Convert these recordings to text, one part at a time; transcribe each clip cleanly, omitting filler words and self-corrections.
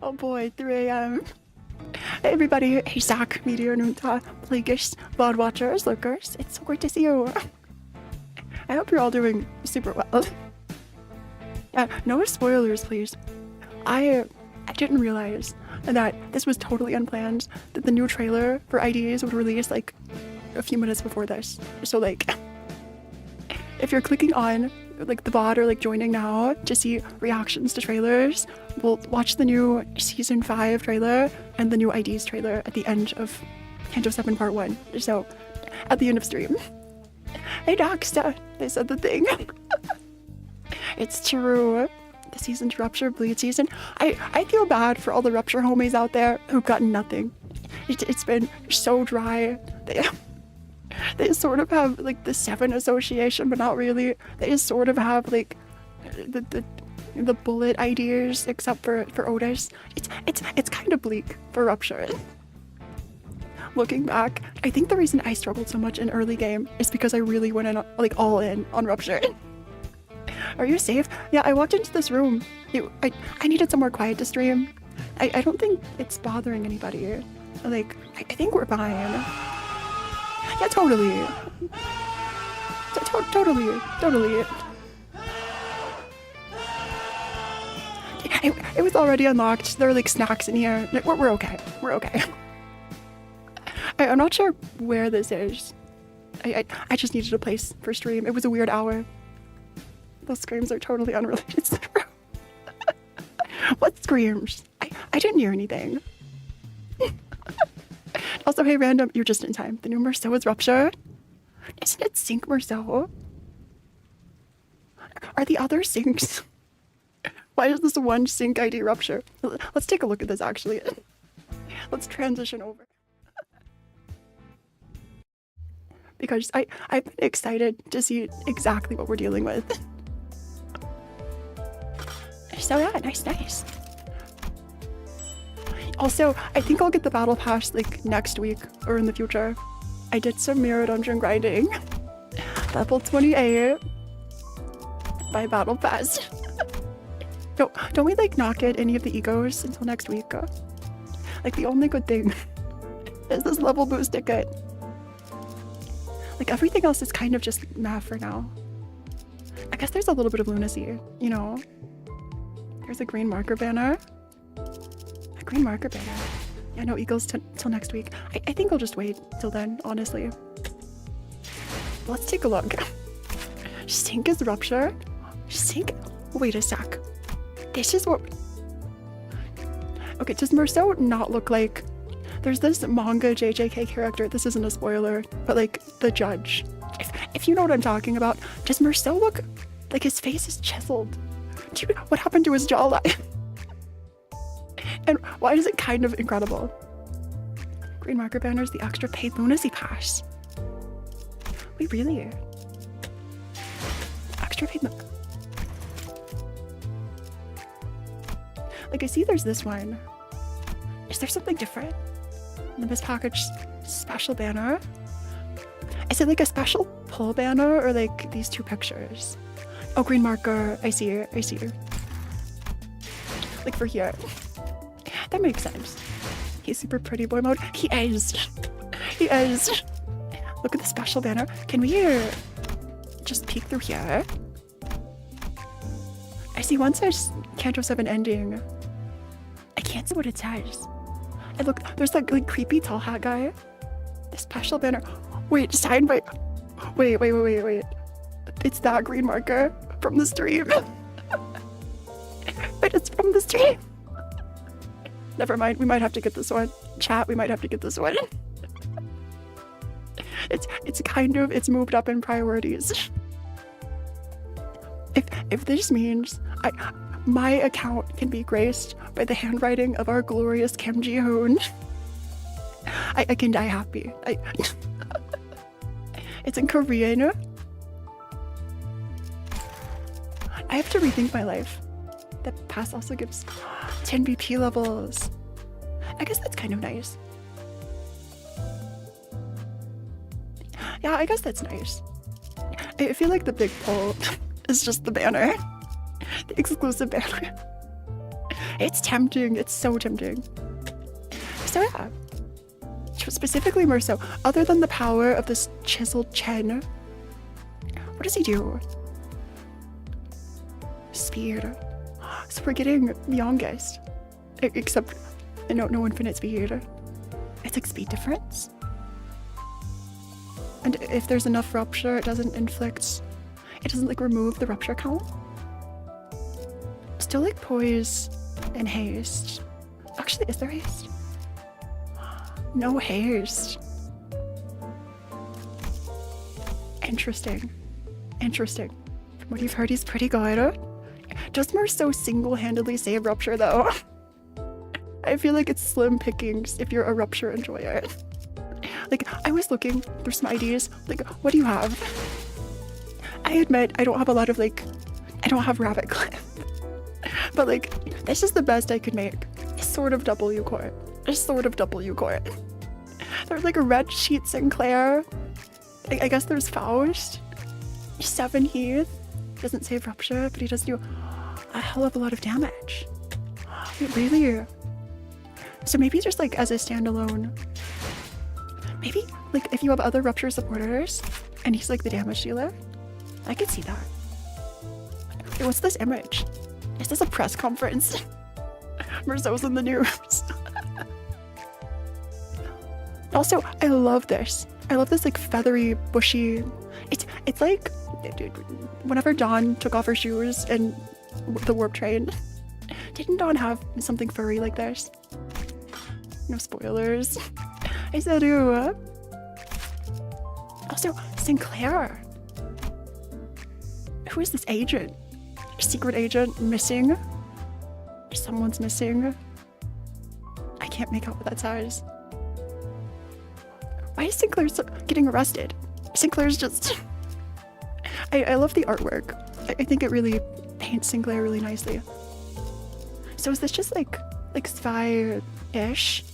Oh boy, 3 a.m. Hey everybody, hey Zach, Meteor, Nunta, Plagueis, VOD watchers, lurkers, it's so great to see you. I hope you're all doing super well. Yeah, no spoilers please. I didn't realize that this was totally unplanned, that the new trailer for IDs would release like a few minutes before this. So like, if you're clicking on like the VOD or like joining now to see reactions to trailers, we'll watch the new season 5 trailer and the new IDs trailer at the end of Canto 7 Part 1. So at the end of stream. Hey Doxta, they said the thing. It's true. The season's Rupture Bleed season. I feel bad for all the Rupture homies out there who've gotten nothing. It's been so dry. They sort of have like the 7 association, but not really. They just sort of have like the bullet ideas, except for Otis. It's kind of bleak for Rupture. Looking back, I think the reason I struggled so much in early game is because I really went in like all in on Rupture. Are you safe? Yeah, I walked into this room. I needed somewhere quiet to stream. I don't think it's bothering anybody. Like, I think we're fine. Yeah, totally. Totally. It was already unlocked. There were like snacks in here. We're okay. We're okay. I'm not sure where this is. I just needed a place for stream. It was a weird hour. Those screams are totally unrelated to the room. What screams? I didn't hear anything. Also, hey random, you're just in time. The new Merceau is Rupture. Isn't it Sync Merceau? Are the other syncs? Why is this one sync ID Rupture? Let's take a look at this actually. Let's transition over. Because I've been excited to see exactly what we're dealing with. So yeah, nice. Also, I think I'll get the battle pass like next week or in the future. I did some mirror dungeon grinding. Level 28 by battle pass. Don't we like not get any of the egos until next week? Like the only good thing is this level boost ticket. Like everything else is kind of just math for now. I guess there's a little bit of lunacy, you know? There's a green marker banner. A green marker banner. Yeah, no eagles till next week. I think I'll just wait till then, honestly. Let's take a look. Sync is Rupture. Sync? Wait a sec. This is what... Okay, does Merceau not look like... There's this manga JJK character, this isn't a spoiler, but like the judge. If you know what I'm talking about, does Merceau look like his face is chiseled? What happened to his jawline? And why is it kind of incredible? Green marker banners, the extra paid lunacy pass. We really... Extra paid... Like I see there's this one. Is there something different? Limbus package special banner? Is it like a special pull banner or like these 2 pictures? Oh, green marker. I see it. Like for here. That makes sense. He's super pretty boy mode. He is. Look at the special banner. Can we just peek through here? I see one says Canto 7 ending. I can't see what it says. And look, there's like creepy tall hat guy. The special banner. Wait, signed by... Wait. It's that green marker from the stream. Wait, it's from the stream. Never mind, we might have to get this one. Chat, we might have to get this one. It's moved up in priorities. If this means my account can be graced by the handwriting of our glorious Kim Ji-hoon, I can die happy. It's in Korean. I have to rethink my life. That pass also gives 10 BP levels. I guess that's kind of nice. Yeah, I guess that's nice. I feel like the big pull is just the banner. The exclusive banner. It's tempting. It's so tempting. So yeah. Specifically more so, other than the power of this chiseled chin, what does he do? Speed. So we're getting the youngest. Except no infinite speed. It's like speed difference. And if there's enough rupture, it doesn't like remove the rupture count. Still like poise and haste. Actually, is there haste? No haste. Interesting. From what you've heard, he's pretty good. Does Marceau single-handedly save rupture though? I feel like it's slim pickings if you're a rupture enjoyer. Like, I was looking for some ideas. Like, what do you have? I admit I don't have a lot of I don't have rabbit clip. But like, this is the best I could make. A sort of W court. There's like a red sheet Sinclair. I guess there's Faust. 7 Heath. Doesn't save rupture, but he does do a hell of a lot of damage. Wait, really? So maybe just like as a standalone. Maybe like if you have other rupture supporters and he's like the damage dealer. I could see that. Wait, what's this image? Is this a press conference? Marceau's in the news. Also, I love this. I love this like feathery, bushy. It's like, dude, whenever Dawn took off her shoes and the warp train, didn't Dawn have something furry like this? No spoilers. I said, ooh. Also, Sinclair. Who is this agent? Secret agent missing? Someone's missing. I can't make out what that says. Why is Sinclair getting arrested? Sinclair's just... I love the artwork. I think it really paints Sinclair really nicely. So is this just like Spy-ish?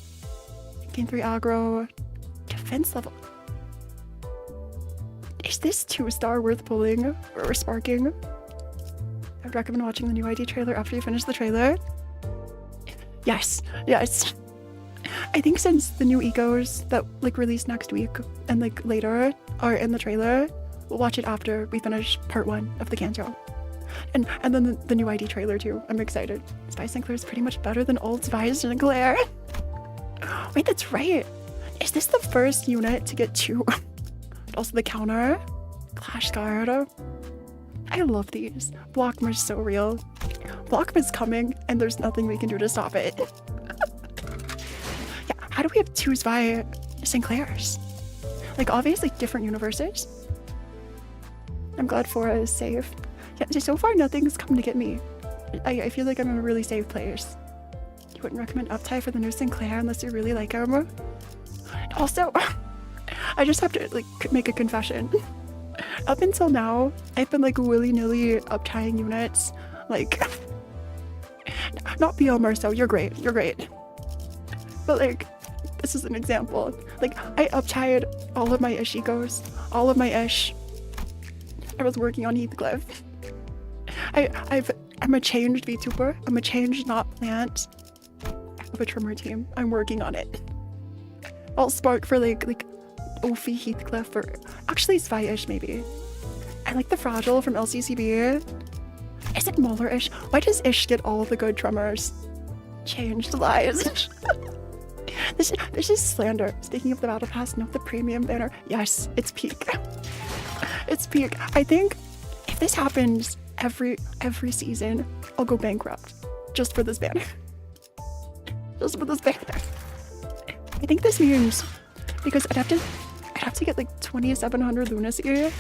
Gain 3 aggro. Defense level. Is this 2-star worth pulling or sparking? I'd recommend watching the new ID trailer after you finish the trailer. Yes. I think since the new egos that like release next week and like later are in the trailer, we'll watch it after we finish part 1 of the Kanto. And then the new ID trailer too. I'm excited. Spy Sinclair is pretty much better than old Spy Sinclair. Wait, that's right. Is this the first unit to get 2? Also the counter. Clash Guard. I love these. Blockmer's so real. Blockmer's coming and there's nothing we can do to stop it. Yeah, how do we have 2 Spy Sinclairs? Like obviously different universes. I'm glad Phora is safe. Yeah, so far nothing's come to get me. I feel like I'm in a really safe place. You wouldn't recommend Uptie for the new Sinclair unless you really like him. Also, I just have to like make a confession. Up until now, I've been like willy-nilly uptying units. Like, not BL Marceau, you're great. But like, this is an example. Like, I uptied all of my ish egos, all of my ish. I was working on Heathcliff. I'm a changed VTuber. I'm a changed not plant. I have a trimmer team. I'm working on it. I'll spark for like Ophi Heathcliff or actually Spy-ish maybe. I like the Fragile from LCCB. Is it Molar-ish? Why does Ish get all the good drummers? Changed lives. This is slander. Speaking of the battle pass, note the premium banner. Yes, it's peak. It's peak. I think if this happens every season, I'll go bankrupt just for this banner. Just for this banner. I think this means because I'd have to get like 2700 lunacy. Is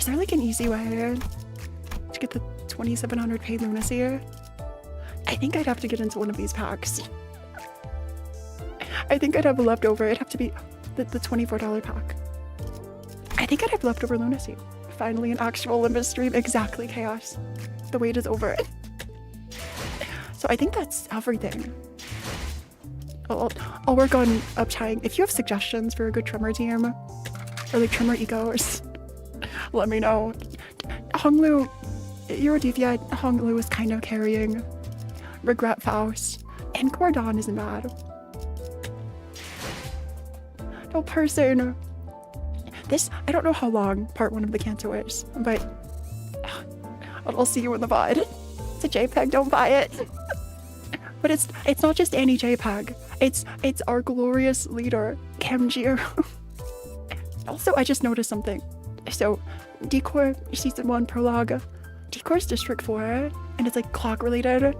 there like an easy way to get the 2700 paid lunacy? I think I'd have to get into one of these packs. I think I'd have a leftover. It'd have to be the $24 pack. I think I'd have leftover lunacy. Finally an actual Limbus stream. Exactly, chaos. The wait is over. So I think that's everything. I'll work on uptying. If you have suggestions for a good trimmer team or like trimmer egos, let me know. Honglu, Eurodivia Hong Lu is kind of carrying. Regret Faust. And Cordon isn't bad. No person. This, I don't know how long part 1 of the canto is, but I'll see you in the VOD. It's a JPEG, don't buy it. But it's not just any JPEG. It's our glorious leader, Kim Ji. Also, I just noticed something. So, Decor Season 1 Prologue. Decor's District 4, and it's like clock related.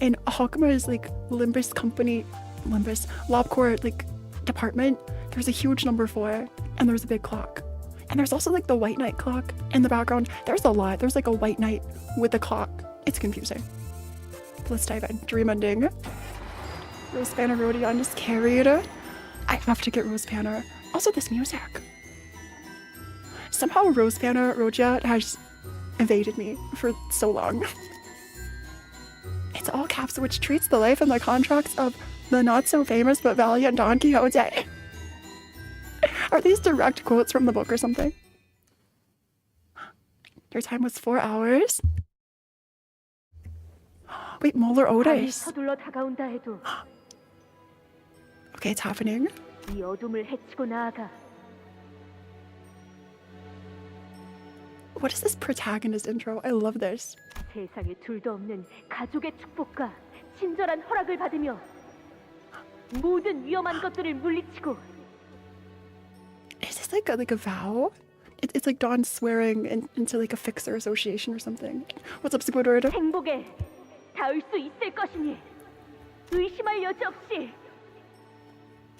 And Hakuma is like Limbus Company, Lobcore like department. There's a huge number 4, and there's a big clock. And there's also like the white knight clock in the background. There's a lot. There's like a white knight with a clock. It's confusing. Let's dive in. Dream ending. Rose Banner Rodion just carried. I have to get Rose Banner. Also, this music. Somehow Rose Banner Rodia has evaded me for so long. It's all caps, which treats the life and the contracts of the not so famous but valiant Don Quixote. Are these direct quotes from the book or something? Your time was 4 hours. Wait, Molar Otis. Okay, it's happening. What is this protagonist intro? I love this. 세상에 둘도 없는 가족의 축복과 친절한 허락을 받으며 모든 위험한 것들을 물리치고. Is this like a vow? It's like Dawn swearing into like a fixer association or something. What's up, Squidward? 행복에 닿을 수 있을 것이니 의심할 여지 없이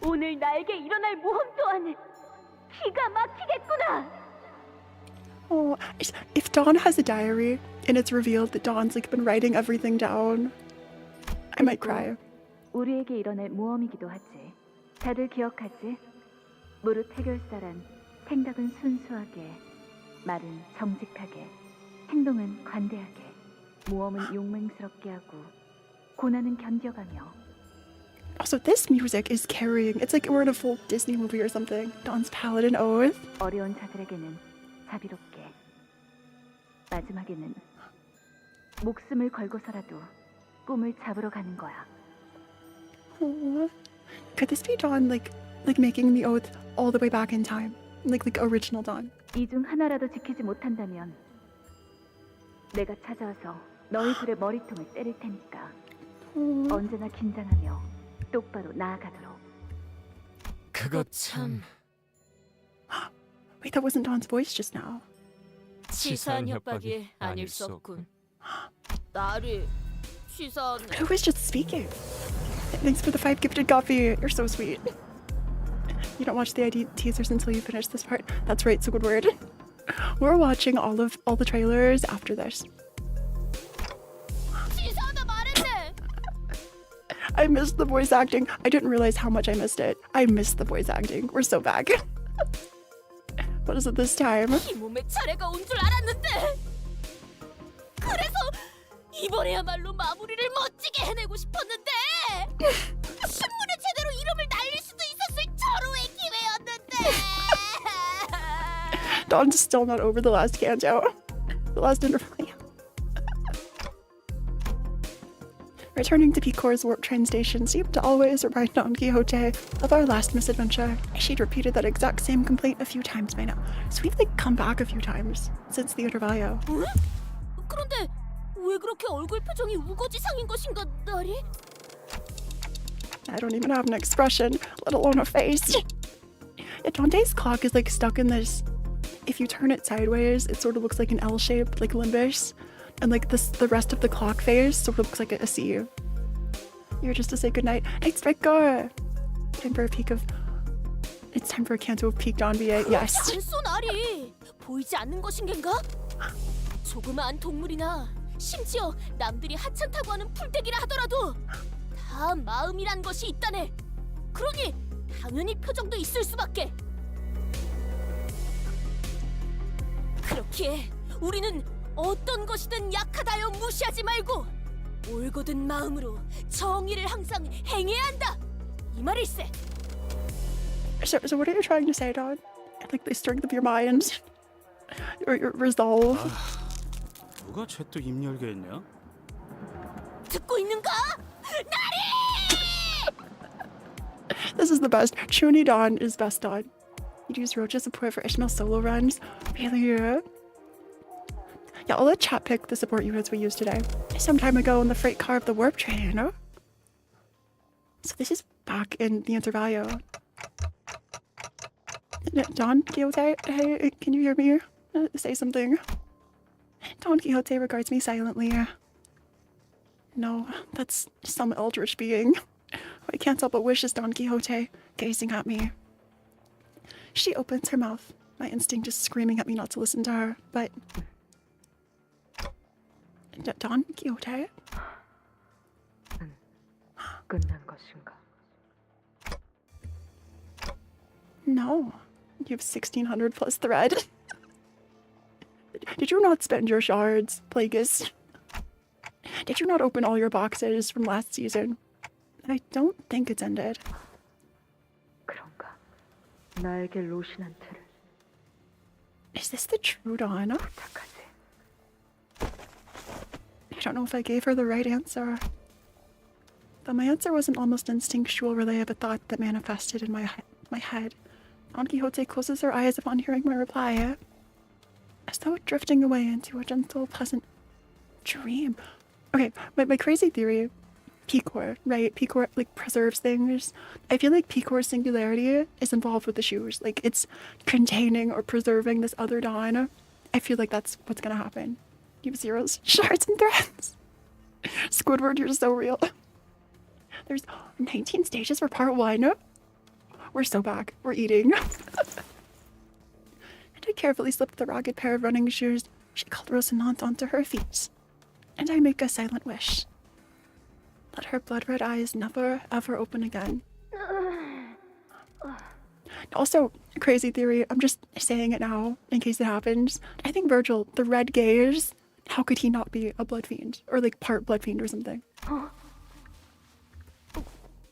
오늘 나에게 일어날 모험 또한 기가 막히겠구나. Oh, if Dawn has a diary and it's revealed that Dawn's like been writing everything down, I might cry. 우리에게 일어날 모험이기도 하지. 다들 기억하지? 무릇 해결사란 생각은 순수하게, 말은 정직하게, 행동은 관대하게, 모험은 용맹스럽게 하고, 고난은 견뎌가며. Also, this music is carrying. It's like we're in a full Disney movie or something. Dawn's Paladin Oath. 어려운 자들에게는 자비롭게, 마지막에는 목숨을 걸고서라도 꿈을 잡으러 가는 거야. Aww. Could this be Dawn like making the oath all the way back in time, like original Dawn? 이 중 하나라도 지키지 못한다면 내가 찾아와서 너희 둘의 머리통을 때릴 테니까 언제나 긴장하며 똑바로 나아가도록. 그거 참. Wait, that wasn't Dawn's voice just now. 치사한 협박이 아닐 수 없군. 나를 치사한. Who was just speaking? Thanks for the 5 gifted coffee. You're so sweet. You don't watch the ID teasers until you finish this part. That's right, Squidward. We're watching all the trailers after this. 치사하다 말했네. I missed the voice acting. I didn't realize how much I missed it. I missed the voice acting. We're so back. What is it this time? 이 몸에 차례가 온 줄 알았는데. 그래서 이번에야말로 마무리를 멋지게 해내고 싶었는데. 신문에 제대로 이름을 날릴 수도 있었을 절호의 기회였는데. Dawn's still not over the last canto. The last interplay. Returning to Picor's warp train station seemed to always remind Don Quixote of our last misadventure. She'd repeated that exact same complaint a few times by now. So we've come back a few times since the intervallo. 응? 그런데 왜 그렇게 얼굴 표정이 우거지상인 것인가, 나리? I don't even have an expression, let alone a face. Yeah, Dante's clock is stuck in this. If you turn it sideways, it sort of looks like an L shape, like Limbus. And the rest of the clock face sort of looks like a C. You're just to say goodnight. Night Striker! Time for a peek of... It's time for a canto of peak Dawn VA. Yes. 않소, 나리. 보이지 않는 것인겐가? 조그마한 동물이나 심지어 남들이 하찮다고 하는 풀떼기라 하더라도 다 마음이란 것이 있다네. 그러니 당연히 표정도 있을 수밖에. 그렇기에 우리는 어떤 것이든 약하다여 무시하지 말고 올곧은 마음으로 정의를 항상 행해야 한다. 이 말일세. So what are you trying to say, Dawn? The strength of your mind? Your resolve? 누가 쟤 또 입 열게 했냐? 듣고 있는가? This is the best. Chuni Dawn is best Dawn. You'd use Roja support for additional solo runs. Really? Yeah, I'll let chat pick the support units we used today. Some time ago in the freight car of the warp train, you know? So this is back in the Intervallo. Don Quixote, hey, can you hear me? Say something. Don Quixote regards me silently. No, that's some eldritch being. I can't help but wish as Don Quixote, gazing at me. She opens her mouth. My instinct is screaming at me not to listen to her, but... Don Quixote? 끝난 것인가? No. You have 1600 plus thread. Did you not spend your shards, Plagueis? Did you not open all your boxes from last season? I don't think it's ended. 그런가? 나에게 로신한테를 Is this the true Dawn? 부탁하지. I don't know if I gave her the right answer. But my answer was an almost instinctual relay of a thought that manifested in my head. Don Quixote closes her eyes upon hearing my reply, as though drifting away into a gentle, pleasant dream. Okay, my crazy theory, Picor, right? Picor, like, preserves things. I feel like Picor's singularity is involved with the shoes. Like, it's containing or preserving this other Dawn. I feel like that's what's gonna happen. You have zeros, shards, and threads. Squidward, you're so real. There's 19 stages for part 1. We're so back. We're eating. And I carefully slipped the ragged pair of running shoes she called Rosinante onto her feet. And I make a silent wish. Let her blood-red eyes never, ever open again. Also, crazy theory, I'm just saying it now in case it happens. I think Virgil, the red gaze, how could he not be a blood fiend? Or like part blood fiend or something.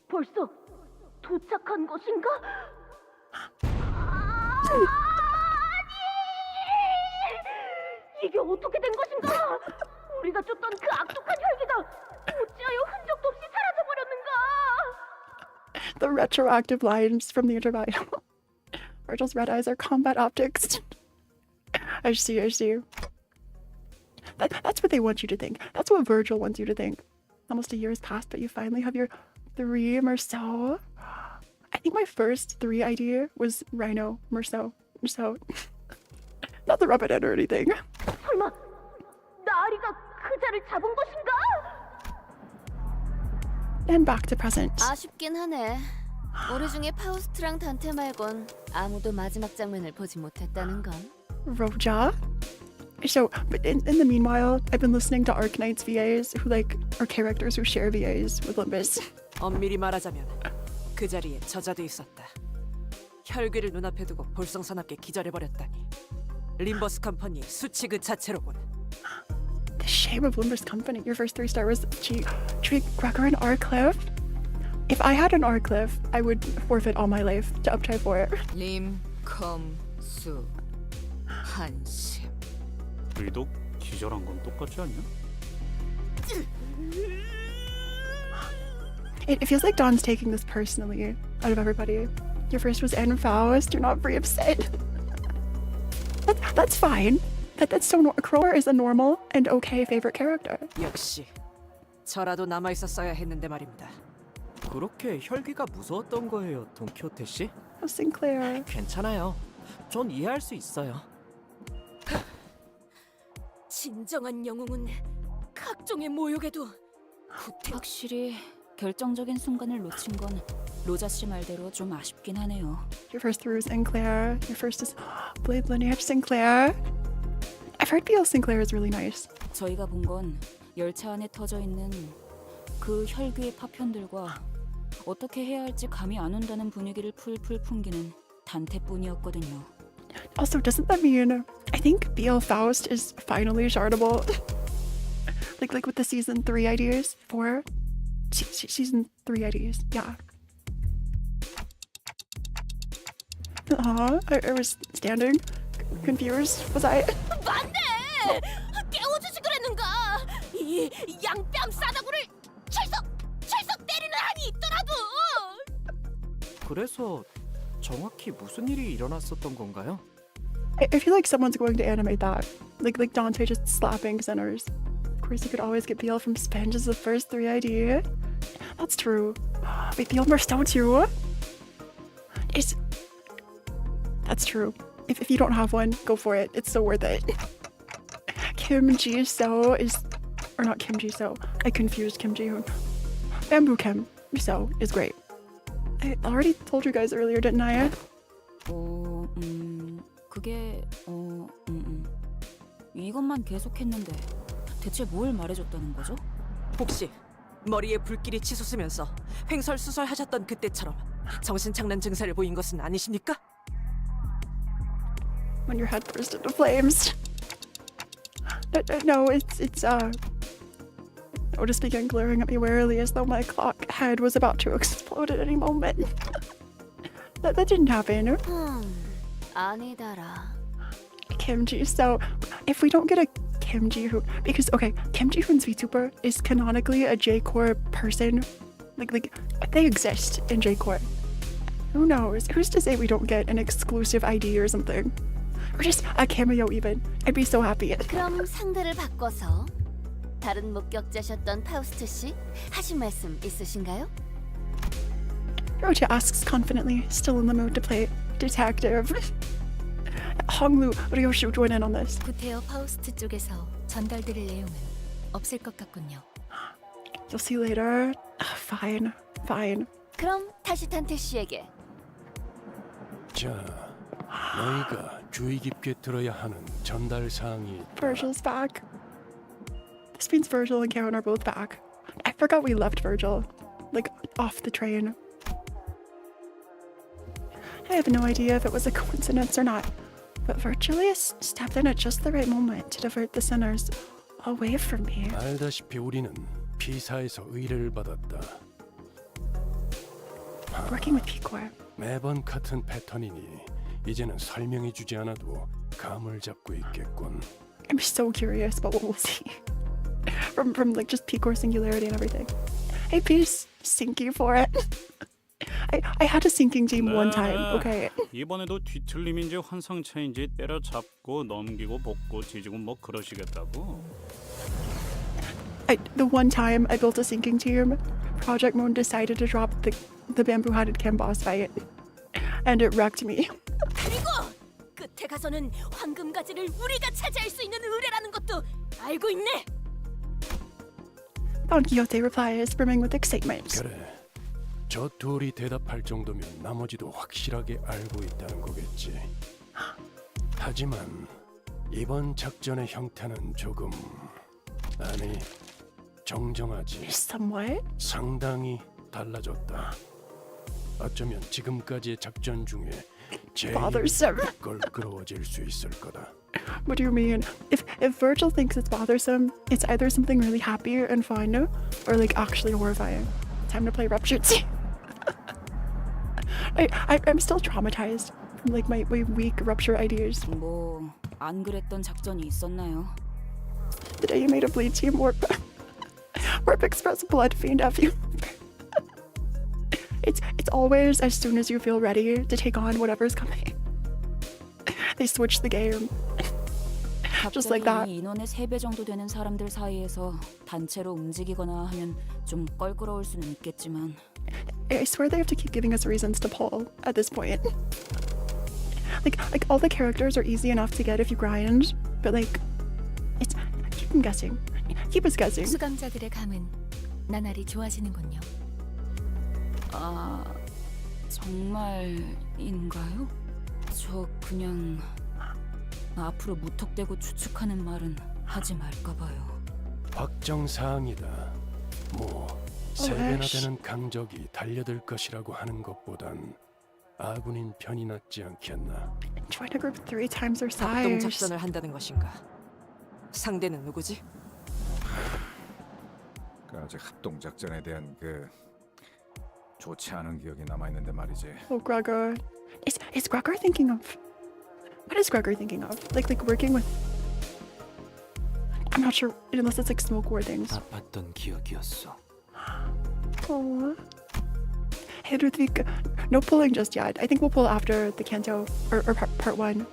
벌써 도착한 것인가? 아니! 이게 어떻게 된 것인가? 우리가 쫓던 그 악독한 혈기가 어찌하여 흔적도 없이 사라져버렸는가? The retroactive lines from the Intervallo. Virgil's red eyes are combat optics. I see. That's what they want you to think. That's what Virgil wants you to think. Almost a year has passed, but you finally have your 3 Merceau. I think my first 3 idea was Rhino, Merceau. Not the rub it in or anything. 설마 나리가 그 자를 잡은 것인가? And back to present. 아쉽긴 하네. 우리 중에 파우스트랑 단테 말곤 아무도 마지막 장면을 보지 못했다는 건. Roja? So, but in the meanwhile, I've been listening to Arknight's VAs who are characters who share VAs with Limbus. 엄밀히 말하자면 그 자리에 저자도 있었다. 혈귀를 눈앞에 두고 볼썽사납게 기절해버렸다니. 림버스 컴퍼니의 수치 그 자체로군. The shame of Limbus Company. Your first 3-star was Tree Gregor and Arcliff. If I had an Arcliff, I would forfeit all my life to uptry for it. 림컴수 한심. 의독 기절한 건 똑같지 않냐? It feels like Dawn's taking this personally out of everybody. Your first was Anne Faust. You're not very upset. That's fine. That's so. Crowbar is a normal and okay favorite character. 역시 저라도 남아 있었어야 했는데 말입니다. 그렇게 혈기가 무서웠던 거예요, 돈키호테 씨? Oh, Sinclair. 괜찮아요. 전 이해할 수 있어요. 진정한 영웅은 각종의 모욕에도 확실히 결정적인 순간을 놓친 건 로자 씨 말대로 좀 아쉽긴 하네요. Your first through is Sinclair. Your first is Blade Lineage Sinclair. I've heard B.L. Sinclair is really nice. 저희가 본 건 열차 안에 터져 있는 그 혈귀의 파편들과 어떻게 해야 할지 감이 안 온다는 분위기를 풀풀 풍기는 단테뿐이었거든요. Also, doesn't that mean I think B.L. Faust is finally shardable? like with the season 3 ideas? 4? Season 3 ideas, yeah. I was standing, confused. Was I? 맞네! 깨워주지 그랬어! 하는가? 이 양뺨 싸다구를 철썩 때리는 한이 있더라도. 그래서 정확히 무슨 일이 일어났었던 건가요? I feel like someone's going to animate that. Like Dante just slapping sinners. Of course, you could always get Beale from Spenge as the first 3 ID. That's true. Wait, Beale burst out too? That's true. If you don't have one, go for it. It's so worth it. Kim Ji-so is... Or not Kim Ji-so. I confused Kim Ji-hoon. Bamboo Kim So is great. I already told you guys earlier, didn't I? 그게 이것만 계속했는데 대체 뭘 말해줬다는 거죠? 혹시 머리에 불길이 치솟으면서 횡설수설하셨던 그때처럼 정신착란 증세를 보인 것은 아니십니까? When your head burst into flames. No, it's Otis began glaring at me warily as though my clock head was about to explode at any moment. that didn't happen. 아니다라. Kim Ji. So if we don't get a Kim Ji Hoon, because okay, Kim Ji Hoon's VTuber is canonically a J-Core person. Like they exist in J-Core. Who knows? Who's to say we don't get an exclusive ID or something? Or just a cameo even. I'd be so happy. 그럼 상대를 바꿔서 다른 목격자셨던 파우스트 씨 하신 말씀 있으신가요? Rocha asks confidently, still in the mood to play detective. Honglu, Ryoshi join in on this. 구테어 파우스트 쪽에서 전달드릴 내용은 없을 것 같군요. You'll see later. Fine. 그럼 다시 탄테 씨에게. 자, 너희가 주의 깊게 들어야 하는 전달 사항이 있다. Virgil's back. This means Virgil and Karen are both back. I forgot we left Virgil. Like, off the train. I have no idea if it was a coincidence or not, but Virgilius stepped in at just the right moment to divert the sinners away from me. 알다시피 우리는 피사에서 의뢰를 받았다. Working with Picor. 매번 같은 패턴이니 이제는 설명해주지 않아도 감을 잡고 있겠군. I'm so curious about what we'll see. from like just Picor singularity and everything. Hey, peace, Stinky for it. I had a sinking team one time. Okay. 이번에도 뒤틀림인지 환상차인지 때려잡고 넘기고 볶고 뒤지고 뭐 그러시겠다고. The one time I built a sinking team, Project Moon decided to drop the bamboo-hatted Kim boss fight, and it wrecked me. 그리고 끝에 가서는 황금 가지를 우리가 차지할 수 있는 의뢰라는 것도 알고 있네. Don Quixote replies, brimming with excitement. 그래, 저 둘이 대답할 정도면 나머지도 확실하게 알고 있다는 거겠지. 하지만 이번 작전의 형태는 조금 아니 정정하지. Somewhat. 상당히 달라졌다. 어쩌면 지금까지의 작전 중에 제일 Bothersome. 껄끄러워질 수 있을 거다. What do you mean? If Virgil thinks it's bothersome, it's either something really happy and fun, or like actually horrifying. Time to play Ruptured Sea. I'm still traumatized from like my weak rupture ideas. 뭐 안 그랬던 작전이 있었나요? The day you made a bleed team warp express blood fiend F you. It's always as soon as you feel ready to take on whatever's coming. They switch the game. Just like that. 갑자기 인원의 3배 정도 되는 사람들 사이에서 단체로 움직이거나 하면 좀 껄끄러울 수는 있겠지만 I swear they have to keep giving us reasons to pull at this point. Like all the characters are easy enough to get if you grind, but like it's keep them guessing. Keep us guessing. 수감자들의 감은 나날이 좋아지는군요. 아, 정말인가요? 저 그냥 앞으로 무턱대고 추측하는 말은 하지 말까 봐요. 확정 사항이다. 뭐 3배나 되는 강적이 달려들 것이라고 하는 것보단 아군인 편이 낫지 않겠나. Join a group 3 times their 합동 size. 작전을 한다는 것인가? 상대는 누구지? 그 아직 합동 작전에 대한 그 좋지 않은 기억이 남아 있는데 말이지. Oh, Gregor. Is Gregor thinking of? What is Gregor thinking of? Like working with? I'm not sure unless it's like smoke wardings. 아팠던 기억이었어. Oh. Hey, Ruthvik, no pulling just yet. I think we'll pull after the Kanto, or part 1.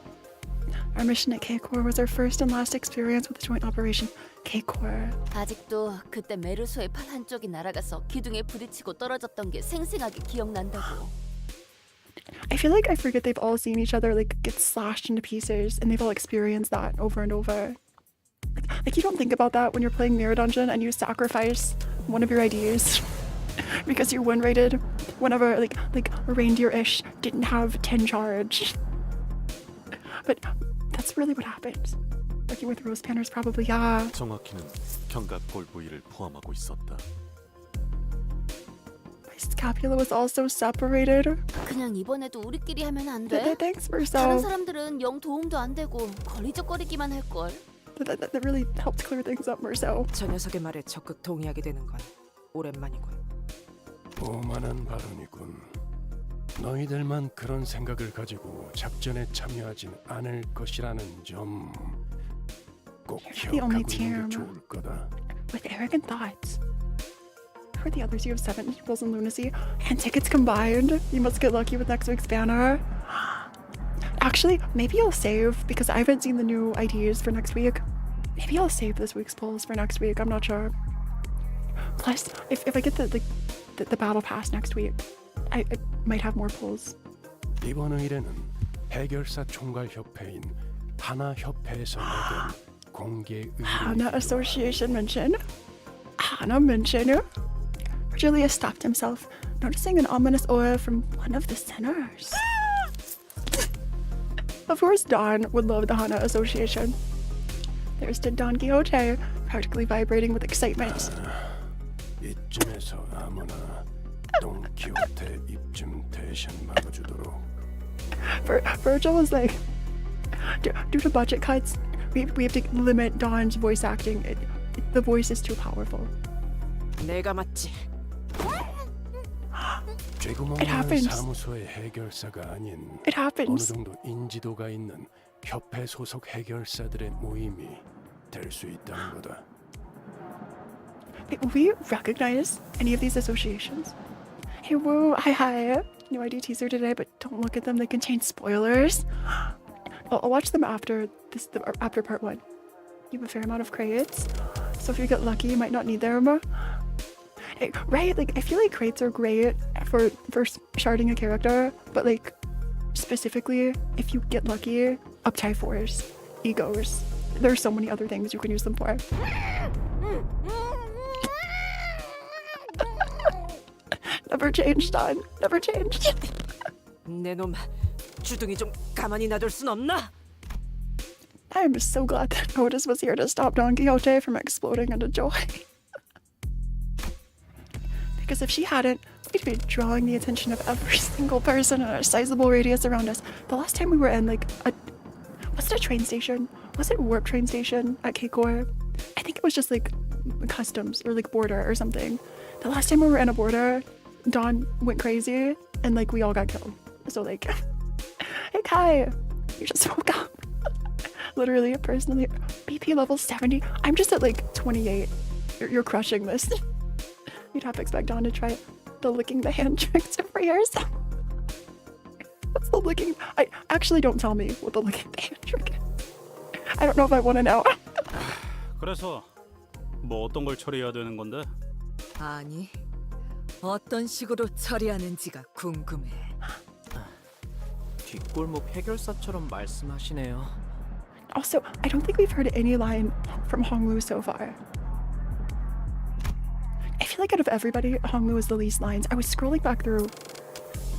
Our mission at K-Core was our first and last experience with the joint operation. K-Core. 아직도 그때 메르소의 팔 한쪽이 날아가서 기둥에 부딪히고 떨어졌던 게 생생하게 기억난다고. I feel like I forget they've all seen each other like get slashed into pieces, and they've all experienced that over and over. Like you don't think about that when you're playing Mirror Dungeon and you sacrifice one of your IDs because you win rated whenever like a reindeer-ish didn't have 10 charge. But that's really what happens. Working with Rose Panners probably, yeah. 정확히는 견갑골 부위를 포함하고 있었다. My scapula was also separated. 그냥 이번에도 우리끼리 하면 안 돼? Thanks for 다른 so. 사람들은 영 도움도 안 되고 걸리적거리기만 할 걸. That really helped clear things up, Merceau. 저 녀석의 말에 적극 동의하게 되는 건 오랜만이군. 오만한 발언이군. 너희들만 그런 생각을 가지고 작전에 참여하진 않을 것이라는 점 꼭 the only 기억하고 있는 team. 게 좋을 거다. With arrogant thoughts. For the others, you have 7 equals in lunacy and tickets combined. You must get lucky with next week's banner. Actually, maybe I'll save because I haven't seen the new IDs for next week. Maybe I'll save this week's polls for next week. I'm not sure. Plus, if I get the battle pass next week, I might have more polls. 이번 의뢰는 해결사 총괄 협회인 하나 협회에서 내건 공개 Hana 의뢰이기도 Association mention. Hana mention. Julius stopped himself, noticing an ominous aura from one of the sinners. Of course, Don would love the Hana Association. There stood Don Quixote, practically vibrating with excitement. 이쯤에서 아무나 돈키호테 입좀 대신 막아주도록. Virgil was like, due to budget cuts, we have to limit Don's voice acting. The voice is too powerful. 내가 맞지. 죄구멍 happens. 사무소의 해결사가 아닌 It 어느 happens. 정도 인지도가 있는 협회 소속 해결사들의 모임이 될 수 있다는 거다. Wait, will we recognize any of these associations? Hey, woo, hi. New ID teaser today, but don't look at them. They contain spoilers. I'll watch them after after part 1. You have a fair amount of crates, so if you get lucky, you might not need them. Hey, right? Like I feel like crates are great for sharding a character, but like specifically if you get lucky, uptie 4s, egos. There's so many other things you can use them for. Never changed, Don. Never changed. 내놈 주둥이 좀 가만히 놔둘 순 없나? I'm so glad that Otis was here to stop Don Quixote from exploding into joy. Because if she hadn't, we'd be drawing the attention of every single person in a sizable radius around us. The last time we were in like was it a train station? Was it Warp train station at K-Core? I think it was just like customs or like border or something. The last time we were in a border, Don went crazy and like we all got killed. So like, hey Kai, you just woke up. Literally, personally, BP level 70. I'm just at like 28. You're crushing this. You'd have to expect Don to try the licking the hand tricks for years. What's the licking? I actually don't tell me what the licking the hand trick is. I don't know if I want to know. 그래서 뭐 어떤 걸 처리해야 되는 건데? 아니, 어떤 식으로 처리하는지가 궁금해. 뒷골목 해결사처럼 말씀하시네요. Also, I don't think we've heard any line from Honglu so far. I feel like out of everybody, Honglu is the least lines. I was scrolling back through,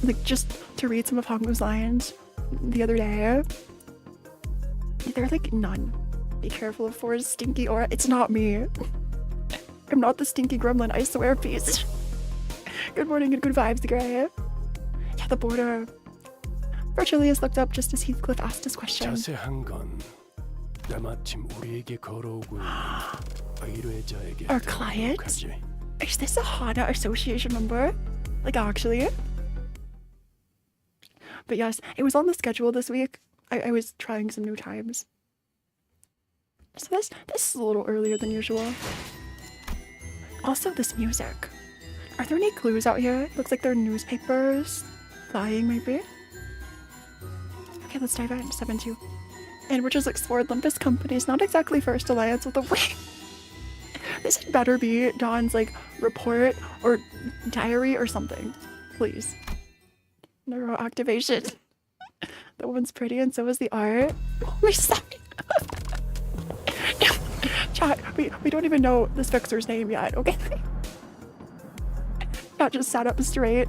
like, just to read some of Honglu's lines the other day. There are, like, none. Be careful of Phora's stinky aura. It's not me. I'm not the stinky gremlin, I swear, peace. Good morning and good vibes, Gray. Yeah, the border. Virgilius looked up just as Heathcliff asked his question. 자세한 건 때마침 우리에게 걸어오고 있는 의뢰자에게 Our client? 하지. Is this a Hana Association member? Like, actually? But yes, it was on the schedule this week. I was trying some new times. So this is a little earlier than usual. Also, this music. Are there any clues out here? Looks like they're newspapers. Flying, maybe? Okay, let's dive in. 7-2. And we're just explored Limbus Company's not exactly first alliance with the Wing. This had better be Dawn's, like, report or diary or something. Please. Neuroactivation. The woman's pretty and so is the art. Holy sorry. Chat, we don't even know this fixer's name yet, okay? Not just sat up straight.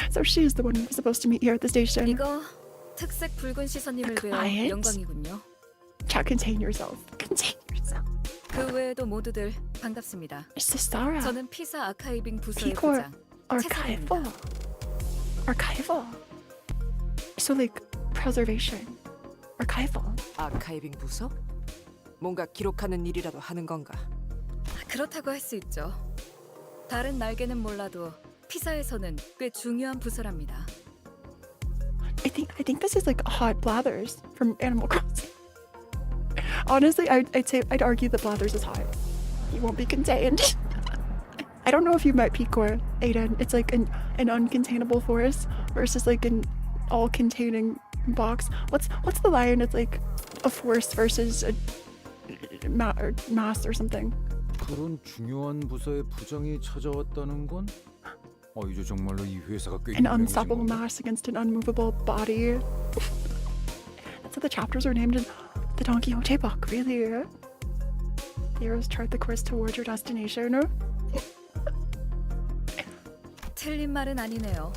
So she's the one who's supposed to meet here at the station. 이거 특색 붉은 시선님을 뵈어 Quiet. 영광이군요. Chat, contain yourself. Contain yourself. 그 외에도 모두들 반갑습니다. It's the Sarah. 저는 피사 아카이빙 부서의 Picor 부장 archival. 채사입니다. Archival. So like preservation. Archival. 아카이빙 부서? 뭔가 기록하는 일이라도 하는 건가? 그렇다고 할 수 있죠. 다른 날개는 몰라도 피사에서는 꽤 중요한 부서랍니다. I think this is like Hot Blathers from Animal Crossing. Honestly, I'd argue that Blathers is hot. He won't be contained. I don't know if you've met Picor, Aiden. It's like an uncontainable force versus like an all-containing box. What's the line? It's like a force versus a mass or something. 그런 중요한 부서의 부장이 찾아왔다는 건 이제 정말로 이 회사가 꽤 An 유명해진 unstoppable 건가? mass against an unmovable body. That's how the chapters are named in the Don Quixote book, really. The arrows chart the course towards your destination. 틀린 말은 아니네요.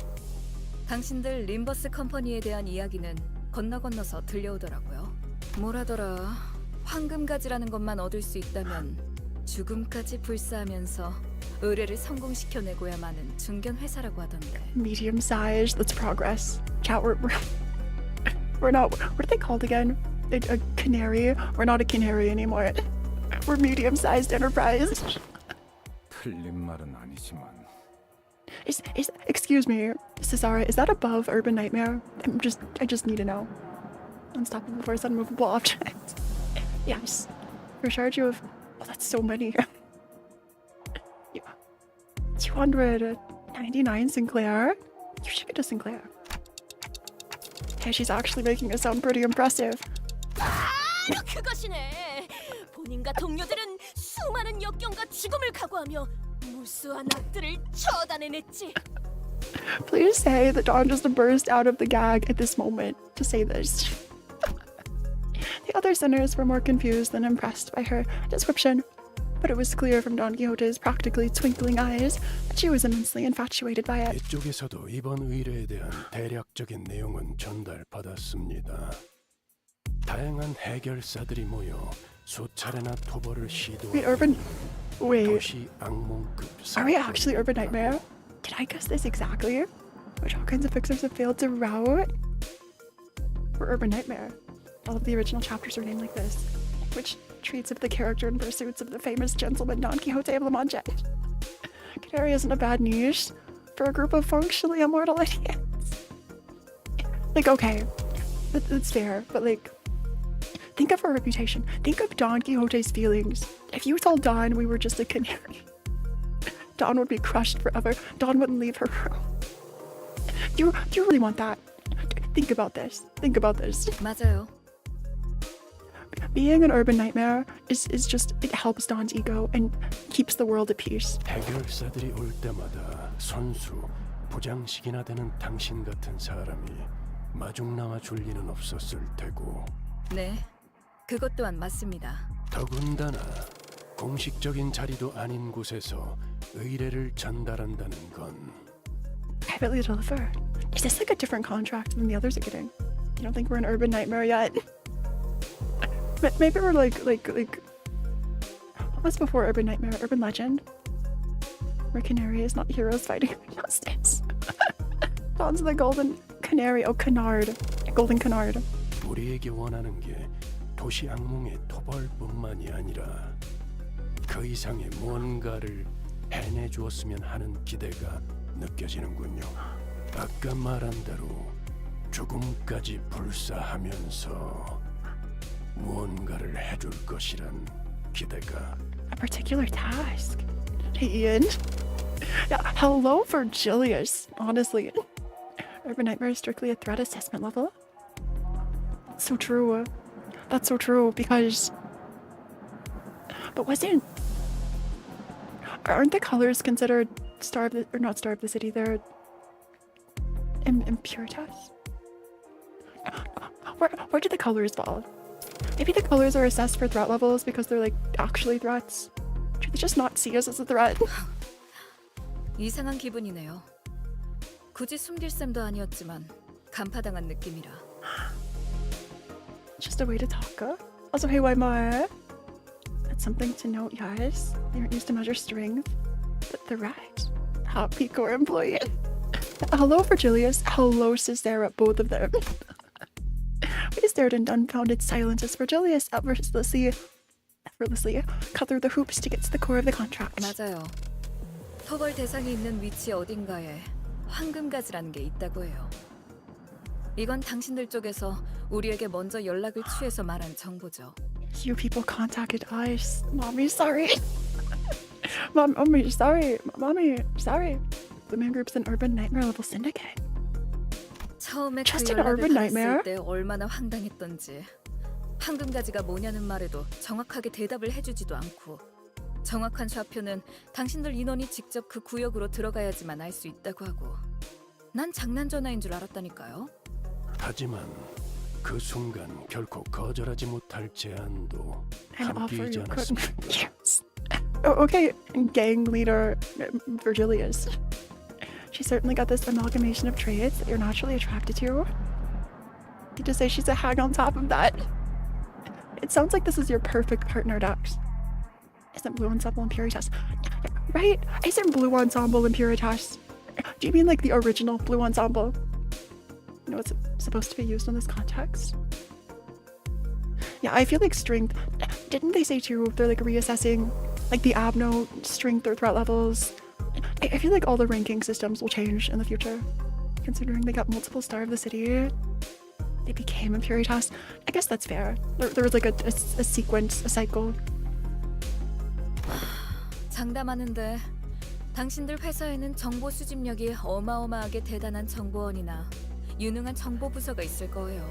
당신들 림버스 컴퍼니에 대한 이야기는 건너서 들려오더라고요. 뭐라더라. 황금가지라는 것만 얻을 수 있다면 죽음까지 불사하면서 의뢰를 성공시켜내고야마는 중견 회사라고 하던데. Medium-sized. Let's progress. Chat, we're not. What are they called again? A canary? We're not a canary anymore. We're medium-sized enterprise. 틀린 말은 아니지만 Is excuse me, Cesara, is that above Urban Nightmare? I just need to know. Unstoppable force, unmovable objects. Yes. For charge you of that's so many. 299 Sinclair? You should get a Sinclair. Hey, she's actually making it sound pretty impressive. 그것이네. 본인과 동료들은 수많은 역경과 죽음을 각오하며 무수한 악들을 처단해냈지. Please say that Dawn just burst out of the gag at this moment to say this. The other sinners were more confused than impressed by her description, but it was clear from Don Quixote's practically twinkling eyes that she was immensely infatuated by it. 이쪽에서도 이번 의뢰에 대한 대략적인 내용은 전달받았습니다. 다양한 해결사들이 모여 수차례나 토벌을 시도하고 Wait, 도시 악몽급 are we actually Urban Nightmare? Did I guess this exactly? Which all kinds of fixers have failed to rout? We're Urban Nightmare. All of the original chapters are named like this, which treats of the character and pursuits of the famous gentleman Don Quixote of La Mancha. Canary isn't a bad niche for a group of functionally immortal idiots. Like, okay, that's fair, but like, think of her reputation. Think of Don Quixote's feelings. If you told Don we were just a canary, Don would be crushed forever. Don wouldn't leave her room. Do you really want that? Think about this. Think about this. 맞아요. Being an Urban Nightmare is just, it helps Don's ego and keeps the world at peace. 해결사들이 올 때마다 선수, 부장식이나 되는 당신 같은 사람이 마중 나와 줄 리는 없었을 테고. 네, 그것 또한 맞습니다. 더군다나 공식적인 자리도 아닌 곳에서 의뢰를 전달한다는 건 Privately delivered. Is this like a different contract than the others are getting? You don't think we're an Urban Nightmare yet? Maybe we're like what was before Urban Nightmare? Urban Legend? Where canary is not heroes fighting justice. Don's the golden canary. Oh, canard. Golden canard. 우리에게 원하는 게 도시 악몽의 토벌뿐만이 아니라 그 이상의 뭔가를 해내주었으면 하는 기대가 느껴지는군요. 아까 말한 대로 죽음까지 불사하면서 무언가를 해줄 것이란 기대가. A particular task. Hey, Ian. Yeah, hello, Virgilius. Honestly, Urban Nightmare is strictly a threat assessment level. That's so true. That's so true because. But aren't the colors considered not Star of the City? They're impuritas. Where do the colors fall? Maybe the colors are assessed for threat levels because they're like actually threats. Should they just not see us as a threat? 이상한 기분이네요. 굳이 숨길 셈도 아니었지만 간파당한 느낌이라. Just a way to talk. Also, hey, why more? That's something to note, yes. They aren't used to measure strength. But the right. Happy core employee. Hello, Virgilius. Hello, Cicera, both of them. We stared in dumbfounded silence as Virgilius effortlessly cut through the hoops to get to the core of the contract. 맞아요. 토벌 대상이 있는 위치 어딘가에 황금가지라는 게 있다고 해요. 이건 당신들 쪽에서 우리에게 먼저 연락을 취해서 말한 정보죠. You people contacted us. Mommy, sorry. Mommy, sorry. Mommy, sorry. The main group's an urban nightmare level syndicate. 처음에 그 Just an 연락을 urban nightmare? 받았을 때 얼마나 황당했던지. 황금가지가 뭐냐는 말에도 정확하게 대답을 해주지도 않고 정확한 좌표는 당신들 인원이 직접 그 구역으로 들어가야지만 알 수 있다고 하고 난 장난 전화인 줄 알았다니까요. 하지만 그 순간 결코 거절하지 못할 제안도 An offer 함께이지 you couldn't 않았습니까? refuse. Oh, okay, gang leader Virgilius. She certainly got this amalgamation of traits that you're naturally attracted to. You just say she's a hag on top of that. It sounds like this is your perfect partner, Dax. Isn't Blue Ensemble Impuritas? Right? Isn't Blue Ensemble Impuritas? Do you mean like the original Blue Ensemble? You know, it's supposed to be used in this context. Yeah, I feel like strength. Didn't they say too? They're like reassessing like the abno strength or threat levels. I feel like all the ranking systems will change in the future, considering they got multiple Star of the City. They became Impuritas. I guess that's fair. There was like a sequence, a cycle. 장담하는데 당신들 회사에는 정보 수집력이 어마어마하게 대단한 정보원이나 유능한 정보 부서가 있을 거예요.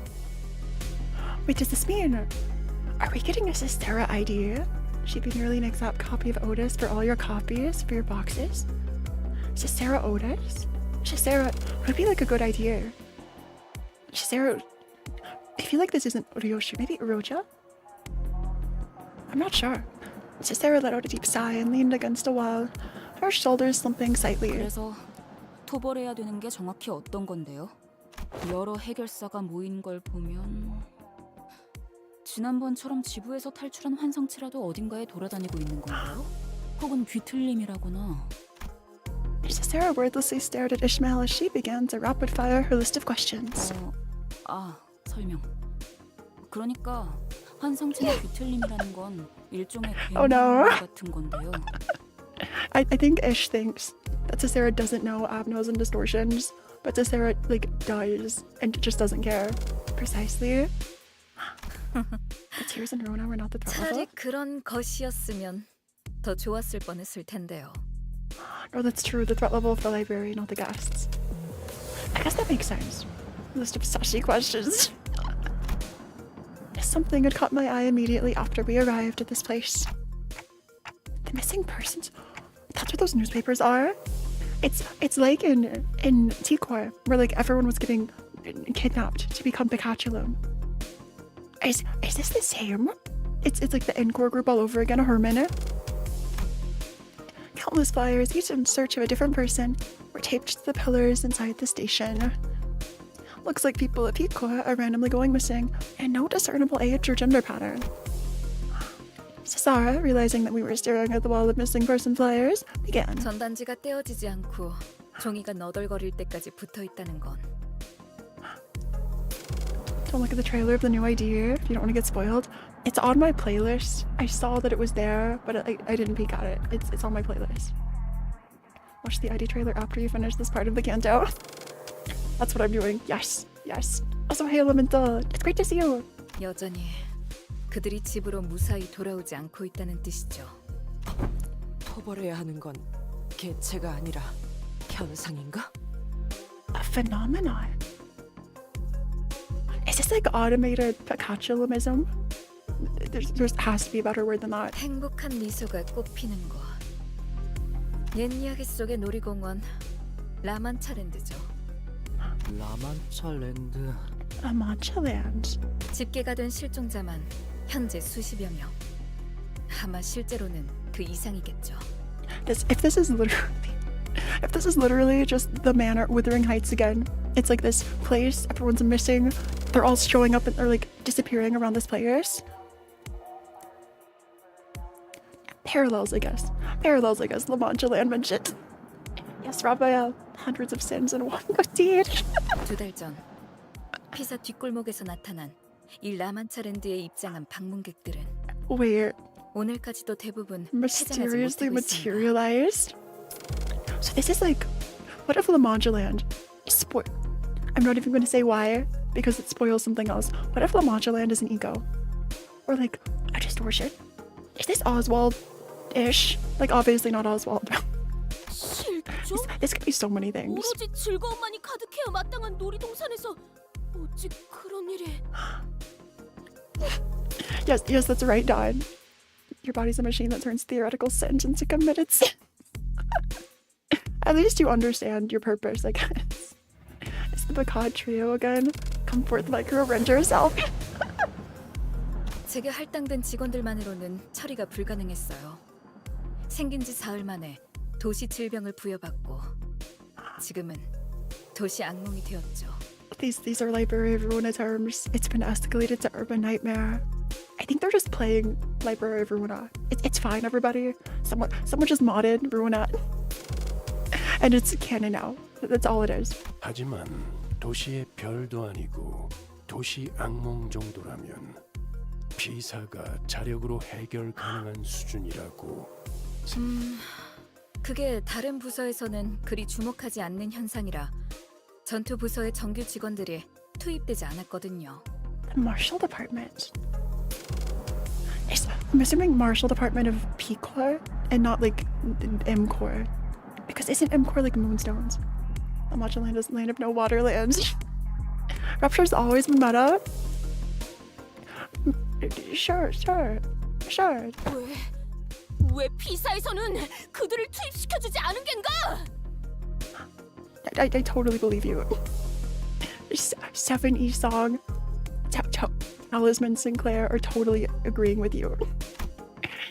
Wait, does this mean? Are we getting a Cicera ID? She'd be nearly an exact copy of Otis for all your copies for your boxes. Cicera Otis? Cicera would be like a good idea. Cicera. I feel like this isn't Ryoshu. Maybe Uroja? I'm not sure. Cicera let out a deep sigh and leaned against a wall, her shoulders slumping slightly. 그래서 토벌해야 되는 게 정확히 어떤 건데요? 여러 해결사가 모인 걸 보면 지난번처럼 지부에서 탈출한 환상체라도 어딘가에 돌아다니고 있는 건가요? 혹은 뒤틀림이라거나. Cicera wordlessly stared at Ishmael as she began to rapid fire her list of questions. 설명. 그러니까 환상체나 뒤틀림이라는 건 일종의 Oh no. 같은 건데요. I think Ish thinks that Cicera doesn't know abnos and distortions, but Cicera like does and just doesn't care. Precisely. The tears in Ruina were not the threat 차라리 level. 그런 것이었으면 더 좋았을 뻔했을 텐데요. Oh, that's true. The threat level of the library, not the guests. I guess that makes sense. List of sassy questions. Something had caught my eye immediately after we arrived at this place. The missing persons. That's what those newspapers are. It's like in T-Core, where like everyone was getting kidnapped to become Picatulum. Is this the same? It's like the Encore group all over again, a Herman. Countless flyers, each in search of a different person, were taped to the pillars inside the station. Looks like people at T-Core are randomly going missing, and no discernible age or gender pattern. Cicera, realizing that we were staring at the wall of missing person flyers, began. 전단지가 떼어지지 않고 종이가 너덜거릴 때까지 붙어 있다는 건. Don't look at the trailer of the new idea if you don't want to get spoiled. It's on my playlist. I saw that it was there, but I didn't peek at it. It's on my playlist. Watch the ID trailer after you finish this part of the canto. That's what I'm doing. Yes, yes. Also, hey, Elemental. It's great to see you. 여전히 그들이 집으로 무사히 돌아오지 않고 있다는 뜻이죠. 토벌해야 하는 건 개체가 아니라 현상인가? A phenomenon. Is this like automated Pikachuism? There has to be a better word than that. 행복한 미소가 꽃피는 곳. 옛 이야기 속의 놀이공원 라만차랜드죠. 라만차랜드. A matcha land. 집계가 된 실종자만 현재 수십여 명. 아마 실제로는 그 이상이겠죠. If this is literally just the manor Wuthering Heights again, it's like this place, everyone's missing, they're all showing up and they're like disappearing around this place. Parallels, I guess. La Mancha Land mentioned. Yes, Raphael. Hundreds of sins in one good deed. 2달 전 피사 뒷골목에서 나타난 이 라만차랜드에 입장한 방문객들은 Wait, 오늘까지도 대부분 mysteriously 해장하지 못하고 있습니다. materialized? So this is like, what if La Mancha Land is I'm not even going to say why, because it spoils something else. What if La Mancha Land is an ego? Or like a distortion? Is this Oswald-ish? Like obviously not Oswald. 실종? This could be so many things. 오로지 즐거움만이 가득해야 마땅한 놀이동산에서 어찌 그런 일이? Yes, that's right, Don. Your body's a machine that turns theoretical sins into committed sin. At least you understand your purpose, I guess. It's the Bacad trio again. Come forth like her, render yourself. 제게 할당된 직원들만으로는 처리가 불가능했어요. 생긴 지 사흘 만에 도시 질병을 부여받고 지금은 도시 악몽이 되었죠. These are Library of Ruina terms. It's been escalated to urban nightmare. I think they're just playing Library of Ruina. It's fine, everybody. Someone just modded Ruina. And it's canon now. That's all it is. 하지만 도시의 별도 아니고 도시 악몽 정도라면 피사가 자력으로 해결 가능한 수준이라고. 그게 다른 부서에서는 그리 주목하지 않는 현상이라 전투 부서의 정규 직원들이 투입되지 않았거든요. The Marshal Department. I'm assuming Marshal Department of P Corps and not like M Corps. Because isn't M Corps like Moonstones? The Matcha Land is land of no water lands. Rupture's always been meta. Sure. 왜 피사에서는 그들을 투입시켜주지 않은 겐가? I totally believe you. 7E song, Talisman Sinclair are totally agreeing with you.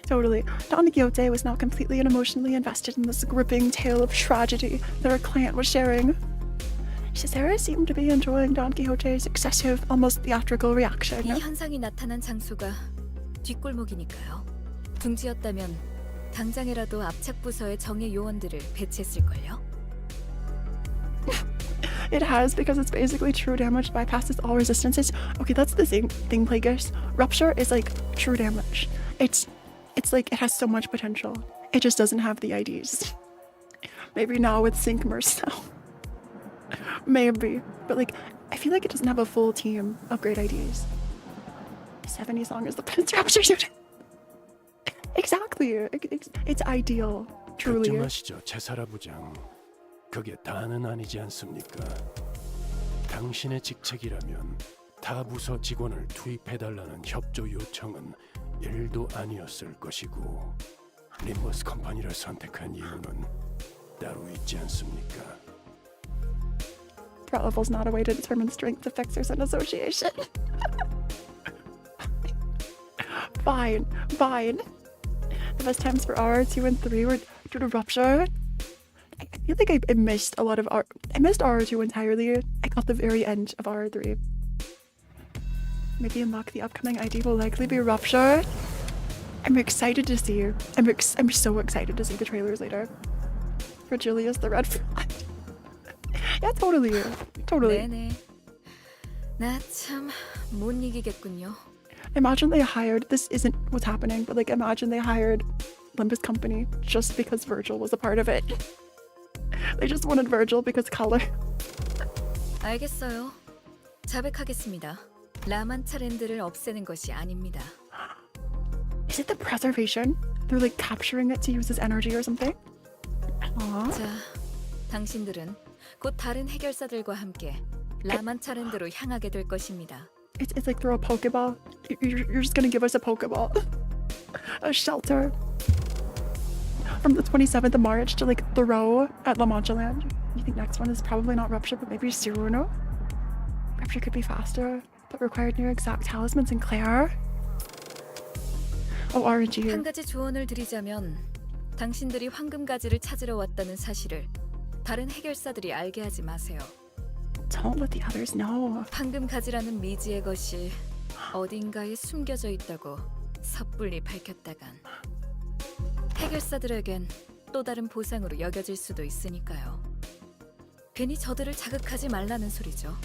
Totally. Don Quixote was not completely and emotionally invested in this gripping tale of tragedy that our client was sharing. Sarah seemed to be enjoying Don Quixote's excessive, almost theatrical reaction. 이 현상이 나타난 장소가 뒷골목이니까요. 둥지였다면 당장이라도 압착 부서의 정예 요원들을 배치했을걸요. It has, because it's basically true damage bypasses all resistances. Okay, that's the same thing, Plagueis. Rupture is like true damage. It's like it has so much potential. It just doesn't have the IDs. Maybe now with Sync Marcel. Maybe. But like, I feel like it doesn't have a full team of great IDs. 70 song is the best Rupture suit. Exactly. It's ideal. Truly. 걱정하시죠, 제사라 부장. 그게 다는 아니지 않습니까? 당신의 직책이라면 타 부서 직원을 투입해달라는 협조 요청은 1도 아니었을 것이고 림버스 컴퍼니를 선택한 이유는 따로 있지 않습니까? Threat level's not a way to determine strength of fixers and association. Fine. The best times for R2 and 3 were due to Rupture. I feel like I missed a lot of I missed R2 entirely. I got the very end of R3. Maybe unlock the upcoming ID will likely be Rupture. I'm excited to see. I'm so excited to see the trailers later. For Julius the Red Flag. Yeah, totally. 네네. 나 참 못 이기겠군요. Imagine they hired, this isn't what's happening, but like imagine they hired Limbus Company just because Virgil was a part of it. They just wanted Virgil because color. 알겠어요. 자백하겠습니다. 라만차랜드를 없애는 것이 아닙니다. Is it the preservation? They're like capturing it to use as energy or something? Aww. 자, 당신들은 곧 다른 해결사들과 함께 라만차랜드로 향하게 될 것입니다. It's like throw a Pokeball. You're just gonna give us a Pokeball. A shelter. From the 27th of March to like throw at La Mancha Land. You think next one is probably not Rupture, but maybe Siruno? Rupture could be faster, but required near exact talismans in Claire. Oh, RNG. 한 가지 조언을 드리자면 당신들이 황금가지를 찾으러 왔다는 사실을 다른 해결사들이 알게 하지 마세요. Don't let the others know. 황금가지라는 미지의 것이 어딘가에 숨겨져 있다고 섣불리 밝혔다간 해결사들에겐 또 다른 보상으로 여겨질 수도 있으니까요. 괜히 저들을 자극하지 말라는 소리죠.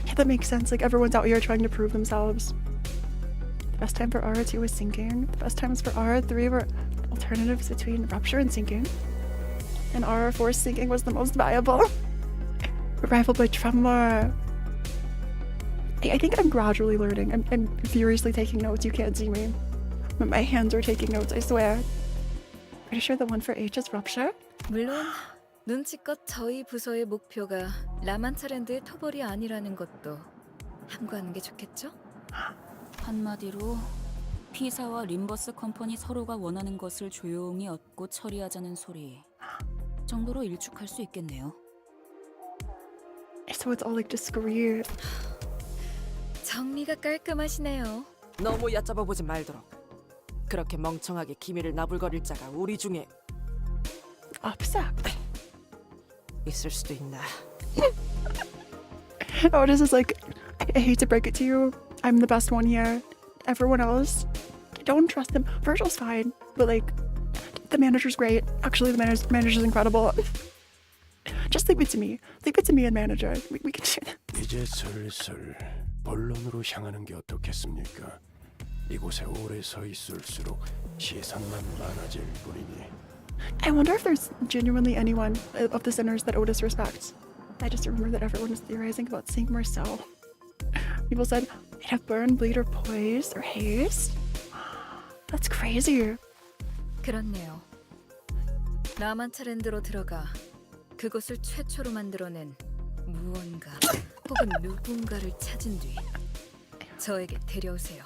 Yeah, that makes sense. Like everyone's out here trying to prove themselves. The best time for R2 was sinking. The best times for R3 were alternatives between Rupture and sinking. And R4 sinking was the most viable. Rivaled by Tremor. I think I'm gradually learning. I'm furiously taking notes. You can't see me. But my hands are taking notes, I swear. Pretty sure the one for H is Rupture? 물론 눈치껏 저희 부서의 목표가 라만차랜드의 토벌이 아니라는 것도 함구하는 게 좋겠죠? 한마디로 피사와 림버스 컴퍼니 서로가 원하는 것을 조용히 얻고 처리하자는 소리 정도로 일축할 수 있겠네요. So it's all like discreet. 정리가 깔끔하시네요. 너무 얕잡아 보지 말도록. 그렇게 멍청하게 기밀을 나불거릴 자가 우리 중에 Upset. 있을 수도 있나. Otis is like, I hate to break it to you. I'm the best one here. Everyone else, don't trust them. Virgil's fine, but like, the manager's great. Actually, the manager's incredible. Just leave it to me. Leave it to me and manager. We can do that. 이제 슬슬 본론으로 향하는 게 어떻겠습니까? 이곳에 오래 서 있을수록 시선만 많아질 뿐이니. I wonder if there's genuinely anyone of the sinners that Otis respects. I just remember that everyone was theorizing about Saint Marcel. People said they'd have burn, bleed, or poise, or haste. That's crazy. 그렇네요. 라만차랜드로 들어가 그곳을 최초로 만들어낸 무언가 혹은 누군가를 찾은 뒤 저에게 데려오세요.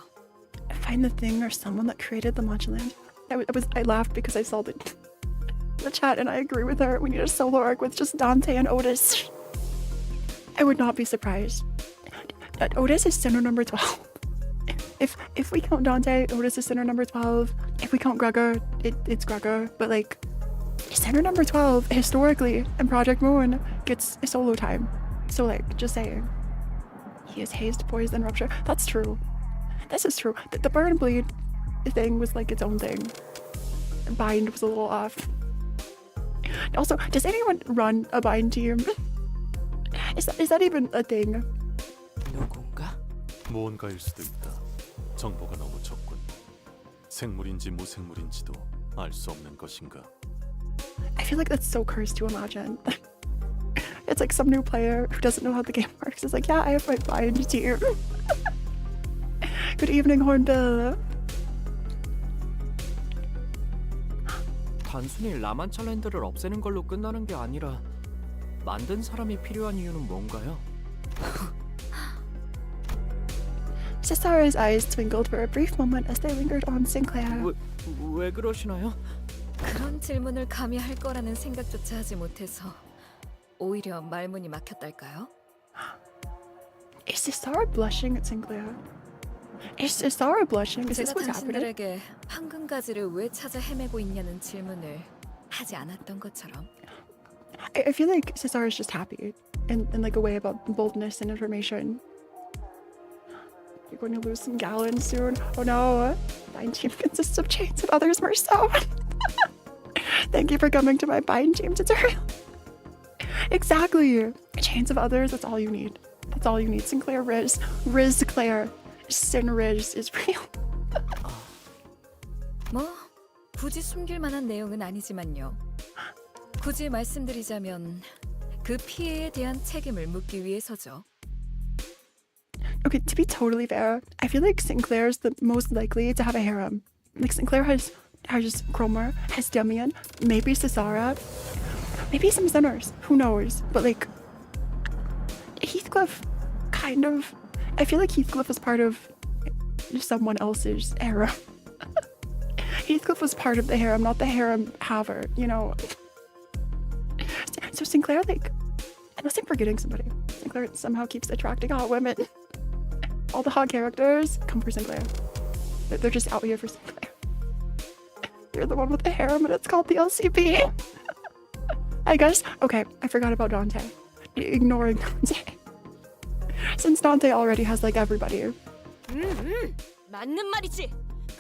Find the thing or someone that created the Montland. I laughed because I saw the chat and I agree with her. We need a solo arc with just Dante and Otis. I would not be surprised. Otis is sinner number 12. If we count Dante, Otis is sinner number 12. If we count Gregor, it's Gregor. But like, sinner number 12 historically in Project Moon gets a solo time. So like, just saying. He is hazed, poised, and rupture. That's true. This is true. The burn and bleed thing was like its own thing. Bind was a little off. Also, does anyone run a bind team? Is that even a thing? 누군가? 무언가일 수도 있다. 정보가 너무 적군. 생물인지 무생물인지도 알 수 없는 것인가. I feel like that's so cursed to imagine. It's like some new player who doesn't know how the game works is like, yeah, I have my bind team. Good evening, Hornbill. 단순히 라만차랜드를 없애는 걸로 끝나는 게 아니라 만든 사람이 필요한 이유는 뭔가요? Cesara's eyes twinkled for a brief moment as they lingered on Sinclair. 왜 그러시나요? 그런 질문을 감히 할 거라는 생각조차 하지 못해서 오히려 말문이 막혔달까요? Is Cesara blushing at Sinclair? Is Cesara blushing? Is this 제가 what's happening? 당신들에게 황금가지를 왜 찾아 헤매고 있냐는 질문을 하지 않았던 것처럼 I feel like Cesara's just happy in like a way about boldness and information. You're going to lose some gallons soon. Oh no. Bind team consists of chains of others, Marceau. Thank you for coming to my bind team tutorial. Exactly. Chains of others, that's all you need. That's all you need. Sinclair Riz. Riz Claire. Sin Riz is real. 뭐 굳이 숨길 만한 내용은 아니지만요. 굳이 말씀드리자면 그 피해에 대한 책임을 묻기 위해서죠. Okay, to be totally fair, I feel like Sinclair's the most likely to have a harem. Like Sinclair has Cromer, has Demian, maybe Cesara, maybe some sinners. Who knows? But like Heathcliff, kind of. I feel like Heathcliff was part of someone else's harem. Heathcliff was part of the harem, not the harem haver. You know. So Sinclair, like, unless I'm forgetting somebody, Sinclair somehow keeps attracting hot women. All the hot characters come for Sinclair. They're just out here for Sinclair. You're the one with the harem and it's called the LCP. I guess. Okay, I forgot about Dante. Ignoring Dante. Since Dante already has like everybody. 맞는 말이지.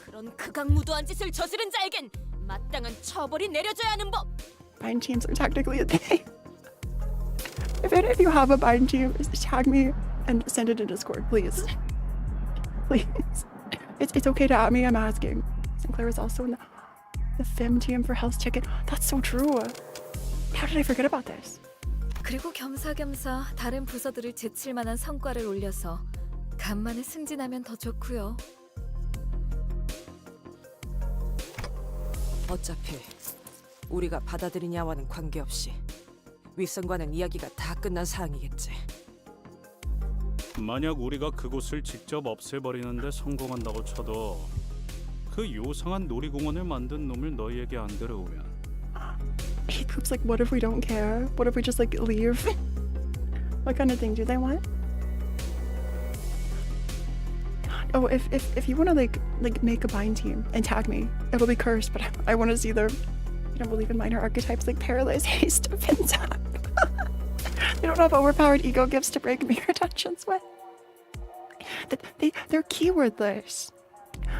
그런 극악무도한 짓을 저지른 자에겐 마땅한 처벌이 내려져야 하는 법. Bind teams are technically a thing. If any of you have a bind team, tag me and send it in Discord, please. Please. It's okay to at me, I'm asking. Sinclair is also in the Fem team for Hell's Chicken. That's so true. How did I forget about this? 그리고 겸사겸사 다른 부서들을 제칠 만한 성과를 올려서 간만에 승진하면 더 좋고요. 어차피 우리가 받아들이냐와는 관계없이 윗선과는 이야기가 다 끝난 사항이겠지. 만약 우리가 그곳을 직접 없애버리는데 성공한다고 쳐도 그 요상한 놀이공원을 만든 놈을 너희에게 안 데려오면 Heathcliff's like, what if we don't care? What if we just like leave? What kind of thing do they want? Oh, if you want to like make a bind team and tag me, it'll be cursed, but I want to see their, I don't believe in minor archetypes like paralyzed, haste, and tap. They don't have overpowered ego gifts to break mirror tensions with. They're keywordless.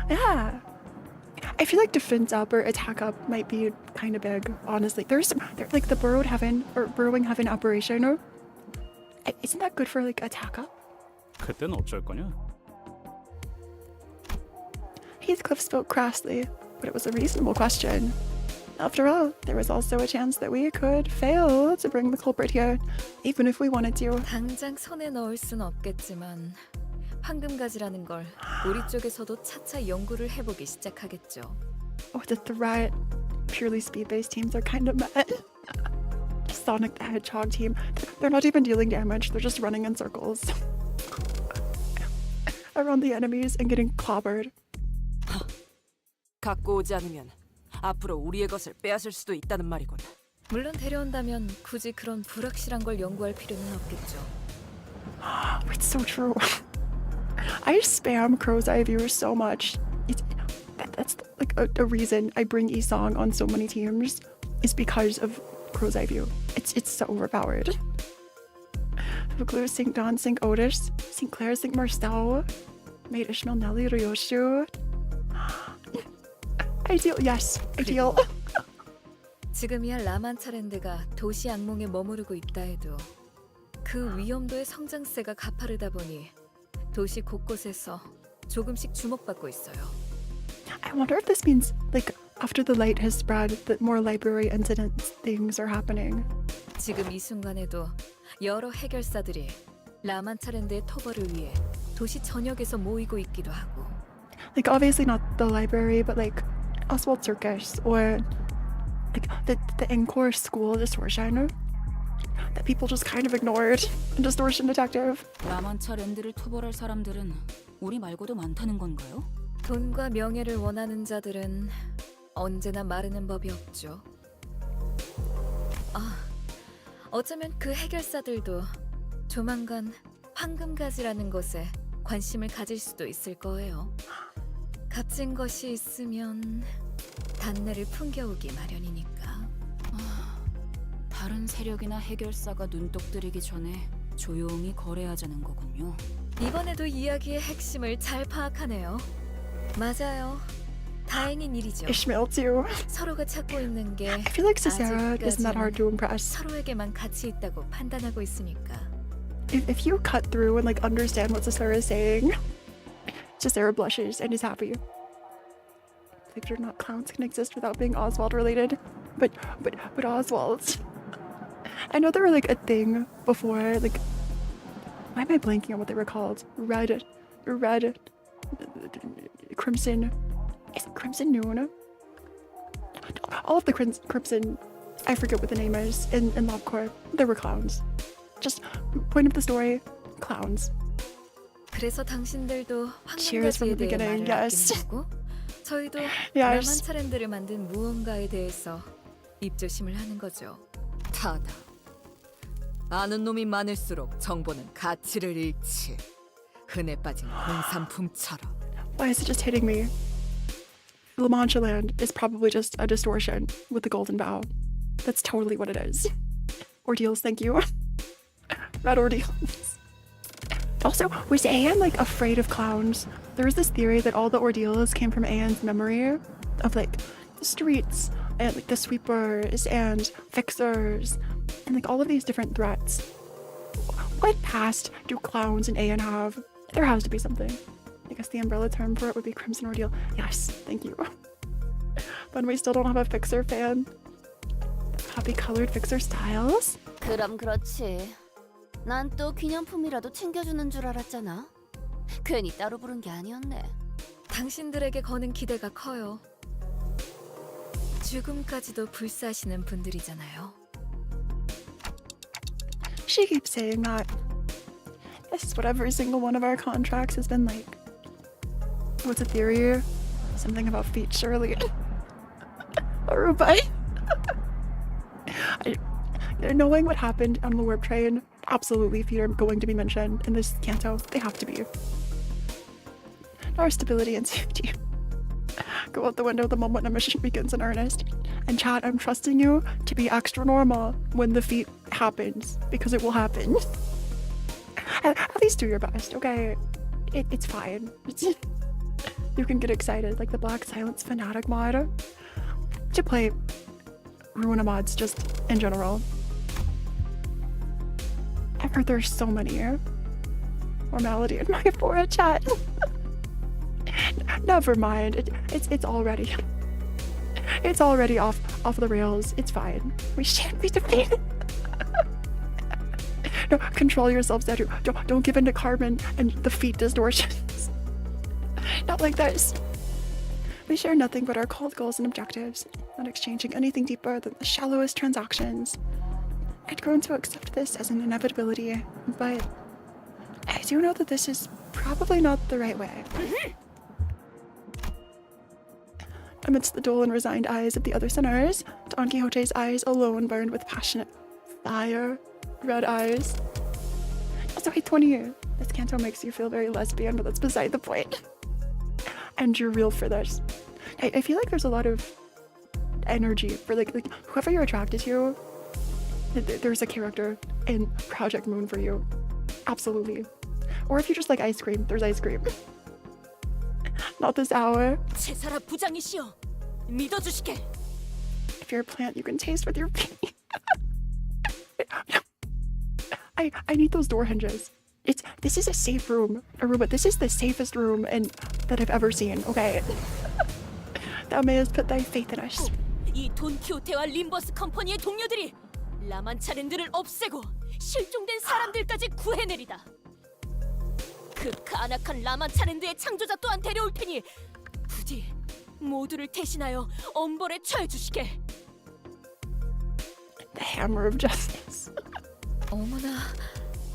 Yeah. I feel like defense up or attack up might be kind of big, honestly. They're like the burrowing heaven operation. Isn't that good for like attack up? 그땐 어쩔 거냐? Heathcliff spoke crassly, but it was a reasonable question. After all, there was also a chance that we could fail to bring the culprit here, even if we wanted to. 당장 손에 넣을 순 없겠지만 황금가지라는 걸 우리 쪽에서도 차차 연구를 해보기 시작하겠죠. Oh, the threat. Purely speed-based teams are kind of mad. Sonic the Hedgehog team. They're not even dealing damage, they're just running in circles around the enemies and getting clobbered. 갖고 오지 않으면 앞으로 우리의 것을 빼앗을 수도 있다는 말이군. 물론 데려온다면 굳이 그런 불확실한 걸 연구할 필요는 없겠죠. It's so true. I spam Crow's Eye viewers so much. That's like a reason I bring Isong on so many teams is because of Crow's Eye View. It's so overpowered. Vaucluse, St. Don, St. Otis, St. Clair, St. Marcel, made Ishmael, Nelly, Ryoshu. Ideal, yes, ideal. 지금이야 라만차랜드가 도시 악몽에 머무르고 있다 해도 그 위험도의 성장세가 가파르다 보니 도시 곳곳에서 조금씩 주목받고 있어요. I wonder if this means, like, after the light has spread, that more library incidents things are happening. 지금 이 순간에도 여러 해결사들이 라만차랜드의 토벌을 위해 도시 전역에서 모이고 있기도 하고. Like, obviously not the library, but like Oswald Circus or like the Encore School Distortion that people just kind of ignored. Distortion Detective. 라만차랜드를 토벌할 사람들은 우리 말고도 많다는 건가요? 돈과 명예를 원하는 자들은 언제나 마르는 법이 없죠. 어쩌면 그 해결사들도 조만간 황금가지라는 것에 관심을 가질 수도 있을 거예요. 값진 것이 있으면 단내를 풍겨오기 마련이니까. 다른 세력이나 해결사가 눈독 들이기 전에 조용히 거래하자는 거군요. 이번에도 이야기의 핵심을 잘 파악하네요. 맞아요. 다행인 일이죠. Ishmael too. 서로가 찾고 있는 게 I feel like Cesara isn't that hard to impress. 서로에게만 가치 있다고 판단하고 있으니까. If you cut through and like understand what Cesara is saying, Cesara blushes and is happy. Believe it or not, clowns can exist without being Oswald related, but Oswald. I know they were like a thing before, like Why am I blanking on what they were called? Red, Crimson. Is it Crimson Noon? All of the Crimson, I forget what the name is, in LabCorp, there were clowns. Just point of the story, clowns. 그래서 당신들도 Cheers from 황금가지에 the 대해 beginning, 말을 yes. 아끼는 거고 저희도 Yes. 남한 차랜드를 만든 무언가에 대해서 입조심을 하는 거죠. 타다. 아는 놈이 많을수록 정보는 가치를 잃지. 흔해 빠진 공산품처럼. Why is it just hitting me? La Mancha Land is probably just a distortion with the golden bow. That's totally what it is. Ordeals, thank you. Red ordeals. Also, was Anne like afraid of clowns? There was this theory that all the ordeals came from Anne's memory of like the streets and like the sweepers and fixers and like all of these different threats. What past do clowns and Anne have? There has to be something. I guess the umbrella term for it would be Crimson Ordeal. Yes, thank you. But we still don't have a fixer fan. Poppy-colored fixer styles? 그럼 그렇지. 난 또 기념품이라도 챙겨주는 줄 알았잖아. 괜히 따로 부른 게 아니었네. 당신들에게 거는 기대가 커요. 죽음까지도 불사하시는 분들이잖아요. She keeps saying that. This is what every single one of our contracts has been like. What's a theory? Something about feet, surely. Aruba. Knowing what happened on the warp train, absolutely feet are going to be mentioned in this canto. They have to be. Our stability and safety go out the window the moment a mission begins in earnest. And chat, I'm trusting you to be extra normal when the feat happens, because it will happen. At least do your best, okay? It's fine. You can get excited, like the Black Silence Fanatic mod. To play Ruina mods just in general. I've heard there's so many. Formality in my Phora chat. Never mind. It's already off the rails. It's fine. We shan't be defeated. No, control yourselves, Andrew. Don't give in to Carmen and the feet distortions. Not like this. We share nothing but our cold goals and objectives, not exchanging anything deeper than the shallowest transactions. I'd grown to accept this as an inevitability, but I do know that this is probably not the right way. Amidst the dull and resigned eyes of the other sinners, Don Quixote's eyes alone burned with passionate fire. Red eyes. Also, hey, 20. This canto makes you feel very lesbian, but that's beside the point. And you're real for this. I feel like there's a lot of energy for like whoever you're attracted to. There's a character in Project Moon for you. Absolutely. Or if you just like ice cream, there's ice cream. Not this hour. 제사라 부장이시여. 믿어주시게. If you're a plant, you can taste with your feet. I need those door hinges. This is a safe room, Aruba. This is the safest room that I've ever seen. Okay. Thou mayest put thy faith in us. 이 돈키호테와 림버스 컴퍼니의 동료들이 라만차랜드를 없애고 실종된 사람들까지 구해내리다. 그 간악한 라만차랜드의 창조자 또한 데려올 테니 부디 모두를 대신하여 엄벌에 처해 주시게. The hammer of justice. 어머나,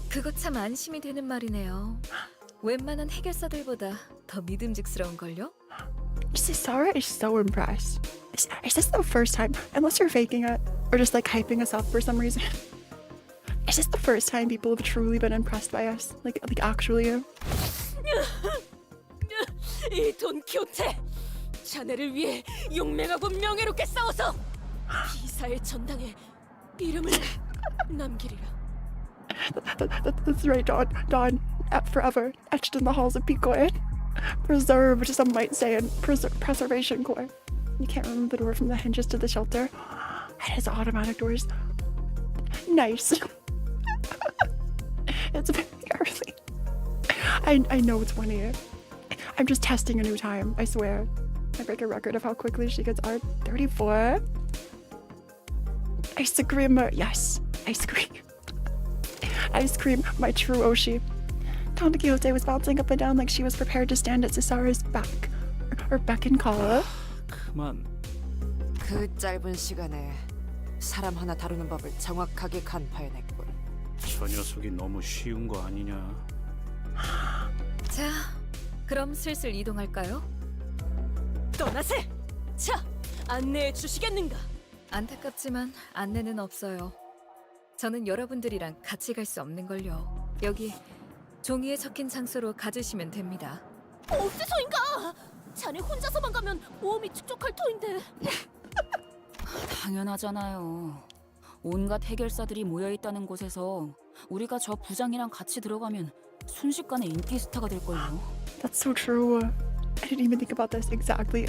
그거 참 안심이 되는 말이네요. 웬만한 해결사들보다 더 믿음직스러운걸요? Sarah is so impressed. Is this the first time, unless you're faking it, or just like hyping us up for some reason, is this the first time people have truly been impressed by us? Like actually? 이 돈키호테! 자네를 위해 용맹하고 명예롭게 싸워서 비사의 전당에 이름을 남기리라. That's right, Dawn. Forever etched in the halls of Picoid. Preserved, some might say, in preservation core. You can't remember the door from the hinges to the shelter. It has automatic doors. Nice. It's very early. I know it's 1 a.m. I'm just testing a new time, I swear. I break a record of how quickly she gets art. 34. Ice cream. Yes, ice cream. Ice cream, my true Oshi. Don Quixote was bouncing up and down like she was prepared to stand at Cesara's back or beck and call. 그만. 그 짧은 시간에 사람 하나 다루는 법을 정확하게 간파해냈군. 저 녀석이 너무 쉬운 거 아니냐. 자, 그럼 슬슬 이동할까요? 떠나세! 자, 안내해 주시겠는가? 안타깝지만 안내는 없어요. 저는 여러분들이랑 같이 갈 수 없는걸요. 여기 종이에 적힌 장소로 가주시면 됩니다. 어디서인가? 자네 혼자서만 가면 모험이 축적할 터인데. 당연하잖아요. 온갖 해결사들이 모여있다는 곳에서 우리가 저 부장이랑 같이 들어가면 순식간에 인기 스타가 될걸요. That's so true. I didn't even think about this exactly.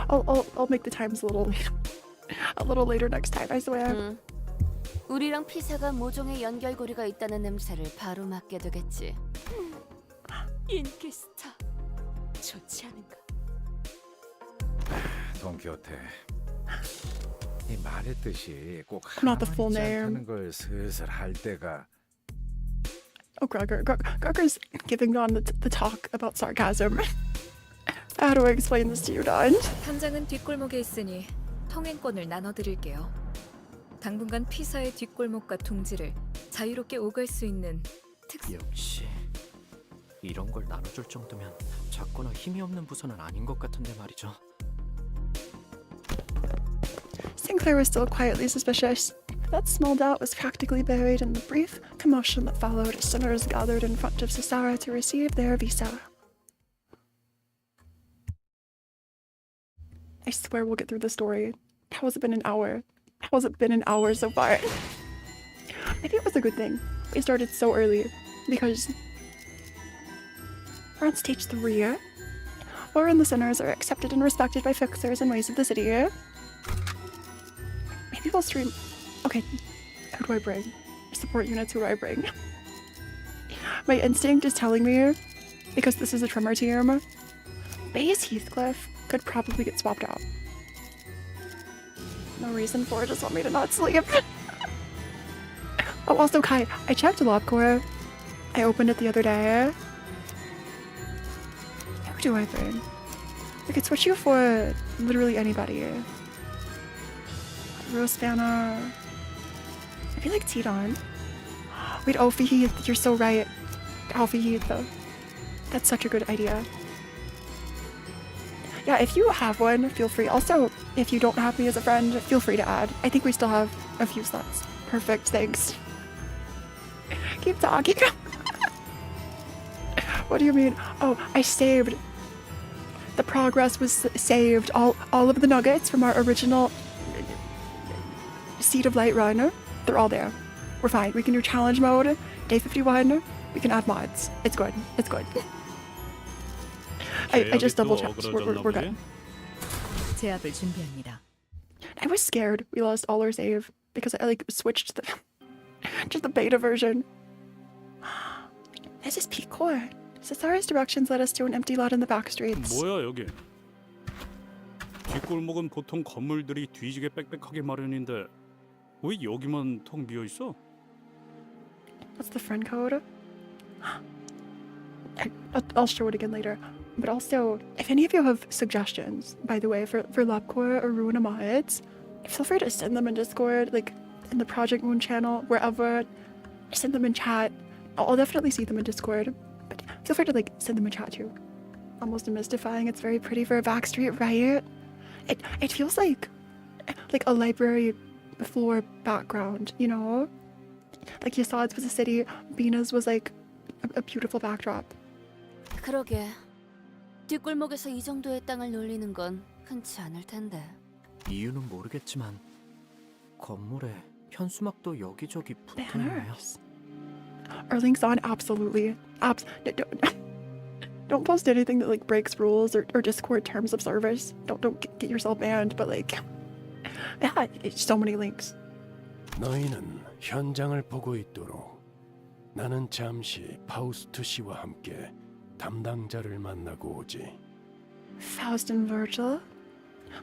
I'll make the times a little later next time, I swear. 우리랑 피사가 모종의 연결고리가 있다는 냄새를 바로 맡게 되겠지. 인기 스타 좋지 않은가? 돈키호테. 이 말의 뜻이 꼭 Not the full 하나만치 name. 않다는 걸 슬슬 할 때가. Oh, Gregor's giving on the talk about sarcasm. How do I explain this to you, Don? 탐장은 뒷골목에 있으니 통행권을 나눠드릴게요. 당분간 피사의 뒷골목과 둥지를 자유롭게 오갈 수 있는 역시 이런 걸 나눠줄 정도면 작거나 힘이 없는 부서는 아닌 것 같은데 말이죠. Sinclair was still quietly suspicious. That small doubt was practically buried in the brief commotion that followed as sinners gathered in front of Cesara to receive their visa. I swear we'll get through the story. How has it been an hour? How has it been an hour so far? Maybe it was a good thing we started so early, because we're on stage 3. Laura and the sinners are accepted and respected by fixers and ways of the city. Maybe we'll stream. Okay, who do I bring? Support units, who do I bring? My instinct is telling me, because this is a trimmer team, Base Heathcliff could probably get swapped out. No reason for it, just want me to not sleep. Oh, also, Kai, I checked LobCorp. I opened it the other day. Who do I bring? I could switch you for literally anybody. Rose Banner. I feel like Tidon. Wait, Alfie Heath, you're so right. Alfie Heath, though. That's such a good idea. Yeah, if you have one, feel free. Also, if you don't have me as a friend, feel free to add. I think we still have a few slots. Perfect, thanks. Keep talking. What do you mean? Oh, I saved. The progress was saved. All of the nuggets from our original Seed of Light run, they're all there. We're fine. We can do challenge mode, day 51. We can add mods. It's good. It's good. I just double checked. We're good. 제압을 준비합니다. I was scared we lost all our save because I switched just the beta version. This is P-Core. Cesara's directions led us to an empty lot in the back streets. 뭐야 여기? 뒷골목은 보통 건물들이 뒤지게 빽빽하게 마련인데 왜 여기만 텅 비어 있어? What's the friend code? I'll show it again later. But also, if any of you have suggestions, by the way, for LabCore or Ruina mods, feel free to send them in Discord, in the Project Moon channel, wherever. Send them in chat. I'll definitely see them in Discord. But feel free to send them in chat too. Almost demystifying. It's very pretty for a backstreet, right? It feels like a library floor background, you know? Like Yasad's was a city, Bina's was a beautiful backdrop. 그러게. 뒷골목에서 이 정도의 땅을 놀리는 건 흔치 않을 텐데. 이유는 모르겠지만 건물에 현수막도 여기저기 붙어있네요. Banners. Erling's on, absolutely. Don't post anything that breaks rules or Discord terms of service. Don't get yourself banned, but yeah, it's so many links. 너희는 현장을 보고 있도록. 나는 잠시 파우스트 씨와 함께 담당자를 만나고 오지. Faust and Virgil.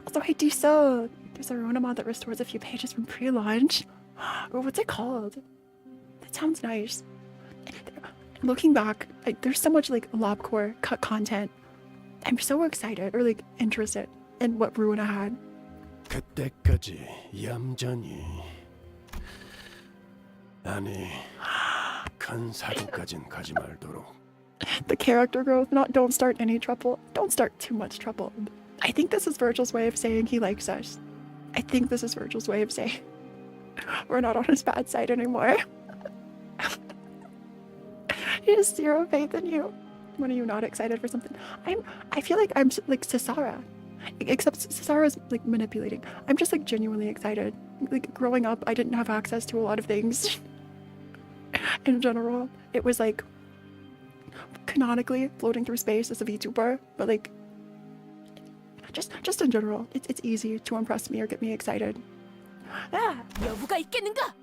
Also, hey, Disa, there's a Ruina mod that restores a few pages from pre-launch. What's it called? That sounds nice. looking back, there's so much like lobcore cut content. I'm so excited or like interested in what Ruina had. 그때까지 얌전히 아니 큰 사고까진 가지 말도록. The character growth, not don't start any trouble. Don't start too much trouble. I think this is Virgil's way of saying he likes us. I think this is Virgil's way of saying we're not on his bad side anymore. He has zero faith in you. When are you not excited for something? I feel like I'm like Cesara. Except Cesara is like manipulating. I'm just like genuinely excited. Like growing up, I didn't have access to a lot of things. In general, it was like canonically floating through space as a VTuber, but like just in general, it's easy to impress me or get me excited. Ah, 여부가 있겠는가?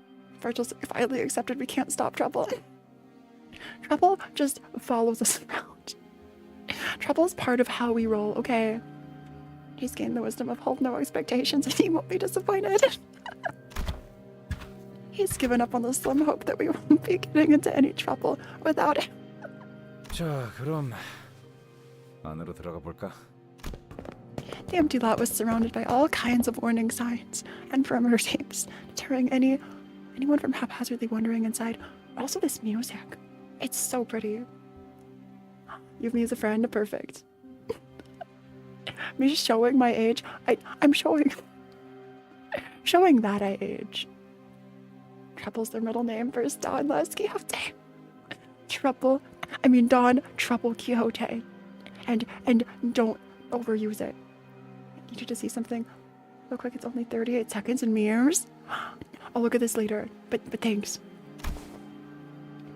Virgil's finally accepted we can't stop trouble. Trouble just follows us around. Trouble is part of how we roll, okay? He's gained the wisdom of hold no expectations and he won't be disappointed. He's given up on the slim hope that we won't be getting into any trouble without it. 자, 그럼 안으로 들어가 볼까? The empty lot was surrounded by all kinds of warning signs and perimeter tapes, deterring anyone from haphazardly wandering inside. Also this music. It's so pretty. You have me as a friend, perfect. Me showing my age. I'm showing that I age. Trouble's their middle name. First Don, last Quixote. Don Trouble Quixote. And don't overuse it. I need you to see something. Look like it's only 38 seconds in mirrors. I'll look at this later. But thanks.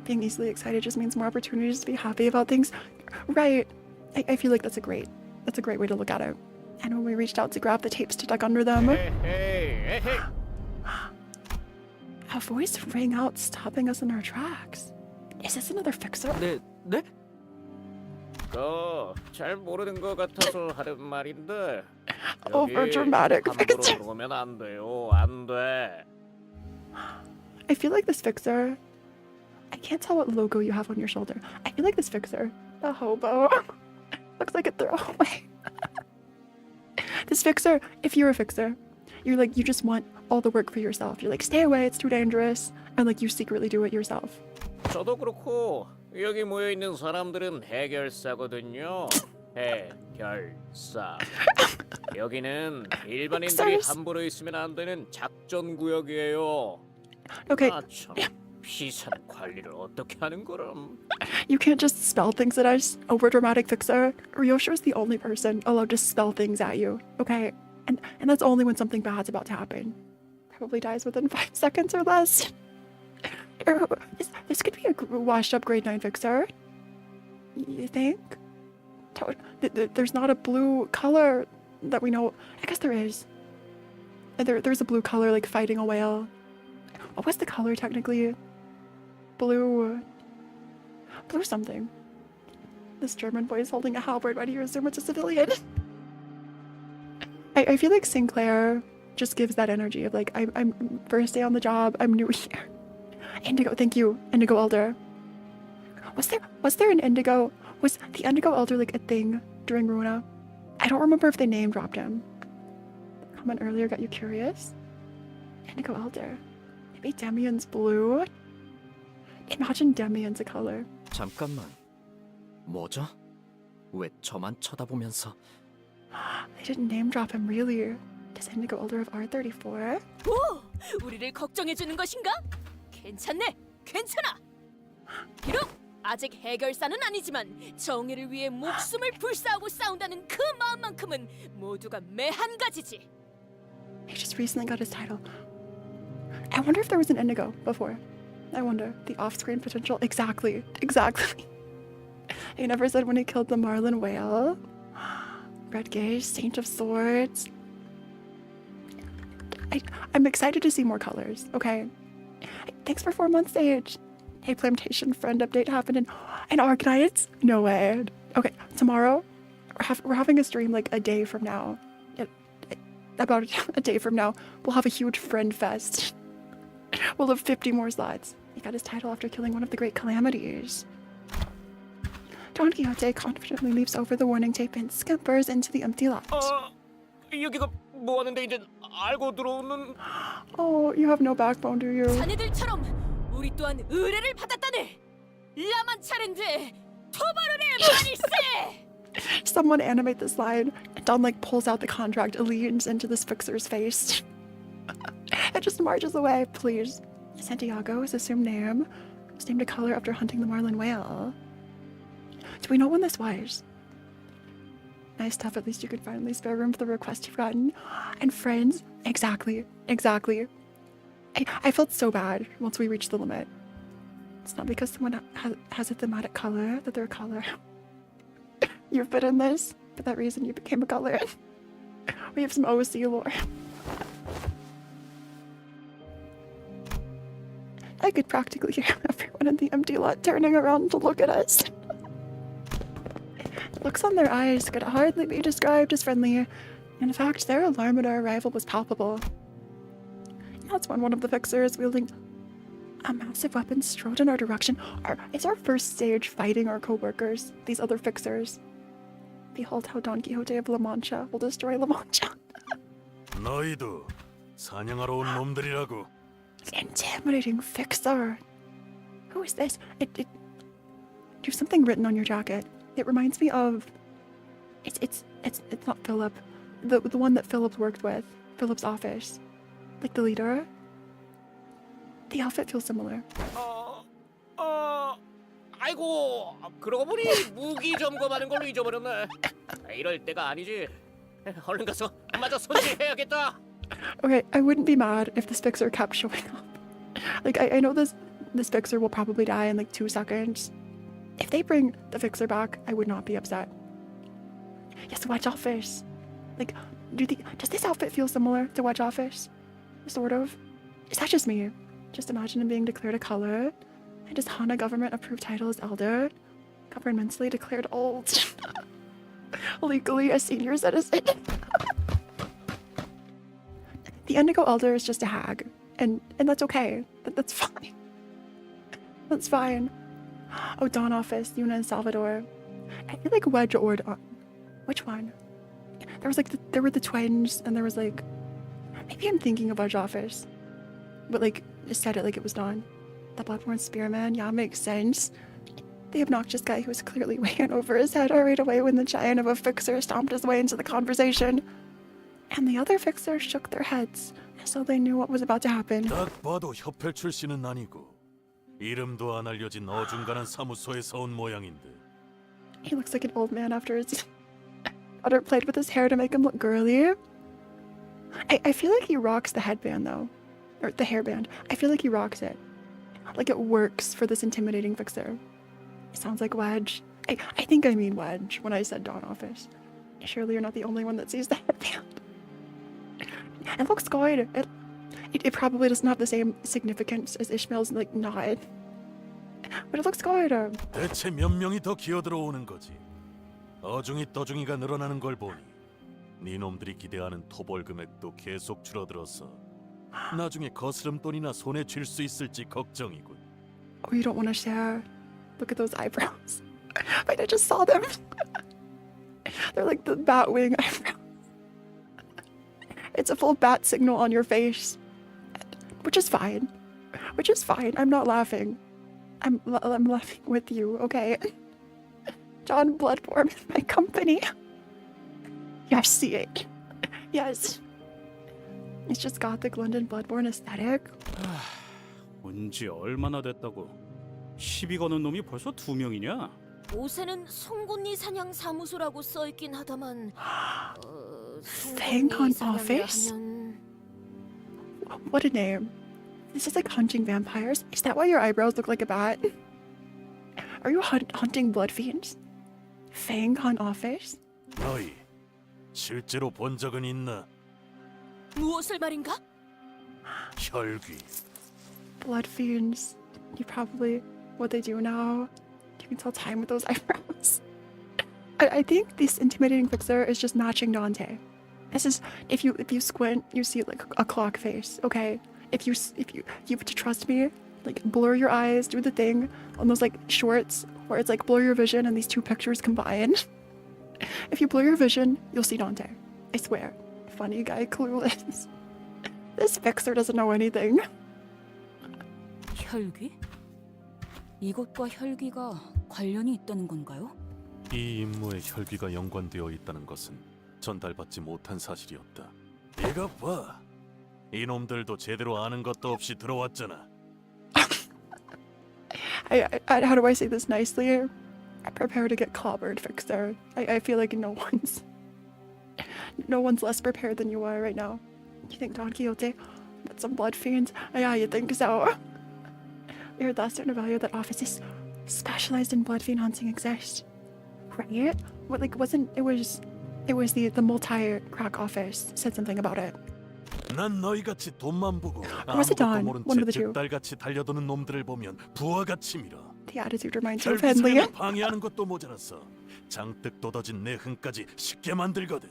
Being easily excited just means more opportunities to be happy about things. Right. I feel like that's a great way to look at it. And when we reached out to grab the tapes to duck under them, hey. a voice rang out, stopping us in our tracks. Is this another fixer? 네? 잘 모르는 것 같아서 하는 말인데. Over dramatic fixer. 들어오면 안 돼요, 안 돼. I feel like this fixer. I can't tell what logo you have on your shoulder. I feel like this fixer, the hobo, looks like a throwaway. This fixer, if you're a fixer, you're like, you just want all the work for yourself. You're like, stay away, it's too dangerous. And like, you secretly do it yourself. 저도 그렇고 여기 모여 있는 사람들은 해결사거든요. 해결사. 여기는 일반인들이 함부로 있으면 안 되는 작전 구역이에요. Okay. 아 참, 피사는 관리를 어떻게 하는 거람? You can't just spell things at us. Over dramatic fixer. Ryosha is the only person allowed to spell things at you. Okay, and that's only when something bad's about to happen. Probably dies within 5 seconds or less. This could be a washed up grade 9 fixer. You think? There's not a blue color that we know. I guess there is. There's a blue color like fighting a whale. What was the color technically? Blue something. This German boy is holding a halberd. Why do you assume it's a civilian? I feel like Sinclair just gives that energy of like, I'm first day on the job, I'm new here. Indigo, thank you, Indigo Elder. Was there an Indigo? Was the Indigo Elder like a thing during Ruina? I don't remember if they name dropped him. The comment earlier got you curious? Indigo Elder. Maybe Demian's blue? Imagine Demian's a color. 잠깐만. 뭐죠? 왜 저만 쳐다보면서? They didn't name drop him really. Does Indigo Elder have R34? 오, 우리를 걱정해 주는 것인가? 괜찮네, 괜찮아. 비록 아직 해결사는 아니지만 정의를 위해 목숨을 불사하고 싸운다는 그 마음만큼은 모두가 매한 가지지. He just recently got his title. I wonder if there was an Indigo before. I wonder. The off-screen potential. Exactly. He never said when he killed the Marlin whale. Red Gage, Saint of Swords. I'm excited to see more colors. Okay. Thanks for 4 months, Sage. Hey, Plantation friend update happened in Arknights? No way. Okay, tomorrow we're having a stream like a day from now. About a day from now, we'll have a huge friend fest. We'll have 50 more slots. He got his title after killing one of the great calamities. Don Quixote confidently leaps over the warning tape and scampers into the empty lot. 여기가 뭐 하는데 이제 알고 들어오는. Oh, you have no backbone, do you? 자네들처럼 우리 또한 의뢰를 받았다네. 라만차랜드의 토바르의 마니세. Someone animate this line. Don like pulls out the contract and leans into this fixer's face. It just marches away. Please. Santiago, his assumed name, was named a color after hunting the marlin whale. Do we know when this was? Nice stuff. At least you could finally spare room for the request you've gotten. And friends, exactly. I felt so bad once we reached the limit. It's not because someone has a thematic color that they're a color. You fit in this. For that reason, you became a color. We have some OC lore. I could practically hear everyone in the empty lot turning around to look at us. The looks on their eyes could hardly be described as friendly. In fact, their alarm at our arrival was palpable. That's when one of the fixers wielding a massive weapon strode in our direction. It's our first stage fighting our co-workers, these other fixers. Behold how Don Quixote of La Mancha will destroy La Mancha. 너희도 사냥하러 온 놈들이라고. Intimidating fixer. Who is this? There's something written on your jacket. It reminds me of. It's not Philip, the one that Philip worked with, Philip's office, like the leader. The outfit feels similar. 아이고, 그러고 보니 무기 점검하는 걸로 잊어버렸네. 이럴 때가 아니지. 얼른 가서 마저 손질해야겠다. Okay, I wouldn't be mad if this fixer kept showing up. Like, I know this fixer will probably die in like 2 seconds. If they bring the fixer back, I would not be upset. Yes, Wedge Office. Like, does this outfit feel similar to Wedge Office? Sort of. Is that just me? Just imagine him being declared a color, and his Hana government-approved title is Elder, governmentally declared old, legally a senior citizen. The Indigo Elder is just a hag, and that's okay. That's fine. That's fine. Oh, Dawn Office, Yuna and Salvador. I feel like Wedge or Dawn. Which one? There were the twins, and there was like, maybe I'm thinking of Wedge Office, but like just said it like it was Dawn. The Bloodborne Spearman, yeah, makes sense. The obnoxious guy who was clearly way in over his head hurried away when the giant of a fixer stomped his way into the conversation. And the other fixers shook their heads, so they knew what was about to happen. 딱 봐도 협회 출신은 아니고 이름도 안 알려진 어중간한 사무소에서 온 모양인데. He looks like an old man after his daughter played with his hair to make him look girly. I feel like he rocks the headband though, or the hairband. I feel like he rocks it. Like it works for this intimidating fixer. It sounds like Wedge. I think I mean Wedge when I said Dawn Office. Surely you're not the only one that sees the headband. It looks good. It probably doesn't have the same significance as Ishmael's like nod, but it looks good. 대체 몇 명이 더 기어들어오는 거지? 어중이 떠중이가 늘어나는 걸 보니 네 놈들이 기대하는 토벌 금액도 계속 줄어들어서 나중에 거스름돈이나 손에 쥘 수 있을지 걱정이군. Oh, you don't want to share? Look at those eyebrows. Wait, I just saw them. They're like the bat wing eyebrows. It's a full bat signal on your face, which is fine. I'm not laughing. I'm laughing with you, okay? John Bloodborne, my company. Yes, see it. Yes. It's just gothic London Bloodborne aesthetic. 온지 얼마나 됐다고? 시비 거는 놈이 벌써 2명이냐? 옷에는 송곳니 사냥 사무소라고 써 있긴 하다만. Fang on Office? What a name. This is like hunting vampires. Is that why your eyebrows look like a bat? Are you hunting blood fiends? Fang on Office? 너희 실제로 본 적은 있나? 무엇을 말인가? 혈귀. Blood fiends. You probably what they do now. You can tell time with those eyebrows. I think this intimidating fixer is just matching Dante. This is if you squint, you see like a clock face. Okay, if you have to trust me, like blur your eyes, do the thing on those like shorts where it's like blur your vision and these two pictures combine. If you blur your vision, you'll see Dante. I swear. Funny guy, clueless. This fixer doesn't know anything. 혈귀? 이것과 혈귀가 관련이 있다는 건가요? 이 임무에 혈귀가 연관되어 있다는 것은 전달받지 못한 사실이었다. 이거 봐. 이놈들도 제대로 아는 것도 없이 들어왔잖아. How do I say this nicely? Prepare to get clobbered, fixer. I feel like no one's less prepared than you are right now. You think Don Quixote? But some blood fiends? Yeah, you think so. We heard last interview that offices specialized in blood fiend hunting exist. Right? What, like, wasn't it was the multi-crack office said something about it. 난 너희같이 돈만 보고 was it 아무것도 Don? 모른 One of 채 the two. 득달같이 달려드는 놈들을 보면 부하같이 밀어. The attitude reminds you of Henley. 혈기사를 방해하는 것도 모자랐어. 장뜩 돋아진 내 흥까지 쉽게 만들거든.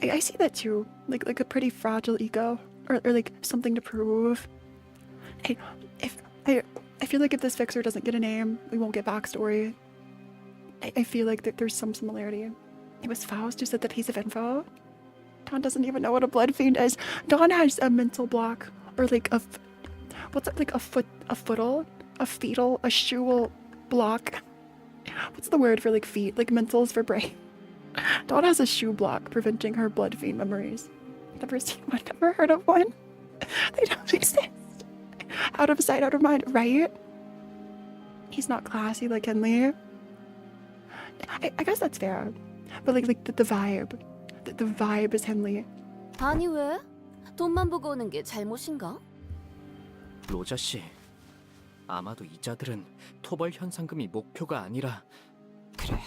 I see that too. Like a pretty fragile ego, or like something to prove. I feel like if this fixer doesn't get a name, we won't get backstory. I feel like there's some similarity. It was Faust who said the piece of info. Don doesn't even know what a blood fiend is. Don has a mental block, or like what's it, like a fetal, a shoe block. What's the word for like feet? Like mentals for brain. Dawn has a shoe block preventing her blood fiend memories. Never seen one, never heard of one. They don't exist. Out of sight, out of mind, right? He's not classy like Henley. I guess that's fair. But like the vibe. The vibe is Henley. 아니 왜? 돈만 보고 오는 게 잘못인가? 로자 씨, 아마도 이자들은 토벌 현상금이 목표가 아니라 그래.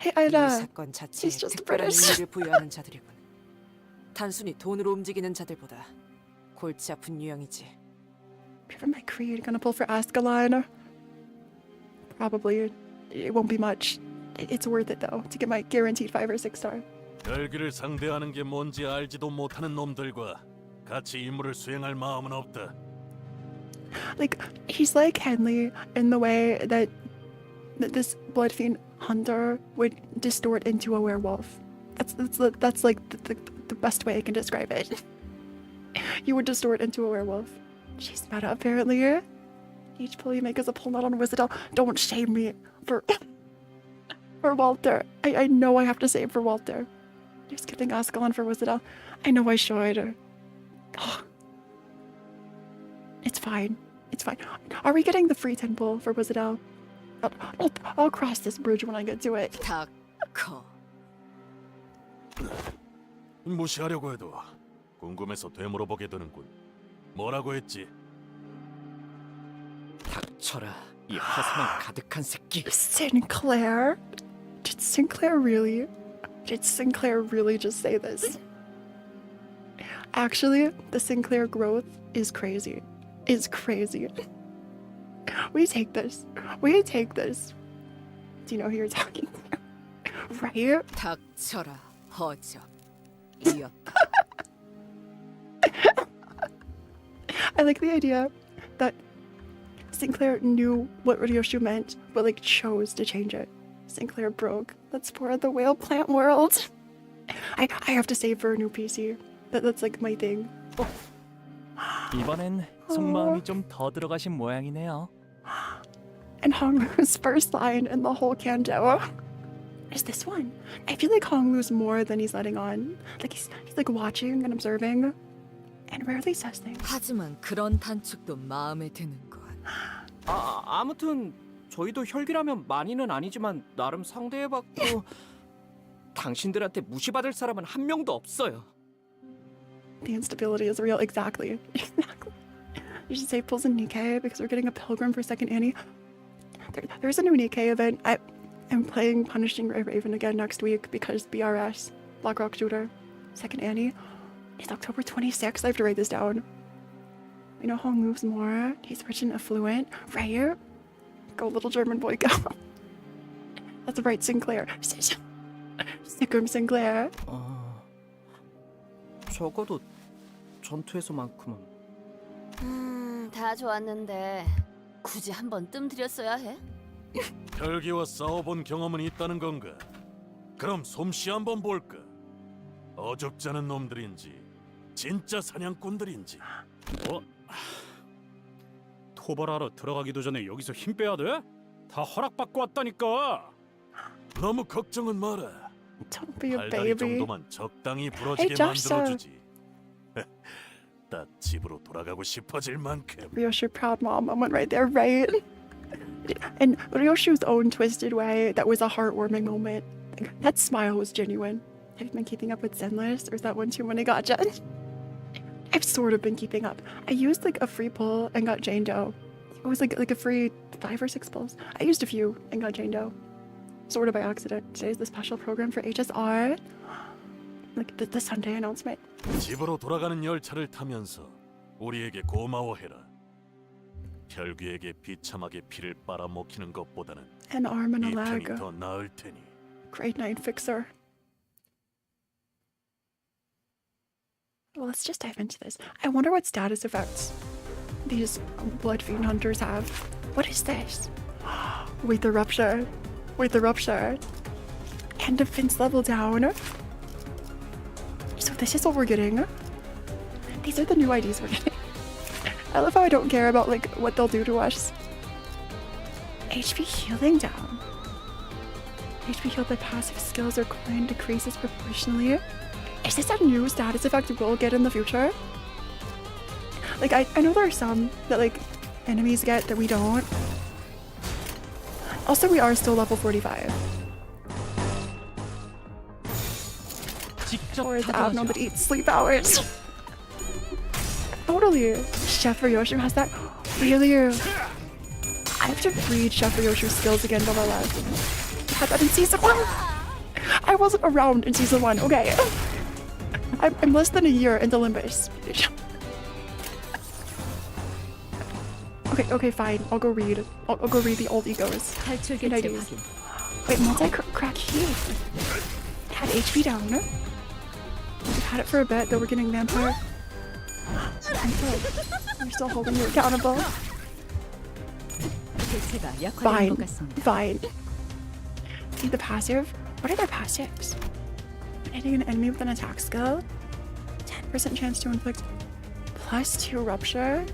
Hey, 이 사건 자체에 he's just 특별한 British. 의미를 부여하는 자들이군. 단순히 돈으로 움직이는 자들보다 골치 아픈 유형이지. Given my creed, gonna pull for Ascalon. Probably. It won't be much. It's worth it though to get my guaranteed 5 or 6 star. 혈기를 상대하는 게 뭔지 알지도 못하는 놈들과 같이 임무를 수행할 마음은 없다. Like he's like Henley in the way that this blood fiend hunter would distort into a werewolf. That's like the best way I can describe it. You would distort into a werewolf. She's meta apparently. Each pull you make is a pull not on Wizardell. Don't shame me for Walter. I know I have to save for Walter. You're skipping Ascalon for Wizardell. I know I should. Oh. It's fine. It's fine. Are we getting the free temple for Wizardell? I'll cross this bridge when I get to it. 닥커. 무시하려고 해도 궁금해서 되물어보게 되는군. 뭐라고 했지? 닥쳐라, 이 허세만 가득한 새끼. Sinclair? Did Sinclair really just say this? Actually, the Sinclair growth is crazy. Is crazy. We take this. Do you know who you're talking to? Right? 닥쳐라, 허접. 이었다. I like the idea that Sinclair knew what Ryoshi meant, but like chose to change it. Sinclair broke. That's for the whale plant world. I have to save for a new PC. That's like my thing. 이번엔 속마음이 좀 더 들어가신 모양이네요. And Honglu's first line in the whole Kanto is this one. I feel like Honglu's more than he's letting on. Like he's like watching and observing and rarely says things. 하지만 그런 단축도 마음에 드는군. 아무튼 저희도 혈기라면 많이는 아니지만 나름 상대해봤고 당신들한테 무시받을 사람은 한 명도 없어요. The instability is real. Exactly. You should say pulls in Nikkei because we're getting a pilgrim for second Annie. There's a new Nikkei event. I'm playing Punishing Raven again next week because BRS, Black Rock Shooter, second Annie. It's October 26th. I have to write this down. You know how moves more? He's rich and affluent. Right? Go little German boy, go. That's right, Sinclair. Sickrum Sinclair. 적어도 전투에서만큼은. 다 좋았는데 굳이 한번 뜸 들였어야 해? 혈기와 싸워본 경험은 있다는 건가? 그럼 솜씨 한번 볼까? 어줍지 않은 놈들인지 진짜 사냥꾼들인지. 뭐? 토벌하러 들어가기도 전에 여기서 힘 빼야 돼? 다 허락받고 왔다니까. 너무 걱정은 마라. Don't be a 발다리 baby. 정도만 적당히 부러지게 Joshua. 만들어주지. 딱 집으로 돌아가고 싶어질 만큼. Ryoshi proud mom moment right there, right? In Ryoshi's own twisted way, that was a heartwarming moment. That smile was genuine. Have you been keeping up with Zenless, or is that one too many gacha? I've sort of been keeping up. I used like a free pull and got Jane Doe. It was like a free 5 or 6 pulls. I used a few and got Jane Doe. Sort of by accident. Today's the special program for HSR. Like the Sunday announcement. 집으로 돌아가는 열차를 타면서 우리에게 고마워해라. 혈귀에게 비참하게 피를 빨아먹히는 것보다는 An arm and a 이 leg. 편이 더 나을 테니. Grade 9 fixer. Well, let's just dive into this. I wonder what status effects these blood fiend hunters have. What is this? Wait, the rupture. Wait, the rupture. And defense level down. So this is what we're getting. These are the new IDs we're getting. I love how I don't care about like what they'll do to us. HP healing down. HP healed by passive skills or coin decreases proportionally. Is this a new status effect we'll get in the future? Like, I know there are some that, like, enemies get that we don't. Also, we are still level 45. Or the abnormal that eats sleep hours. Totally. Chef Ryoshu has that. Really? I have to read Chef Ryoshu's skills again for my life. Had that in season 1. I wasn't around in season 1. Okay. I'm less than a year into Limbus. Okay, fine. I'll go read. I'll go read the old egos. Good ideas. Wait, multi-crack heat. Had HP down. We've had it for a bit, though we're getting vampire. We're still holding you accountable. Fine. Fine. See the passive? What are their passives? Hitting an enemy with an attack skill. 10% chance to inflict +2 rupture.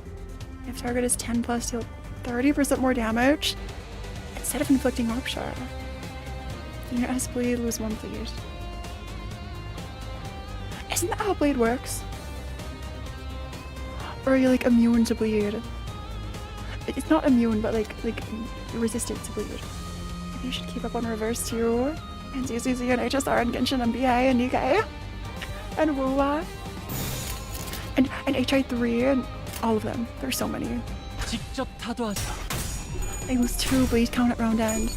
If target is 10 plus, deal 30% more damage instead of inflicting rupture. Unit has bleed, lose 1 bleed. Isn't that how bleed works? Or are you like immune to bleed? It's not immune, but like resistant to bleed. Maybe you should keep up on reverse too. And ZZZ and HSR and Genshin and BA and Nikkei. And Wuwa. And HI3 and all of them. There's so many. They lose 2 bleed count at round end.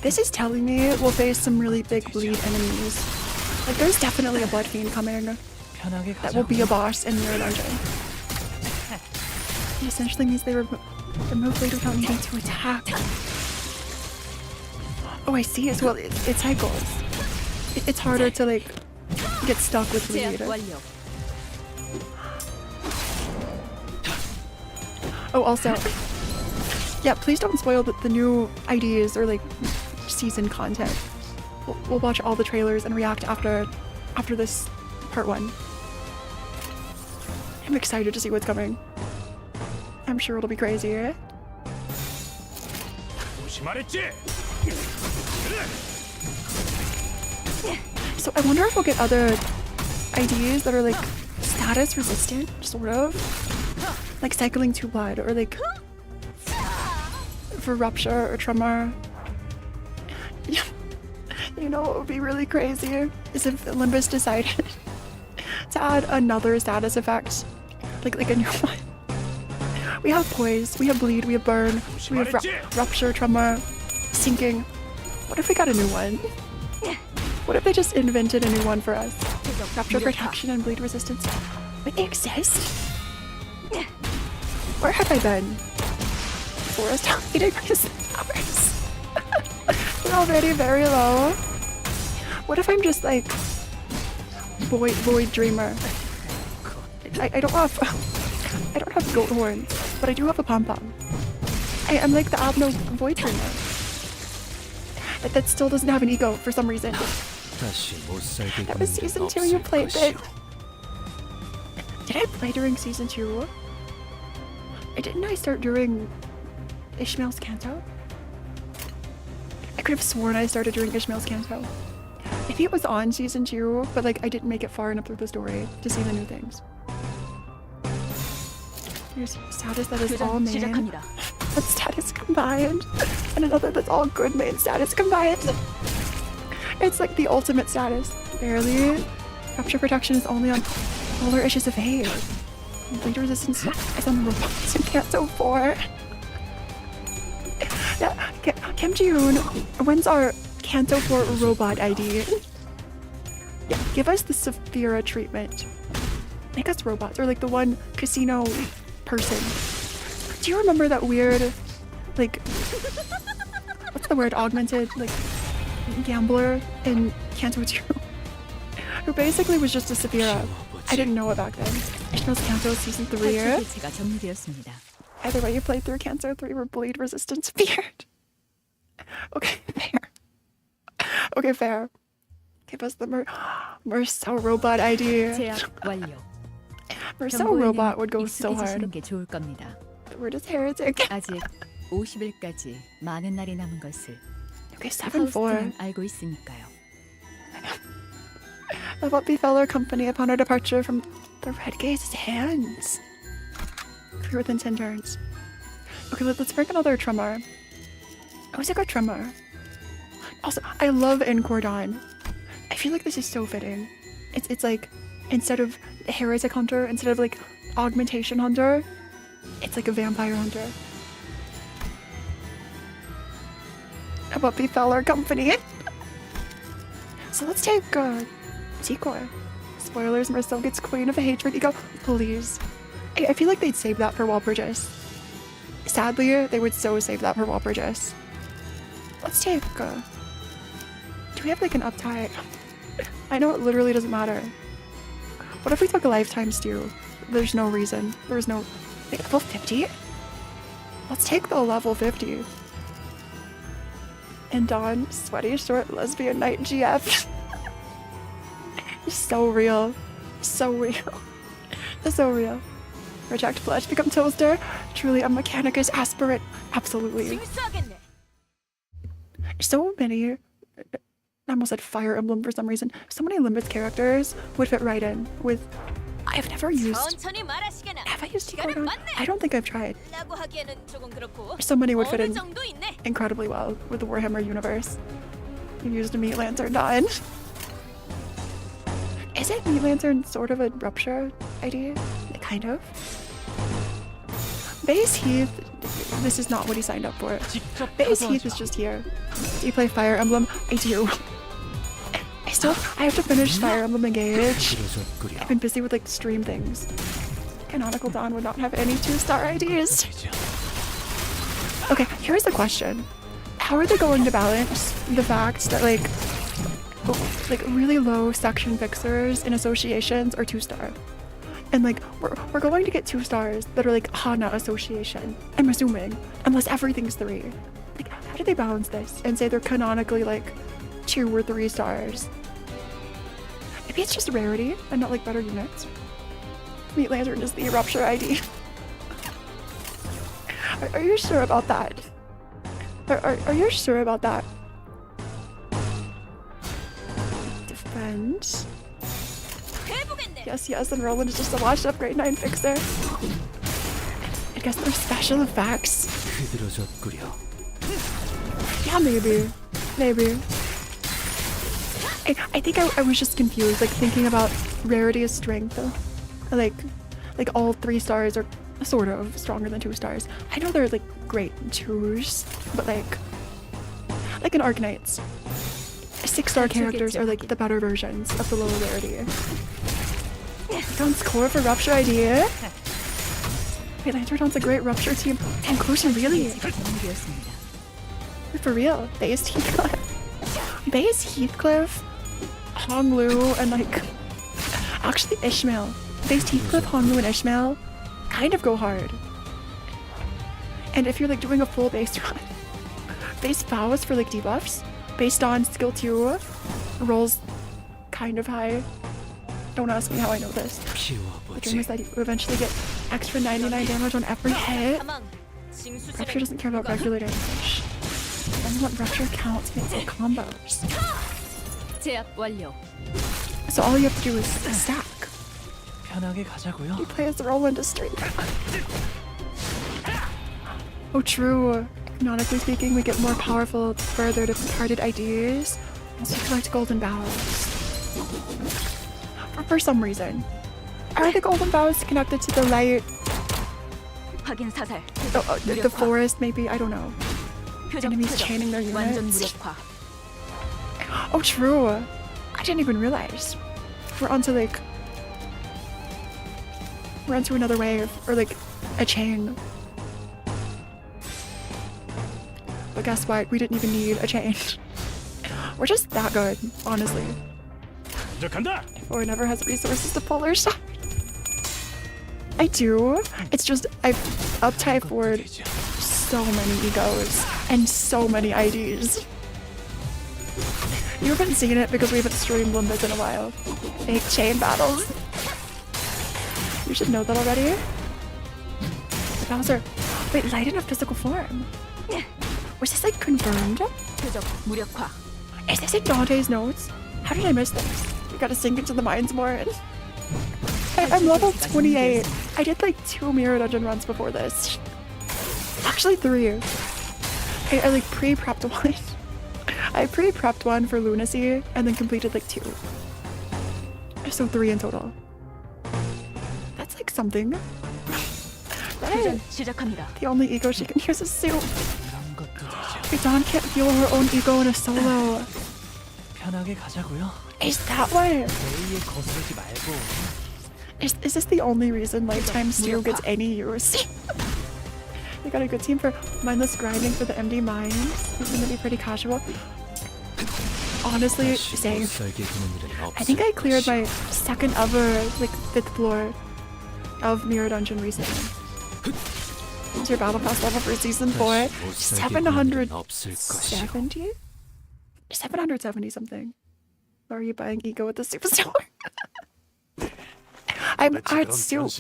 This is telling me we'll face some really big bleed enemies. Like there's definitely a blood fiend coming that will be a boss in Mirror Dungeon. It essentially means they remove bleed without needing to attack. Oh, I see. As well, it cycles. It's harder to like get stuck with bleed. Oh, also, yeah, please don't spoil the new IDs or like season content. We'll watch all the trailers and react after this part 1. I'm excited to see what's coming. I'm sure it'll be crazy, right? So I wonder if we'll get other IDs that are like status resistant, sort of. Like cycling 2 blood, or like for rupture or tremor. You know what would be really crazy is if Limbus decided to add another status effect. Like a new one. We have poise, we have bleed, we have burn, we have rupture, tremor, sinking. What if we got a new one? What if they just invented a new one for us? Rupture protection and bleed resistance. But they exist? Where have I been? Forest eating towers. We're already very low. What if I'm just like void dreamer? I don't have goat horns, but I do have a pom pom. I'm like the Abno void trainer. That still doesn't have an ego for some reason. That was season 2 you played it. Did I play during season 2? Didn't I start during Ishmael's Canto? I could have sworn I started during Ishmael's Canto. Maybe it was on season 2, but like I didn't make it far enough through the story to see the new things. There's status that is all main, but status combined, and another that's all good main status combined. It's like the ultimate status. Barely. Rupture protection is only on polar issues of hate. Bleed resistance is on robots in Canto 4. Yeah, Kim Ji-hoon, when's our Canto 4 robot ID? Yeah, give us the Saphira treatment. Make us robots, or like the one casino person. Do you remember that weird, like, what's the word, augmented, like, gambler in Canto 2? Who basically was just a Saphira. I didn't know it back then. Ishmael's Canto season 3. Either way, you played through Canto 3 where bleed resistance appeared. Okay, fair. Okay, fair. Give us the Merceau robot ID. Merceau robot would go so hard. We're just heretic. 아직 50일까지 많은 날이 남은 것을 Okay, 7-4. 알고 있으니까요. Of what befell our company upon our departure from the Red Gaze's hands. Clear within 10 turns. Okay, let's break another tremor. Oh, it's a good tremor. Also, I love In Cordon. I feel like this is so fitting. It's like, instead of heretic hunter, instead of like augmentation hunter, it's like a vampire hunter. Of what befell our company. So let's take Sequoia. Spoilers, Marcel gets Queen of Hatred. Ego, please. I feel like they'd save that for Walpurgis. Sadly, they would so save that for Walpurgis. Let's take, do we have like an uptie? I know it literally doesn't matter. What if we took a lifetime stew? There's no reason. There's no, like, level 50? Let's take the level 50. And Dawn, sweaty, short, lesbian knight GF. So real. So real. So real. Reject flesh, become toaster. Truly a Mechanicus aspirant. Absolutely. So many, I almost said Fire Emblem for some reason. So many Limbus characters would fit right in with, I've never used, have I used T-Cordon? I don't think I've tried. So many would fit in incredibly well with the Warhammer universe. You used a Meat Lantern Dawn. Is it Meat Lantern sort of a rupture idea? Kind of. Base Heath, this is not what he signed up for. Base Heath is just here. Do you play Fire Emblem? I do. I have to finish Fire Emblem Engage. I've been busy with like stream things. Canonical Dawn would not have any 2-star IDs. Okay, here's the question. How are they going to balance the fact that like really low section fixers in associations are 2-star? And like we're going to get 2 stars that are like Hana association, I'm assuming, unless everything's 3. Like, how do they balance this and say they're canonically like 2 or 3 stars? Maybe it's just rarity and not like better units. Meat Lantern is the rupture ID. Are you sure about that? Are you sure about that? Defense. Yes, and Roland is just a washed up grade 9 fixer. I guess they're special effects. Yeah, maybe. I think I was just confused, like thinking about rarity as strength. Like all 3 stars are sort of stronger than 2 stars. I know they're like great 2s, but like in Arknights, 6-star characters are like the better versions of the lower rarity. Don't score for Rupture idea. Wait, Lantern's a great Rupture team. Conclusion, really? For real, Base Heathcliff, Honglu, and like actually Ishmael. Base Heathcliff, Honglu, and Ishmael kind of go hard. And if you're like doing a full base run, base vows for like debuffs based on skill 2 rolls kind of high. Don't ask me how I know this. The dream is that you eventually get extra 99 damage on every hit. Rupture doesn't care about regular damage. Only want Rupture counts against the combos. 제압 완료. So all you have to do is stack. 편하게 가자고요. You play as the roll industry. Oh, true. Canonically speaking, we get more powerful the further departed IDs as we collect golden bowels. For some reason. Are the golden bowels connected to the light? 확인 사살. The forest, maybe? I don't know. Enemies chaining their 완전 units. 무력화. Oh, true. I didn't even realize. We're onto another wave, or like a chain. But guess what? We didn't even need a chain. We're just that good, honestly. Or never has resources to pull her shot. I do. It's just I've uptied forward so many egos and so many IDs. You haven't seen it because we haven't streamed Limbus in a while. Fake chain battles. You should know that already. Bowser, wait, light in a physical form. Was this like confirmed? 표적 무력화. Is this in Dante's notes? How did I miss this? We gotta sink into the mines more. I'm level 28. I did like 2 mirror dungeon runs before this. Actually 3. I like pre-prepped one. I pre-prepped one for lunacy and then completed like 2. So 3 in total. That's like something. Right. 시작합니다. The only ego she can use is soup. Dawn can't fuel her own ego in a solo. 편하게 가자고요. Is that why? 내일에 거스르지 말고. Is this the only reason Lifetime Stew gets any use? We got a good team for mindless grinding for the MD mines. It's gonna be pretty casual. Honestly, same. I think I cleared my second ever, like 5th floor of Mirror Dungeon recently. What's your battle pass level for season 4? 770? 770 something. Or are you buying ego at the superstore? I'm at soup.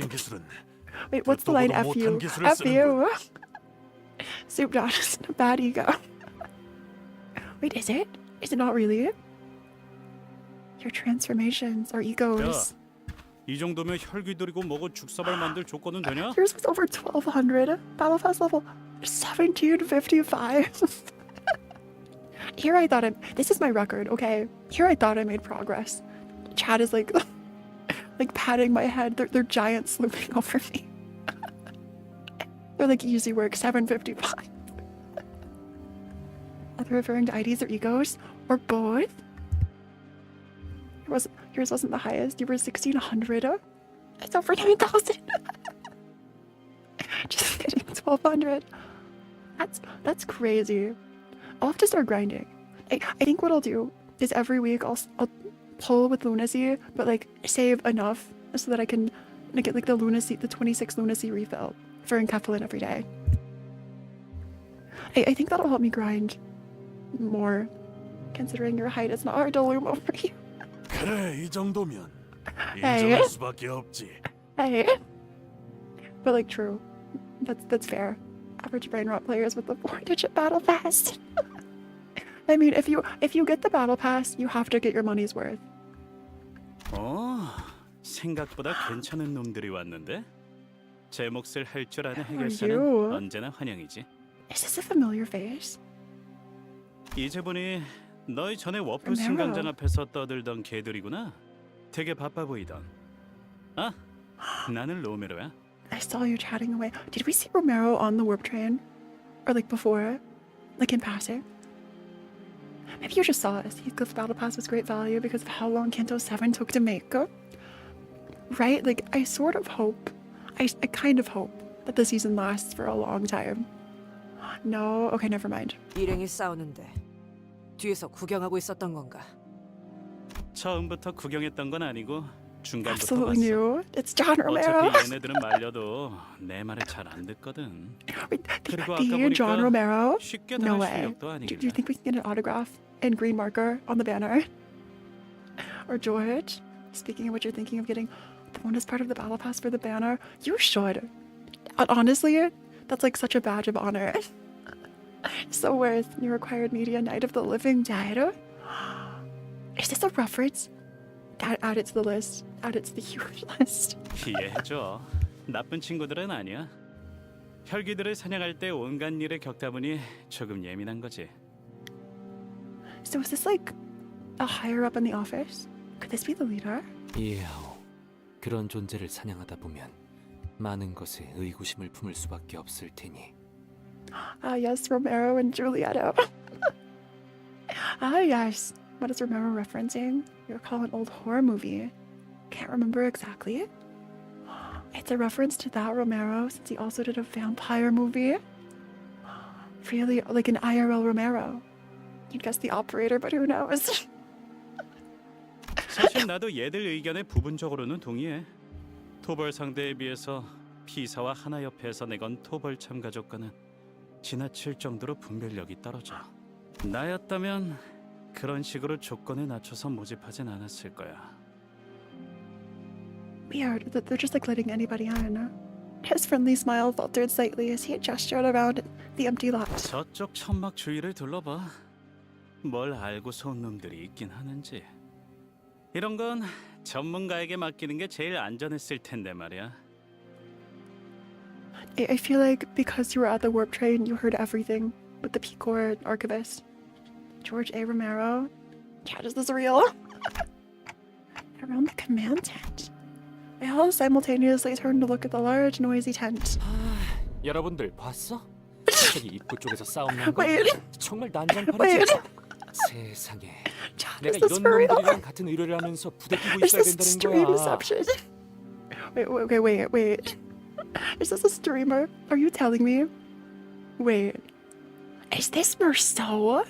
Wait, what's the line? F you. F you. Soup Dot is a bad ego. Wait, is it? Is it not really? Your transformations are egos. 이 정도면 혈기 들이고 먹어 죽사발 만들 조건은 되냐? Yours was over 1200. Battle Pass level 1755. Here I thought this is my record, okay? Here I thought I made progress. Chad is like patting my head. They're giant swooping over me. They're like easy work, 755. Are they referring to IDs or egos? Or both? Yours wasn't the highest. You were 1600. It's over 9,000. Just kidding, 1200. That's crazy. I'll have to start grinding. I think what I'll do is every week I'll pull with lunacy, but like save enough so that I can get like the lunacy, the 26 lunacy refill for Enkephalin every day. I think that'll help me grind more, considering your height is not hard to loom over you. 그래, 이 정도면 Hey. 인정할 수밖에 없지. Hey. But like true. That's fair. Average brain rot players with the 4-digit battle pass. I mean, if you get the battle pass, you have to get your money's worth. 생각보다 괜찮은 놈들이 왔는데 제 몫을 할 줄 아는 you? 해결사는 언제나 환영이지. Is this a familiar face? 이제 보니 너희 전에 워프 Romero. 승강전 앞에서 떠들던 개들이구나. 되게 바빠 보이던. 아, 나는 로메로야. I saw you chatting away. Did we see Romero on the warp train? Or like before? Like in passing? Maybe you just saw us. Heathcliff's battle pass was great value because of how long Kanto 7 took to make. Right? Like, I sort of hope, I kind of hope that the season lasts for a long time. No? Okay, never mind. 일행이 싸우는데 뒤에서 구경하고 있었던 건가? 처음부터 구경했던 건 아니고 중간부터 absolutely 봤어. new. It's John Romero. 어차피 얘네들은 말려도 내 말을 잘 안 듣거든. Wait, 그리고 아까 the John 보니까 Romero? 쉽게 No 당할 way. 실력도 Do you 아니길래. think we can get an autograph in green marker on the banner? Or George? Speaking of which, you're thinking of getting the bonus part of the battle pass for the banner. You should. Honestly, that's like such a badge of honor. So worth new required media Night of the Living Dead. Is this a reference? Add it to the list. Add it to the huge list. 이해해줘. 나쁜 친구들은 아니야. 혈기들을 사냥할 때 온갖 일에 겪다 보니 조금 예민한 거지. So is this like a higher up in the office? Could this be the leader? 이해하오. 그런 존재를 사냥하다 보면 많은 것에 의구심을 품을 수밖에 없을 테니. Ah, yes, Romero and Julietto. Ah, yes. What is Romero referencing? You recall an old horror movie. Can't remember exactly. It's a reference to that Romero since he also did a vampire movie. Really, like an IRL Romero. You'd guess the operator, but who knows? 사실 나도 얘들 의견에 부분적으로는 동의해. 토벌 상대에 비해서 피사와 하나협회에서 내건 토벌 참가조건은 지나칠 정도로 분별력이 떨어져. 나였다면 그런 식으로 조건에 낮춰서 모집하진 않았을 거야. Weird that they're just like letting anybody in. His friendly smile faltered slightly as he gestured around the empty lot. 저쪽 천막 주위를 둘러봐. 뭘 알고서 온 놈들이 있긴 하는지. 이런 건 전문가에게 맡기는 게 제일 안전했을 텐데 말이야. I feel like because you were at the warp train, you heard everything with the P-Corps archivist. George A. Romero? Yeah, is this real? Around the command tent. They all simultaneously turned to look at the large, noisy tent. 여러분들 봤어? 저기 입구 쪽에서 싸움 난 거? Wait, 정말 난장판이지. wait. 세상에. John, 내가 is this 이런 for real? 놈들이랑 같은 의뢰를 하면서 부대끼고 Is 있어야 this 된다는 stream 거야. inception? Wait. Is this a streamer? Are you telling me? Wait. Is this Merceau?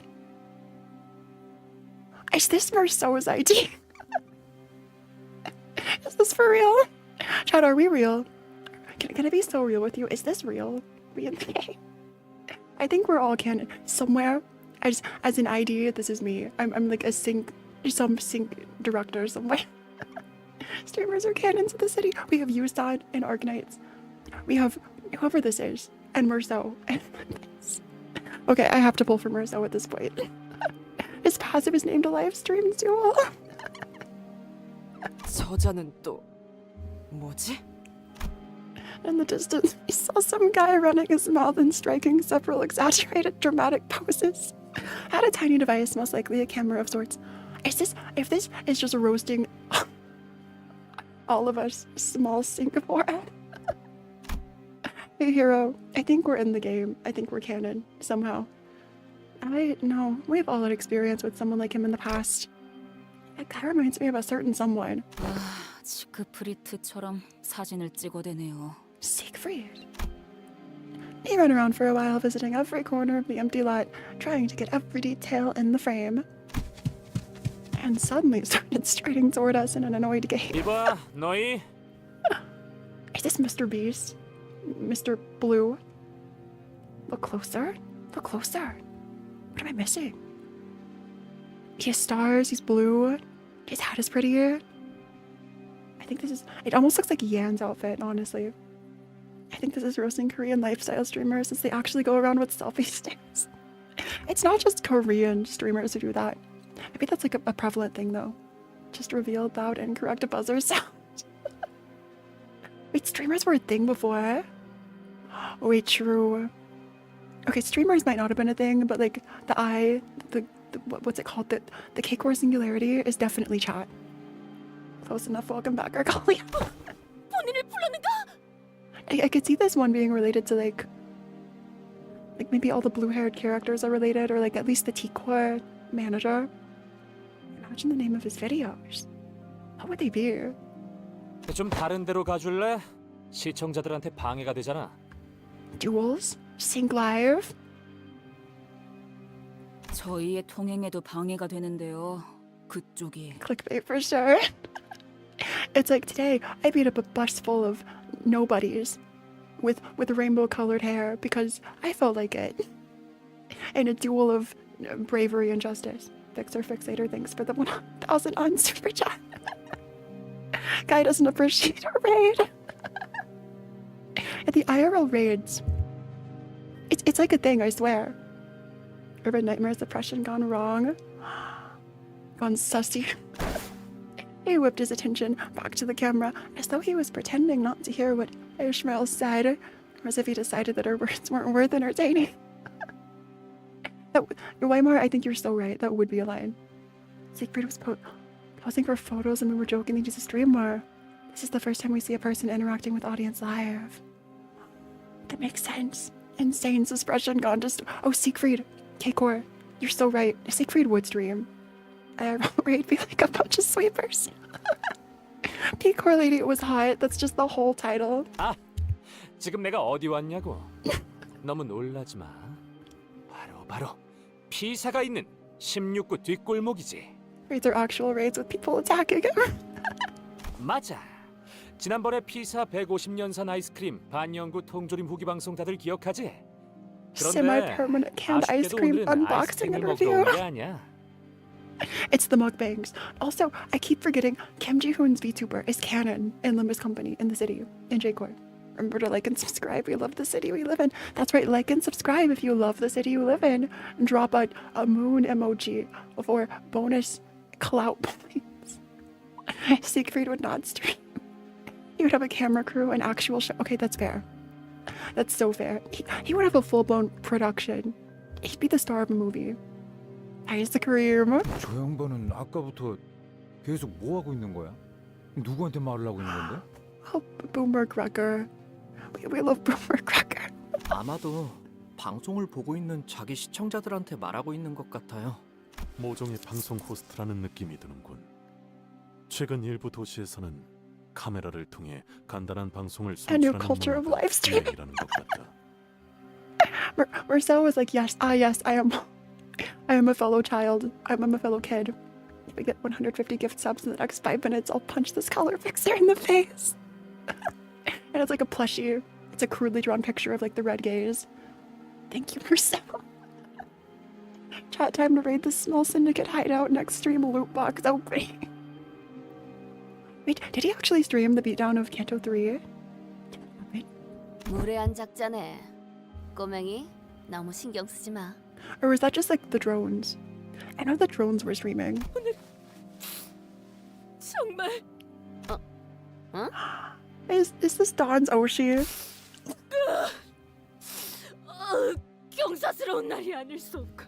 Is this Merceau's ID? Is this for real? Chad, are we real? Can I be so real with you? Is this real? I think we're all canon. Somewhere, as an ID, this is me. I'm like some sync director somewhere. Streamers are canons of the city. We have Usan and Arknights. We have whoever this is, and Merceau. And this. Okay, I have to pull for Merceau at this point. His passive is named a live stream duel. 저자는 또 뭐지? In the distance, we saw some guy running his mouth and striking several exaggerated dramatic poses. Had a tiny device, most likely a camera of sorts. If this is just roasting all of us, small Singapore ad. Hey, hero, I think we're in the game. I think we're canon, somehow. I know, we've all had experience with someone like him in the past. That guy reminds me of a certain someone. 지크프리트처럼 사진을 찍어대네요. Siegfried. He ran around for a while, visiting every corner of the empty lot, trying to get every detail in the frame. And suddenly started striding toward us in an annoyed gait. 이봐, 너희. Is this Mr. Beast? Mr. Blue? Look closer. Look closer. What am I missing? He has stars, he's blue. His hat is pretty. I think this is... It almost looks like Yan's outfit, honestly. I think this is roasting Korean lifestyle streamers since they actually go around with selfie sticks. It's not just Korean streamers who do that. Maybe that's like a prevalent thing, though. Just revealed loud incorrect buzzer sound. Wait, streamers were a thing before? Wait, true. Okay, streamers might not have been a thing, but like the what's it called? The K-Core singularity is definitely chat. Close enough. Welcome back, Arcalia. 본인을 불렀는가? I could see this one being related to like maybe all the blue-haired characters are related, or like at least the T-Core manager. Imagine the name of his videos. What would they be? 좀 다른 데로 가줄래? 시청자들한테 방해가 되잖아. Duels? Sync Live? 저희의 통행에도 방해가 되는데요. 그쪽이. Clickbait for sure. It's like today I beat up a bus full of nobodies with rainbow-colored hair because I felt like it. In a duel of bravery and justice. Fixer Fixator, thanks for the 1,000 on Super Chat. Guy doesn't appreciate our raid. At the IRL raids, it's like a thing, I swear. Urban Nightmares Depression gone wrong. Gone sussy. He whipped his attention back to the camera as though he was pretending not to hear what Ishmael said, or as if he decided that our words weren't worth entertaining. Weimar, I think you're so right. That would be a line. Siegfried was posing for photos and we were joking that he's a streamer. This is the first time we see a person interacting with audience live. That makes sense. Insane expression gone just. Oh, Siegfried. K-Core. You're so right. Siegfried would stream. Raid be like a bunch of sweepers. K-Core lady, it was hot. That's just the whole title. 아, 지금 내가 어디 왔냐고. 너무 놀라지 마. 바로 피사가 있는 16구 뒷골목이지. Raids are actual raids with people attacking him. 맞아. 지난번에 피사 150년산 아이스크림 반영구 통조림 후기 방송 다들 기억하지? 그런데 Semi-permanent canned ice 아쉽게도 cream 오늘은 unboxing 아이스크림을 and 먹으러 review. 온 게 아니야. It's the mukbangs. Also, I keep forgetting Kim Ji-hoon's VTuber is canon in Limbus Company in the city, in J-Core. Remember to like and subscribe. We love the city we live in. That's right, like and subscribe if you love the city you live in. And drop a moon emoji for bonus clout points. Siegfried would not stream. He would have a camera crew, an actual show. Okay, that's fair. That's so fair. He would have a full-blown production. He'd be the star of a movie. Ice cream. 저 양반은 아까부터 계속 뭐 하고 있는 거야? 누구한테 말을 하고 있는 건데? Oh, Boomer Cracker. We love Boomer Cracker. 아마도 방송을 보고 있는 자기 시청자들한테 말하고 있는 것 같아요. 모종의 방송 호스트라는 느낌이 드는군. 최근 일부 도시에서는 카메라를 통해 간단한 방송을 A new 송출하는 culture of live streaming. 유행이라는 것 같다. Marcel was like, yes, yes, I am a fellow child. I'm a fellow kid. If we get 150 gift subs in the next 5 minutes, I'll punch this color fixer in the face. And it's like a plushie. It's a crudely drawn picture of like the red gaze. Thank you, Marcel. Chat time to raid the small syndicate hideout next stream loot box opening. Wait, did he actually stream the beatdown of Kanto 3? Wait. 무례한 작자네. 꼬맹이, 너무 신경 쓰지 마. Or was that just like the drones? I know the drones were streaming. 정말. Is this Dawn's Oshi? 경사스러운 날이 아닐 수 없고.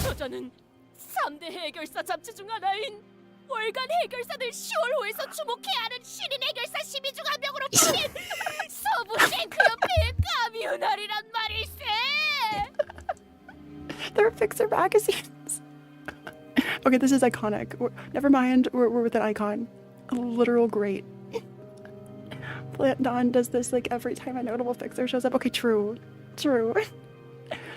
저자는 3대 해결사 잡지 중 하나인 월간 해결사들 10월호에서 주목해야 하는 신인 해결사 12 중 한 명으로 뽑힌 서부 탱크협회의 가미우날이란 말일세. They're Fixer magazines. Okay, this is iconic. Never mind, we're with an icon. A literal great. Plant Dawn does this like every time a notable Fixer shows up. Okay, true.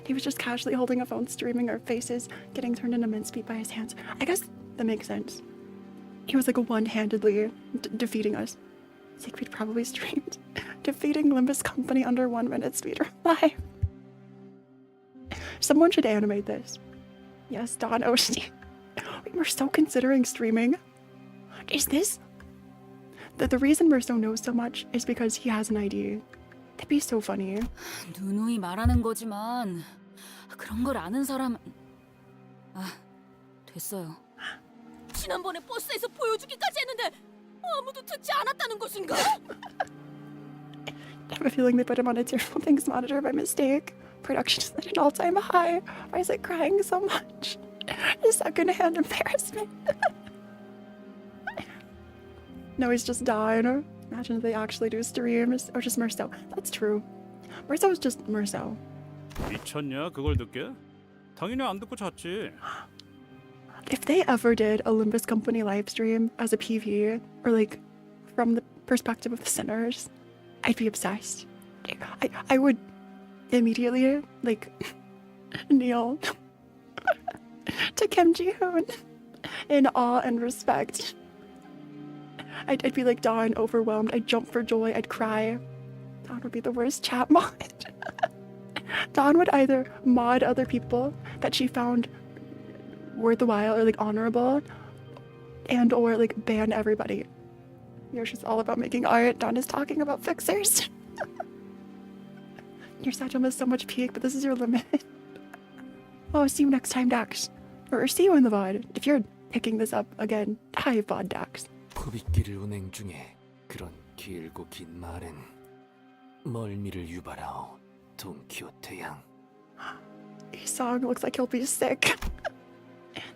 He was just casually holding a phone, streaming our faces, getting turned into mincemeat by his hands. I guess that makes sense. He was like one-handedly defeating us. Siegfried probably streamed defeating Limbus Company under 1 minute speedrun live. Someone should animate this. Yes, Don Oshie. We're so considering streaming. Is this? The reason Merso knows so much is because he has an ID. That'd be so funny. 누누이 말하는 거지만 그런 걸 아는 사람. 아, 됐어요. 지난번에 버스에서 보여주기까지 했는데 아무도 듣지 않았다는 것인가? I have a feeling they put him on a terrible things monitor by mistake. Production is at an all-time high. Why is it crying so much? Second-hand embarrassment. No, he's just dying. Imagine if they actually do streams. Or just Merso. That's true. Merso is just Merso. 미쳤냐 그걸 듣게? 당연히 안 듣고 잤지. If they ever did a Limbus Company live stream as a PV, or like from the perspective of the sinners, I'd be obsessed. I would immediately like kneel to Kim Ji-hoon in awe and respect. I'd be like Dawn, overwhelmed. I'd jump for joy. I'd cry. Dawn would be the worst chat mod. Dawn would either mod other people that she found worth the while or like honorable, and or like ban everybody. She's all about making art. Dawn is talking about fixers. Your satchel has so much peak, but this is your limit. Oh, see you next time, Dax. Or see you in the VOD. If you're picking this up again, hi, VOD Dax. 코빗길을 운행 중에 그런 길고 긴 말엔 멀미를 유발하오, 돈키호테 양. His song looks like he'll be sick.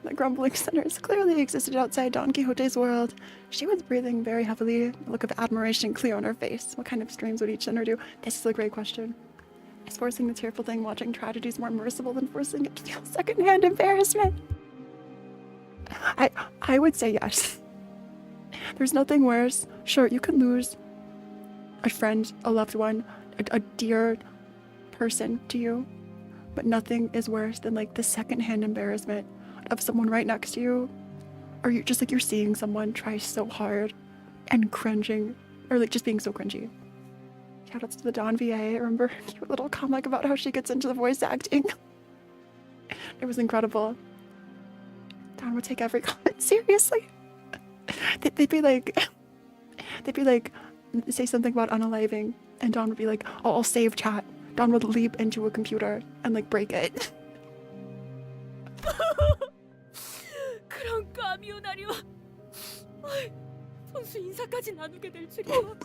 The grumbling sinners clearly existed outside Don Quixote's world. She was breathing very heavily, a look of admiration clear on her face. What kind of streams would each sinner do? This is a great question. Is forcing the tearful thing watching tragedies more merciful than forcing it to feel secondhand embarrassment? I would say yes. There's nothing worse. Sure, you can lose a friend, a loved one, a dear person to you, but nothing is worse than like the secondhand embarrassment of someone right next to you, or you just like you're seeing someone try so hard and cringing, or like just being so cringy. Shoutouts to the Dawn VA. I remember a cute little comic about how she gets into the voice acting. It was incredible. Dawn would take every comment seriously. They'd be like, say something about unaliving, and Dawn would be like, oh, I'll save chat. Dawn would leap into a computer and like break it. 그런 까미오나리와 선수 인사까지 나누게 될 줄이야.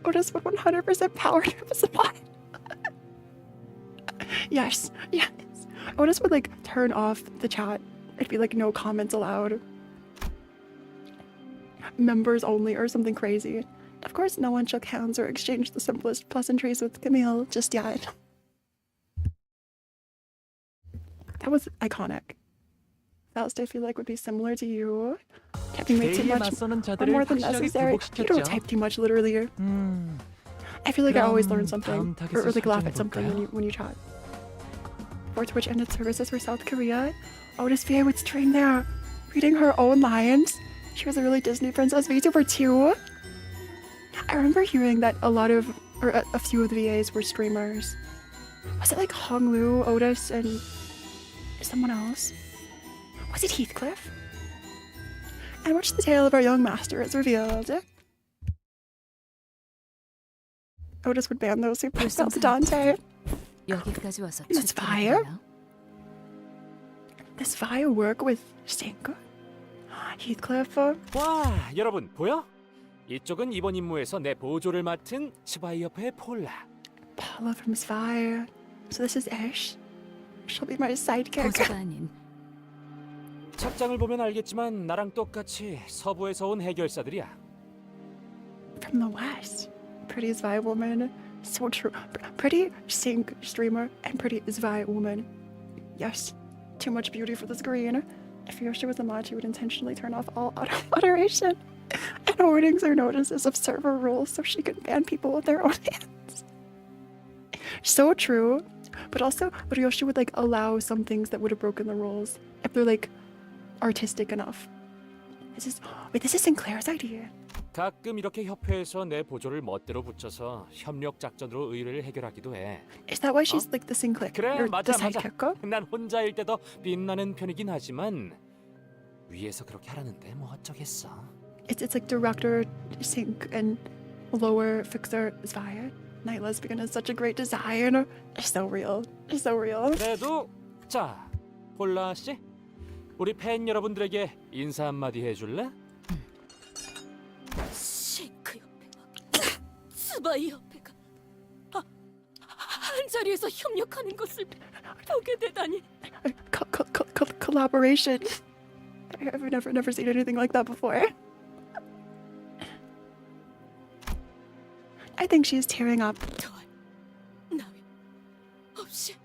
Otis would 100% power trip supply. Yes. Otis would like turn off the chat. It'd be like no comments allowed. Members only or something crazy. Of course, no one shook hands or exchanged the simplest pleasantries with Camille just yet. That was iconic. Faust, I feel like, would be similar to you. Tapping way too much or more than necessary. You don't type too much, literally. I feel like I always learn something or like laugh at something when you chat. Before Twitch ended services for South Korea, Otis VA would stream there, reading her own lines. She was a really Disney princess VTuber too. I remember hearing that a few of the VAs were streamers. Was it like Hong Lu, Otis, and someone else? Was it Heathcliff? And which the tale of our young master is revealed. Otis would ban those who passed out to Dante. 여기까지 와서 This fire? This fire work with Stinky? Heathcliff? 와, 여러분 보여? 이쪽은 이번 임무에서 내 보조를 맡은 스바이어프의 폴라. Paula from Spire. So this is Ash. She'll be my sidekick. 보조가 아닌 착장을 보면 알겠지만 나랑 똑같이 서부에서 온 해결사들이야. From the West. Pretty Spy woman. So true. Pretty sync streamer and pretty Spy woman. Yes. Too much beauty for the screen. If Yoshi was a mod, she would intentionally turn off all auto moderation and warnings or notices of server rules so she could ban people with their own hands. So true. But Yoshi would like allow some things that would have broken the rules if they're like artistic enough. This is Sinclair's idea. 가끔 이렇게 협회에서 내 보조를 멋대로 붙여서 협력 작전으로 의뢰를 해결하기도 해. Is that why she's like the Sinclair? 그래, or 맞아, the 맞아. sidekick? 난 혼자일 때 더 빛나는 편이긴 하지만 위에서 그렇게 하라는데 뭐 어쩌겠어. It's like director Sync and lower fixer Spire. Night Lesbian is such a great design. It's so real. It's so real. 그래도 자, 폴라 씨, 우리 팬 여러분들에게 인사 한마디 해줄래? 싱크 협회가 스바이 협회가 한 자리에서 협력하는 것을 보게 되다니. Collaboration. I've never seen anything like that before. I think she's tearing up. 더할 나위 없이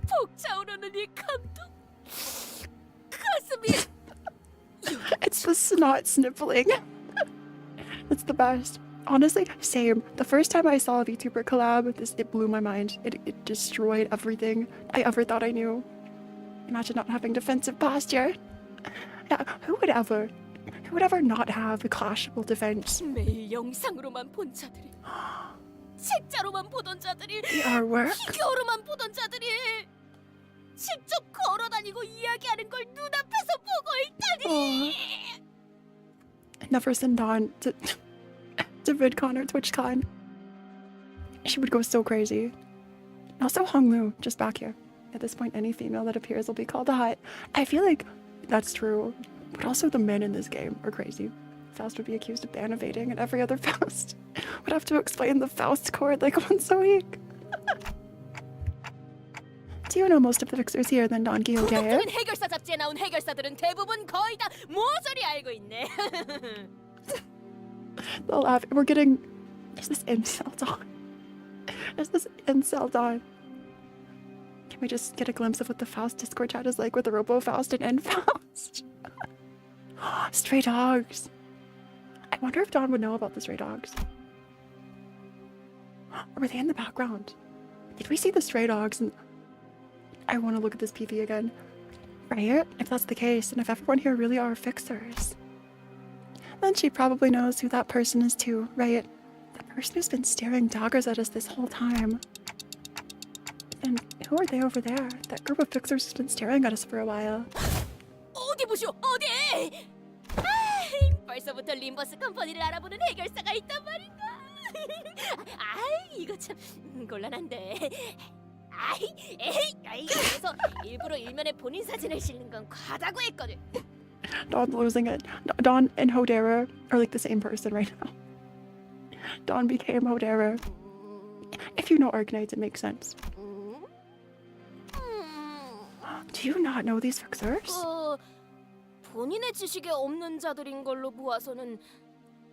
벅차오르는 이 감동, 가슴이. It's the snot sniffling. It's the best. Honestly, same. The first time I saw a VTuber collab, it blew my mind. It destroyed everything I ever thought I knew. Imagine not having defensive posture. Yeah, who would ever? Who would ever not have a clashable defense? 매일 영상으로만 본 자들이, 책자로만 보던 자들이, The artwork. 피규어로만 보던 자들이 직접 걸어다니고 이야기하는 걸 눈앞에서 보고 있다니. Never send on to VidCon or TwitchCon. She would go so crazy. Also, Honglu, just back here. At this point, any female that appears will be called hot. I feel like that's true, but also the men in this game are crazy. Faust would be accused of bannovating, and every other Faust would have to explain the Faust chord like once a week. Do you know most of the fixers here than Don Quixote? 본격적인 해결사 잡지에 나온 해결사들은 대부분 거의 다 모조리 알고 있네. They'll laugh. We're getting... Is this incel Don? Is this incel Don? Can we just get a glimpse of what the Faust Discord chat is like with the Robo-Faust and N-Faust? Stray dogs. I wonder if Don would know about the stray dogs. Or were they in the background? Did we see the stray dogs? And I want to look at this PV again. Right? If that's the case, and if everyone here really are fixers, then she probably knows who that person is too, right? The person who's been staring daggers at us this whole time. And who are they over there? That group of fixers has been staring at us for a while. 어디 보쇼, 어디? 벌써부터 림버스 컴퍼니를 알아보는 해결사가 있단 말인가? 이거 참 곤란한데. 그래서 일부러 일면에 본인 사진을 실는 건 과다고 했거든. Don's losing it. Don and Hodera are like the same person right now. Don became Hodera. If you know Arknights, it makes sense. Do you not know these fixers? 본인의 지식에 없는 자들인 걸로 보아서는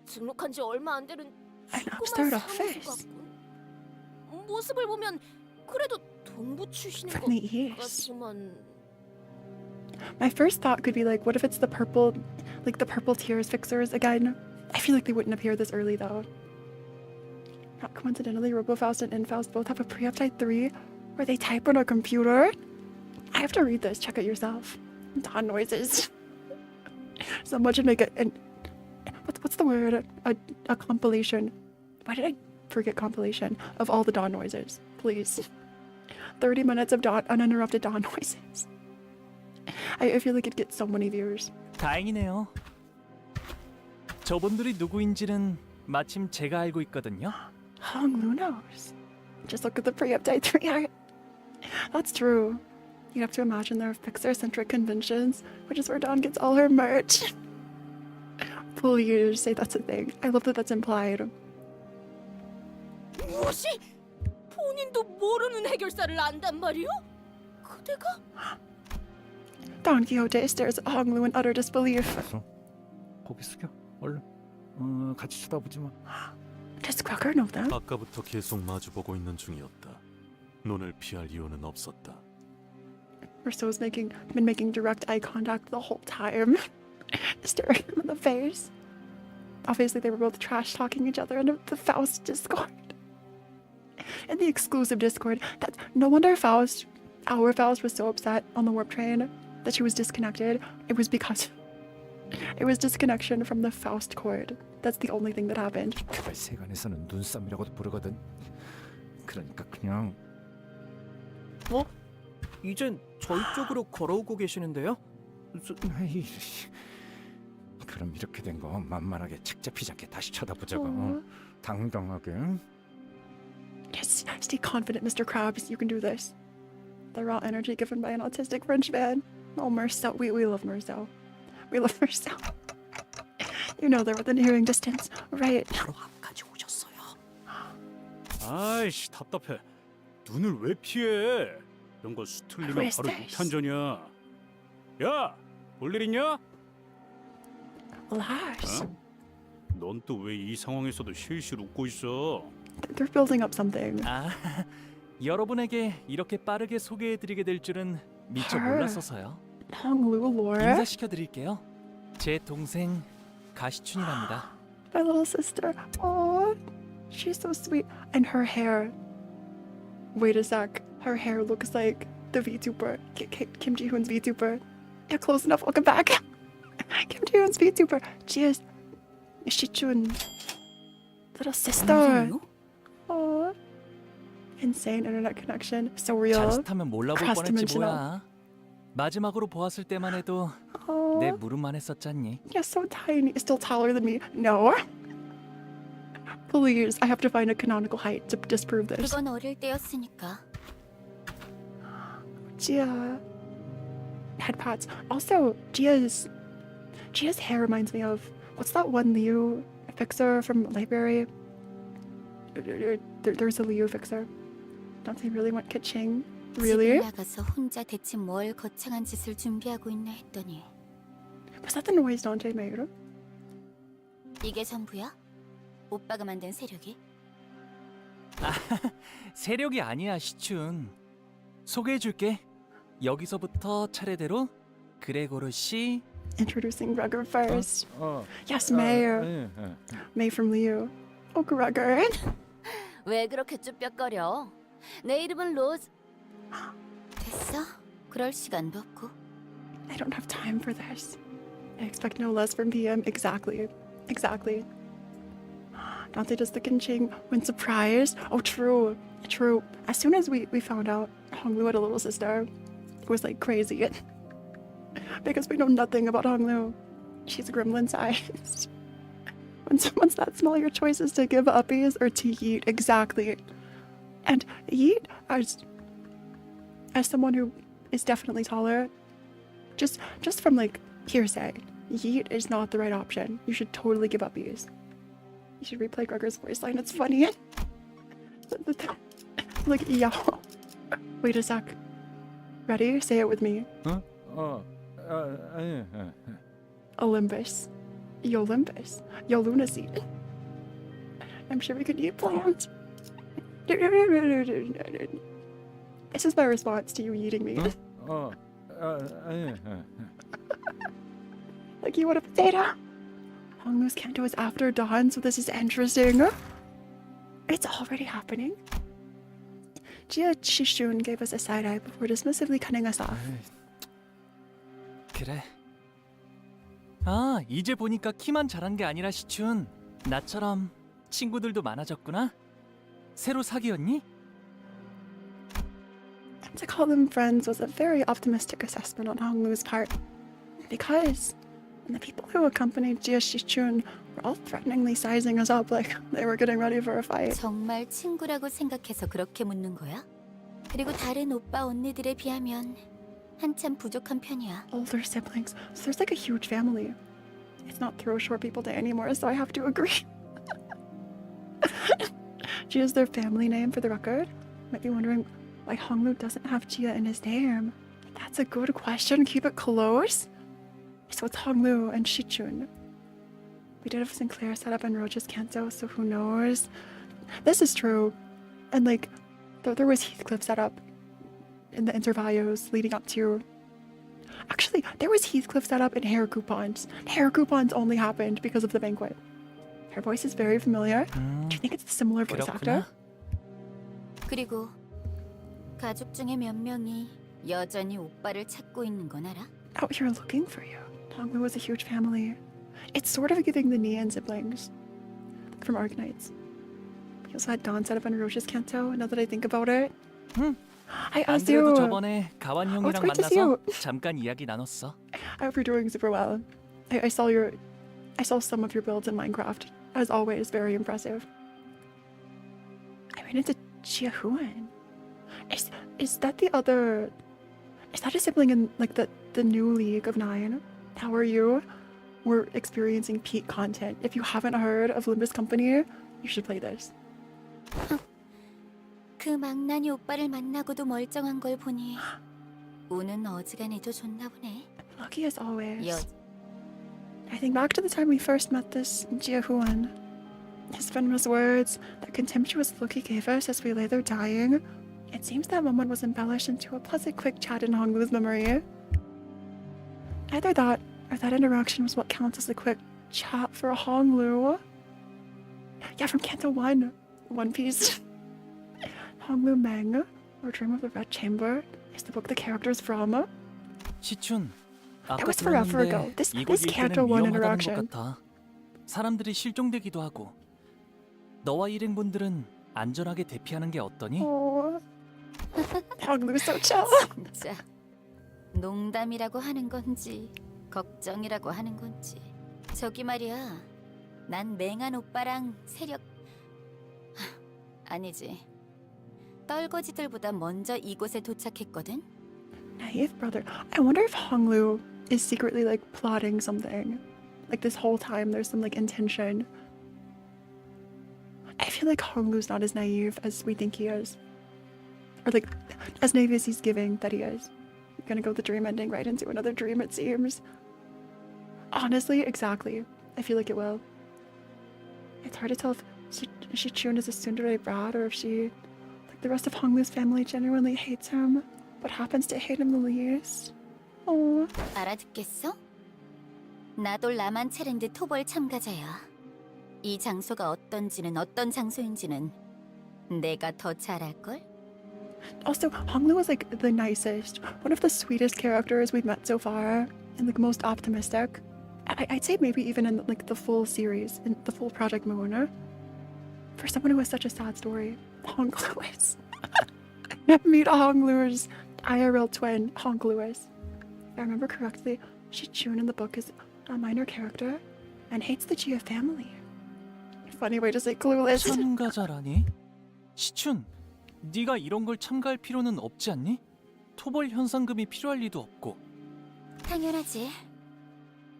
등록한 지 얼마 안 되는 An 조그만 upstart 사무소 office. 같군. 모습을 보면 그래도 동부 출신인 From the 것 east. 같지만. My first thought could be like, what if it's the purple tears fixers again? I feel like they wouldn't appear this early though. Not coincidentally, Robofaust and Infaust both have a pre-update 3 where they type on a computer. I have to read this. Check it yourself. Don noises. Someone should make what's the word? A compilation. Why did I forget compilation of all the Don noises? Please. 30 minutes of uninterrupted Don noises. I feel like it gets so many views. 다행이네요. 저분들이 누구인지는 마침 제가 알고 있거든요. Honglu knows. Just look at the pre-update 3 art. That's true. You have to imagine there are fixer-centric conventions, which is where Dawn gets all her merch. Please say that's a thing. I love that that's implied. 무엇이? 본인도 모르는 해결사를 안단 말이오? 그대가? Don Quixote stares at Honglu in utter disbelief. 고개 숙여. 얼른. 같이 쳐다보지 마. Does Crocker know them? 아까부터 계속 마주보고 있는 중이었다. 눈을 피할 이유는 없었다. Rousseau's been making direct eye contact the whole time, staring him in the face. Obviously, they were both trash talking each other in the Faust Discord. In the exclusive Discord, no wonder our Faust was so upset on the warp train that she was disconnected. It was because it was disconnection from the Faust cord. That's the only thing that happened. 그걸 세간에서는 눈싸움이라고도 부르거든. 그러니까 그냥. 이젠 저희 쪽으로 걸어오고 계시는데요? 그럼 이렇게 된 거 만만하게 책 잡히지 않게 다시 쳐다보자고. 당당하게. Yes, stay confident, Mr. Krabs. You can do this. The raw energy given by an autistic French man. Oh, Marcel. We love Marcel. We love Marcel. You know they're within hearing distance, right? 바로 앞까지 오셨어요. 아이씨 답답해. 눈을 왜 피해? 이런 거 수틀리면 바로 육탄전이야. 야, 볼 일 있냐? Relax. 넌 또 왜 이 상황에서도 실실 웃고 있어? They're building up something. 여러분에게 이렇게 빠르게 소개해드리게 될 줄은 미처 몰랐어서요. Honglu lore. 인사시켜드릴게요. 제 동생 가시춘이랍니다. My little sister. Oh, she's so sweet. And her hair. Wait a sec. Her hair looks like the VTuber. Kim Ji-hoon's VTuber. Yeah, close enough. Welcome back. Kim Tae-yoon's VTuber. Jia's Shichun little sister. Oh, insane internet connection. So real. 자칫하면 몰라볼 뻔했지 Cross-dimensional. 뭐야. 마지막으로 보았을 때만 해도 내 무릎만 했었잖니. You're so tiny. Still taller than me. No. Please, I have to find a canonical height to disprove this. 그건 어릴 때였으니까. Gia head pats. Also, Gia's hair reminds me of what's that one Liu fixer from Library? There's a Liu fixer. Don't they really want Kaching? Really? 집을 나가서 혼자 대체 뭘 거창한 짓을 준비하고 있나 했더니 Was that the noise Dante made? 이게 전부야? 오빠가 만든 세력이? 세력이 아니야, 시춘. 소개해줄게. 여기서부터 차례대로 그레고르 씨. Introducing Gregor first. Yes, May. May from Liu. Oh, Gregor. 왜 그렇게 쭈뼛거려? 내 이름은 로즈. 됐어? 그럴 시간도 없고. I don't have time for this. I expect no less from PM. Exactly. Dante does the Kinching when surprised. Oh, true. As soon as we found out Honglu had a little sister, it was like crazy. Because we know nothing about Honglu. She's gremlin sized. When someone's that small, your choice is to give uppies or to yeet. Exactly. And yeet, as someone who is definitely taller, just from like hearsay, yeet is not the right option. You should totally give uppies. You should replay Gregor's voice line. It's funny. Like, yo. Wait a sec. Ready? Say it with me. Olympus. Yo Olympus. Yo lunacy. I'm sure we could eat plants. This is my response to you eating me. Like you want a potato? Honglu's Kanto is after dawn, so this is interesting. It's already happening. Jia Shishun gave us a side eye before dismissively cutting us off. 그래. 아, 이제 보니까 키만 자란 게 아니라 시춘. 나처럼 친구들도 많아졌구나. 새로 사귀었니? To call them friends was a very optimistic assessment on Honglu's part. Because the people who accompanied Jia Shichun were all threateningly sizing us up like they were getting ready for a fight. 정말 친구라고 생각해서 그렇게 묻는 거야? 그리고 다른 오빠 언니들에 비하면 한참 부족한 편이야. Older siblings, so there's like a huge family. It's not throw short people day anymore, so I have to agree. Jia is their family name for the record. Might be wondering why Honglu doesn't have Jia in his name. That's a good question. Keep it close. So it's Honglu and Shichun. We did have Sinclair set up in Roja's Kanto, so who knows? This is true. And like, there was Heathcliff set up in the interviews leading up to... Actually, there was Heathcliff set up in hair coupons. Hair coupons only happened because of the banquet. Her voice is very familiar. Do you think it's a similar voice actor? 그리고 가족 중에 몇 명이 여전히 오빠를 찾고 있는 건 알아? Out here looking for you. Honglu was a huge family. It's sort of giving the Nian siblings from Arknights. We also had Dawn set up in Roja's Kanto, now that I think about it. I 안 asked you. 그래도 저번에 가완 형이랑 great to see 만나서 you. 잠깐 이야기 나눴어. I hope you're doing super well. I saw some of your builds in Minecraft. As always, very impressive. I ran into Jiahuan. Is that the other? Is that a sibling in like the new League of Nine? How are you? We're experiencing peak content. If you haven't heard of Limbus Company, you should play this. 그 망나니 오빠를 만나고도 멀쩡한 걸 보니 우는 어지간해도 좋나 보네. Lucky as always. 여... I think back to the time we first met this Jiahuan. His venomous words, that contemptuous look he gave us as we lay there dying. It seems that moment was embellished into a pleasant quick chat in Honglu's memory. Either that, or that interaction was what counts as a quick chat for Honglu. Yeah, from Kanto 1, One Piece. Honglu Meng, or Dream of the Red Chamber, is the book the character's from. 시춘, 아까 was forever 들었는데 ago. This 이곳 Kanto 일대는 one 위험하다는 것 interaction. 같아. 사람들이 실종되기도 하고. 너와 일행분들은 안전하게 대피하는 게 어떠니? Oh, Honglu's so chill. 진짜 농담이라고 하는 건지 걱정이라고 하는 건지. 저기 말이야. 난 맹한 오빠랑 세력 아니지. 떨거지들보다 먼저 이곳에 도착했거든. Naive brother. I wonder if Honglu is secretly like plotting something. Like this whole time there's some like intention. I feel like Honglu's not as naive as we think he is. Or like as naive as he's giving that he is. Gonna go the dream ending right into another dream it seems. Honestly, exactly. I feel like it will. It's hard to tell if Shichun is a tsundere brat or if she, like the rest of Honglu's family, genuinely hates him, but happens to hate him the least. Oh. 알아듣겠어? 나도 라만 체렌드 토벌 참가자야. 이 장소가 어떤지는 어떤 장소인지는 내가 더 잘 알걸? Also, Honglu was like the nicest, one of the sweetest characters we've met so far, and like most optimistic. I'd say maybe even in like the full series, in the full Project Moon. For someone who has such a sad story, Honglu is. Meet Honglu's IRL twin, Honglu is. If I remember correctly, Shichun in the book is a minor character and hates the Jia family. Funny way to say clueless. 참가자라니? 시춘, 네가 이런 걸 참가할 필요는 없지 않니? 토벌 현상금이 필요할 리도 없고. 당연하지.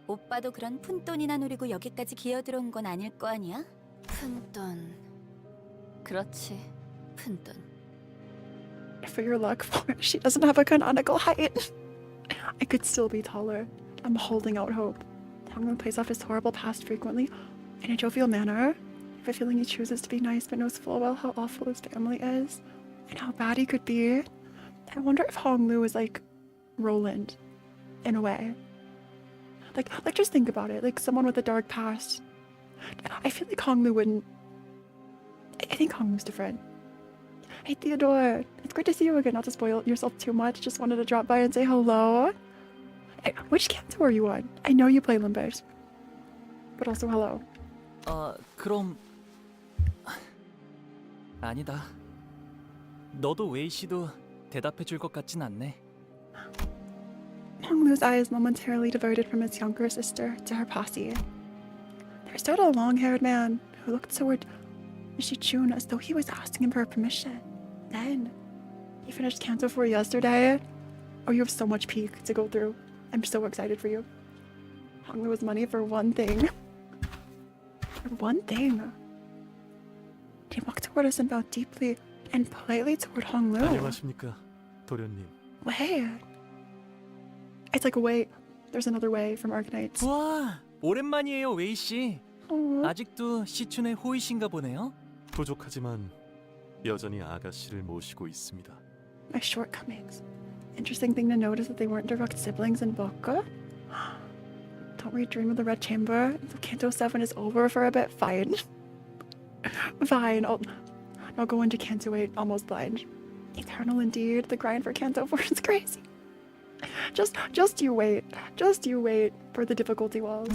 오빠도 그런 푼돈이나 노리고 여기까지 기어들어온 건 아닐 거 아니야? 푼돈. 그렇지, 푼돈. For your luck, she doesn't have a canonical height. I could still be taller. I'm holding out hope. Honglu plays off his horrible past frequently, in a jovial manner. I have a feeling he chooses to be nice but knows full well how awful his family is, and how bad he could be. I wonder if Honglu is like Roland, in a way. Like just think about it. Like someone with a dark past. I feel like Honglu wouldn't. I think Honglu's different. Hey Theodore, it's great to see you again. Not to spoil yourself too much. Just wanted to drop by and say hello. Hey, which canto are you on? I know you play Limbus, but also hello. 그럼 아니다. 너도 웨이 씨도 대답해 줄 것 같진 않네. Honglu's eyes momentarily diverted from his younger sister to her posse. There stood a long-haired man who looked toward Shichun as though he was asking him for permission. Then, he finished Canto 4 yesterday. Oh, you have so much peak to go through. I'm so excited for you. Honglu has money for one thing. For one thing. He walked toward us and bowed deeply and politely toward Honglu. 안녕하십니까, 도련님. Wait. It's like a wait. There's another way from Arknights. 와, 오랜만이에요, 웨이 씨. 아직도 시춘의 호이신가 보네요. 부족하지만 여전히 아가씨를 모시고 있습니다. My shortcomings. Interesting thing to note is that they weren't direct siblings in Boca. Don't we dream of the Red Chamber? If Canto 7 is over for a bit, fine. Fine, I'll go into Canto 8 almost blind. Eternal indeed, the grind for Canto 4 is crazy. Just you wait. Just you wait for the difficulty walls.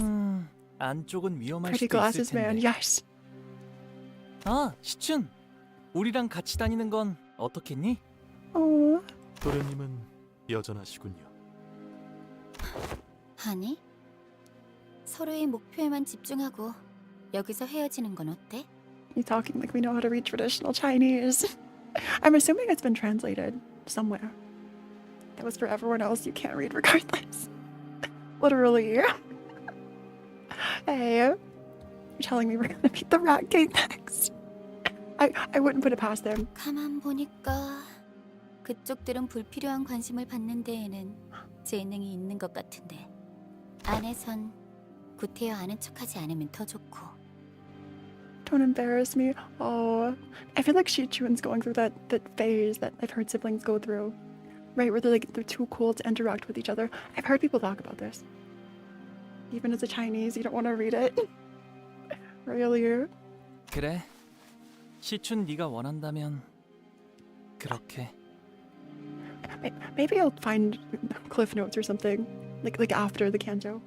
안쪽은 위험할 Pretty 수도 있을 glasses, 텐데. man, yes. 아, 시춘. 우리랑 같이 다니는 건 어떻겠니? 도련님은 여전하시군요. 아니, 서로의 목표에만 집중하고 여기서 헤어지는 건 어때? You talking like we know how to read traditional Chinese. I'm assuming it's been translated somewhere. That was for everyone else you can't read regardless. Literally. Hey, you're telling me we're gonna meet the Rat King next? I wouldn't put it past them. 가만 보니까 그쪽들은 불필요한 관심을 받는 데에는 재능이 있는 것 같은데 안에선 구태여 아는 척하지 않으면 더 좋고. Don't embarrass me. Oh, I feel like Shichun's going through that phase that I've heard siblings go through. Right, where they're too cool to interact with each other. I've heard people talk about this. Even as a Chinese, you don't want to read it. Really? 그래. 시춘 네가 원한다면 그렇게. Maybe I'll find cliff notes or something. like after the canto.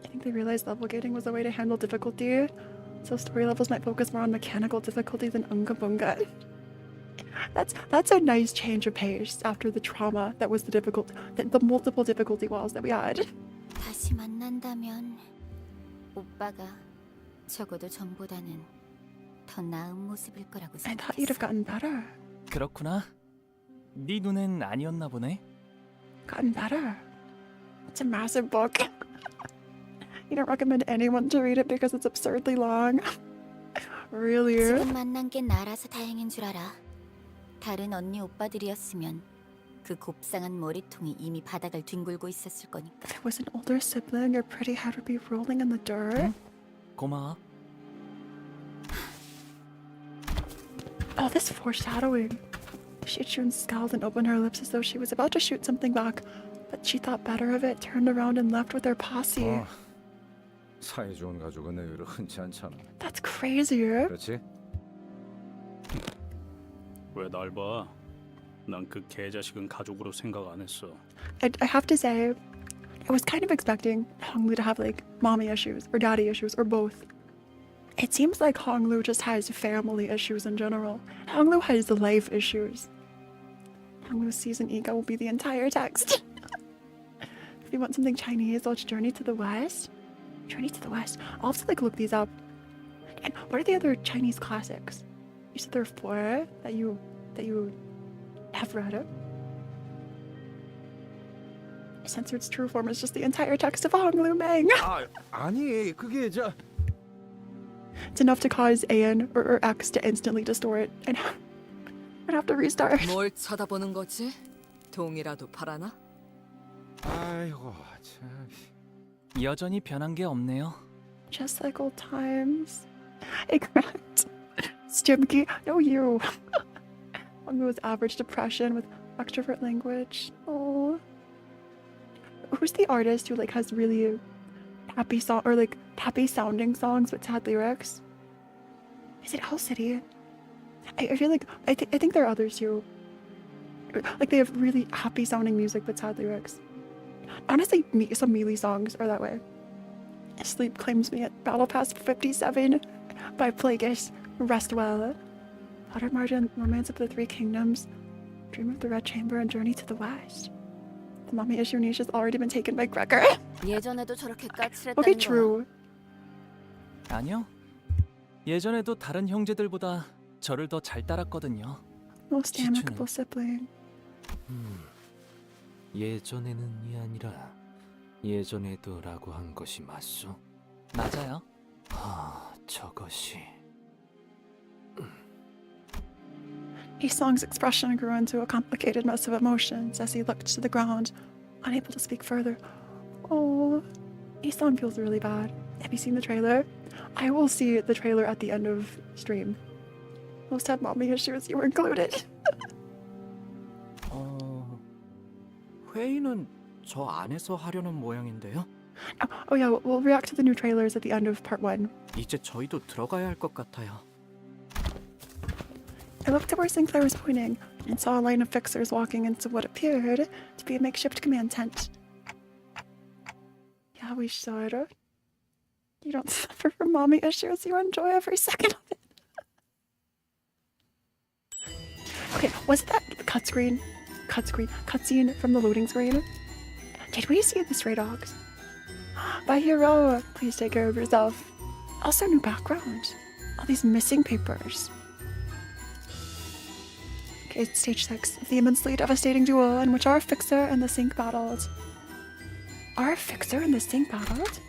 I think they realized level gating was a way to handle difficulty, so story levels might focus more on mechanical difficulty than unga bunga. That's a nice change of pace after the trauma that was the multiple difficulty walls that we had. 다시 만난다면 오빠가 적어도 전보다는 더 나은 모습일 거라고 I thought you'd have gotten better. 그렇구나. 네 눈엔 아니었나 보네. Gotten better. It's a massive book. You don't recommend anyone to read it because it's absurdly long. Really? 지금 만난 게 나라서 다행인 줄 알아. 다른 언니 오빠들이었으면 그 곱상한 머리통이 이미 바닥을 뒹굴고 있었을 거니까. If it was an older sibling, your pretty head would be rolling in the dirt. 고마워. Oh, this foreshadowing. Shichun scowled and opened her lips as though she was about to shoot something back, but she thought better of it, turned around and left with her posse. 사이 좋은 가족은 의외로 흔치 않잖아. That's crazy. 그렇지? 왜 날 봐? 난 그 개자식은 가족으로 생각 안 했어. I have to say, I was kind of expecting Honglu to have like mommy issues or daddy issues or both. It seems like Honglu just has family issues in general. Honglu has life issues. Honglu's season ego will be the entire text. If you want something Chinese, watch Journey to the West. Journey to the West. I'll have to like look these up. And what are the other Chinese classics? You said there are 4 that you have read. Censored's true form is just the entire text of Honglu Meng. 아니 그게 It's enough to cause AN or X to instantly distort and have to restart. 뭘 쳐다보는 거지? 동이라도 바라나? 아이고 참. 여전히 변한 게 없네요. Just like old times. Ignorant. Stinky, no you. Honglu's average depression with extrovert language. Oh. Who's the artist who like has really happy song or like happy sounding songs but sad lyrics? Is it Hell City? I feel like I think there are others too. Like they have really happy sounding music but sad lyrics. Honestly, some melee songs are that way. Sleep Claims Me at Battle Pass 57 by Plagueis. Rest Well. Potter Margin, Romance of the Three Kingdoms, Dream of the Red Chamber, and Journey to the West. The mommy issue niche has already been taken by Gregor. 예전에도 저렇게 까칠했다는 Okay, 거야. true. 아니요. 예전에도 다른 형제들보다 저를 더 잘 따랐거든요. Most amicable sibling. 예전에는이 아니라 예전에도라고 한 것이 맞소? 맞아요. 저것이 Isong's expression grew into a complicated mess of emotions as he looked to the ground, unable to speak further. Oh, Isong feels really bad. Have you seen the trailer? I will see the trailer at the end of stream. Most have mommy issues, you were included. 회의는 저 안에서 하려는 모양인데요. Oh yeah, we'll react to the new trailers at the end of part 1. 이제 저희도 들어가야 할 것 같아요. I looked to where Sinclair was pointing and saw a line of fixers walking into what appeared to be a makeshift command tent. Yeah, we should. You don't suffer from mommy issues, you enjoy every second of it. Okay, was it that cutscene from the loading screen? Did we see the stray dogs? Bye, hero. Please take care of yourself. Also, new background. All these missing papers. Okay, it's stage 6. The immensely devastating duel in which our fixer and the sink battled. Our fixer and the sink battled?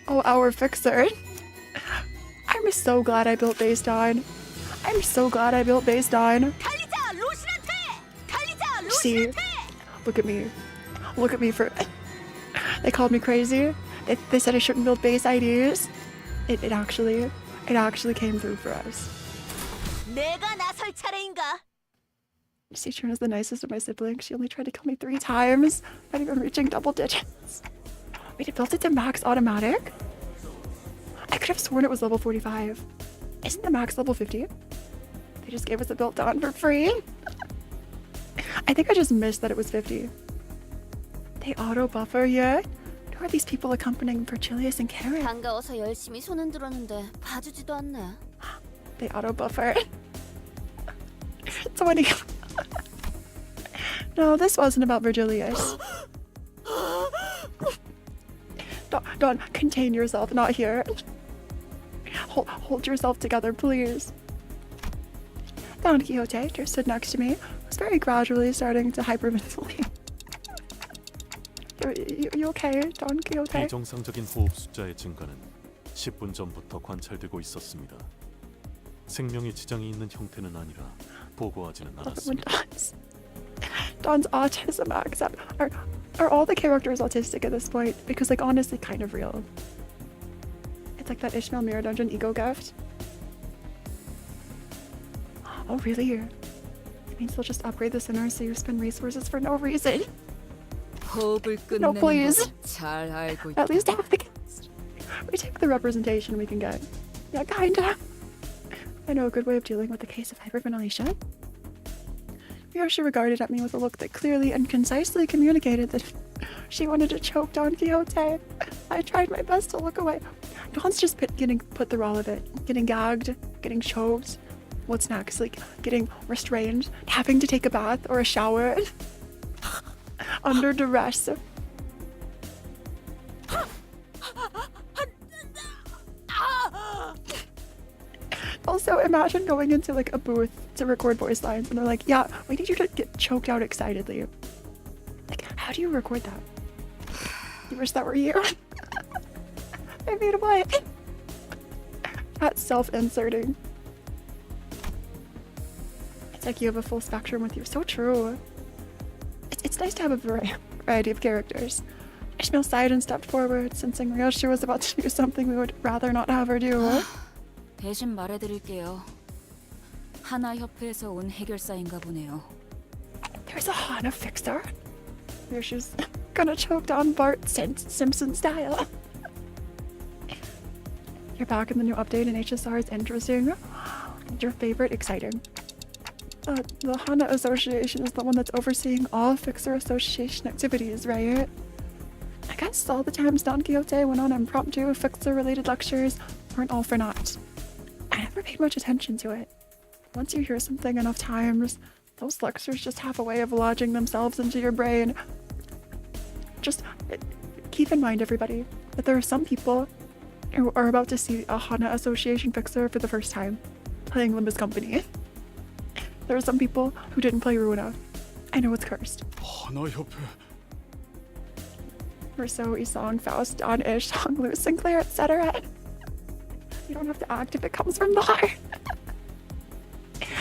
Oh, our fixer. I'm so glad I built based on. I'm so glad I built based on. See, look at me. Look at me for... They called me crazy. They said I shouldn't build base IDs. It actually came through for us. 내가 나설 차례인가? Sichun is the nicest of my siblings. She only tried to kill me 3 times, not even reaching double digits. Wait, it built it to max automatic? I could have sworn it was level 45. Isn't the max level 50? They just gave us a built on for free. I think I just missed that it was 50. They auto buffer you? Who are these people accompanying Virgilius and Karen? 반가워서 열심히 손 흔들었는데 봐주지도 않네. They auto buffer. So when he... No, this wasn't about Virgilius. Don't contain yourself, not here. Hold yourself together, please. Don Quixote, just stood next to me, was very gradually starting to hyperventilate. You okay, Don Quixote? 비정상적인 호흡 숫자의 증가는 10분 전부터 관찰되고 있었습니다. 생명에 지장이 있는 형태는 아니라 보고하지는 않았습니다. Don's autism acts up. Are all the characters autistic at this point? Because, like, honestly, kind of real. It's like that Ishmael Mirror Dungeon ego gift. Oh, really? It means they'll just upgrade the center so you spend resources for no reason. 호흡을 No, 끝내는 please. 법을 잘 알고 있다. At least half the cast. We take the representation we can get. Yeah, kinda. I know a good way of dealing with the case of hyperventilation. She regarded at me with a look that clearly and concisely communicated that she wanted to choke Don Quixote. I tried my best to look away. Don's just getting put through all of it. Getting gagged, getting choked. What's next? Like, getting restrained, having to take a bath or a shower. Under duress. Also, imagine going into like a booth to record voice lines and they're like, yeah, we need you to get choked out excitedly. Like, how do you record that? You wish that were you? I mean, what? That's self-inserting. It's like you have a full spectrum with you. So true. It's nice to have a variety of characters. Ishmael sighed and stepped forward, sensing Ryoshu was about to do something we would rather not have her do. 대신 말해드릴게요. 하나 협회에서 온 해결사인가 보네요. There's a Hana fixer. Ryoshu's gonna choke down Bart Simpson style. You're back in the new update and HSR is interesting. Your favorite exciting. The Hana Association is the one that's overseeing all Fixer Association activities, right? I guess all the times Don Quixote went on impromptu Fixer-related lectures weren't all for naught. I never paid much attention to it. Once you hear something enough times, those lectures just have a way of lodging themselves into your brain. Just keep in mind, everybody, that there are some people who are about to see a Hana Association Fixer for the first time, playing Limbus Company. There are some people who didn't play Ruina. I know it's cursed. Rousseau, Isong, Faust, Don, Ish, Hong, Lu, Sinclair, etc. You don't have to act if it comes from the heart.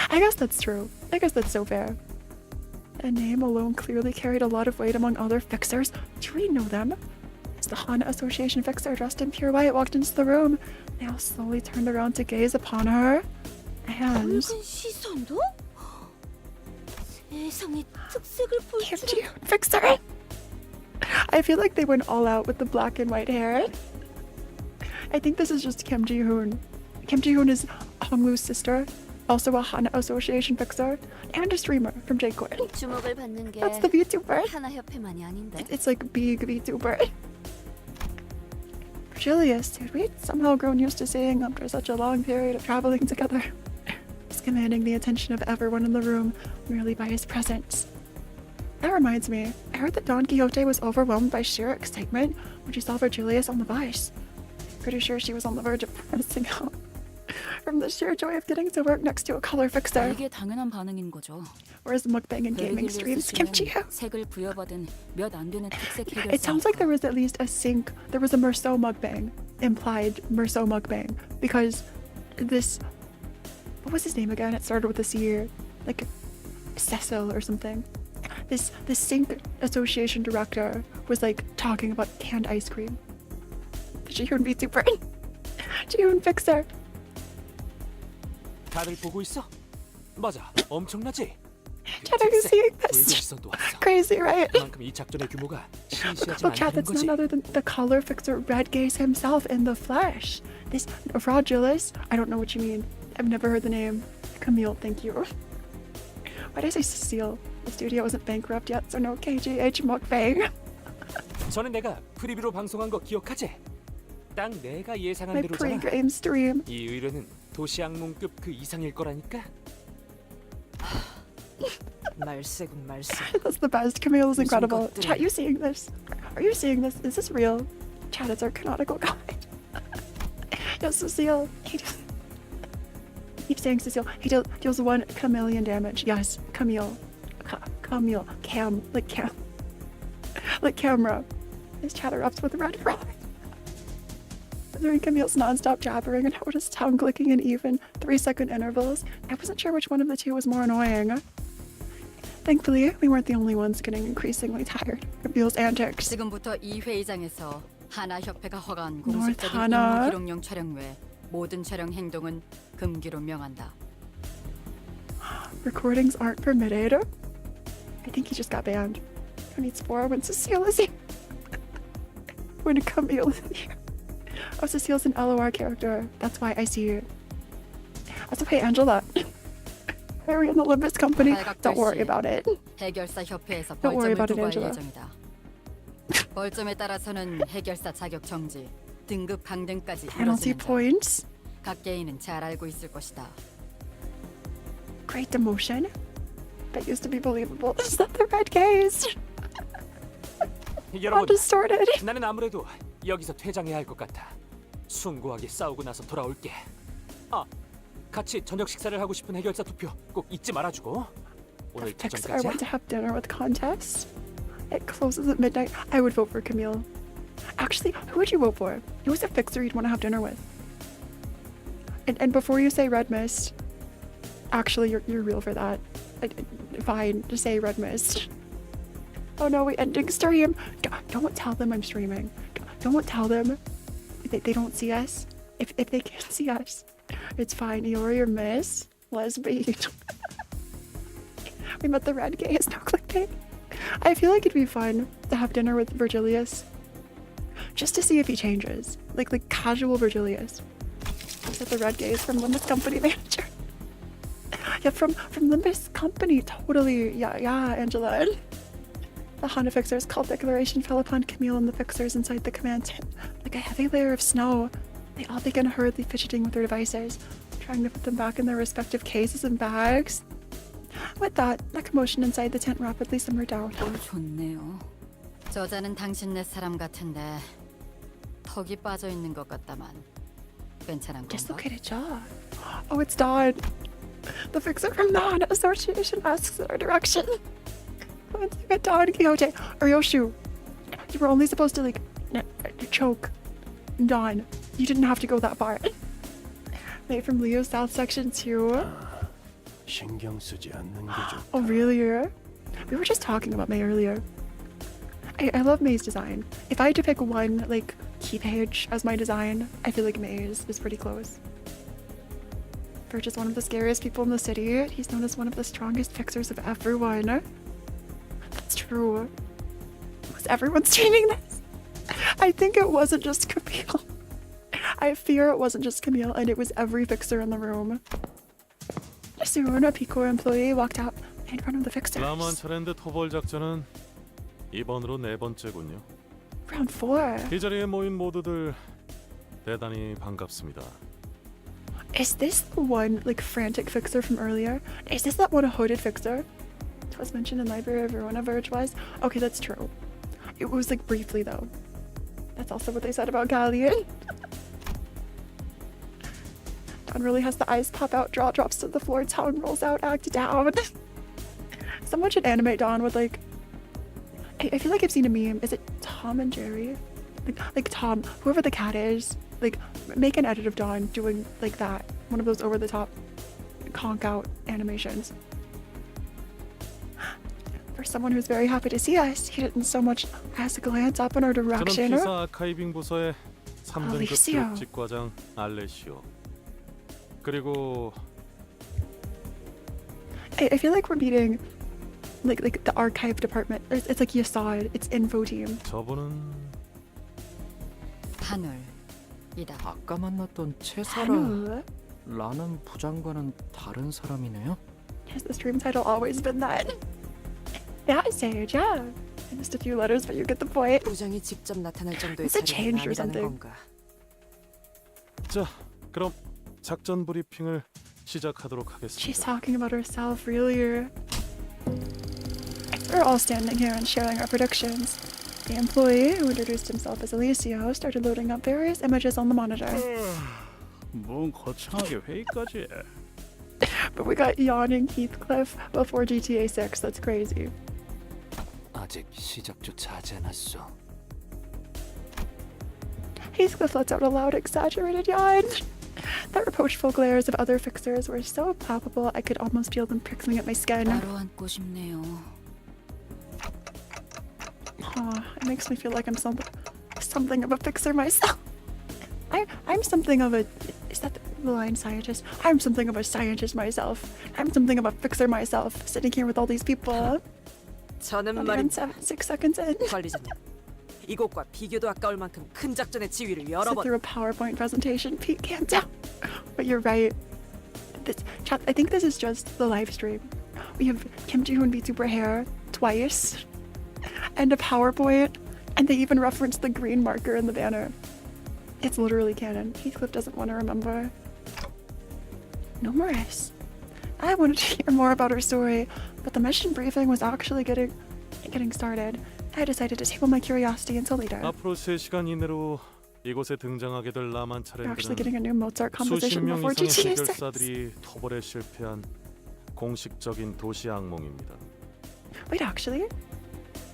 I guess that's true. I guess that's so fair. A name alone clearly carried a lot of weight among other fixers. Do we know them? As the Hana Association fixer dressed in pure white walked into the room, they all slowly turned around to gaze upon her. And... 시선도? 세상에 특색을 볼 줄은 fixer! I feel like they went all out with the black and white hair. I think this is just Kim Ji-hoon. Kim Ji-hoon is Hong Lu's sister, also a Hana Association fixer, and a streamer from J-Core. 주목을 받는 게 That's the VTuber. 하나 협회만이 아닌데. It's like big VTuber. Virgilius, dude, we'd somehow grown used to seeing after such a long period of traveling together. He's commanding the attention of everyone in the room merely by his presence. That reminds me, I heard that Don Quixote was overwhelmed by sheer excitement when she saw Virgilius on the bus. Pretty sure she was on the verge of passing out from the sheer joy of getting to work next to a color fixer. 이게 당연한 반응인 거죠. Where's mukbang and gaming streams, Kimchi? 색을 부여받은 몇 안 되는 특색 해결사. It sounds like there was at least a sync. There was a Merceau mukbang, implied Merceau mukbang, because this, what was his name again? It started with a C, like Cecil or something. This sync association director was like talking about canned ice cream. Ji-hoon VTuber. Ji-hoon fixer. 다들 보고 있어? 맞아, 엄청나지? Chadwick is seeing this. Crazy, right? 그만큼 이 작전의 규모가 시시하지 Look, Chad, 않다는 that's 거지. none other than the color fixer Red Gaze himself in the flesh. This Fraudulous, I don't know what you mean. I've never heard the name. Camille, thank you. Why did I say Cecile? The studio wasn't bankrupt yet, so no KGH mukbang. 저는 내가 프리뷰로 방송한 거 기억하지? 딱 내가 예상한 My 대로잖아. pre-game stream. 이 의뢰는 도시 악몽급 그 이상일 거라니까. 말세군 말세. That's the best. Camille is incredible. 것들이. Chat, you seeing this? Are you seeing this? Is this real? Chat, it's our canonical guide. Yes, Cecile. He does. Keep saying Cecile. He deals 1 chameleon damage. Yes, Camille. Camille. Cam. Like cam. Like camera. His chat erupts with red pride. During Camille's non-stop jabbering and Hoda's tongue clicking in even 3-second intervals, I wasn't sure which one of the two was more annoying. Thankfully, we weren't the only ones getting increasingly tired of Camille's antics. 지금부터 이 회의장에서 하나 협회가 허가한 North 공식적인 하나. 임무 기록용 촬영 외 모든 촬영 행동은 금기로 명한다. Recordings aren't permitted. I think he just got banned. Who needs Phora when Cecile is here? When Camille is here. Oh, Cecile's an LOR character. That's why I see it. Also, hey, Angela. Harry and the Limbus Company. Don't worry about it. 해결사 협회에서 Don't worry 벌점을 about it, 부과할 Angela. 예정이다. 벌점에 따라서는 해결사 자격 정지, 등급 강등까지 Penalty 이뤄지는다. points. 각 개인은 잘 알고 있을 것이다. Great demotion. That used to be believable. Is that the red gaze? All 여러분, distorted. 나는 아무래도 여기서 퇴장해야 할 것 같아. 숭고하게 싸우고 나서 돌아올게. 아, 같이 저녁 식사를 하고 싶은 해결사 투표 꼭 잊지 말아주고. 오늘 Texts I 퇴전까지야. want to have dinner with contest. It closes at midnight. I would vote for Camille. Actually, who would you vote for? Who's a fixer you'd want to have dinner with? And before you say Red Mist, actually, you're real for that. Fine, just say Red Mist. Oh no, we ending stream. Don't tell them I'm streaming. Don't tell them. They don't see us. If they can't see us, it's fine. You're your miss. Lesbian. We met the red gay. It's no clickbait. I feel like it'd be fun to have dinner with Virgilius. Just to see if he changes. Like casual Virgilius. Except the red gay is from Limbus Company manager. Yeah, from Limbus Company. Totally. Yeah, Angela. The Honda Fixer's call declaration fell upon Camille and the Fixers inside the command tent. Like a heavy layer of snow. They all began hurriedly fidgeting with their devices, trying to put them back in their respective cases and bags. With that, the commotion inside the tent rapidly simmered down. 좋네요. 저자는 당신네 사람 같은데 턱이 빠져 있는 것 같다만 괜찮은 건가? Dislocated jaw. Oh, it's Dawn. The Fixer from the Honda Association asks our direction. It's like a Dawn Quixote. Or Yoshu. You were only supposed to choke Dawn. You didn't have to go that far. Made from Leo's South Section 2. 신경 쓰지 않는 게 좋다. Oh, really? We were just talking about May earlier. I love May's design. If I had to pick one key page as my design, I feel like May's is pretty close. Verge is one of the scariest people in the city. He's known as one of the strongest fixers of everyone. That's true. Was everyone streaming this? I think it wasn't just Camille. I fear it wasn't just Camille, and it was every fixer in the room. Soon, a Pico employee walked out in front of the fixers. 라만 차례인데 토벌 작전은 이번으로 4번째군요. Round 4. 이 자리에 모인 모두들 대단히 반갑습니다. Is this the one, frantic fixer from earlier? Is this that one hooded fixer? It was mentioned in Library of Ruina, Verge was. Okay, that's true. It was, briefly, though. That's also what they said about Galleon. Dawn really has the eyes pop out, jaw drops to the floor, tongue rolls out, act down. Someone should animate Dawn with, I feel like I've seen a meme. Is it Tom and Jerry? Like Tom, whoever the cat is, make an edit of Dawn doing that. One of those over-the-top conk out animations. For someone who's very happy to see us, he didn't so much as glance up in our 저는 direction. 피사 아카이빙 부서의 3등급 Alicia. 교육직과장 알레시오. 그리고 I feel like we're meeting the archive department. It's like Yasad. It's info team. 저분은 하늘이다. 아까 만났던 Hanu. 채사라라는 부장과는 다른 사람이네요. Has the stream title always been that? Yeah, Sage, yeah. I missed a few letters, but you get the point. 부장이 직접 나타날 정도의 It's a 자리는 change or 아니라는 something. 건가? 자, 그럼 작전 브리핑을 시작하도록 She's 하겠습니다. talking about herself, really. We're all standing here and sharing our predictions. The employee, who introduced himself as Alicio, started loading up various images on the monitor. 뭔 거창하게 회의까지 해. But we got yawning Heathcliff before GTA 6. That's crazy. 아직 시작조차 하지 않았어. Heathcliff lets out a loud, exaggerated yawn. The reproachful glares of other fixers were so palpable I could almost feel them prickling at my skin. 바로 앉고 싶네요. It makes me feel like I'm something of a fixer myself. I'm something of a... Is that the line, scientist? I'm something of a scientist myself. I'm something of a fixer myself, sitting here with all these people. 저는 Not 말입니다. even 6 seconds in. 관리자님, 이곳과 비교도 아까울 만큼 큰 작전의 지휘를 여러 Sit 번. through a PowerPoint presentation. Pete can't tell. But you're right. Chat, I think this is just the live stream. We have Kim Ji-hoon VTuber hair twice, and a PowerPoint, and they even reference the green marker in the banner. It's literally canon. Heathcliff doesn't want to remember. Numerous. I wanted to hear more about her story, but the mission briefing was actually getting started. I decided to table my curiosity until later. 앞으로 3시간 이내로 이곳에 등장하게 될 라만 We're actually getting 차례들은 a new Mozart 수십 composition 명 before 이상의 GTA 6. 해결사들이 토벌에 실패한 공식적인 도시 악몽입니다. Wait, actually,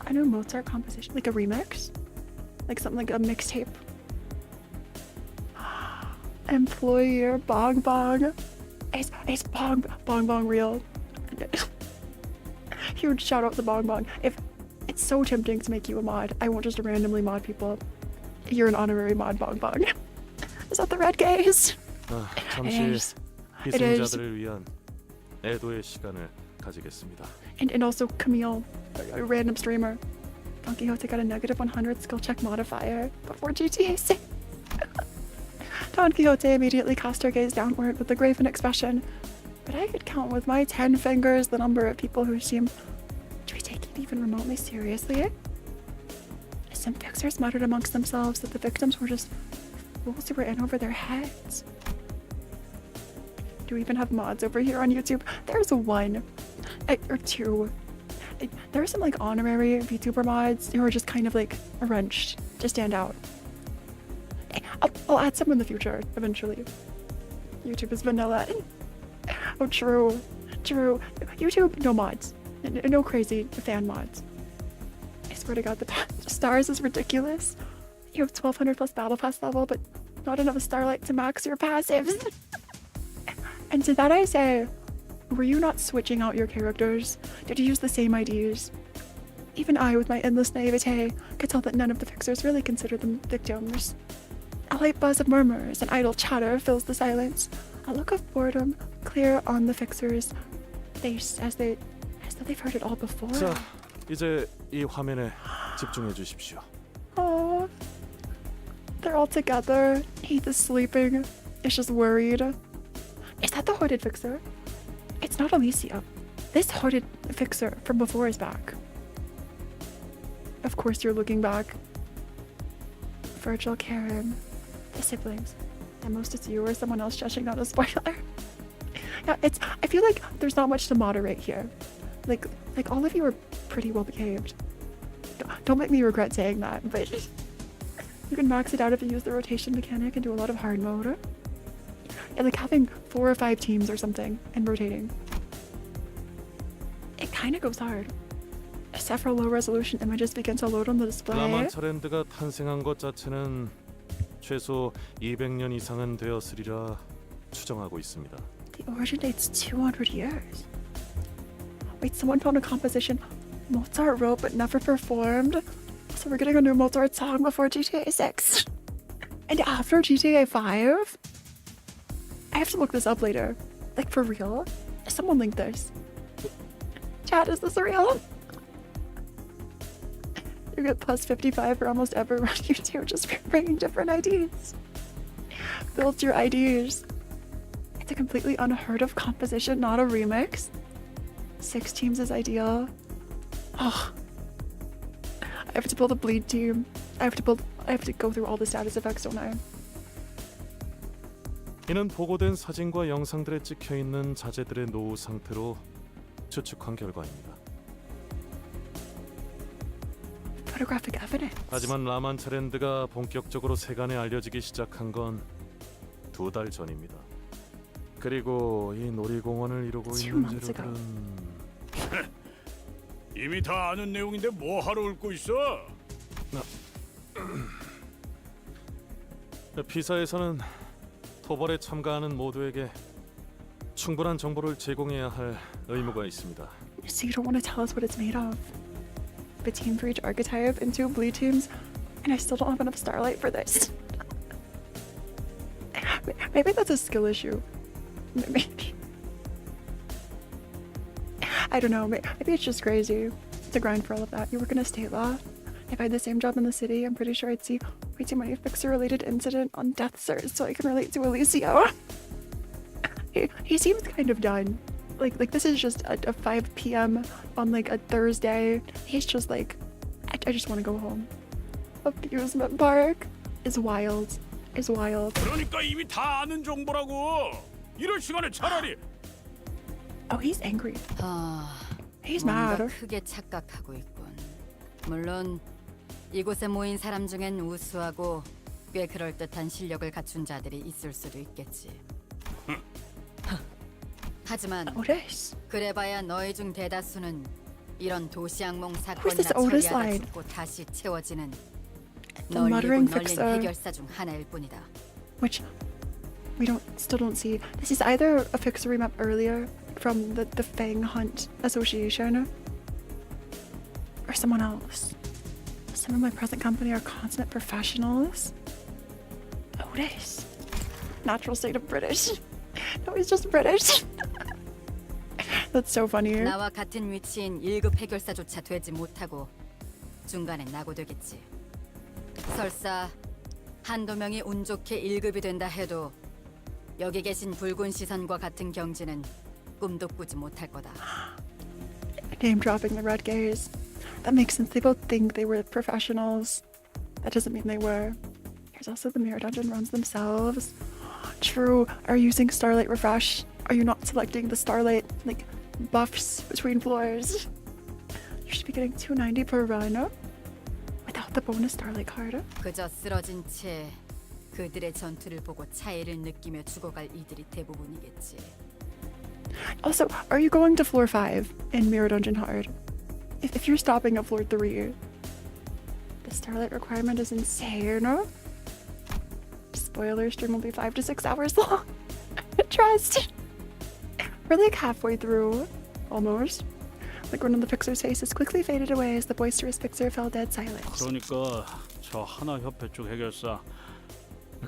a new Mozart composition, like a remix, like something like a mixtape. Employer Bong Bong. Is Bong Bong real? Huge shout out to Bong Bong. If it's so tempting to make you a mod, I won't just randomly mod people. You're an honorary mod, Bong Bong. Is that the red gaze? 잠시 It is. 희생자들을 위한 애도의 시간을 가지겠습니다. And also Camille, a random streamer. Don Quixote got a negative 100 skill check modifier before GTA 6. Don Quixote immediately cast her gaze downward with a graven expression, but I could count with my 10 fingers the number of people who seem to be taken even remotely seriously. Some fixers muttered amongst themselves that the victims were just fools who were in over their heads. Do we even have mods over here on YouTube? There's one, or two. There are some like honorary VTuber mods who are just kind of like a wrench to stand out. I'll add some in the future, eventually. YouTube is vanilla. Oh, true. YouTube, no mods. No crazy fan mods. I swear to God, the stars is ridiculous. You have 1200 plus battle pass level, but not enough starlight to max your passives. And to that I say, were you not switching out your characters? Did you use the same IDs? Even I, with my endless naivete, could tell that none of the fixers really considered them victims. A light buzz of murmurs and idle chatter fills the silence. A look of boredom clear on the fixers' face as though they've heard it all before. 자, 이제 이 화면에 집중해 주십시오. Oh, they're all together. Heath is sleeping. It's just worried. Is that the hooded fixer? It's not Alicia. This hooded fixer from before is back. Of course you're looking back. Virgil, Karen, the siblings. At most it's you or someone else judging, not a spoiler. Yeah, I feel like there's not much to moderate here. Like all of you are pretty well behaved. Don't make me regret saying that, but you can max it out if you use the rotation mechanic and do a lot of hard mode. Yeah, like having 4 or 5 teams or something and rotating. It kind of goes hard. Several low-resolution images begin to load on the display. 라만차랜드가 탄생한 것 자체는 최소 200년 이상은 되었으리라 추정하고 있습니다. The origin date's 200 years. Wait, someone found a composition Mozart wrote but never performed? So we're getting a new Mozart song before GTA 6. And after GTA 5? I have to look this up later. Like, for real? Someone link this. Chat, is this real? You get plus 55 for almost every run you do just for bringing different IDs. Build your IDs. It's a completely unheard of composition, not a remix. 6 teams is ideal. Oh, have to build a bleed team. I have to go through all the status effects, don't I? 이는 보고된 사진과 영상들에 찍혀 있는 자재들의 노후 상태로 추측한 결과입니다. Photographic evidence. 하지만 라만차랜드가 본격적으로 세간에 알려지기 시작한 건 2달 전입니다. 그리고 이 놀이공원을 이루고 있는 재료들은 이미 다 아는 내용인데 뭐 하러 읊고 있어? 피사에서는 토벌에 참가하는 모두에게 충분한 정보를 제공해야 할 의무가 있습니다. So you don't want to tell us what it's made of? A team for each archetype and 2 bleed teams, and I still don't have enough starlight for this. Maybe that's a skill issue. Maybe. I don't know. Maybe it's just crazy to grind for all of that. You work in a state law. If I had the same job in the city, I'm pretty sure I'd see way too many fixer-related incident on death certs, so I can relate to Alicio. He seems kind of done. Like this is just a 5 p.m. on like a Thursday. He's just like, I just want to go home. Amusement park is wild. Is wild. 그러니까 이미 다 아는 정보라고. 이럴 시간에 차라리. Oh, he's angry. He's 뭔가 mad. 크게 착각하고 있군. 물론 이곳에 모인 사람 중엔 우수하고 꽤 그럴듯한 실력을 갖춘 자들이 있을 수도 있겠지. 하지만 그래봐야 너희 중 대다수는 이런 도시 악몽 사건이나 처리하다 죽고 다시 채워지는 널리고 널린 해결사 중 하나일 뿐이다. Which we still don't see. This is either a fixer map earlier from the Fang Hunt Association or someone else. Some of my present company are consummate professionals. Otis. Natural state of British. No, he's just British. That's so funny. 나와 같은 위치인 1급 해결사조차 되지 못하고 중간에 낙오되겠지. 설사 한두 명이 운 좋게 1급이 된다 해도 여기 계신 붉은 시선과 같은 경지는 꿈도 꾸지 못할 거다. Name dropping the red gaze. That makes sense. They both think they were professionals. That doesn't mean they were. There's also the mirror dungeon runs themselves. True. Are you using Starlight Refresh? Are you not selecting the Starlight like buffs between floors? You should be getting 290 per run without the bonus Starlight card. 그저 쓰러진 채 그들의 전투를 보고 차이를 느끼며 죽어갈 이들이 대부분이겠지. Also, are you going to floor 5 in Mirror Dungeon Hard? If you're stopping at floor 3, the Starlight requirement is insane. Spoiler, stream will be 5 to 6 hours long. Trust. We're like halfway through, almost. The grin on the fixer's face has quickly faded away as the boisterous fixer fell dead silent. 그러니까 저 하나 협회 쪽 해결사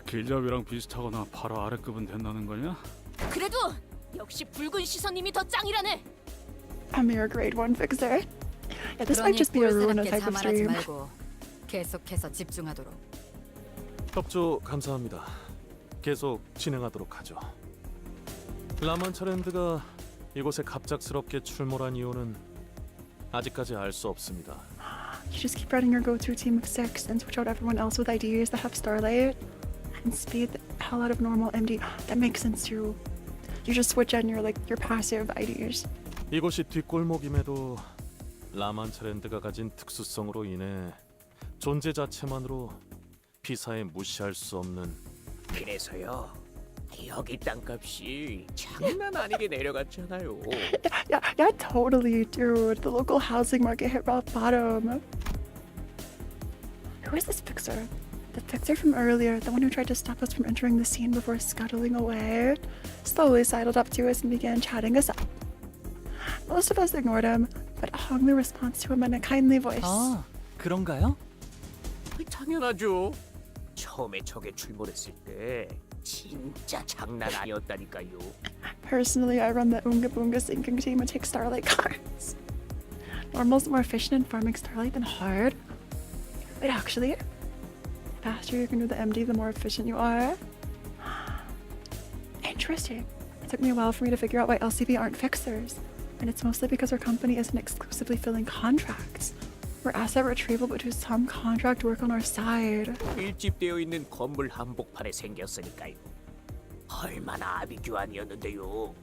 길잡이랑 비슷하거나 바로 아래급은 된다는 거냐? 그래도 역시 붉은 시선님이 더 짱이라네. A mere grade 1 fixer. Yeah, this might just be a Ruina type of stream. 말고 계속해서 집중하도록. 협조 감사합니다. 계속 진행하도록 하죠. 라만차랜드가 이곳에 갑작스럽게 출몰한 이유는 아직까지 알 수 없습니다. You just keep running your go-to team of 6 and switch out everyone else with IDs that have Starlight and speed the hell out of normal MD. That makes sense too. You just switch in your passive IDs. 이곳이 뒷골목임에도 라만차랜드가 가진 특수성으로 인해 존재 자체만으로 피사에 무시할 수 없는. 그래서요. 여기 땅값이 장난 아니게 내려갔잖아요. Yeah, totally, dude. The local housing market hit rock bottom. Who is this fixer? The fixer from earlier, the one who tried to stop us from entering the scene before scuttling away, slowly sidled up to us and began chatting us up. Most of us ignored him, but hung the response to him in a kindly voice. 아, 그런가요? 당연하죠. 처음에 적에 출몰했을 때 진짜 장난 아니었다니까요. Personally, I run the Oonga Boonga sinking team and take Starlight cards. Normal's more efficient in farming Starlight than hard. Wait, actually, the faster you can do the MD, the more efficient you are. Interesting. It took me a while for me to figure out why LCB aren't fixers. And it's mostly because our company isn't exclusively filling contracts. We're asset retrieval, but do some contract work on our side. 밀집되어 있는 건물 한복판에 생겼으니까요. 얼마나 아비규환이었는데요.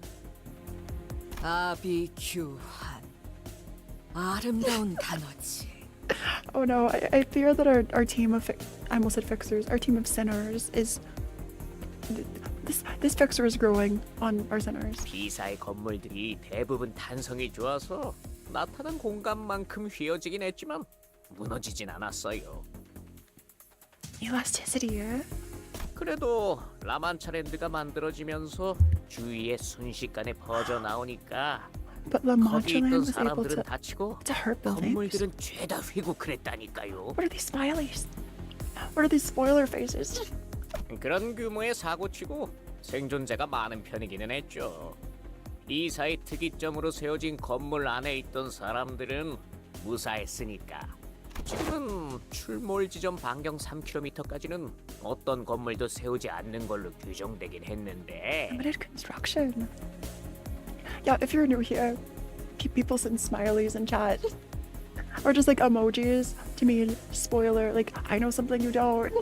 아비규환. 아름다운 단어지. Oh no, I fear that our team of I almost said fixers. Our team of sinners is this fixer is growing on our sinners. P사의 건물들이 대부분 탄성이 좋아서 나타난 공간만큼 휘어지긴 했지만 무너지진 않았어요. Elasticity. 그래도 라만차랜드가 만들어지면서 주위에 순식간에 퍼져 나오니까 But La 거기 Mancha 있던 Land was able 사람들은 to 다치고 hurt buildings. 건물들은 죄다 휘고 그랬다니까요. What are these smileys? What are these spoiler faces? 그런 규모의 사고치고 생존자가 많은 편이기는 했죠. 이사의 특이점으로 세워진 건물 안에 있던 사람들은 무사했으니까. 지금은 출몰 지점 반경 3km까지는 어떤 건물도 세우지 않는 걸로 규정되긴 했는데. Limited construction. Yeah, if you're new here, people send smileys in chat. Or just like emojis to mean spoiler, like I know something you don't.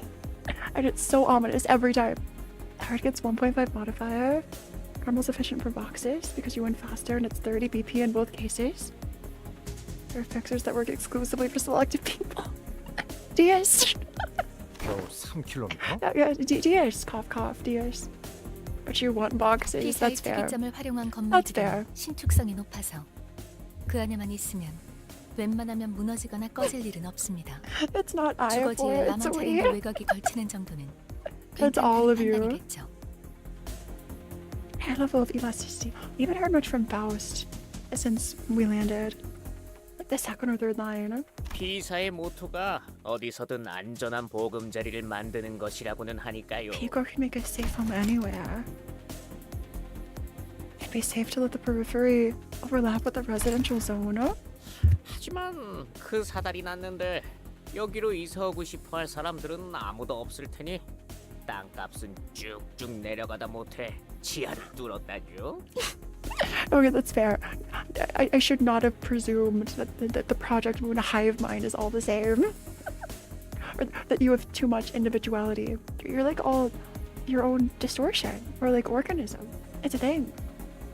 And it's so ominous every time. Hard gets 1.5 modifier. Almost efficient for boxes because you win faster and it's 30 BP in both cases. There are fixers that work exclusively for selected people. DS. 겨우 3km? Yeah, DS. Cough, cough, DS. But you want boxes. P사의 That's fair. 특이점을 활용한 That's fair. 건물들은 신축성이 높아서 그 안에만 있으면 웬만하면 무너지거나 꺼질 일은 없습니다. It's not I for 주거지에 it, it's we. 라만차랜드 외곽이 걸치는 정도는 That's all of you. 판단이겠죠. High level of elasticity. We haven't heard much from Faust since we landed. Like the second or third line. P사의 모토가 어디서든 안전한 보금자리를 만드는 것이라고는 하니까요. Pigor can make a safe home anywhere. It'd be safe to let the periphery overlap with the residential zone. 하지만 그 사달이 났는데 여기로 이사 오고 싶어할 사람들은 아무도 없을 테니 땅값은 쭉쭉 내려가다 못해 지하를 뚫었다죠. Okay, that's fair. I should not have presumed that the Project Moon hive mind is all the same. Or that you have too much individuality. You're like all your own distortion or like organism. It's a thing.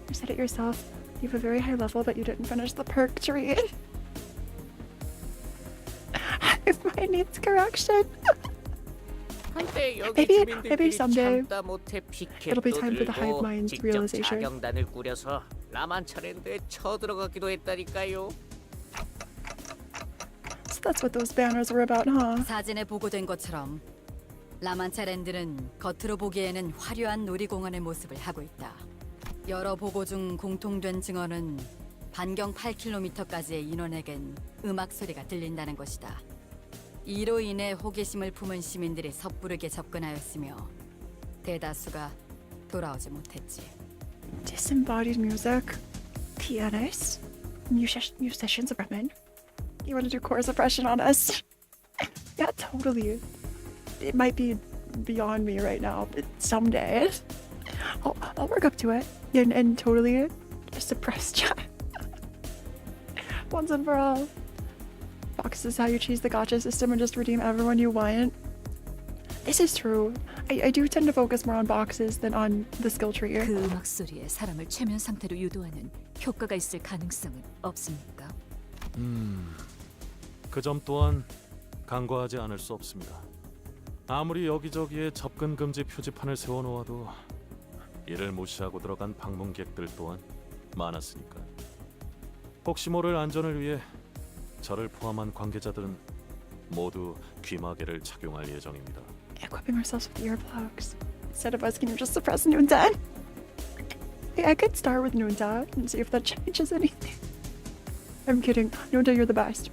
You said it yourself. You have a very high level, but you didn't finish the perk tree. Hive mind needs correction. 한때 여기 Maybe 주민들끼리 someday 참다 못해 피켓도 it'll be time for the hive 들고 mind's 직접 realization. 자경단을 꾸려서 라만차랜드에 쳐들어가기도 했다니까요. So that's what those banners were about, huh? 사진에 보고된 것처럼 라만차랜드는 겉으로 보기에는 화려한 놀이공원의 모습을 하고 있다. 여러 보고 중 공통된 증언은 반경 8km까지의 인원에겐 음악 소리가 들린다는 것이다. 이로 인해 호기심을 품은 시민들이 섣부르게 접근하였으며 대다수가 돌아오지 못했지. Disembodied music, pianist, musicians of Gremlin. You want to do chorus oppression on us? Yeah, totally. It might be beyond me right now, but someday I'll work up to it and totally suppress chat once and for all. Box is how you cheese the gacha system and just redeem everyone you want. This is true. I do tend to focus more on boxes than on the skill tree. 그 음악 소리에 사람을 최면 상태로 유도하는 효과가 있을 가능성은 없습니까? 그 점 또한 간과하지 않을 수 없습니다. 아무리 여기저기에 접근 금지 표지판을 세워놓아도 이를 무시하고 들어간 방문객들 또한 많았으니까. 혹시 모를 안전을 위해 저를 포함한 관계자들은 모두 귀마개를 착용할 예정입니다. Equipping ourselves with earplugs. Instead of us, can you just suppress Noonta? Hey, I could start with Noonta and see if that changes anything. I'm kidding. Noonta, you're the best.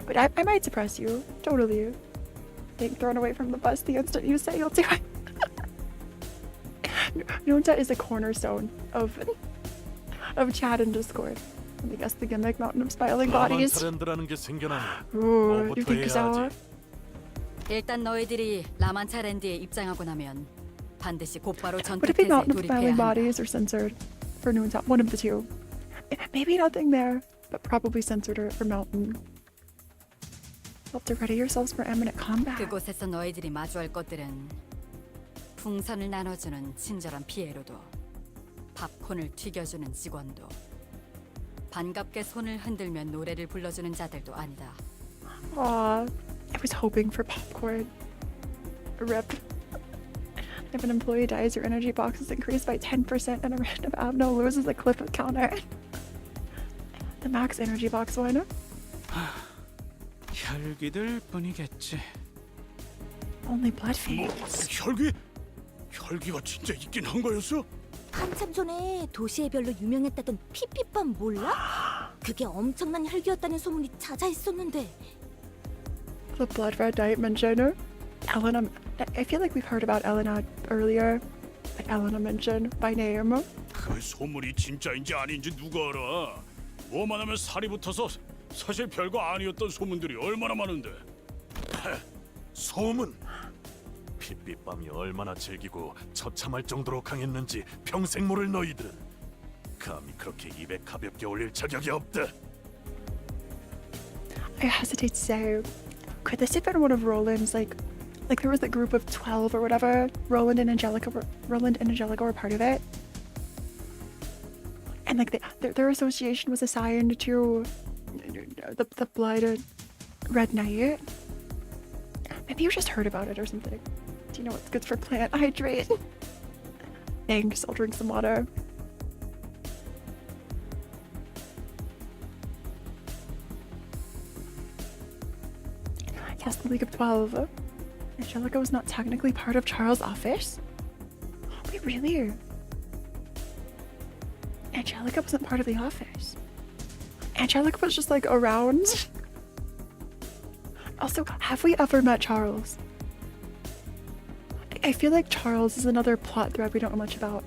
But I might suppress you. Totally. Being thrown away from the bus the instant you say you'll do it. Noonta is a cornerstone of chat and Discord. I guess the gimmick mountain of smiling bodies. 라만차랜드라는 게 생겨나면 Ooh, you 뭐부터 think so? 해야 하지? 일단 너희들이 라만차랜드에 입장하고 나면 반드시 곧바로 Would it be 전투태세에 mountain of 돌입해야 smiling 한다. bodies or censored for Noonta? One of the two. Maybe nothing there, but probably censored or mountain. yourself to ready yourselves for imminent combat. 그곳에서 너희들이 마주할 것들은 풍선을 나눠주는 친절한 피에로도, 팝콘을 튀겨주는 직원도, 반갑게 손을 흔들며 노래를 불러주는 자들도 아니다. Aw, I was hoping for popcorn. Rip. If an employee dies, your energy box is increased by 10% and a random abno loses a clip of counter. The max energy box one. 혈기들 뿐이겠지. Only blood fiends. 혈기? 혈기가 진짜 있긴 한 거였어? 한참 전에 도시의 별로 유명했다던 피피밤 몰라? 그게 엄청난 혈기였다는 소문이 자자했었는데. The blood red night mentioned. Elena, I feel like we've heard about Elena earlier, but Elena mentioned by name. 그 소문이 진짜인지 아닌지 누가 알아? 뭐만 하면 살이 붙어서 사실 별거 아니었던 소문들이 얼마나 많은데. 소문? 핏빛밤이 얼마나 질기고 처참할 정도로 강했는지 평생 모를 너희들은 감히 그렇게 입에 가볍게 올릴 자격이 없다. I hesitate to say, could this have been one of Roland's like there was a group of 12 or whatever. Roland and Angelica were part of it, and like their association was assigned to the blood red night. Maybe you just heard about it or something. Do you know what's good for plant hydrate? Thanks, I'll drink some water. Yes, the League of 12. Angelica was not technically part of Charles' office? Wait, really? Angelica wasn't part of the office. Angelica was just like around. Also, have we ever met Charles? I feel like Charles is another plot thread we don't know much about.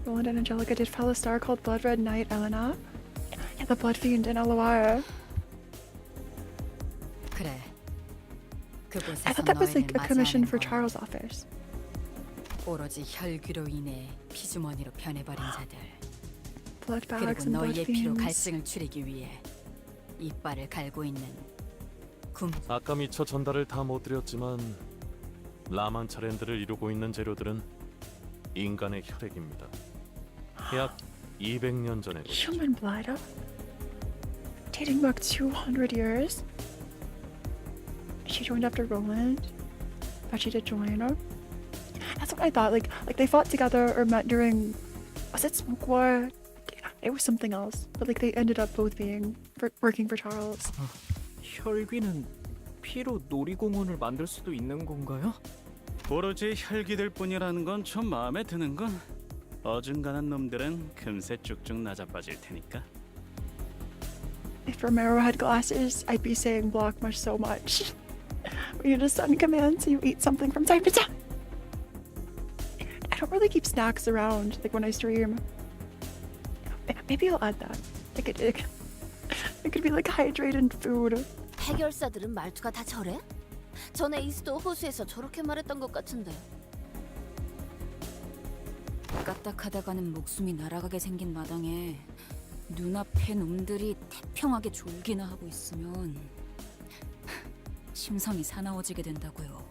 Roland and Angelica did fell a star called Blood Red Knight Elena. Yeah, the Blood Fiend in LOR. 그래. I thought that was like a commission for Charles' office. 오로지 혈귀로 인해 피주머니로 변해버린 자들. Blood 그리고 bags and blood 너희의 피로 fiends. 갈증을 추리기 위해 이빨을 갈고 있는 아까 미처 전달을 다 못 드렸지만 라만차랜드를 이루고 있는 재료들은 인간의 혈액입니다. 약 200년 전에 Human blood? Dating back 200 years? She joined after Roland? But she did join her? That's what I thought. Like they fought together or met during... Was it Smoke War? It was something else. But like they ended up both being working for Charles. 혈귀는 피로 놀이공원을 만들 수도 있는 건가요? 오로지 혈기들 뿐이라는 건 좀 마음에 드는군. 어중간한 놈들은 금세 쭉쭉 낮아빠질 테니까. If Romero had glasses, I'd be saying block much so much. We need a sun command so you eat something from time to time. I don't really keep snacks around like when I stream. Maybe I'll add that. It could be like hydrated food. 해결사들은 말투가 다 저래? 전에 이스도 호수에서 저렇게 말했던 것 같은데. 까딱하다가는 목숨이 날아가게 생긴 마당에 눈앞에 놈들이 태평하게 졸기나 하고 있으면 심성이 사나워지게 된다고요.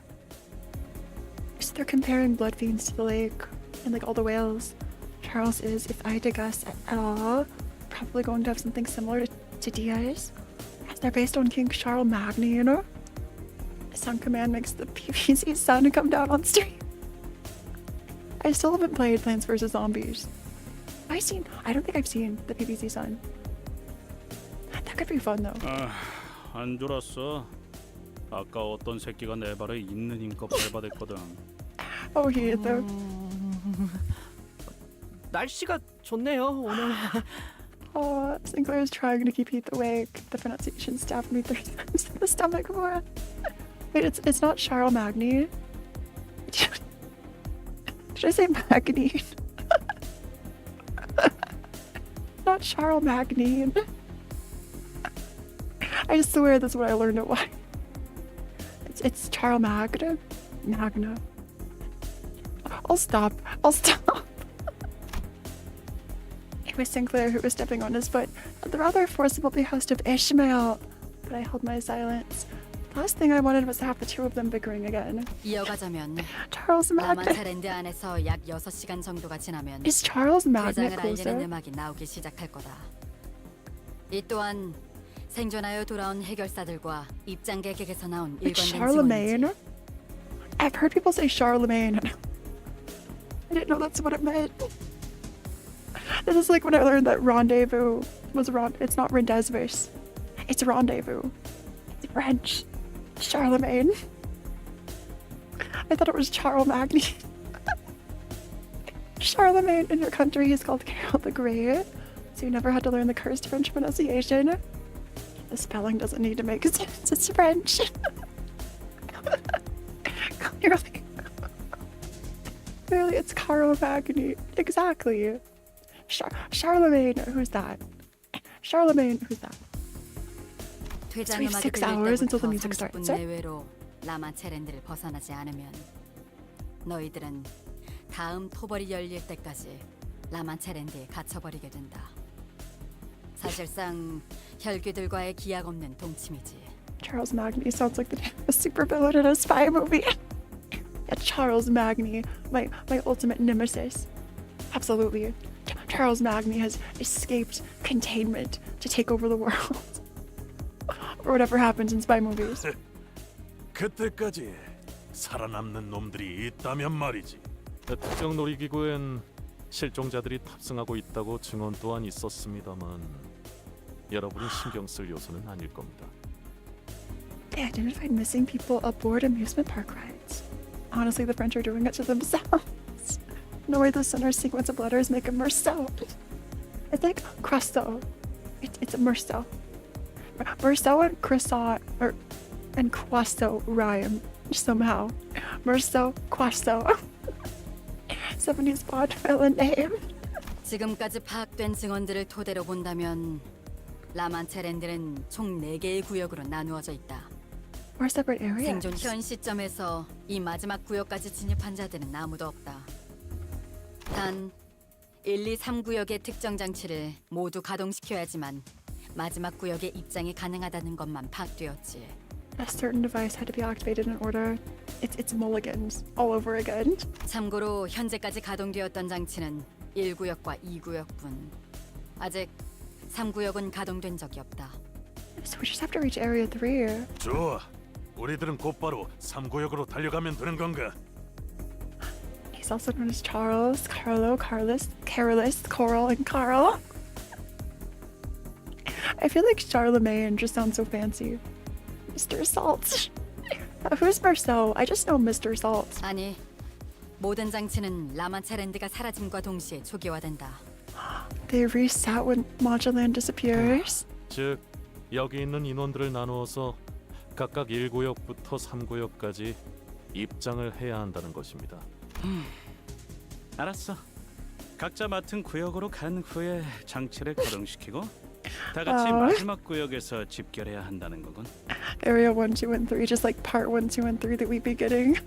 So they're comparing blood fiends to the lake and like all the whales. Charles is, if I had to guess at all, probably going to have something similar to Diaz. They're based on King Charles Magny, you know? Sun Command makes the PvZ sun come down on stream. I still haven't played Plants vs. Zombies. I don't think I've seen the PvZ sun. That could be fun though. 안 졸았어. 아까 어떤 새끼가 내 발을 있는 힘껏 밟아댔거든. Oh, he is though. 날씨가 좋네요 오늘. Oh, Sinclair's trying to keep Heath awake. The pronunciation stabbed me 3 times in the stomach for it. Wait, it's not Charles Magny. Did I say Magny? Not Charles Magny. I swear that's what I learned at Y. It's Charles Magna. Magna. I'll stop. It was Sinclair who was stepping on his foot at the rather forcible behest of Ishmael, but I held my silence. Last thing I wanted was to have the two of them bickering again. 이어가자면 Charles Magnet. 라만차랜드 안에서 약 6시간 정도가 지나면 Is Charles Magnet 퇴장을 closer? 알리는 음악이 나오기 시작할 거다. 이 또한 생존하여 돌아온 해결사들과 입장객에게서 나온 Like 일관된 Charlemagne? 지원이지. I've heard people say Charlemagne. I didn't know that's what it meant. This is like when I learned that rendezvous was it's not rendezvous. It's rendezvous. It's French. Charlemagne. I thought it was Charlemagne. Charlemagne in your country is called Carol the Great, so you never had to learn the cursed French pronunciation. The spelling doesn't need to make sense. It's French. Clearly, it's Carl Magny. Exactly. Charlemagne. Who's that? Charlemagne. Who's that? 퇴장 we have 음악이 6 hours until the 들릴 music 때부터 starts. 30분 내외로 라만체랜드를 벗어나지 않으면 너희들은 다음 토벌이 열릴 때까지 라만체랜드에 갇혀버리게 된다. 사실상 혈귀들과의 기약 없는 동침이지. Charles Magny sounds like the name of a supervillain in a spy movie. Yeah, Charles Magny, my ultimate nemesis. Absolutely. Charles Magny has escaped containment to take over the world. Or whatever happens in spy movies. 그때까지 살아남는 놈들이 있다면 말이지. 특정 놀이기구엔 실종자들이 탑승하고 있다고 증언 또한 있었습니다만 여러분이 신경 쓸 요소는 아닐 겁니다. They identified missing people aboard amusement park rides. Honestly, the French are doing it to themselves. No way the center sequence of letters make a Merceau. It's like Croissant. It's a Merceau. Merceau and croissant and croissant rhyme somehow. Merceau, croissant. 70s Bond villain name. 지금까지 파악된 증언들을 토대로 본다면 라만체랜드는 총 4개의 구역으로 나누어져 있다. Or separate areas. 생존 현 시점에서 이 마지막 구역까지 진입한 자들은 아무도 없다. 단 1, 2, 3구역의 특정 장치를 모두 가동시켜야지만 마지막 구역에 입장이 가능하다는 것만 파악되었지. A certain device had to be activated in order. It's mulligans all over again. 참고로 현재까지 가동되었던 장치는 1구역과 2구역뿐. 아직 3구역은 가동된 적이 없다. So we just have to reach area 3. 좋아. 우리들은 곧바로 3구역으로 달려가면 되는 건가? He's also known as Charles, Carlo, Carlos, Coral, and Carl. I feel like Charlemagne just sounds so fancy. Mr. Salt. Who's Marceau? I just know Mr. Salt. 아니, 모든 장치는 라만차랜드가 사라짐과 동시에 초기화된다. They reset when Magellan disappears. 즉, 여기 있는 인원들을 나누어서 각각 1구역부터 3구역까지 입장을 해야 한다는 것입니다. 알았어. 각자 맡은 구역으로 간 후에 장치를 가동시키고 다 같이 마지막 구역에서 집결해야 한다는 거군. Area 1, 2, and 3, just like part 1, 2, and 3 that we'd be getting.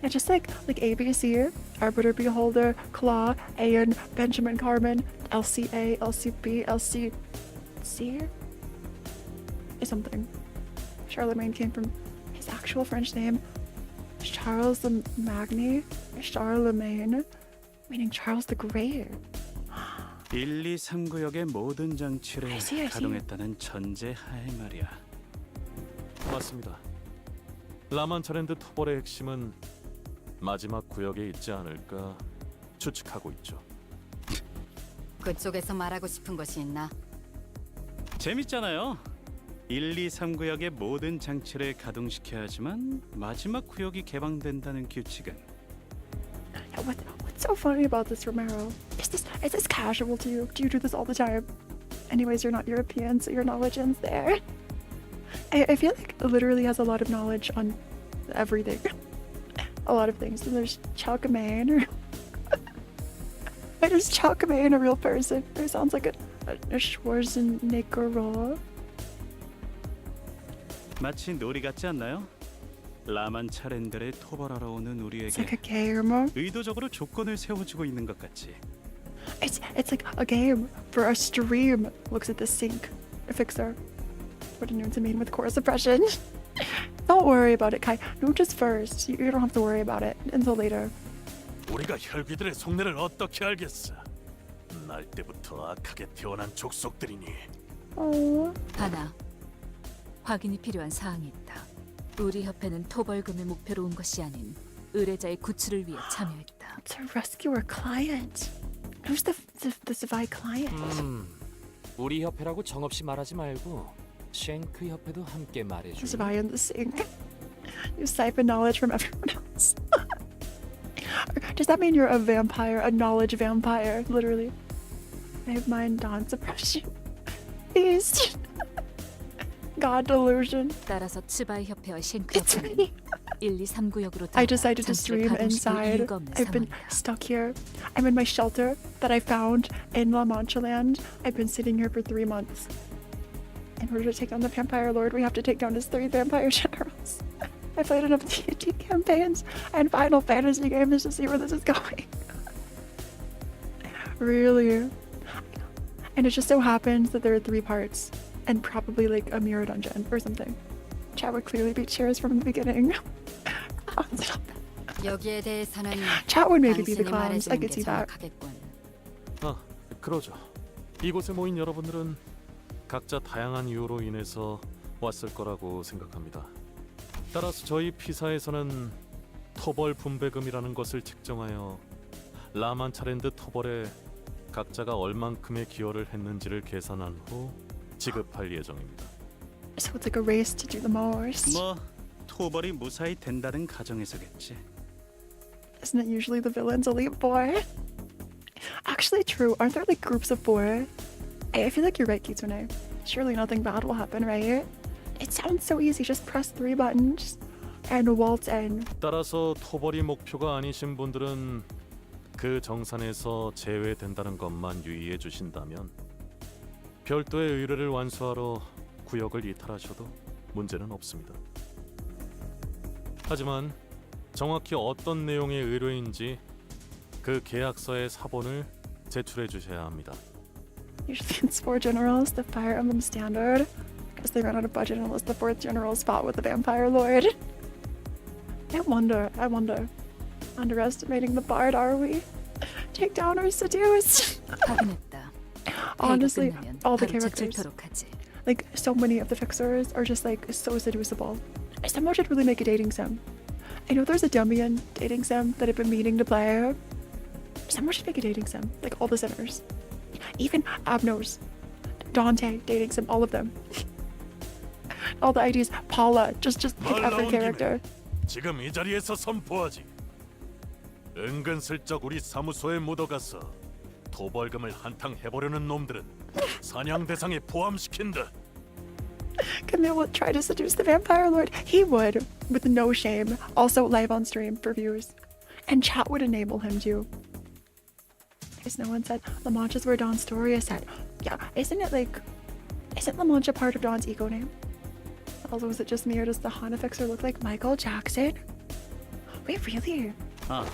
Yeah, just like ABC, Arbiter, Beholder, Claw, Aeon, Benjamin Carmen, LCA, LCB, LCC, something. Charlemagne came from his actual French name, Charles the Magny, Charlemagne, meaning Charles the Great. 1, 2, 3구역의 모든 장치를 I see. 가동했다는 전제하에 말이야. 맞습니다. 라만차랜드 토벌의 핵심은 마지막 구역에 있지 않을까 추측하고 있죠. 그쪽에서 말하고 싶은 것이 있나? 재밌잖아요. 1, 2, 3구역의 모든 장치를 가동시켜야 하지만 마지막 구역이 개방된다는 규칙은 What's so funny about this, Romero? Is this casual to you? Do you do this all the time? Anyways, you're not European, so your knowledge ends there. I feel like it literally has a lot of knowledge on everything. A lot of things. And there's Chalcamain. Is Chalcamain a real person? It sounds like a Schwarzenegger. 마치 놀이 같지 않나요? 라만차랜드를 토벌하러 오는 It's 우리에게 like a game. 의도적으로 조건을 세워주고 있는 것 같지. It's like a game for a stream. Looks at the sink. A fixer. What do you know to mean with core suppression? Don't worry about it, Kai. No, just first. You don't have to worry about it until later. 우리가 혈귀들의 속내를 어떻게 알겠어? 날 때부터 악하게 태어난 족속들이니. 하나, 확인이 필요한 사항이 있다. 우리 협회는 토벌금을 목표로 온 것이 아닌 의뢰자의 구출을 위해 참여했다. To rescue our client. Who's the Savai client? 우리 협회라고 정없이 말하지 말고 쉔크 협회도 함께 말해줘. Savai in the sink. You siphon knowledge from everyone else. Does that mean you're a vampire, a knowledge vampire? Literally. I have mind dawn suppression. Beast. God delusion. 따라서 츠바이 협회와 쉔크 협회는 1, 2, 3구역으로 I decided to stream inside. I've been stuck here. I'm in my shelter that I found in La Mancha Land. I've been sitting here for 3 months. In order to take down the vampire lord, we have to take down his 3 vampire generals. I played enough D&D campaigns and Final Fantasy games to see where this is going. Really. And it just so happens that there are 3 parts and probably like a mirror dungeon or something. Chat would clearly be cheers from the beginning. 여기에 대해서는 Chat would maybe be the 당신이 clowns. I 말해주는 could 게 see that. 정확하겠군. 그러죠. 이곳에 모인 여러분들은 각자 다양한 이유로 인해서 왔을 거라고 생각합니다. 따라서 저희 피사에서는 토벌 분배금이라는 것을 측정하여 라만차랜드 토벌에 각자가 얼만큼의 기여를 했는지를 계산한 후 지급할 예정입니다. So it's like a race to do the most. 뭐 토벌이 무사히 된다는 가정에서겠지. Isn't it usually the villains elite boy? Actually true. Aren't there like groups of 4? I feel like you're right, Kitsune. Surely nothing bad will happen, right? It sounds so easy. Just press 3 buttons and waltz in. 따라서 토벌이 목표가 아니신 분들은 그 정산에서 제외된다는 것만 유의해 주신다면 별도의 의뢰를 완수하러 구역을 이탈하셔도 문제는 없습니다. 하지만 정확히 어떤 내용의 의뢰인지 그 계약서의 사본을 제출해 주셔야 합니다. Usually it's 4 generals, the Fire Emblem standard, because they ran out of budget unless the 4th generals fought with the Vampire Lord. I wonder. Underestimating the bard, are we? Take down or seduce? 확인했다. Honestly, all the 바로 characters, 제출토록 하지. like so many of the fixers are just like so seducible. Someone should really make a dating sim. I know there's a Dumbian dating sim that I've been meaning to play. Someone should make a dating sim, like all the sinners. Even Abnos, Dante dating sim, all of them. All the IDs, Paula, just pick every character. 지금 이 자리에서 선포하지. 은근슬쩍 우리 사무소에 묻어가서 도벌금을 한탕 해보려는 놈들은 사냥 대상에 포함시킨다. Camille would try to seduce the Vampire Lord. He would, with no shame. Also live on stream for views. And chat would enable him to. Because no one said La Mancha's where Dawn's story is set. Yeah, isn't La Mancha part of Dawn's ego name? Although is it just me or does the Hana fixer look like Michael Jackson? Wait, really? 아,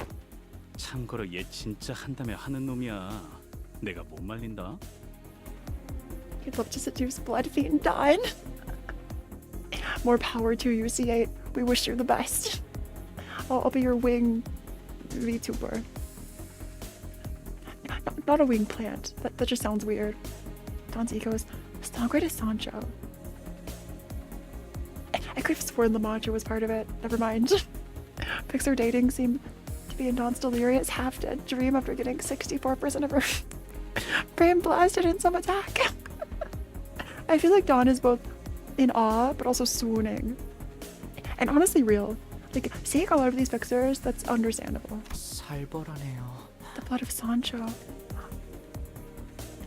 참고로 얘 진짜 한다며 하는 놈이야. 내가 못 말린다. You'd love to seduce Bloodfiend Dawn. More power to you, C8. We wish you the best. I'll be your wing VTuber. Not a wing plant. That just sounds weird. Dawn's ego is stronger to Sancho. I could have sworn La Mancha was part of it. Never mind. Pixar dating seemed to be in Dawn's delirious half-dead dream after getting 64% of her brain blasted in some attack. I feel like Dawn is both in awe but also swooning. And honestly real. Like, seeing a lot of these fixers, that's understandable. 살벌하네요. The blood of Sancho.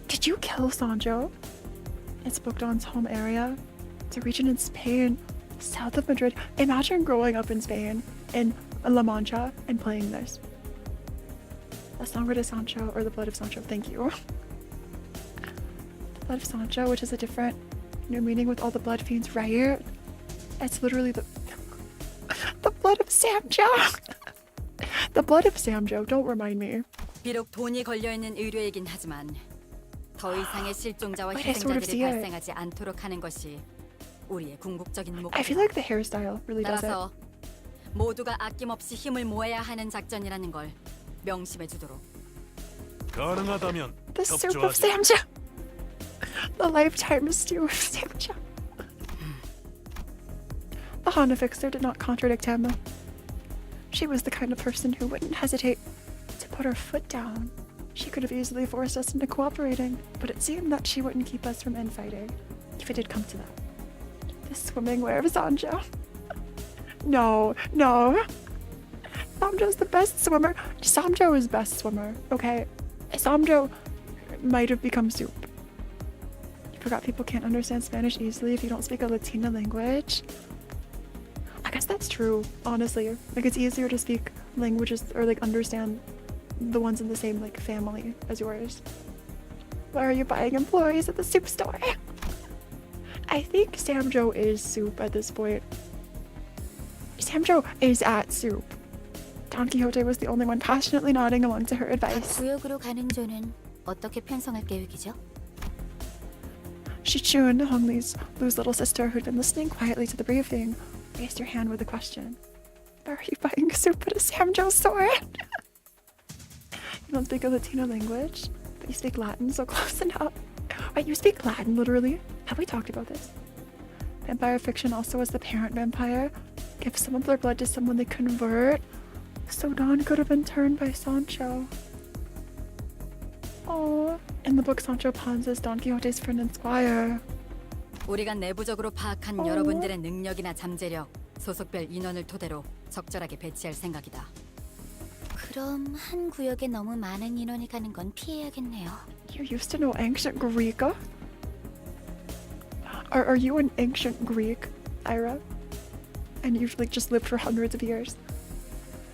Did you kill Sancho? It's booked Dawn's home area. It's a region in Spain, south of Madrid. Imagine growing up in Spain, in La Mancha, and playing this. La Sangre de Sancho, or the blood of Sancho, thank you. The blood of Sancho, which is a different new meaning with all the blood fiends, right? It's literally the blood of Samjo. The blood of Samjo, don't remind me. 비록 돈이 걸려있는 의뢰이긴 하지만 더 이상의 실종자와 Wait, I sort of 희생자들이 see it. 발생하지 않도록 하는 것이 우리의 궁극적인 목표. I feel like the hairstyle really does it. 따라서 모두가 아낌없이 힘을 모아야 하는 작전이라는 걸 명심해 주도록. 가능하다면 The soup of Samja. The lifetime stew of Samja. The Hana fixer did not contradict him. She was the kind of person who wouldn't hesitate to put her foot down. She could have easily forced us into cooperating, but it seemed that she wouldn't keep us from infighting, if it did come to that. The swimming wear of Sanjo. No. Samjo's the best swimmer. Samjo is best swimmer, okay? Samjo might have become soup. You forgot people can't understand Spanish easily if you don't speak a Latina language. I guess that's true, honestly. Like, it's easier to speak languages or like understand the ones in the same like family as yours. Why are you buying employees at the soup store? I think Samjo is soup at this point. Samjo is at soup. Don Quixote was the only one passionately nodding along to her advice. 구역으로 가는 조는 어떻게 편성할 계획이죠? Shichun, Hongli's Lu's little sister who'd been listening quietly to the briefing, raised her hand with a question. Why are you buying soup at a Samjo store? You don't speak a Latino language, but you speak Latin so close enough. Wait, you speak Latin literally? Have we talked about this? Vampire fiction also has the parent vampire. Give some of their blood to someone they convert. So Don could have been turned by Sancho. Oh, in the book, Sancho pawns as Don Quixote's friend and squire. 우리가 내부적으로 파악한 여러분들의 능력이나 잠재력, 소속별 인원을 토대로 적절하게 배치할 생각이다. 그럼 한 구역에 너무 많은 인원이 가는 건 피해야겠네요. You used to know ancient Greek? Are you an ancient Greek, Ira? And you've like just lived for hundreds of years?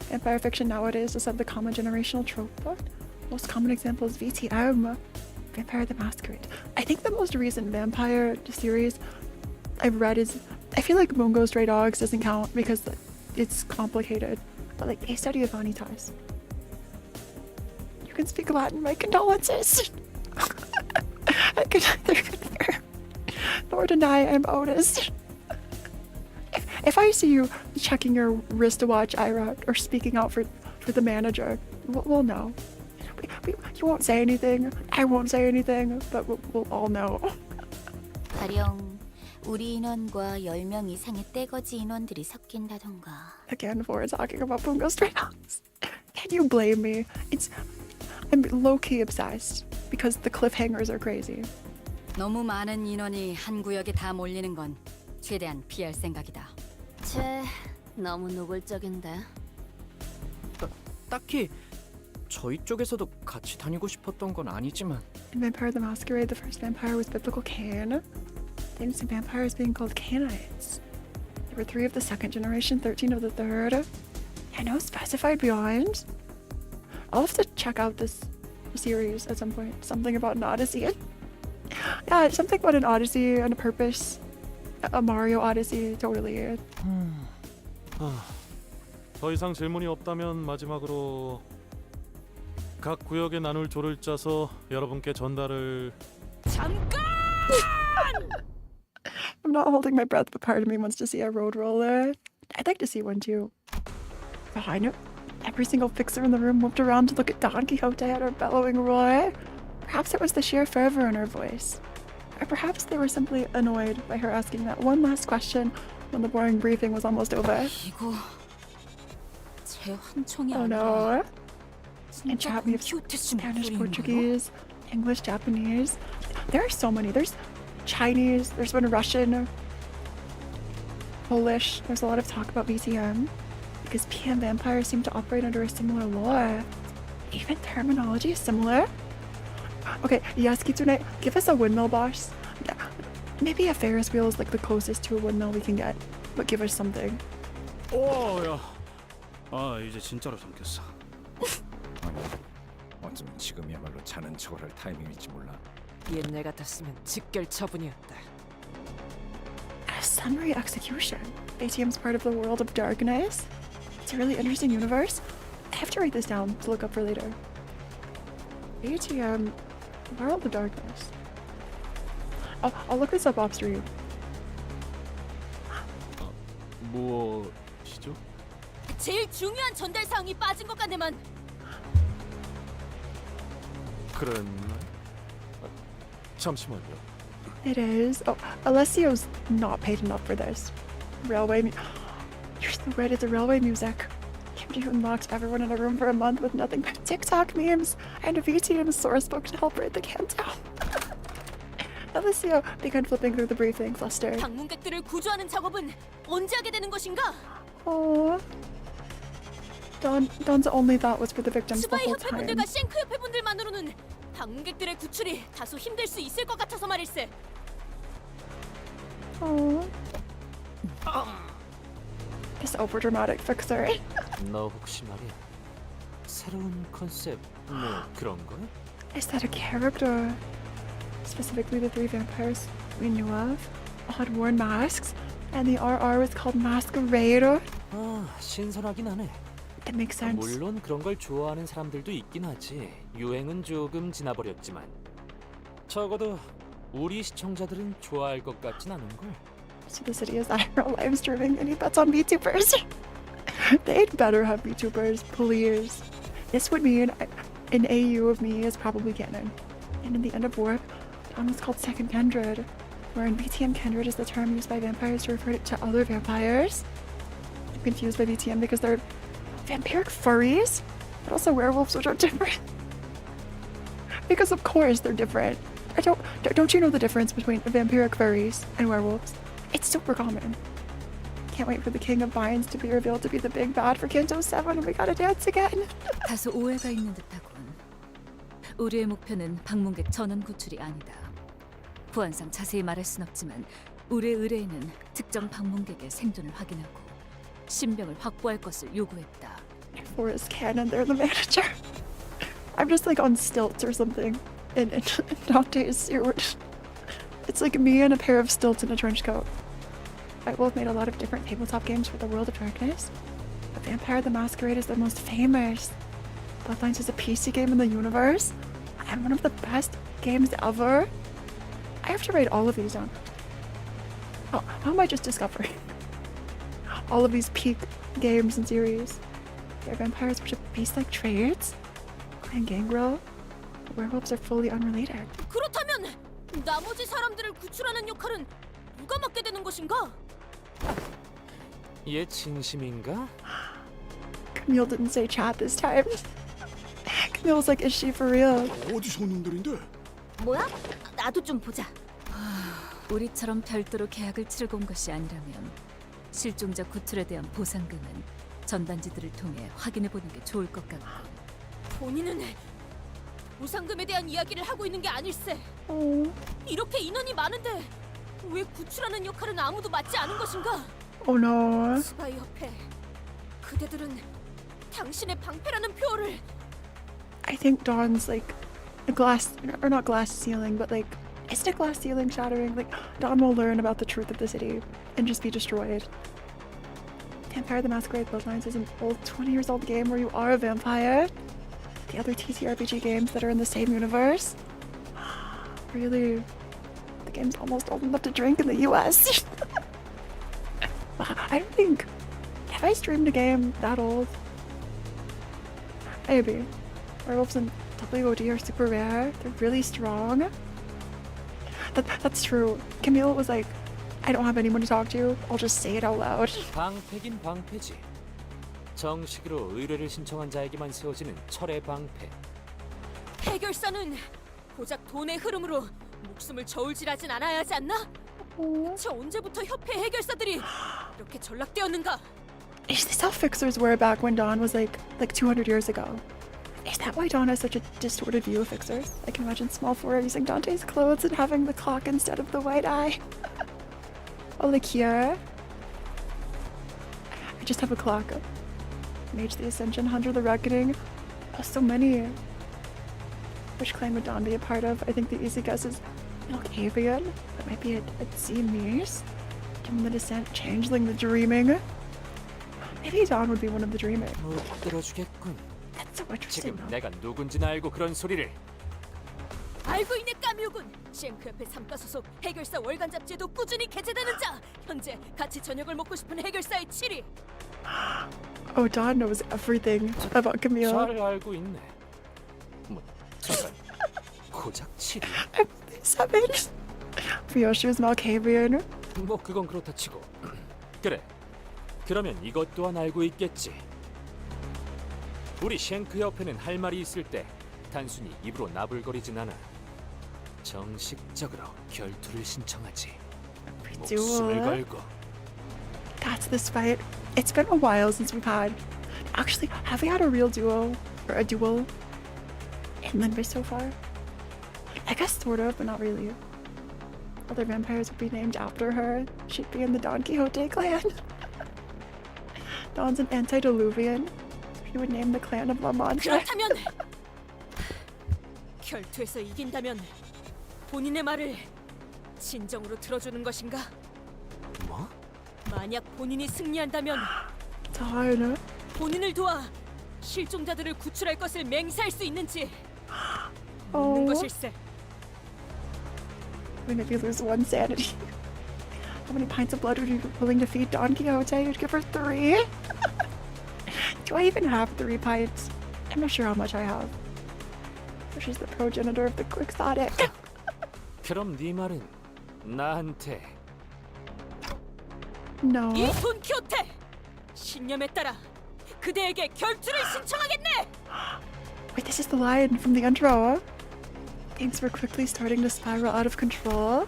Vampire fiction nowadays is of the common generational trope. Most common example is VTM, Vampire the Masquerade. I think the most recent vampire series I've read is, I feel like Mungo Stray Dogs doesn't count because it's complicated, but like A Study of Vanitas. You can speak Latin, my condolences. I could neither confirm nor deny I'm Otis. If I see you checking your wristwatch, Ira, or speaking out for the manager, we'll know. You won't say anything, I won't say anything, but we'll all know. 가령 우리 인원과 10명 이상의 떼거지 인원들이 섞인다던가. Again, Phora talking about Bungo Stray Dogs. Can you blame me? I'm low-key obsessed because the cliffhangers are crazy. 너무 많은 인원이 한 구역에 다 몰리는 건 최대한 피할 생각이다. 쟤 너무 노골적인데. 딱히 저희 쪽에서도 같이 다니고 싶었던 건 아니지만. In Vampire the Masquerade, the first vampire was biblical Cain. Then some vampires being called Cainites. There were 3 of the second generation, 13 of the third. Yeah, no specified beyond. I'll have to check out this series at some point. Something about an Odyssey. Yeah, something about an Odyssey and a purpose. A Mario Odyssey, totally. 더 이상 질문이 없다면 마지막으로 각 구역에 나눌 조를 짜서 여러분께 전달을. 잠깐! I'm not holding my breath, but part of me wants to see a road roller. I'd like to see one too. Behind it, every single fixer in the room moved around to look at Don Quixote at her bellowing roar. Perhaps it was the sheer fervor in her voice. Or perhaps they were simply annoyed by her asking that one last question when the boring briefing was almost over. 이거 제 환청이 Oh 아니라 no. 진짜 Entrapment of 컴퓨터쯤 Spanish, 부리는 거야? Portuguese, English, Japanese. There are so many. There's Chinese, there's been Russian, Polish. There's a lot of talk about VTM because PM vampires seem to operate under a similar law. Even terminology is similar. Okay, yes, Kitsune, give us a windmill boss. Maybe a Ferris wheel is like the closest to a windmill we can get, but give us something. 야. 아, 이제 진짜로 삼켰어. 아니, 어쩌면 지금이야말로 자는 척을 할 타이밍일지 몰라. 옛날 같았으면 직결 처분이었다. A summary execution. ATM's part of the world of darkness. It's a really interesting universe. I have to write this down to look up for later. ATM, World of Darkness. I'll look this up off stream. 무엇이죠? 제일 중요한 전달 사항이 빠진 것 같네만. 그랬나? 잠시만요. It is. Oh, Alessio's not paid enough for this. Railway. You're so right. It's a railway music. Kimberly unlocked everyone in a room for a month with nothing but TikTok memes and a VTM source book to help write the countdown. Alessio began flipping through the briefing, flustered. 방문객들을 구조하는 작업은 언제 하게 되는 것인가? Oh. Don's only thought was for the victims the 스파이 whole time. 협회분들과 쉔크 협회분들만으로는 방문객들의 구출이 다소 힘들 수 있을 것 같아서 말일세. Oh. This overdramatic fixer. 너 혹시 말이야 새로운 컨셉 뭐 그런 거? Is that a character? Specifically, the 3 vampires we knew of all had worn masks, and the RR was called Masquerader. 아 신선하긴 하네. That makes sense. 물론 그런 걸 좋아하는 사람들도 있긴 하지. 유행은 조금 지나버렸지만 적어도 우리 시청자들은 좋아할 것 같진 않은 걸. So the city is IRL live streaming, and he bets on VTubers. They'd better have VTubers, please. This would mean an AU of me is probably canon. And in the end of Warp, Dawn was called Second Kindred, where in VTM Kindred is the term used by vampires to refer to other vampires. I'm confused by VTM because they're vampiric furries, but also werewolves, which are different. Because of course they're different. Don't you know the difference between vampiric furries and werewolves? It's super common. Can't wait for the King of Vines to be revealed to be the big bad for Kanto 7 and we gotta dance again. 다소 오해가 있는 듯하군. 우리의 목표는 방문객 전원 구출이 아니다. 보안상 자세히 말할 순 없지만 우리의 의뢰인은 특정 방문객의 생존을 확인하고 신병을 확보할 것을 요구했다. For his canon, they're the manager. I'm just like on stilts or something in Dante's suit. It's like me in a pair of stilts and a trench coat. Whirled made a lot of different tabletop games for the World of Darkness, but Vampire the Masquerade is the most famous. Bloodlines is a PC game in the universe, and one of the best games ever. I have to write all of these down. Oh, how am I just discovering all of these peak games and series? They're vampires which have beast-like traits, clan gangrel. Werewolves are fully unrelated. 그렇다면 나머지 사람들을 구출하는 역할은 누가 맡게 되는 것인가? 얘 진심인가? Camille didn't say chat this time. Camille was like, is she for real? 어디서 온 놈들인데? 뭐야? 나도 좀 보자. 우리처럼 별도로 계약을 치르고 온 것이 아니라면 실종자 구출에 대한 보상금은 전단지들을 통해 확인해보는 게 좋을 것 같고. 본인은 보상금에 대한 이야기를 하고 있는 게 아닐세. 이렇게 인원이 많은데 왜 구출하는 역할은 아무도 맡지 않은 것인가? Oh no. 스파이 협회, 그대들은 당신의 방패라는 표어를. I think Dawn's like a glass, or not glass ceiling, but like, is it a glass ceiling shattering? Like, Dawn will learn about the truth of the city and just be destroyed. Vampire the Masquerade Bloodlines is an old 20 years old game where you are a vampire. The other TTRPG games that are in the same universe. Really? The game's almost old enough to drink in the US. I don't think... Have I streamed a game that old? Maybe. Werewolves in WOD are super rare. They're really strong. That's true. Camille was like, I don't have anyone to talk to. I'll just say it out loud. 방패긴 방패지. 정식으로 의뢰를 신청한 자에게만 세워지는 철의 방패. 해결사는 고작 돈의 흐름으로 목숨을 저울질하진 않아야 하지 않나? 대체 언제부터 협회 해결사들이 이렇게 전락되었는가? Is this how fixers were back when Dawn was like 200 years ago? Is that why Dawn has such a distorted view of fixers? I can imagine small Phora using Dante's clothes and having the clock instead of the white eye. Oh, like here. I just have a clock. Mage the Ascension, Hunter the Reckoning. Oh, so many. Which clan would Dawn be a part of? I think the easy guess is Milkavian. That might be a Siamese. Demon the Descent, Changeling the Dreaming. Maybe Dawn would be one of the Dreaming. 못 들어주겠군. That's so interesting. 지금 내가 누군지는 알고 그런 소리를. 알고 있네 까뮤군. 쉔크 옆에 삼가 소속 해결사 월간 잡지에도 꾸준히 게재되는 자. 현재 같이 저녁을 먹고 싶은 해결사의 7위. Oh, Dawn knows everything about Camille. 잘 알고 있네. 뭐 잠깐 고작 7위? Seven. Fiosh's Malkavian. 뭐 그건 그렇다 치고. 그래. 그러면 이것 또한 알고 있겠지. 우리 쉔크 옆에는 할 말이 있을 때 단순히 입으로 나불거리진 않아. 정식적으로 결투를 신청하지. 목숨을 걸고. That's this fight. It's been a while since we've had. Actually, have we had a real duo or a duel in Limbus so far? I guess sort of, but not really. Other vampires would be named after her. She'd be in the Don Quixote clan. Don's an antediluvian. He would name the clan of La Mancha. 그렇다면 결투에서 이긴다면 본인의 말을 진정으로 들어주는 것인가? 뭐? 만약 본인이 승리한다면 Dawn. 본인을 도와 실종자들을 구출할 것을 맹세할 수 있는지 Oh. 묻는 것일세. I mean, if you lose one sanity. How many pints of blood would you be willing to feed Don Quixote? You'd give her 3? Do I even have 3 pints? I'm not sure how much I have. So she's the progenitor of the Quixote. 그럼 네 말은 나한테 No. 이 돈 키호테 신념에 따라 그대에게 결투를 신청하겠네. Wait, this is the line from the intro. Things were quickly starting to spiral out of control.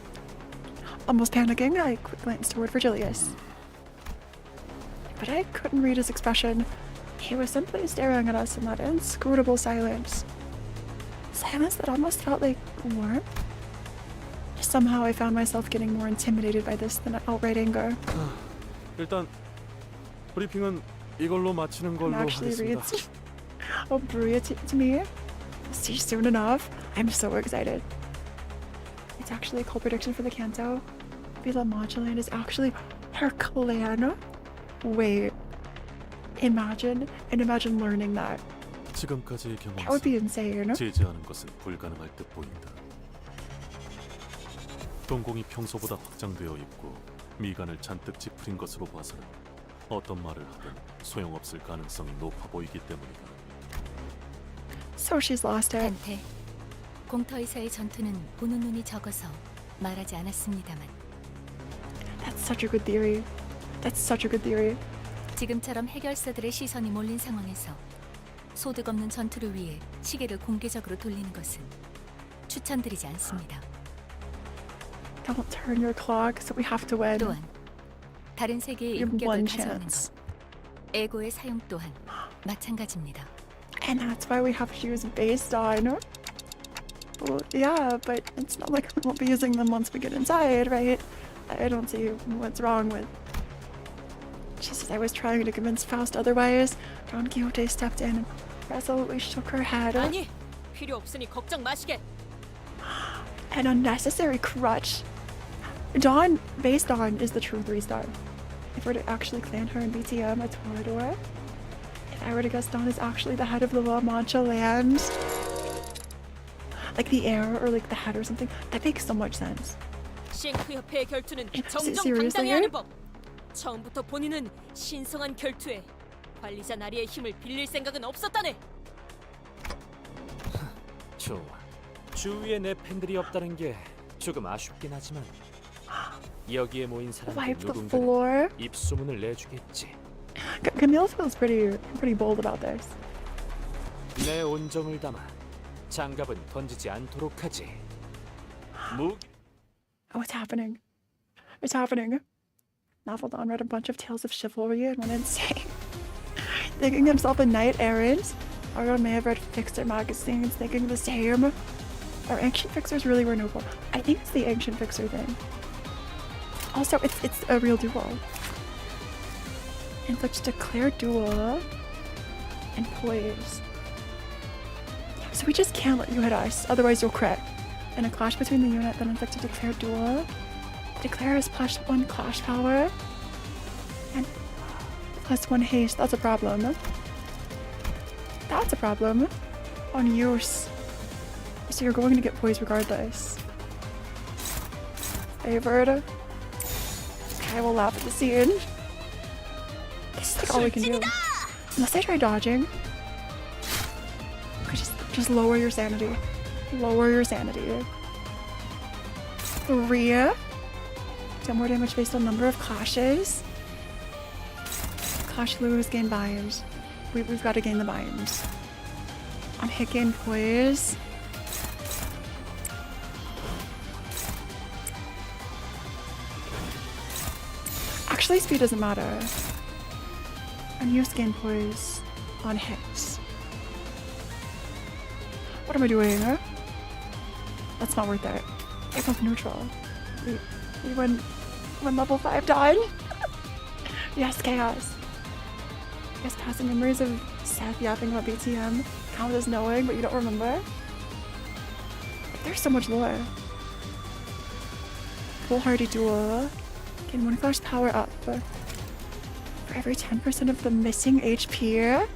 Almost panicking, I quick glanced toward Virgilius. But I couldn't read his expression. He was simply staring at us in that inscrutable silence. Silence that almost felt like warmth. Somehow I found myself getting more intimidated by this than outright anger. 일단 브리핑은 이걸로 마치는 It 걸로 actually 하겠습니다. reads, oh, Bruya to me. See you soon enough. I'm so excited. It's actually a cool prediction for the Kanto. Vila Modulan is actually her clan. Wait. Imagine learning that. 지금까지의 That would be insane. 제지하는 것은 불가능할 듯 보인다. 동공이 평소보다 확장되어 있고 미간을 잔뜩 찌푸린 것으로 봐서는 어떤 말을 하든 소용없을 가능성이 높아 보이기 때문이다. So she's lost it. 단테, 공터에서의 전투는 보는 눈이 적어서 말하지 않았습니다만 That's such a good theory. That's such a good theory. 지금처럼 해결사들의 시선이 몰린 상황에서 소득 없는 전투를 위해 시계를 공개적으로 돌리는 것은 추천드리지 않습니다. Don't turn your clock, so we have to win. 또한 다른 세계의 You have 인격을 one 가져오는 chance. 것, 에고의 사용 또한 마찬가지입니다. And that's why we have shoes based on. Well, yeah, but it's not like we won't be using them once we get inside, right? I don't see what's wrong with. Jesus, I was trying to convince Faust otherwise. Don Quixote stepped in and resolutely shook her head. 아니 필요 없으니 걱정 마시게. An unnecessary crutch. Dawn, based Dawn, is the true 3-star. If we're to actually clan her in BTM, a Torador. If I were to guess Dawn is actually the head of the La Mancha land. Like the heir or like the head or something. That makes so much sense. 싱크 협회의 결투는 Seriously? 정정당당히 하는 법. 처음부터 본인은 신성한 결투에 관리자 나리의 힘을 빌릴 생각은 없었다네. 좋아. 주위에 내 팬들이 없다는 게 조금 아쉽긴 하지만 여기에 모인 사람들 Wipe the 누군가는 floor. 입소문을 내주겠지. Camille feels pretty bold about this. 내 온정을 담아 장갑은 던지지 않도록 하지. Oh, it's happening. It's happening. Novel Dawn read a bunch of tales of chivalry and went insane. Thinking himself a knight errant. Argon may have read Fixer magazines thinking the same. Our ancient fixers really were noble. I think it's the ancient fixer thing. Also, it's a real duel. And let's declare duel and poise. So we just can't let you hit us, otherwise you'll crit. In a clash between the unit, then inflict a declare duel. Declare is +1 clash power. And +1 haste, that's a problem. That's a problem. On use. So you're going to get poised regardless. Favored. I will laugh at the scene. This is like all we can do. Unless I try dodging. Just lower your sanity. Lower your sanity. 3. Do more damage based on number of clashes. Clash lose, gain binds. We've got to gain the binds. On hit gain poise. Actually, speed doesn't matter. And use gain poise on hits. What am I doing? That's not worth it. It was neutral. We went when level 5 died. Yes, chaos. Yes, passing memories of Seth yapping about BTM count as knowing, but you don't remember. There's so much lore. Foolhardy duel. Gain 1 flash power up for every 10% of the missing HP.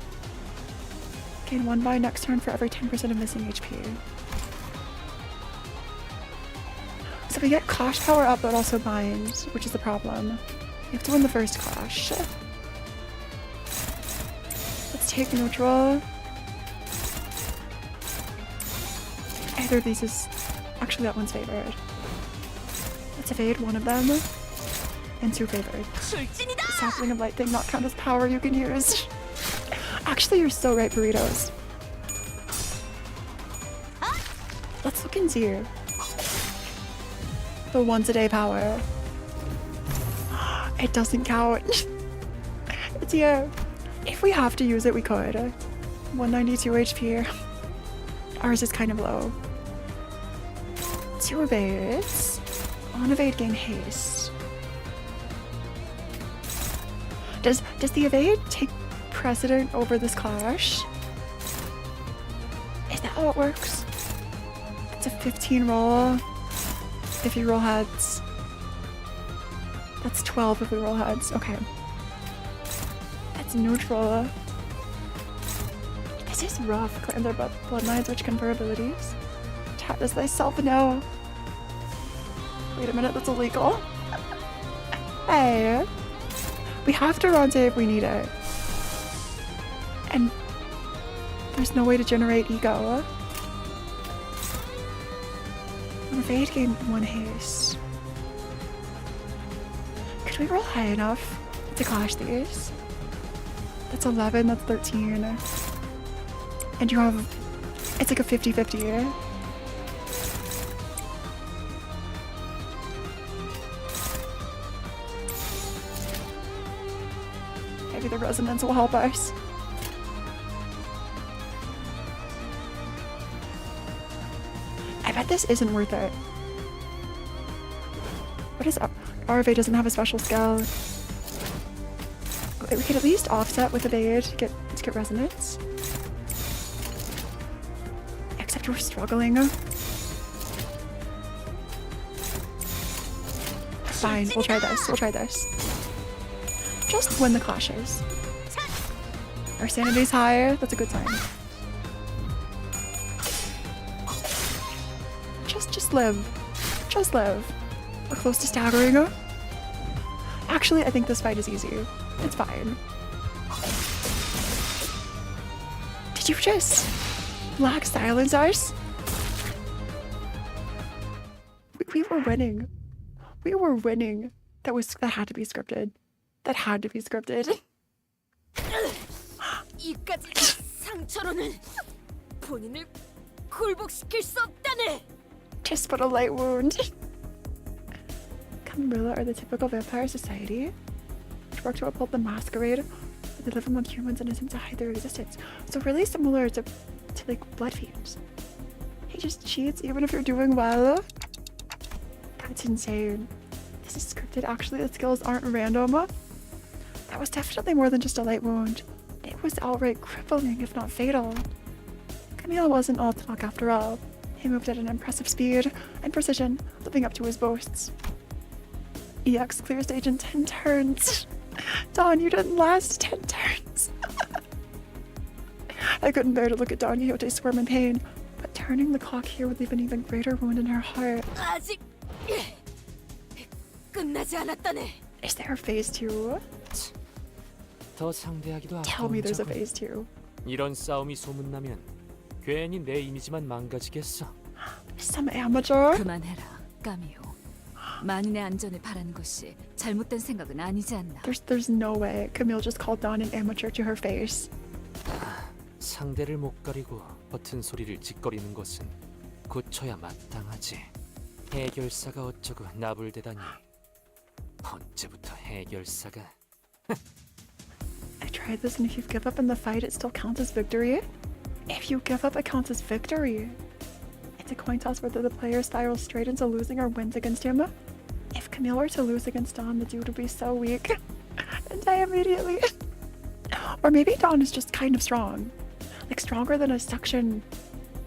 Gain 1 by next turn for every 10% of missing HP. So we get clash power up, but also binds, which is the problem. You have to win the first clash. Let's take neutral. Either of these is... Actually, that one's favored. Let's evade one of them. And 2 favored. The sapling of light thing not count as power you can use. Actually, you're so right, burritos. Let's look and see. The once a day power. It doesn't count. It's here. If we have to use it, we could. 192 HP. Ours is kind of low. 2 evades. On evade gain haste. Does the evade take precedent over this clash? Is that how it works? It's a 15 roll. If you roll heads. That's 12 if we roll heads. Okay. That's neutral. This is rough. Claim their bloodlines which confer abilities. How does thyself know? Wait a minute, that's illegal. Hey. We have to Ronte if we need it. And there's no way to generate ego. On evade gain 1 haste. Could we roll high enough to clash these? That's 11, that's 13. And you have... It's like a 50-50. Maybe the resonance will help us. I bet this isn't worth it. What is up? RFA doesn't have a special skill. We could at least offset with evade to get resonance. Except we're struggling. Fine, we'll try this. We'll try this. Just win the clashes. Our sanity's higher. That's a good sign. Just live. Just live. We're close to staggering. Actually, I think this fight is easy. It's fine. Did you just black silence us? We were winning. We were winning. That had to be scripted. That had to be scripted. 이까지 상처로는 본인을 굴복시킬 수 없다네. Just but a light wound. Camarilla are the typical vampire society, which work to uphold the masquerade. They live among humans and attempt to hide their existence. So really similar to like blood fiends. He just cheats even if you're doing well. That's insane. This is scripted. Actually, the skills aren't random. That was definitely more than just a light wound. It was outright crippling, if not fatal. Camille wasn't all talk after all. He moved at an impressive speed and precision, living up to his boasts. EX clear stage in 10 turns. Dawn, you didn't last 10 turns. I couldn't bear to look at Don Quixote squirm in pain, but Turning the clock here would leave an even greater wound in her heart. 아직 끝나지 않았다네. Is there a phase 2? 더 상대하기도 Tell me there's a 아까운 phase 2. 이런 싸움이 소문나면 괜히 내 이미지만 망가지겠어. Some amateur? 그만해라, 까미오. 만인의 안전을 바라는 것이 잘못된 생각은 아니지 않나. There's no way Camille just called Dawn an amateur to her face. 상대를 못 가리고 버튼 소리를 짓거리는 것은 고쳐야 마땅하지. 해결사가 어쩌고 나불대다니. 언제부터 해결사가? I tried this, and if you give up in the fight, it still counts as victory? If you give up, it counts as victory. It's a coin toss whether the player spirals straight into losing or wins against him. If Camille were to lose against Dawn, the dude would be so weak and die immediately. Or maybe Dawn is just kind of strong. Like stronger than a Section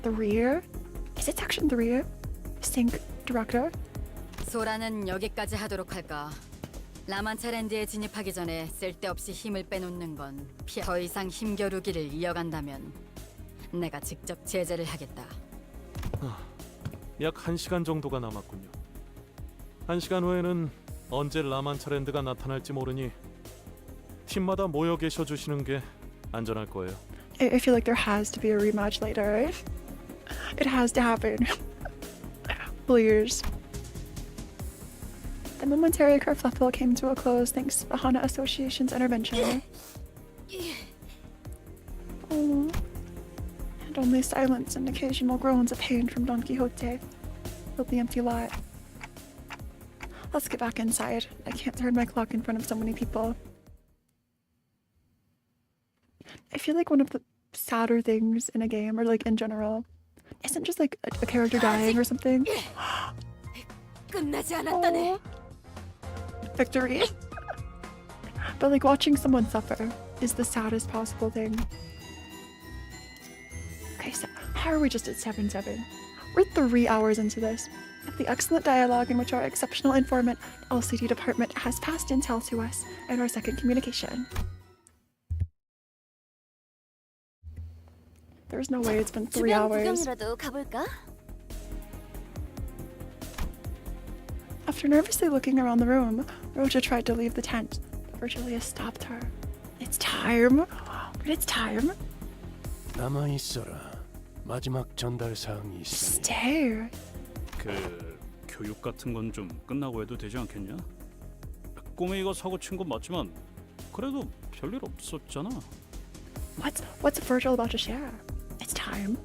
3? Is it Section 3? Sync director? 소라는 여기까지 하도록 할까? 라만차랜드에 진입하기 전에 쓸데없이 힘을 빼놓는 건 더 이상 힘겨루기를 이어간다면 내가 직접 제재를 하겠다. 약 1시간 정도가 남았군요. 1시간 후에는 언제 라만차랜드가 나타날지 모르니 팀마다 모여 계셔 주시는 게 안전할 거예요. I feel like there has to be a rematch later. It has to happen. Please. The momentary kerfuffle came to a close thanks to the Hana Association's intervention. Oh. And only silence and occasional groans of pain from Don Quixote filled the empty lot. Let's get back inside. I can't turn my clock in front of so many people. I feel like one of the sadder things in a game, or like in general, isn't just like a character dying or something. 끝나지 않았다네. Victory. But like watching someone suffer is the saddest possible thing. Okay, so how are we just at 7-7? We're 3 hours into this. Of the excellent dialogue in which our exceptional informant LCD department has passed intel to us in our second communication. There's no way it's been 3 주변 hours. 구경이라도 가볼까? After nervously looking around the room, Roja tried to leave the tent, but Virgilia stopped her. It's time. It's time. 남아 있어라. 마지막 전달 사항이 있으니. Stay. 그 교육 같은 건 좀 끝나고 해도 되지 않겠냐? 꼬맹이가 사고 친 건 맞지만 그래도 별일 없었잖아. What's Virgil about to share? It's time.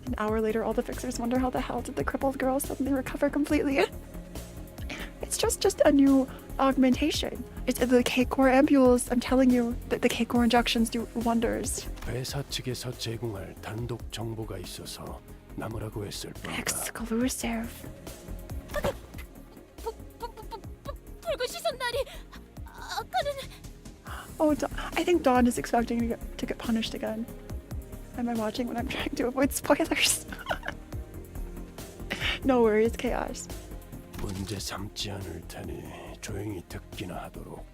An hour later, all the fixers wonder how the hell did the crippled girl suddenly recover completely. It's just a new augmentation. It's the K-core ampules. I'm telling you that the K-core injections do wonders. 회사 측에서 제공할 단독 정보가 있어서 남으라고 했을 뿐이다. Exclusive. 붉은 시선 날이 아까는 Oh, I think Dawn is expecting to get punished again. Am I watching when I'm trying to avoid spoilers? No worries, chaos. 문제 삼지 않을 테니 조용히 듣기나 하도록.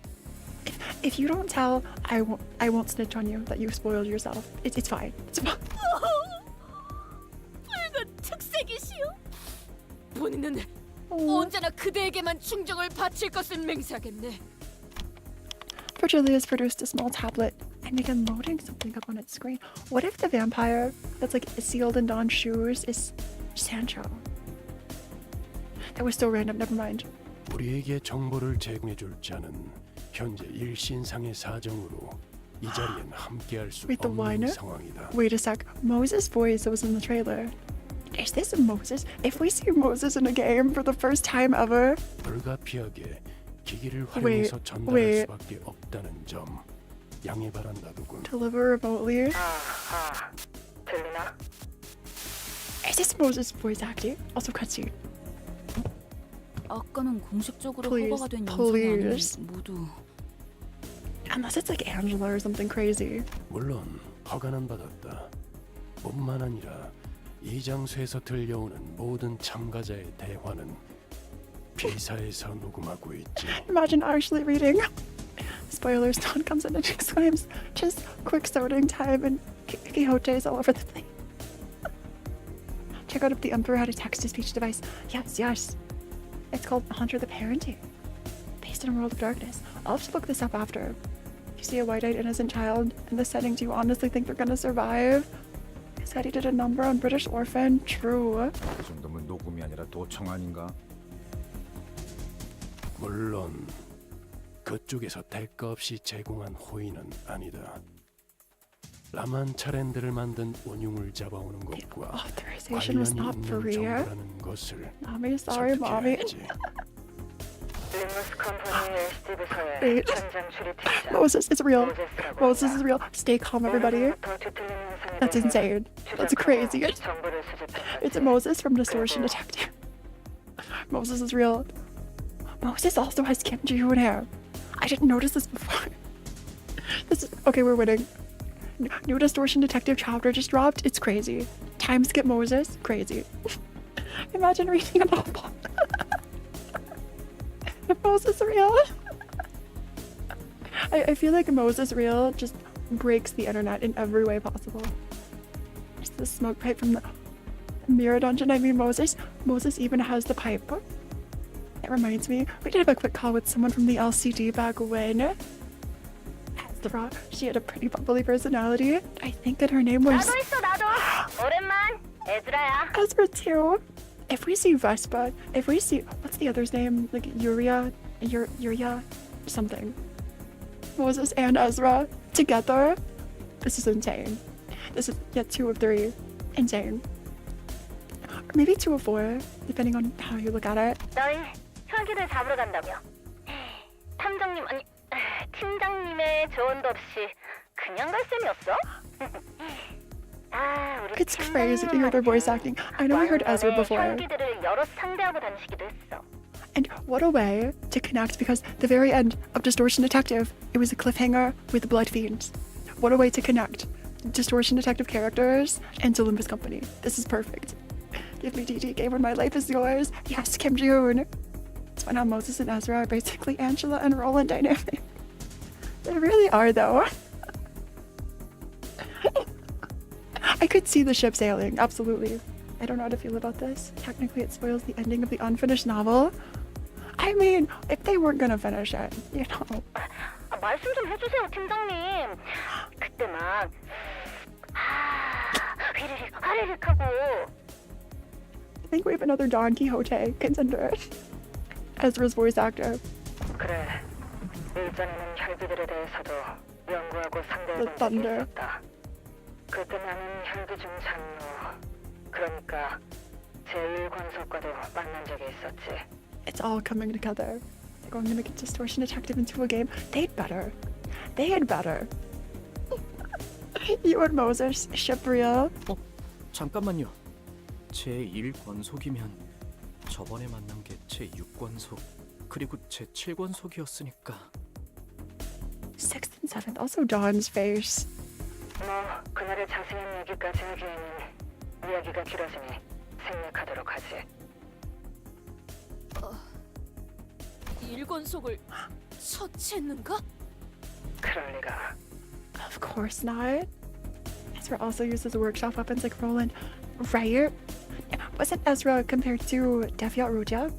If you don't tell, I won't snitch on you that you spoiled yourself. It's fine. It's fine. 붉은 특색이시오. 본인은 언제나 그대에게만 충정을 바칠 것을 맹세하겠네. Virgilia has produced a small tablet and began loading something up on its screen. What if the vampire that's like sealed in Dawn's shoes is Sancho? That was so random. Never mind. 우리에게 정보를 제공해줄 자는 현재 일신상의 사정으로 이 자리엔 함께할 수 Wait, the 없는 one? 상황이다. Wait a sec. Moses' voice was in the trailer. Is this Moses? If we see Moses in a game for the first time ever, 불가피하게 기기를 활용해서 전달할 수밖에 없다는 점 양해 바란다더군. deliver remotely. 들리나? Is this Moses' voice acting? Also cutscene. 아까는 공식적으로 Please, 허가가 된 영상이 아닌 please. 모두 Unless it's like Angela or something crazy. 물론 허가는 받았다. 뿐만 아니라 이 장소에서 들려오는 모든 참가자의 대화는 비사에서 녹음하고 있지. Imagine actually reading. Spoilers. Dawn comes in and exclaims, "Just quick sorting time," and Quixote is all over the place. Check out if the Emperor had a text-to-speech device. Yes. It's called Hunter the Parenting. Based in a world of darkness. I'll have to look this up after. You see a white-eyed innocent child in the setting, do you honestly think they're gonna survive? He said he did a number on British Orphan. True. 그 정도면 녹음이 아니라 도청 아닌가? 물론 그쪽에서 대가 없이 제공한 호의는 아니다. 라만 차랜드를 만든 원흉을 잡아오는 것과 Authorization was 관련이 not 있는 Phora. 정보라는 것을 Mommy, sorry, mommy. Limbus Company LC 부서의 Wait. 현장 출입팀장 Moses is real. 모제스라고 Moses 합니다. is real. Stay calm, everybody. 오늘부터 뒤틀리는 현상에 That's 대해 insane. That's 추적하고 crazy. 정보를 수집했었지. It's Moses from Distortion Detective. Moses is real. Moses also has Kim Ji-hoon hair. I didn't notice this before. This is okay. We're winning. New Distortion Detective chapter just dropped. It's crazy. Time skip Moses. Crazy. Imagine reading a novel. Moses real. I feel like Moses real just breaks the internet in every way possible. It's the smoke pipe from the mirror dungeon. I mean, Moses even has the pipe. It reminds me, we did have a quick call with someone from the LCD back when. Ezra, she had a pretty bubbly personality. I think that her name was 나도 있어 나도. 오랜만. 에즈라야. Ezra too. If we see Vespa, if we see, what's the other's name? Like Yuria something. Moses and Ezra together. This is insane. This is 2 of 3. Insane. Or maybe 2 of 4, depending on how you look at it. 너희 혈기를 잡으러 간다며. 탐정님 아니 팀장님의 조언도 없이 그냥 갈 셈이었어? 아, 우리 It's crazy to hear their voice acting. I know we heard Ezra before. 혈기들을 여러 상대하고 다니시기도 했어. And what a way to connect, because the very end of Distortion Detective, it was a cliffhanger with Blood Fiends. What a way to connect Distortion Detective characters into Limbus Company. This is perfect. Give me DD when my life is yours. Yes, Kim Ji-hoon. It's when Moses and Ezra are basically Angela and Roland dynamic. They really are, though. I could see the ship sailing, absolutely. I don't know how to feel about this. Technically, it spoils the ending of the unfinished novel. I mean, if they weren't gonna finish it, you know. 말씀 좀 해주세요, 팀장님. 그때 막 휘리릭 화리릭 하고. I think we have another Don Quixote contender. Ezra's voice actor. 그래. 일전에는 혈기들에 대해서도 연구하고 상대해본 적이 thunder. 있었다. 그때 나는 혈기 중 장로, 그러니까 제1권속과도 만난 적이 있었지. It's all coming together. They're going to make a Distortion Detective into a game. They'd better. They'd better. You and Moses, ship real. 잠깐만요. 제 1권속이면 저번에 만난 게 제 6권속 그리고 제 7권속이었으니까. 6th and 7th. Also Dawn's face. 뭐 그날의 자세한 얘기까지 하기에는 이야기가 길어지니 생략하도록 하지. 1권속을 처치했는가? 그럴 리가. Of course not. Ezra also uses workshop weapons like Roland. Right? Wasn't Ezra compared to Defiant Ruja?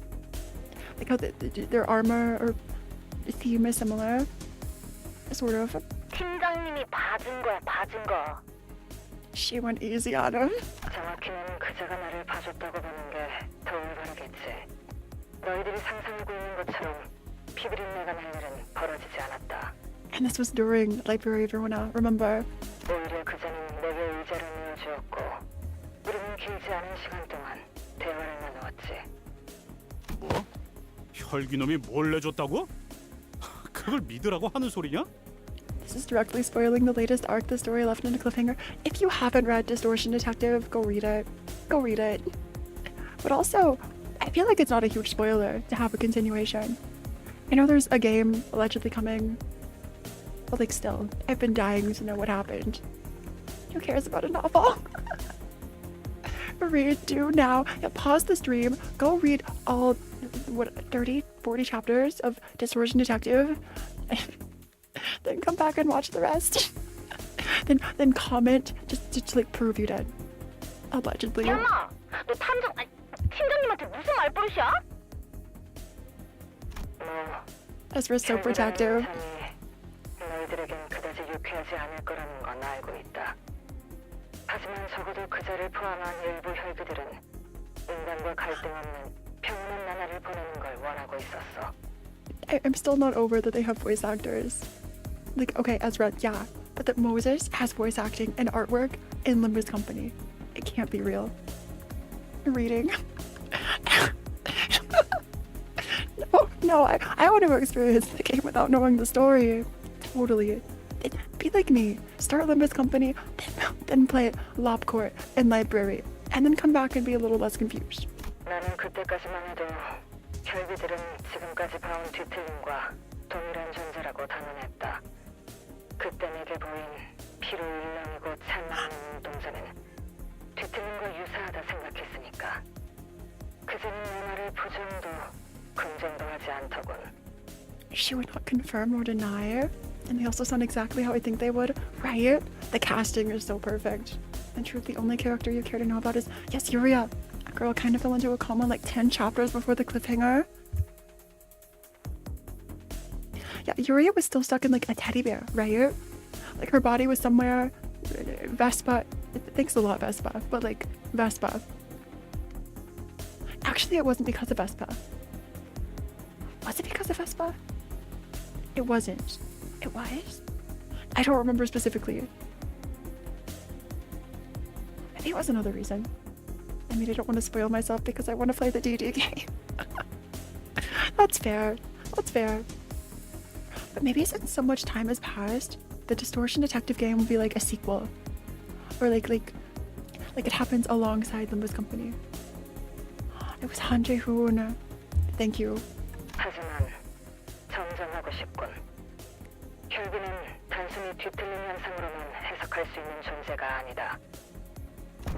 Like how their armor or theme is similar? Sort of. 팀장님이 봐준 거야, 봐준 거. She went easy on him. 정확히는 그자가 나를 봐줬다고 보는 게 더 올바르겠지. 너희들이 상상하고 있는 것처럼 피비린내가 날 일은 벌어지지 않았다. And this was during Library of Ruina, remember? 오히려 그자는 내게 의자를 내어주었고 우리는 길지 않은 시간 동안 대화를 나누었지. 뭐? 혈기놈이 뭘 내줬다고? 그걸 믿으라고 하는 소리냐? This is directly spoiling the latest arc, the story left in a cliffhanger. If you haven't read Distortion Detective, go read it. Go read it. But also, I feel like it's not a huge spoiler to have a continuation. I know there's a game allegedly coming, but like still, I've been dying to know what happened. Who cares about a novel? Do now. Yeah, pause the stream, go read all, 30, 40 chapters of Distortion Detective, then come back and watch the rest. then comment just to like prove you did. Allegedly. 야마, 너 팀장님한테 무슨 말버릇이야? Ezra's so protective. 너희들에겐 그다지 유쾌하지 않을 거라는 건 알고 있다. 하지만 적어도 그자를 포함한 일부 혈기들은 인간과 갈등 없는 평온한 나날을 보내는 걸 원하고 있었어. I'm still not over that they have voice actors. Like, okay, Ezra, yeah, but that Moses has voice acting and artwork in Limbus Company. It can't be real. Reading. No, I want to experience the game without knowing the story. Totally. Be like me. Start Limbus Company, then play Lobcourt and Library, and then come back and be a little less confused. 나는 그때까지만 해도 혈기들은 지금까지 봐온 뒤틀림과 동일한 존재라고 단언했다. 그때 내게 보인 피로 일렁이고 찬란한 눈동자는 뒤틀림과 유사하다 생각했으니까. 그제는 내 말을 부정도 긍정도 하지 않더군. She would not confirm or deny, and they also sound exactly how I think they would, right? The casting is so perfect. In truth, the only character you care to know about is, yes, Yuria. A girl kind of fell into a coma like 10 chapters before the cliffhanger. Yeah, Yuria was still stuck in like a teddy bear, right? Like her body was somewhere. Vespa. Thanks a lot, Vespa. But like, Vespa. Actually, it wasn't because of Vespa. Was it because of Vespa? It wasn't. It was? I don't remember specifically. I think it was another reason. I mean, I don't want to spoil myself because I want to play the D&D game. That's fair. That's fair. But maybe since so much time has passed, the Distortion Detective game will be like a sequel. Or like it happens alongside Limbus Company. It was Han Jae-hoon. Thank you. 하지만 정정하고 싶군. 혈기는 단순히 뒤틀림 현상으로만 해석할 수 있는 존재가 아니다.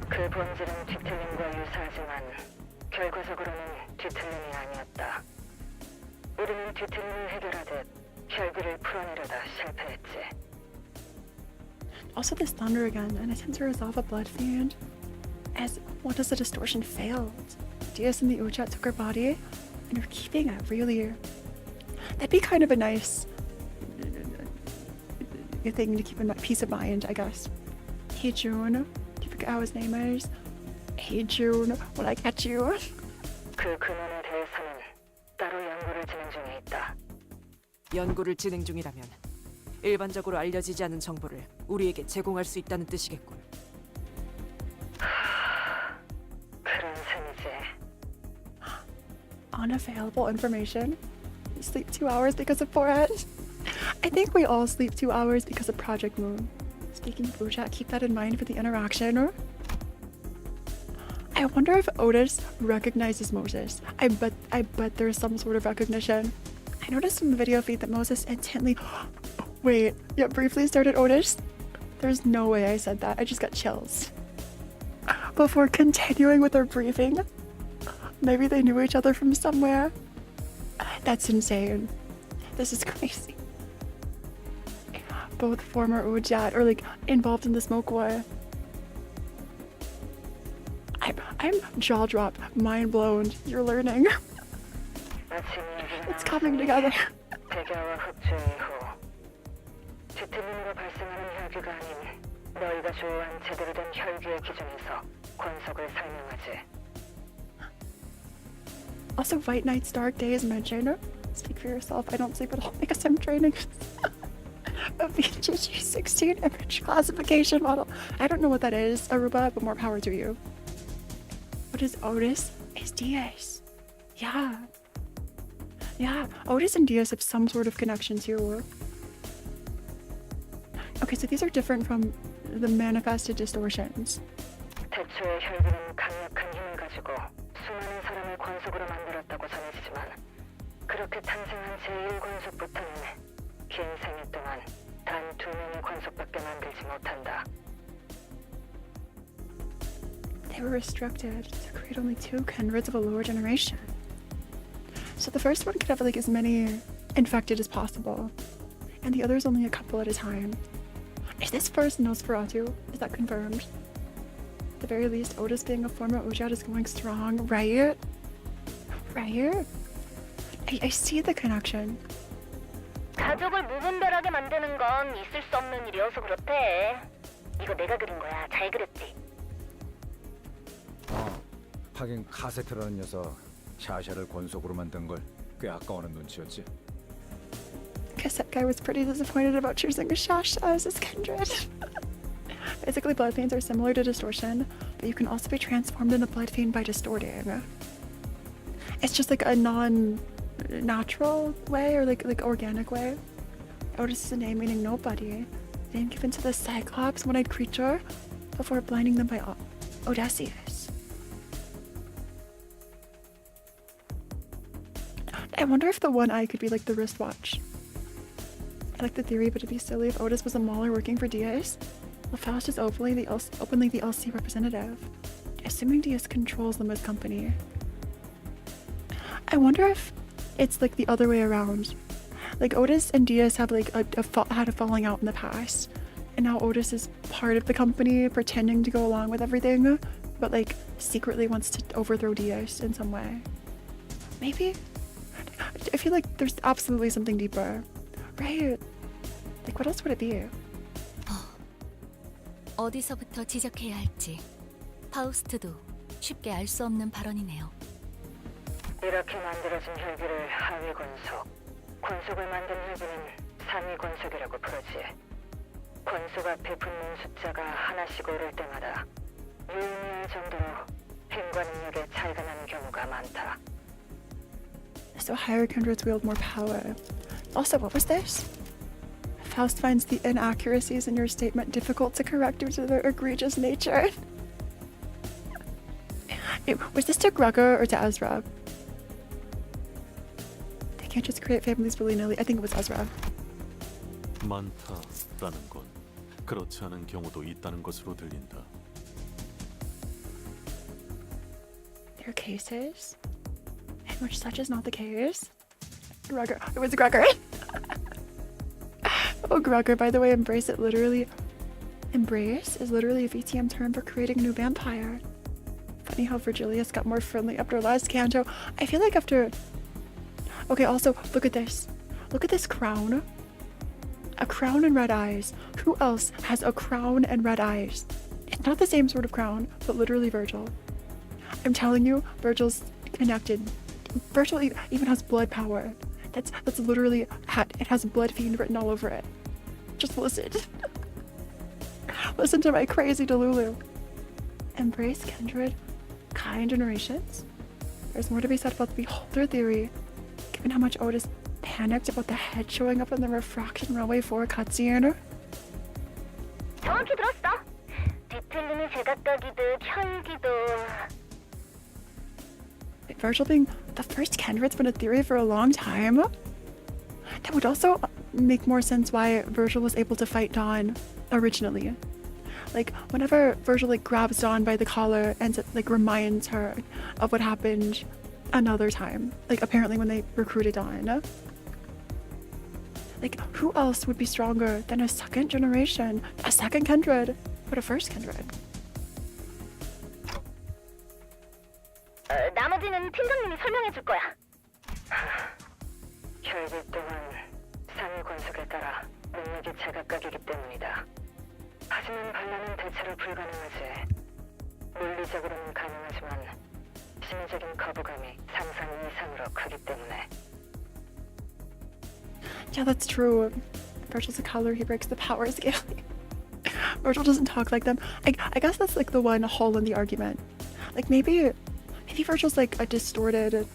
그 본질은 뒤틀림과 유사하지만 결과적으로는 뒤틀림이 아니었다. 우리는 뒤틀림을 해결하듯 혈기를 풀어내려다 실패했지. Also this thunder again, and I tend to resolve a blood fiend. As what does the distortion failed? Diaz and the Uchat took her body and are keeping it, really. That'd be kind of a nice thing to keep in peace of mind, I guess. Hey June, do you forget how his name is? Hey June, will I catch you? 그 근원에 대해서는 따로 연구를 진행 중에 있다. 연구를 진행 중이라면 일반적으로 알려지지 않은 정보를 우리에게 제공할 수 있다는 뜻이겠군. 그런 셈이지. Unavailable information. You sleep 2 hours because of Phora. I think we all sleep 2 hours because of Project Moon. Speaking of Uchat, keep that in mind for the interaction. I wonder if Otis recognizes Moses. I bet there's some sort of recognition. I noticed in the video feed that Moses intently briefly stared at Otis. There's no way I said that. I just got chills. Before continuing with their briefing. Maybe they knew each other from somewhere. That's insane. This is crazy. Both former Ujat are like involved in the smoke war. I'm jaw dropped, mind blown. You're learning. It's coming together. 백야와 흡주 이후 뒤틀림으로 발생하는 혈기가 아닌 너희가 조어한 제대로 된 혈기의 기준에서 권속을 설명하지. Also, White Knight's Dark Day is mentioned. Speak for yourself. I don't sleep at all because I'm training a VGG 16 image classification model. I don't know what that is, Aruba, but more power to you. What is Otis? Is Diaz. Yeah. Yeah, Otis and Diaz have some sort of connection too. Okay, so these are different from the manifested distortions. 태초의 혈기는 강력한 힘을 가지고 수많은 사람을 권속으로 만들었다고 전해지지만 그렇게 탄생한 제1권속부터는 긴 생애 동안 단 2명의 권속밖에 만들지 못한다. They were restricted to create only 2 kindreds of a lower generation. So the first one could have like as many infected as possible, and the others only a couple at a time. Is this first Nosferatu? Is that confirmed? the very least, Otis being a former Ujat is going strong, right? Right? I see the connection. 가족을 무분별하게 만드는 건 있을 수 없는 일이어서 그렇대. 이거 내가 그린 거야. 잘 그렸지? 하긴 카세트라는 녀석 샤샤를 권속으로 만든 걸 꽤 아까워하는 눈치였지. Guess that guy was pretty disappointed about choosing a Shasha as his kindred. Basically, blood fiends are similar to distortion, but you can also be transformed into blood fiend by distorting. It's just like a non-natural way or like organic way. Otis is a name meaning nobody. Name given to the Cyclops, one-eyed creature, before blinding them by Odysseus. I wonder if the one eye could be like the wristwatch. I like the theory, but it'd be silly if Otis was a mauler working for Diaz. Well, Faust is openly the LC representative, assuming Diaz controls Limbus Company. I wonder if it's like the other way around. Like Otis and Diaz have like had a falling out in the past, and now Otis is part of the company, pretending to go along with everything, but like secretly wants to overthrow Diaz in some way. Maybe? I feel like there's absolutely something deeper, right? Like what else would it be? 어디서부터 지적해야 할지 파우스트도 쉽게 알 수 없는 발언이네요. 이렇게 만들어진 혈기를 하위 권속, 권속을 만든 혈기는 상위 권속이라고 부르지. 권속 앞에 붙는 숫자가 하나씩 오를 때마다 유의미할 정도로 힘과 능력에 차이가 나는 경우가 많다. So higher kindreds wield more power. Also, what was this? Faust finds the inaccuracies in your statement difficult to correct due to their egregious nature. Was this to Grugger or to Ezra? They can't just create families willy-nilly. I think it was Ezra. 많다라는 건 그렇지 않은 경우도 있다는 것으로 들린다. There are cases in which such is not the case. Grugger. It was Grugger. Oh, Grugger, by the way, embrace is literally a VTM term for creating a new vampire. Funny how Virgilius got more friendly after last canto. I feel like after... Okay, also, look at this. Look at this crown. A crown and red eyes. Who else has a crown and red eyes? It's not the same sort of crown, but literally Virgil. I'm telling you, Virgil's connected. Virgil even has blood power. That's literally it has blood fiend written all over it. Just listen. Listen to my crazy Delulu. Embrace kindred, kind generations. There's more to be said about the beholder theory, given how much Otis panicked about the head showing up in the Refraction Railway 4 cutscene. 정확히 들었어. 뒤틀림이 제각각이듯 혈기도. Virgil being the first kindred's been a theory for a long time. That would also make more sense why Virgil was able to fight Dawn originally. Like whenever Virgil like grabs Dawn by the collar and like reminds her of what happened another time, like apparently when they recruited Dawn. Like who else would be stronger than a second generation, a second kindred, but a first kindred? 나머지는 팀장님이 설명해 줄 거야. 혈기 또한 상위 권속에 따라 능력이 제각각이기 때문이다. 하지만 반란은 대체로 불가능하지. 물리적으로는 가능하지만 심리적인 거부감이 상상 이상으로 크기 때문에. Yeah, that's true. Virgil's a color, he breaks the power scale. Virgil doesn't talk like them. I guess that's like the one hole in the argument. Like maybe Virgil's like a distorted...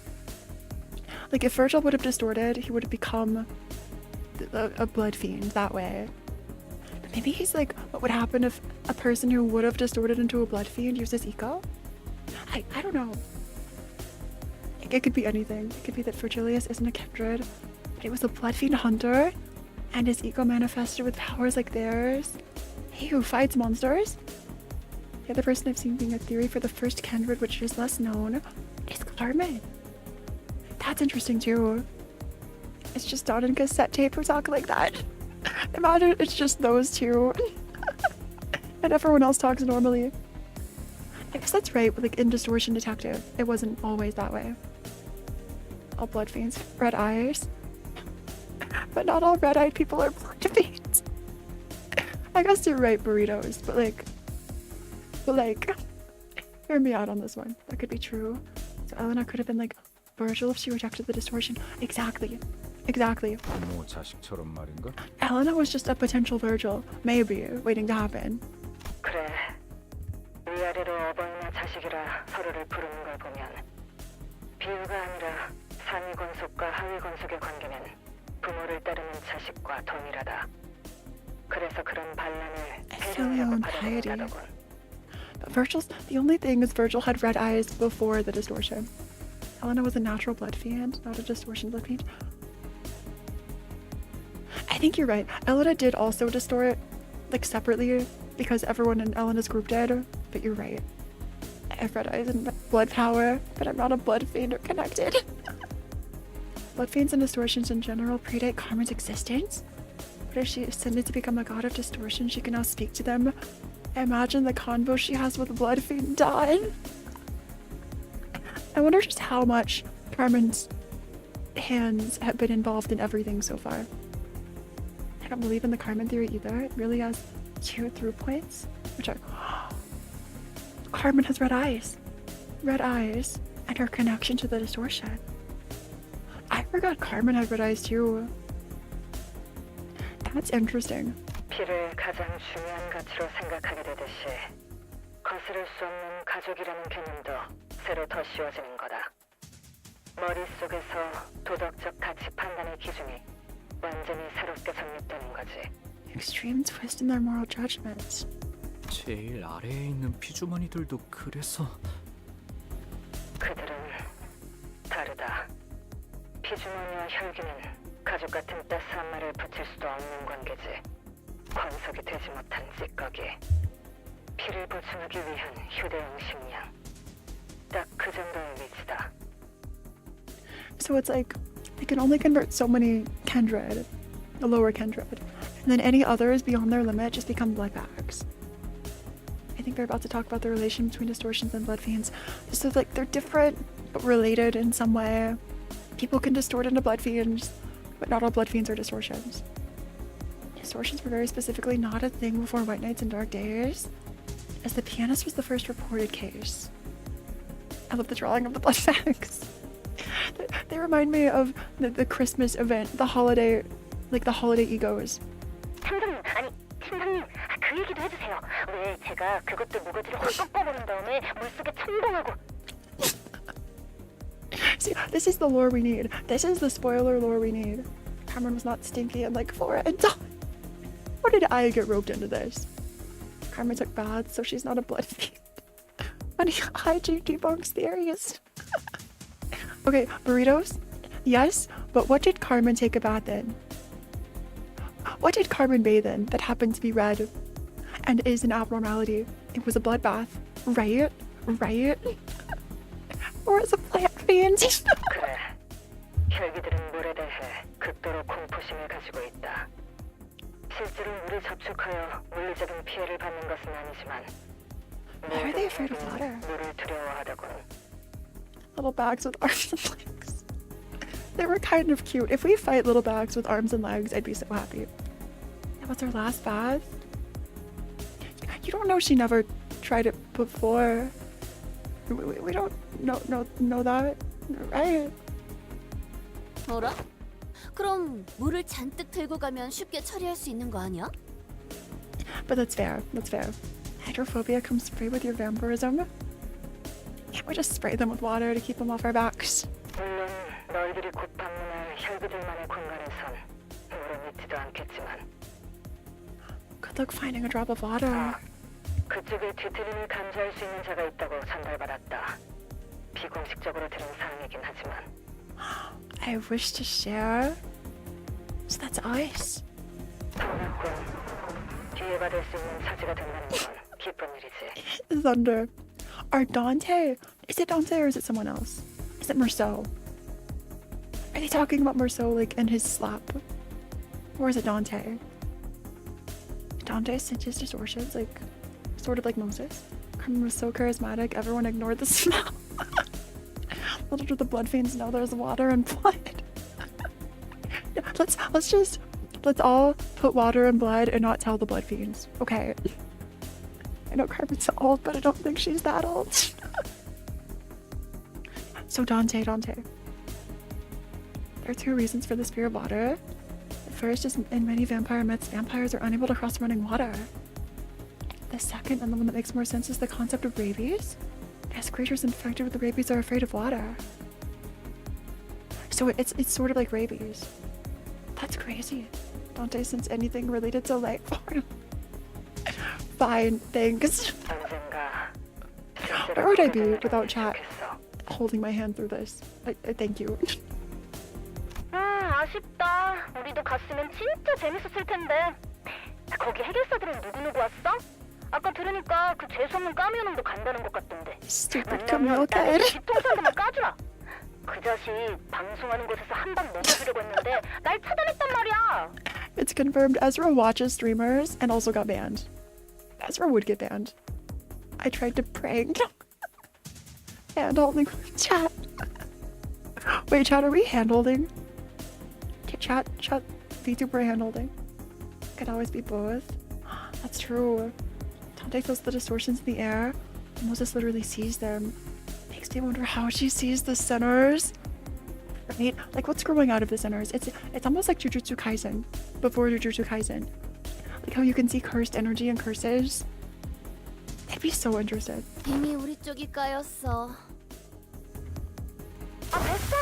Like if Virgil would have distorted, he would have become a blood fiend that way. But maybe he's like, what would happen if a person who would have distorted into a blood fiend uses eco? I don't know. It could be anything. It could be that Virgilius isn't a kindred, but he was a blood fiend hunter, and his ego manifested with powers like theirs. Hey, who fights monsters? The other person I've seen being a theory for the first kindred, which is less known, is Carmen. That's interesting too. It's just Dawn and cassette tape who talk like that. Imagine it's just those two. And everyone else talks normally. I guess that's right, but like in Distortion Detective, it wasn't always that way. All blood fiends, red eyes. But not all red-eyed people are blood fiends. I guess you're right, burritos, but like, hear me out on this one. That could be true. So Elena could have been like Virgil if she rejected the distortion. Exactly. 부모 자식처럼 말인가? Elena was just a potential Virgil, maybe, waiting to happen. 그래. 위아래로 어버이나 자식이라 서로를 부르는 걸 보면 비유가 아니라 상위 권속과 하위 권속의 관계는 부모를 따르는 자식과 동일하다. 그래서 그런 반란을 배려하고 받아들인다더군. But the only thing is Virgil had red eyes before the distortion. Elena was a natural blood fiend, not a distortion blood fiend. I think you're right. Elena did also distort, like separately, because everyone in Elena's group did, but you're right. I have red eyes and blood power, but I'm not a blood fiend or connected. Blood fiends and distortions in general predate Carmen's existence. But if she ascended to become a god of distortion, she can now speak to them. Imagine the convo she has with Blood Fiend Dawn. I wonder just how much Carmen's hands have been involved in everything so far. I don't believe in the Carmen theory either. It really has two through points, which are Carmen has red eyes, and her connection to the distortion. I forgot Carmen had red eyes too. That's interesting. 피를 가장 중요한 가치로 생각하게 되듯이 거스를 수 없는 가족이라는 개념도 새로 더 씌워지는 거다. 머릿속에서 도덕적 가치 판단의 기준이 완전히 새롭게 정립되는 거지. Extreme twist in their moral judgments. 제일 아래에 있는 피주머니들도 그래서 그들은 다르다. 피주머니와 혈기는 가족 같은 따스한 말을 붙일 수도 없는 관계지. 권속이 되지 못한 찌꺼기. 피를 보충하기 위한 휴대용 식량. 딱 그 정도의 위치다. So it's like they can only convert so many kindred, the lower kindred, and then any others beyond their limit just become blood bags. I think they're about to talk about the relation between distortions and blood fiends. So like they're different but related in some way. People can distort into blood fiends, but not all blood fiends are distortions. Distortions were very specifically not a thing before White Nights and Dark Days, as the pianist was the first reported case. I love the drawing of the blood bags. They remind me of the Christmas event, the holiday, like the holiday egos. 팀장님, 아니 팀장님, 그 얘기도 해주세요. 왜 제가 그것들 모가지를 헐떡 꺼버린 다음에 물속에 첨벙하고. See, this is the lore we need. This is the spoiler lore we need. Cameron was not Stinky and like Phora and Dawn. How did I get roped into this? Carmen took baths, so she's not a blood fiend. Funny, hygiene debunks theories. Okay, burritos? Yes, but what did Carmen take a bath in? What did Carmen bathe in that happened to be red and is an abnormality? It was a bloodbath, right? Or is a plant fiend? 그래. 혈기들은 물에 대해 극도로 공포심을 가지고 있다. 실제로 물에 접촉하여 물리적인 피해를 받는 것은 아니지만 Why are they afraid of water? 물을 두려워하다군. Little bags with arms and legs. They were kind of cute. If we fight little bags with arms and legs, I'd be so happy. That was her last bath? You don't know she never tried it before. We don't know that, right? 어라? 그럼 물을 잔뜩 들고 가면 쉽게 처리할 수 있는 거 아니야? But that's fair. Hydrophobia comes free with your vampirism. Can't we just spray them with water to keep them off our backs? 물론 너희들이 곧 방문할 혈기들만의 공간에선 물은 있지도 않겠지만. Good luck finding a drop of water. 그쪽에 뒤틀림을 감지할 수 있는 자가 있다고 전달받았다. 비공식적으로 들은 사항이긴 하지만. I wish to share. So that's us. 반갑군. 뒤에 받을 수 있는 차지가 된다는 건 기쁜 일이지. Thunder. Are Dante? Is it Dante or is it someone else? Is it Merceau? Are they talking about Merceau like in his slap? Or is it Dante? Dante sent his distortions like sort of like Moses. Carmen was so charismatic, everyone ignored the smell. Little did the blood fiends know there's water and blood. Let's all put water and blood and not tell the blood fiends. Okay. I know Carmen's old, but I don't think she's that old. So Dante. There are two reasons for this fear of water. The first is in many vampire myths, vampires are unable to cross running water. The second, and the one that makes more sense, is the concept of rabies. As creatures infected with the rabies are afraid of water. So it's sort of like rabies. That's crazy. Dante sense anything related to life form. Fine, thanks. Where would I be without chat holding my hand through this? I thank you. 아쉽다. 우리도 갔으면 진짜 재밌었을 텐데. 거기 해결사들은 누구 왔어? 아까 들으니까 그 재수없는 까미오놈도 간다는 것 같던데. Stupid Camille kid. 뒤통수한테만 까주라. 그 자식 방송하는 곳에서 한 방 먹여주려고 했는데 날 차단했단 말이야. It's confirmed Ezra watches streamers and also got banned. Ezra would get banned. I tried to prank hand holding chat. Wait, chat, are we hand holding? Chat, VTuber hand holding. Could always be both. That's true. Dante feels the distortions in the air. Moses literally sees them. Makes me wonder how she sees the sinners. Right? Like, what's growing out of the sinners? It's almost like Jujutsu Kaisen before Jujutsu Kaisen. Like how you can see cursed energy and curses. I'd be so interested. 이미 우리 쪽이 까였어. 아 됐어.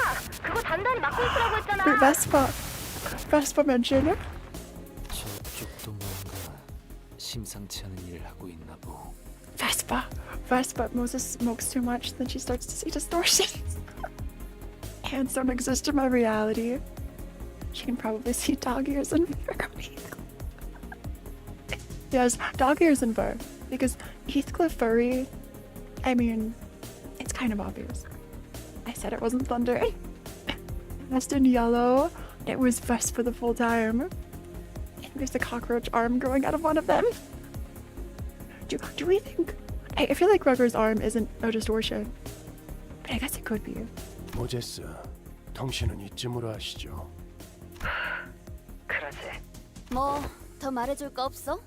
그거 단단히 막고 있으라고 했잖아. Wait, Vespa mentioned. 저쪽도 뭔가 심상치 않은 일을 하고 있나 보. Vespa. Moses smokes too much, then she starts to see distortions. Hands don't exist in my reality. She can probably see dog ears and fur. Yes, dog ears and fur. Because Heathcliff furry, I mean, it's kind of obvious. I said it wasn't thunder. Dressed in yellow, it was Vespa the full time. And there's a cockroach arm growing out of one of them. Do we think... I feel like Rugger's arm isn't a distortion. But I guess it could be. 모제스, 당신은 이쯤으로 아시죠? 그러지. 뭐 더 말해줄 거 없어?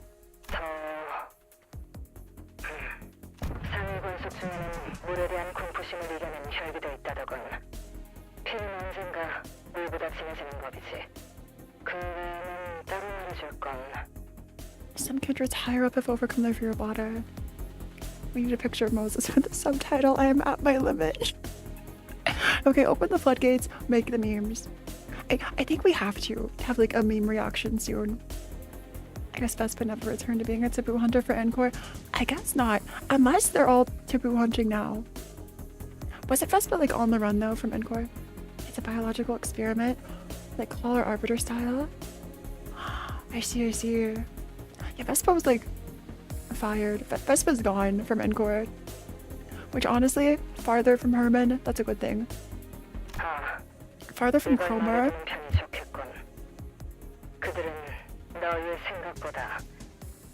상위 권속 중에는 물에 대한 공포심을 이겨낸 혈기도 있다더군. 피는 언젠가 물보다 진해지는 법이지. 그 외에는 따로 말해줄 건. Some kindreds higher up have overcome their fear of water. We need a picture of Moses with the subtitle, I am at my limit. Okay, open the floodgates, make the memes. I think we have to have like a meme reaction soon. I guess Vespa never returned to being a taboo hunter for Encore. I guess not, unless they're all taboo hunting now. Was it Vespa like on the run though from Encore? It's a biological experiment, like claw or arbiter style. I see. Yeah, Vespa was like fired. Vespa's gone from Encore. Which honestly, farther from Herman, that's a good thing. Farther from Cromer. 그들은 너의 생각보다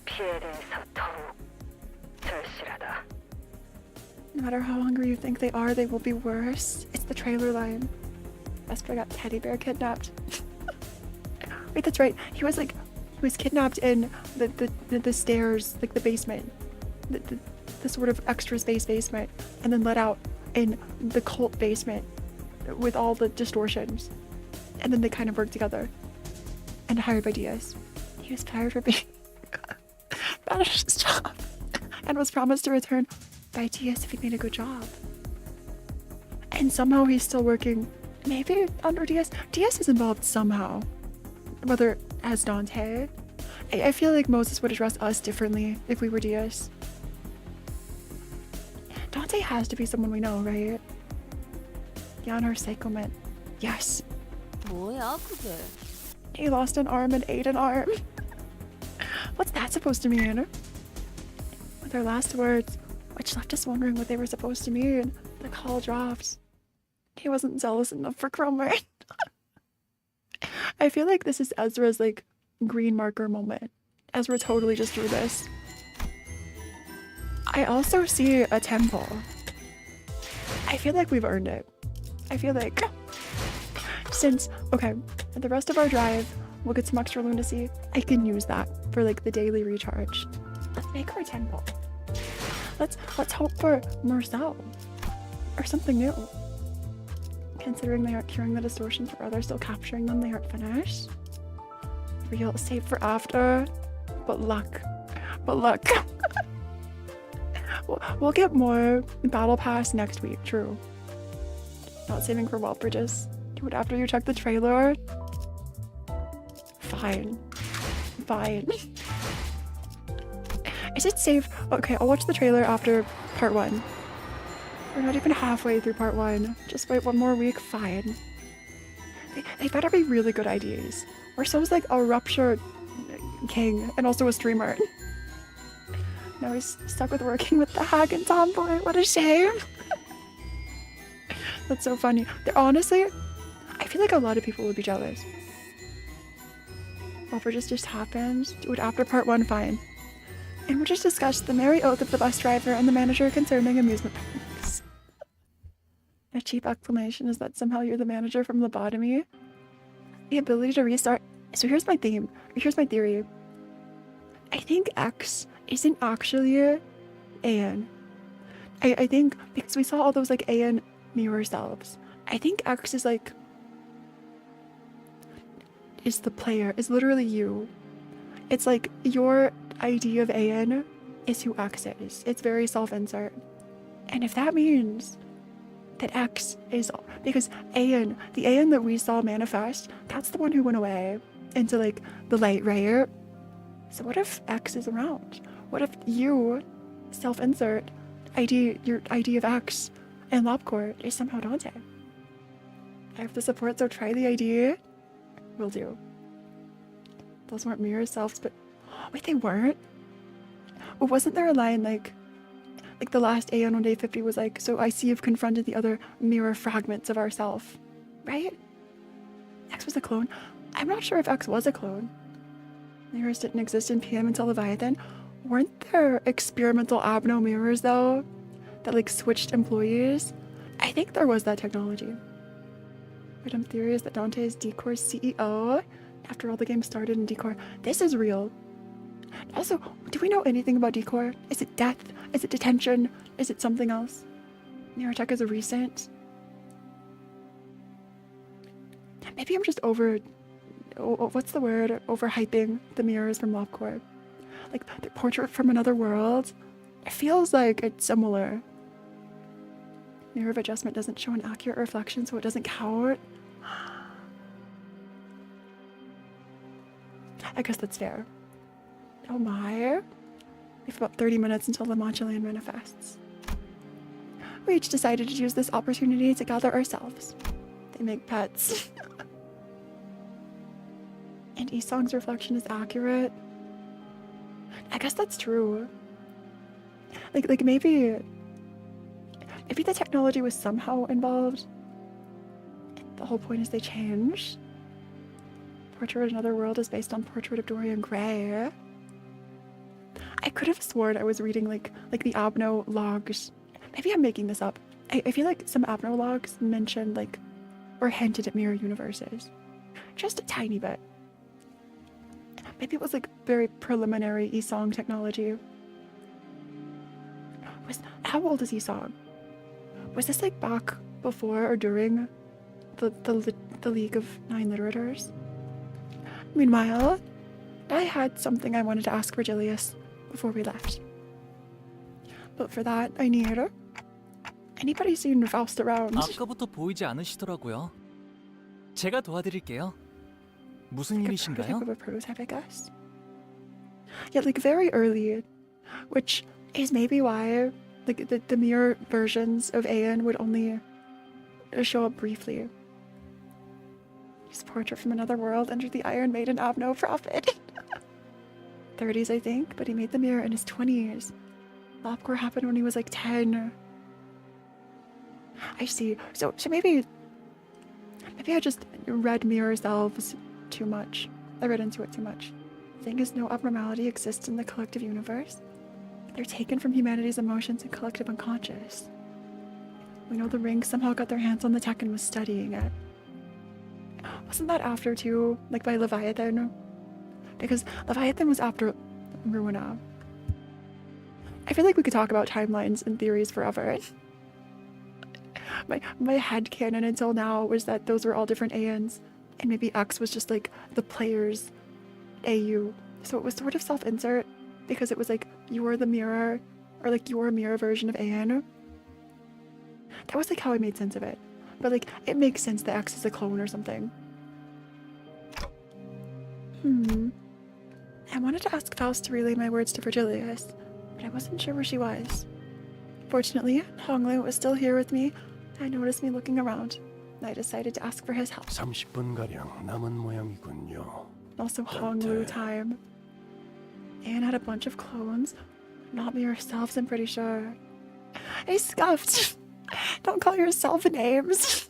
피해에 대해서 더욱 절실하다. No matter how hungry you think they are, they will be worse. It's the trailer line. Vespa got teddy bear kidnapped. Wait, that's right. He was kidnapped in the stairs, like the basement. The sort of extra space basement, and then let out in the cult basement with all the distortions. And then they kind of worked together. And hired by Diaz. He was fired for being bad at his job. And was promised to return by Diaz if he made a good job. And somehow he's still working, maybe under Diaz. Diaz is involved somehow. Whether as Dante. I feel like Moses would address us differently if we were Diaz. Dante has to be someone we know, right? Yanar Psychomet. Yes. 뭐야 그게? He lost an arm and ate an arm. What's that supposed to mean? With our last words, which left us wondering what they were supposed to mean, the call dropped. He wasn't zealous enough for Cromer. I feel like this is Ezra's like green marker moment. Ezra totally just drew this. I also see a temple. I feel like we've earned it. I feel like since, okay, the rest of our drive, we'll get some extra lunacy. I can use that for like the daily recharge. Let's make her a temple. Let's hope for Marcel or something new. Considering they aren't curing the distortions, or they're still capturing them, they aren't finished. Real save for after, but luck. We'll get more battle pass next week. True. Not saving for wall bridges. Dude, after you check the trailer. Fine. Is it safe? Okay, I'll watch the trailer after part 1. We're not even halfway through part 1. Just wait one more week. Fine. They better be really good ideas. Or so's like a rupture king and also a streamer. Now he's stuck with working with the hag and tomboy. What a shame. That's so funny. Honestly, I feel like a lot of people would be jealous. Offers just happened. Dude, after part 1, fine. And we'll just discuss the merry oath of the bus driver and the manager concerning amusement parks. A cheap exclamation is that somehow you're the manager from lobotomy. The ability to restart. So here's my theme. Here's my theory. I think X isn't actually An. I think because we saw all those like An mirror selves. I think X is like is the player, is literally you. It's like your idea of An is who X is. It's very self-insert. And if that means that X is, because An, the An that we saw manifest, that's the one who went away into like the light, right? So what if X is around? What if you, self-insert, your idea of X and Lobcourt is somehow Dante? I have the support, so try the idea. Will do. Those weren't mirror selves, but wait, they weren't? Oh, wasn't there a line like the last Aeon on day 50 was like, so I see you've confronted the other mirror fragments of ourself, right? X was a clone. I'm not sure if X was a clone. Mirrors didn't exist in PM until Leviathan. Weren't there experimental Abno mirrors though that like switched employees? I think there was that technology. Random theory is that Dante is Decor's CEO after all the game started in Decor. This is real. Also, do we know anything about Decor? Is it death? Is it detention? Is it something else? Mirror Tech is a recent. Maybe I'm just what's the word? Overhyping the mirrors from Lobcourt. Like the portrait from another world. It feels like it's similar. Mirror of adjustment doesn't show an accurate reflection, so it doesn't count. I guess that's fair. Oh my. We have about 30 minutes until the Modulan manifests. We each decided to use this opportunity to gather ourselves. They make pets. And Isong's reflection is accurate. I guess that's true. Like maybe the technology was somehow involved. The whole point is they changed. Portrait of Another World is based on Portrait of Dorian Gray. I could have sworn I was reading like the Abno logs. Maybe I'm making this up. I feel like some Abno logs mentioned like or hinted at mirror universes. Just a tiny bit. Maybe it was like very preliminary Isong technology. How old is Isong? Was this like back before or during the League of Nine Literators? Meanwhile, I had something I wanted to ask Virgilius before we left. But for that, I need anybody seen Faust around? 아까부터 보이지 않으시더라고요. 제가 도와드릴게요. 무슨 일이신가요? Of a prototype, I guess. Yeah, like very early, which is maybe why like the mirror versions of Aeon would only show up briefly. His portrait from another world entered the Iron Maiden Abno Prophet. 30s, I think, but he made the mirror in his 20s. Lobcore happened when he was like 10. I see. So maybe I just read mirror selves too much. I read into it too much. Thing is, no abnormality exists in the collective universe. They're taken from humanity's emotions and collective unconscious. We know the ring somehow got their hands on the tech and was studying it. Wasn't that after too, like by Leviathan? Because Leviathan was after Ruina. I feel like we could talk about timelines and theories forever. My headcanon until now was that those were all different ANs, and maybe X was just like the player's AU. So it was sort of self-insert, because it was like you were the mirror, or like your mirror version of AN. That was like how I made sense of it. But like it makes sense that X is a clone or something. I wanted to ask Faust to relay my words to Virgilius, but I wasn't sure where she was. Fortunately, Honglu was still here with me and noticed me looking around. I decided to ask for his help. 30분가량 남은 모양이군요. Also Honglu time. Anne had a bunch of clones. Not me yourselves, I'm pretty sure. I scuffed. Don't call yourself names.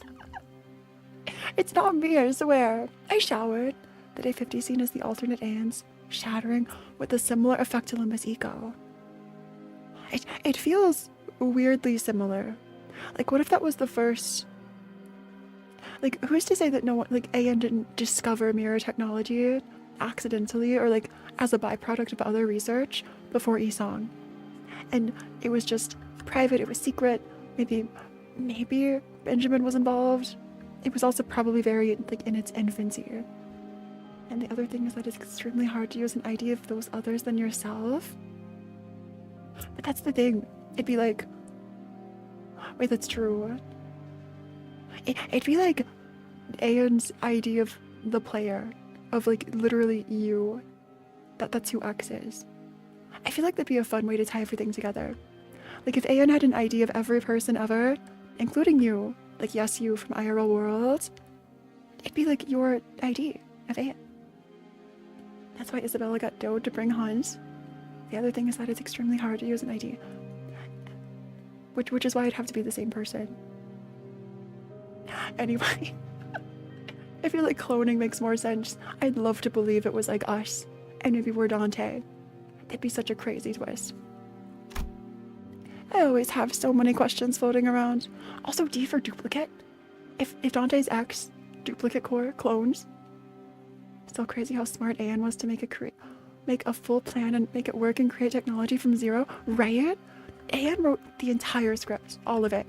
It's not me, I swear. I showered. The day 50 scene is the alternate Anne's, shattering with a similar effect to Limbus Eco. It feels weirdly similar. Like, what if that was the first? Like, who's to say that no one, like, Anne didn't discover mirror technology accidentally or like as a byproduct of other research before Isong? And it was just private, it was secret. Maybe Benjamin was involved. It was also probably very like in its infancy. And the other thing is that it's extremely hard to use an ID of those others than yourself. But that's the thing. It'd be like, wait, that's true. It'd be like Aeon's ID of the player, of like literally you. That's who X is. I feel like that'd be a fun way to tie everything together. Like if Aeon had an ID of every person ever, including you, like yes, you from IRL World, it'd be like your ID of Aeon. That's why Isabella got Dode to bring Hans. The other thing is that it's extremely hard to use an ID. Which is why it'd have to be the same person. Anyway, I feel like cloning makes more sense. I'd love to believe it was like us, and maybe we're Dante. That'd be such a crazy twist. I always have so many questions floating around. Also, D for duplicate. If Dante's X, duplicate core, clones. Still crazy how smart Anne was to make a full plan and make it work and create technology from zero, right? Anne wrote the entire script, all of it.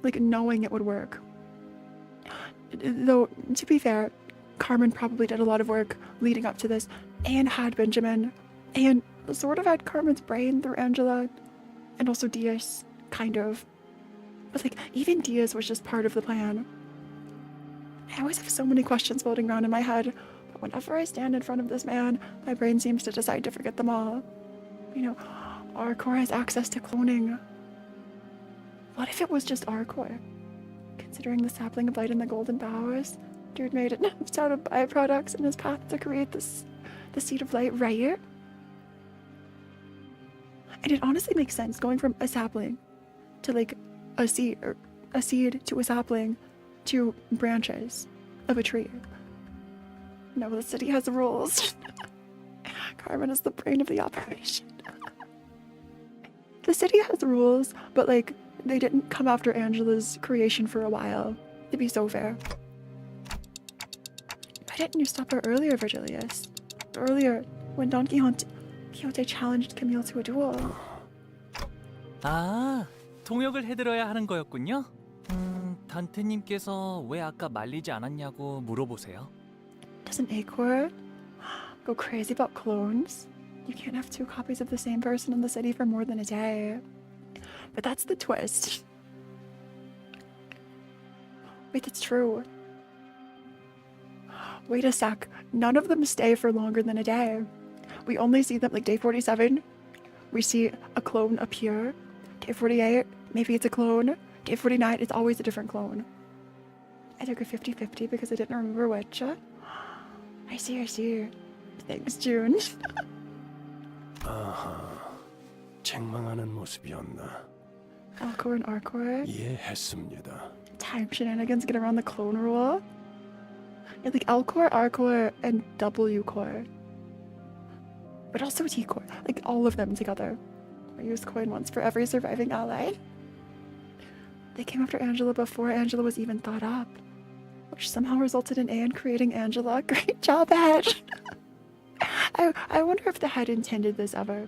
Like knowing it would work. Though, to be fair, Carmen probably did a lot of work leading up to this. Anne had Benjamin. Anne sort of had Carmen's brain through Angela. And also Diaz, kind of. But like, even Diaz was just part of the plan. I always have so many questions floating around in my head, but whenever I stand in front of this man, my brain seems to decide to forget them all. You know, our core has access to cloning. What if it was our core? Considering the sapling of light and the golden boughs, dude made enough out of byproducts in his path to create the seed of light, right? And it honestly makes sense going from a sapling to like a seed, or a seed to a sapling to branches of a tree. No, the city has rules. Carmen is the brain of the operation. The city has rules, but like they didn't come after Angela's creation for a while, to be so fair. Why didn't you stop her earlier, Virgilius? Earlier, when Don Quixote challenged Camille to a duel. 아, 통역을 해드려야 하는 거였군요. 단테님께서 왜 아까 말리지 않았냐고 물어보세요. Doesn't Acor go crazy about clones? You can't have two copies of the same person in the city for more than a day. But that's the twist. Wait, that's true. Wait a sec. None of them stay for longer than a day. We only see them like day 47. We see a clone appear. Day 48, maybe it's a clone. Day 49, it's always a different clone. I took a 50-50 because I didn't remember which. I see. Thanks, June. 아하, 책망하는 모습이었나? Alcor and Arcor. 이해했습니다. Time shenanigans get around the clone rule. Yeah, like Alcor, Arcor, and W core. but also T-Core, like all of them together. I used coin once for every surviving ally. They came after Angela before Angela was even thought up, which somehow resulted in Anne creating Angela. Great job, Edge! I wonder if the head intended this ever.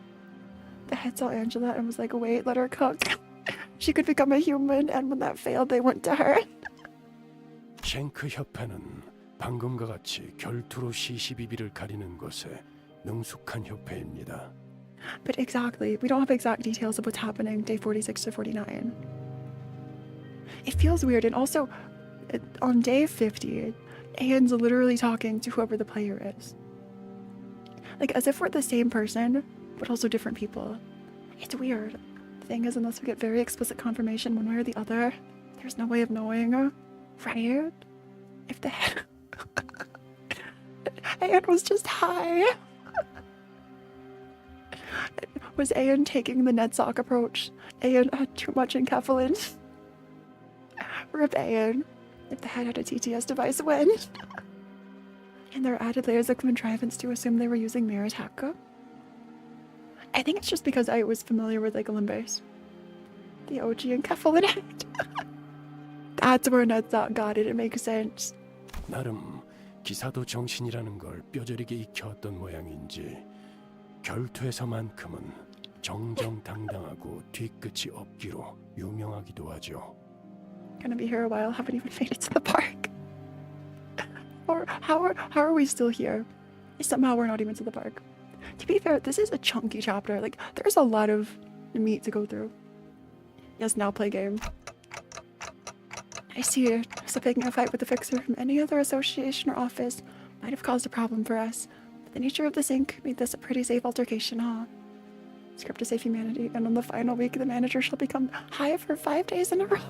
The head saw Angela and was like, wait, let her cook. She could become a human, and when that failed, they went to her. 쉔크 협회는 방금과 같이 결투로 시시비비를 가리는 것에 능숙한 협회입니다. But exactly, we don't have exact details of what's happening day 46 to 49. It feels weird, and also, on day 50, Anne's literally talking to whoever the player is. Like, as if we're the same person, but also different people. It's weird. The thing is, unless we get very explicit confirmation one way or the other, there's no way of knowing, right? If the head... Anne was just high. Was Anne taking the Ned Sock approach? Anne had too much enkephalin. Rip Anne. If the head had a TTS device, when? And there are added layers of contrivance to assume they were using Mirror's Hakka. I think it's just because I was familiar with like Limbus. The OG enkephalin head. That's where Ned Sock got it. It makes sense. 나름 기사도 정신이라는 걸 뼈저리게 익혀왔던 모양인지 결투에서만큼은 정정당당하고 뒤끝이 없기로 유명하기도 하죠. Gonna be here a while, haven't even made it to the park. Or how are we still here? Somehow we're not even to the park. To be fair, this is a chunky chapter. Like, there's a lot of meat to go through. Yes, now play game. I see it. So picking a fight with the fixer from any other association or office might have caused a problem for us. But the nature of the sink made this a pretty safe altercation, huh? Script to save humanity, and on the final week, the manager shall become high for 5 days in a row.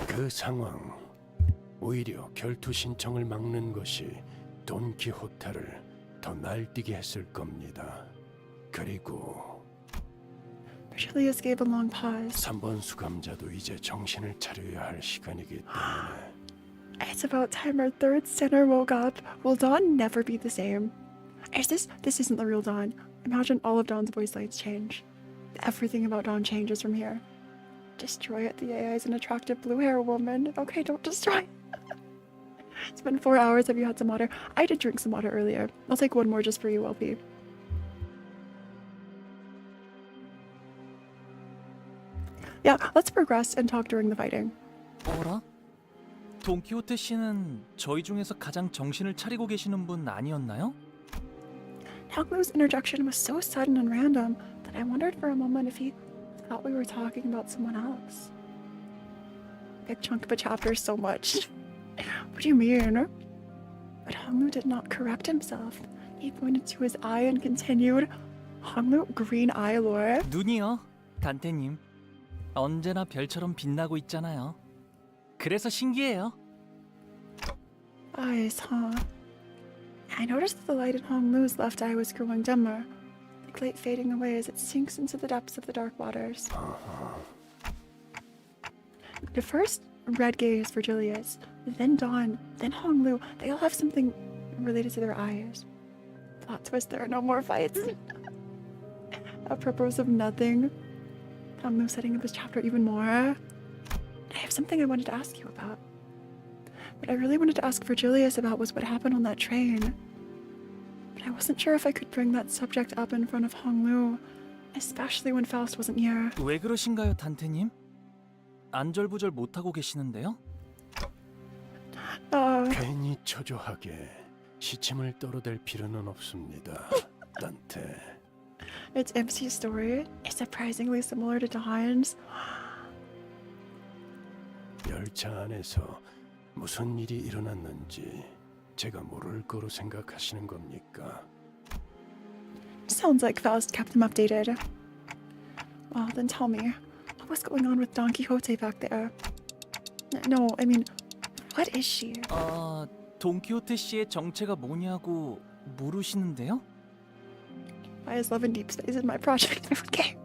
그 상황, 오히려 결투 신청을 막는 것이 돈키호테를 더 날뛰게 했을 겁니다. 그리고 Julius gave a long pause. 3번 수감자도 이제 정신을 차려야 할 시간이기 때문에 It's about time our third sinner woke up. Will Dawn never be the same? This isn't the real Dawn. Imagine all of Dawn's voice lights change. Everything about Dawn changes from here. Destroy it. The AI is an attractive blue hair woman. Okay, don't destroy it. It's been 4 hours. Have you had some water? I did drink some water earlier. I'll take one more just for you, LP. Yeah, let's progress and talk during the fighting. 어라? 돈키호테 씨는 저희 중에서 가장 정신을 차리고 계시는 분 아니었나요? Honglu's interjection was so sudden and random that I wondered for a moment if he thought we were talking about someone else. Big chunk of a chapter, so much. What do you mean? But Honglu did not correct himself. He pointed to his eye and continued, Honglu, green eye lore. 눈이요, 단테님. 언제나 별처럼 빛나고 있잖아요. 그래서 신기해요. Eyes, huh? I noticed that the light in Honglu's left eye was growing dimmer, the light fading away as it sinks into the depths of the dark waters. The first, red gaze for Julius, then Dawn, then Honglu. They all have something related to their eyes. Plot twist, there are no more fights. Apropos of nothing, Honglu setting up his chapter even more. I have something I wanted to ask you about. What I really wanted to ask for Julius about was what happened on that train. But I wasn't sure if I could bring that subject up in front of Honglu, especially when Faust wasn't here. 왜 그러신가요, 단테님? 안절부절 못하고 계시는데요? 괜히 초조하게 시침을 떨어댈 필요는 없습니다, 단테. It's MC's story. It's surprisingly similar to Dawn's. 열차 안에서 무슨 일이 일어났는지 제가 모를 거로 생각하시는 겁니까? Sounds like Faust kept him updated. Well, then tell me, what was going on with Don Quixote back there? No, I mean, what is she? 돈키호테 씨의 정체가 뭐냐고 물으시는데요? Why is Love in Deep Space in my project game?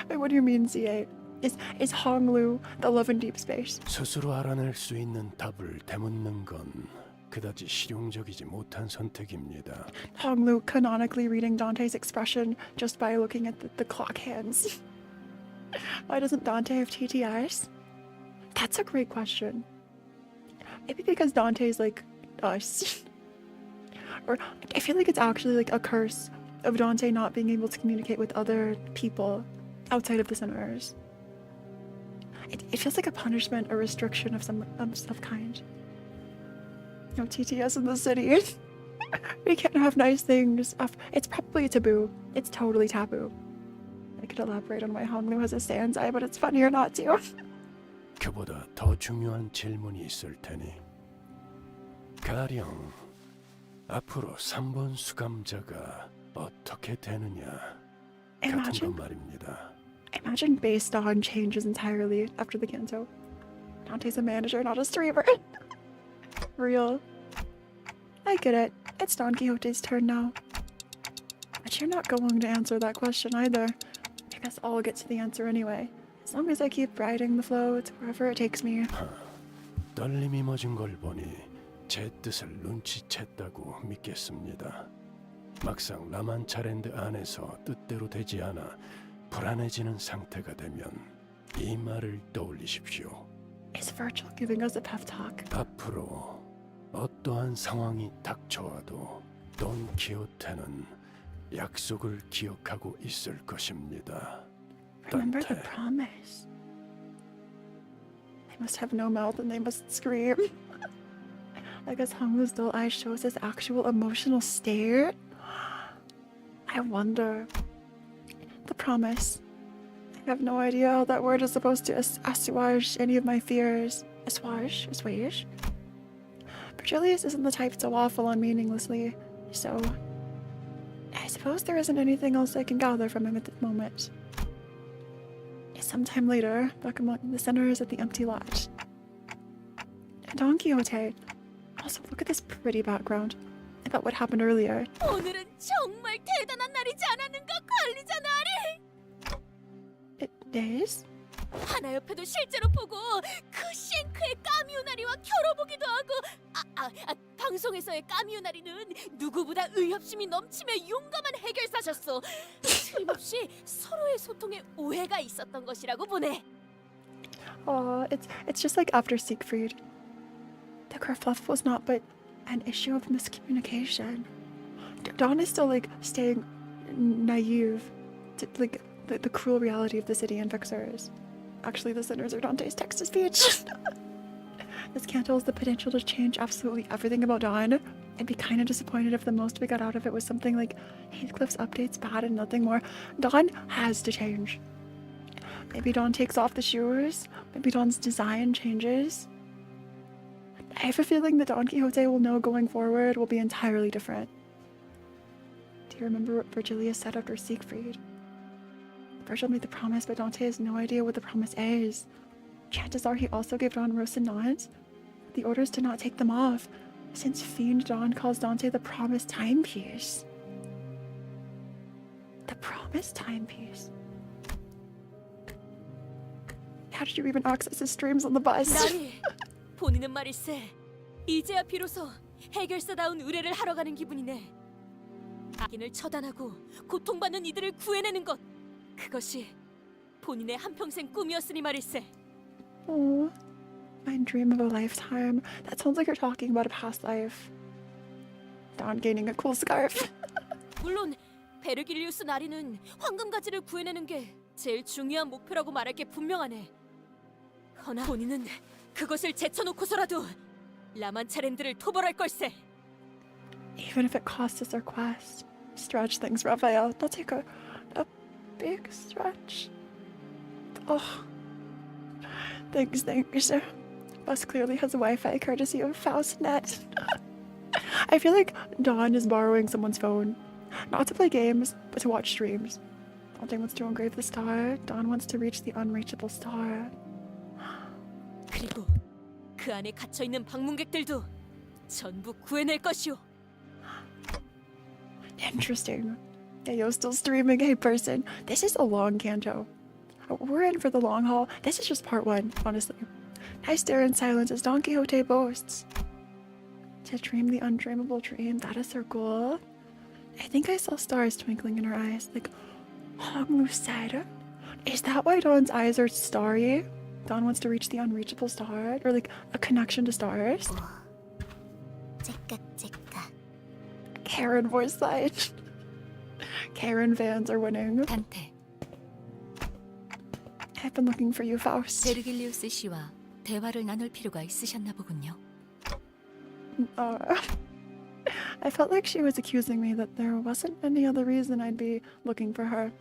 What do you mean, CA? Is Honglu the Love in Deep Space? 스스로 알아낼 수 있는 답을 되묻는 건 그다지 실용적이지 못한 선택입니다. Honglu canonically reading Dante's expression just by looking at the clock hands. Why doesn't Dante have TTS? That's a great question. Maybe because Dante's like us. Or I feel like it's actually like a curse of Dante not being able to communicate with other people outside of the sinners. It feels like a punishment or restriction of some kind. No TTS in the city. We can't have nice things. It's probably a taboo. It's totally taboo. I could elaborate on why Honglu has a stanzai, but it's funnier not to. 그보다 더 중요한 질문이 있을 테니 가령 앞으로 3번 수감자가 어떻게 되느냐 같은 것 말입니다. Imagine based on changes entirely after the canto. Dante's a manager, not a streamer. Real. I get it. It's Don Quixote's turn now. But you're not going to answer that question either. Because I'll get to the answer anyway. As long as I keep riding the flow to wherever it takes me. 떨림이 멎은 걸 보니 제 뜻을 눈치챘다고 믿겠습니다. 막상 라만차랜드 안에서 뜻대로 되지 않아 불안해지는 상태가 되면 이 말을 떠올리십시오. Is Virgil giving us a pep talk? 앞으로 어떠한 상황이 닥쳐와도 돈 키호테는 약속을 기억하고 있을 것입니다. Remember the promise. They must have no mouth and they must scream. I guess Honglu's dull eye shows his actual emotional state. I wonder. The promise. I have no idea how that word is supposed to assuage any of my fears. Assuage? Virgilius isn't the type to waffle on meaninglessly, so I suppose there isn't anything else I can gather from him at the moment. Sometime later, back among the sinners at the empty lodge. Don Quixote. Also, look at this pretty background. About what happened earlier. 오늘은 정말 대단한 날이지 않았는가, 관리자 날이? It is? 하나 옆에도 실제로 보고 그 쉔크의 까미우나리와 겨뤄보기도 하고 방송에서의 까미우나리는 누구보다 의협심이 넘치며 용감한 해결사셨어. 틀림없이 서로의 소통에 오해가 있었던 것이라고 보네. It's just like after Siegfried. The kerfuffle was not but an issue of miscommunication. Don is still like staying naive to like the cruel reality of the city and fixers. Actually, the sinners are Dante's text-to-speech. This canto has the potential to change absolutely everything about Don. I'd be kind of disappointed if the most we got out of it was something like Heathcliff's updates bad and nothing more. Don has to change. Maybe Don takes off the shoes. Maybe Don's design changes. I have a feeling that Don Quixote will know going forward will be entirely different. Do you remember what Virgilius said after Siegfried? Virgil made the promise, but Dante has no idea what the promise is. Chances are he also gave Don Rosa nods. The orders to not take them off, since Fiend Don calls Dante the promised timepiece. The promised timepiece? How did you even access his streams on the bus? 나리, 본인은 말일세. 이제야 비로소 해결사다운 의뢰를 하러 가는 기분이네. 악인을 처단하고 고통받는 이들을 구해내는 것. 그것이 본인의 한평생 꿈이었으니 말일세. Oh, my dream of a lifetime. That sounds like you're talking about a past life. Don gaining a cool scarf. 물론 베르길리우스 나리는 황금가지를 구해내는 게 제일 중요한 목표라고 말할 게 분명하네. 허나 본인은 그것을 제쳐놓고서라도 라만차랜드를 토벌할 걸세. Even if it costs us our quest. Stretch things, Raphael. Don't take a big stretch. Oh. Thanks. Bus clearly has Wi-Fi courtesy of Faustnet. I feel like Don is borrowing someone's phone. Not to play games, but to watch streams. Dante wants to engrave the star. Don wants to reach the unreachable star. 그리고 그 안에 갇혀있는 방문객들도 전부 구해낼 것이오. Interesting. Ayo's still streaming. Hey person, this is a long canto. We're in for the long haul. This is just part one, honestly. I stare in silence as Don Quixote boasts. To dream the undreamable dream. That is so cool. I think I saw stars twinkling in her eyes. Like, Hong Lu said. Is that why Dawn's eyes are starry? Dawn wants to reach the unreachable star? Or like a connection to stars? Karen voice line. Karen fans are winning. 단테. I've been looking for you, Faust. 베르길리우스 씨와 대화를 나눌 필요가 있으셨나 보군요. I felt like she was accusing me that there wasn't any other reason I'd be looking for her.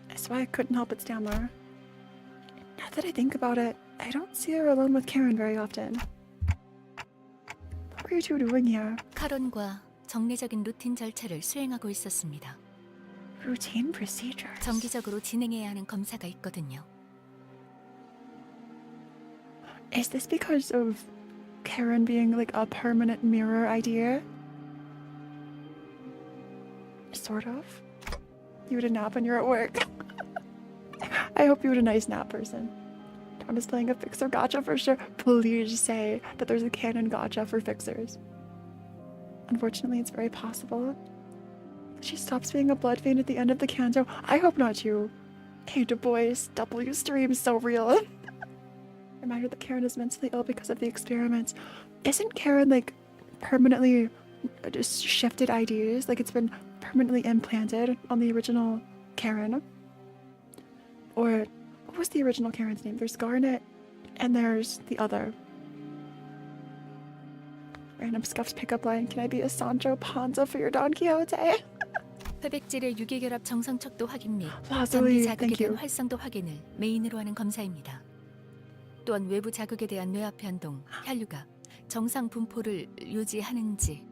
That's why I couldn't help but stammer. Now that I think about it, I don't see her alone with Karen very often. What were you two doing here? 카론과 정례적인 루틴 절차를 수행하고 있었습니다. Routine procedures. 정기적으로 진행해야 하는 검사가 있거든요. Is this because of Karen being like a permanent mirror idea? Sort of. You had a nap when you're at work. I hope you had a nice nap, person. Dawn is playing a fixer gacha for sure. Please say that there's a canon gacha for fixers. Unfortunately, it's very possible. She stops being a blood vein at the end of the canto. I hope not too. Hey, Du Bois, W stream so real. Reminder that Karen is mentally ill because of the experiments. Isn't Karen like permanently just shifted IDs? Like it's been permanently implanted on the original Karen? Or what was the original Karen's name? There's Garnet and there's the other. Random scuffed pickup line. Can I be a Sancho Panza for your Don Quixote? 회백질의 유기결합 정상척도 확인 및 Lazuli, 장기 자극에 thank you. 대한 활성도 확인을 메인으로 하는 검사입니다. 또한 외부 자극에 대한 뇌압 변동, 혈류가 정상 분포를 유지하는지.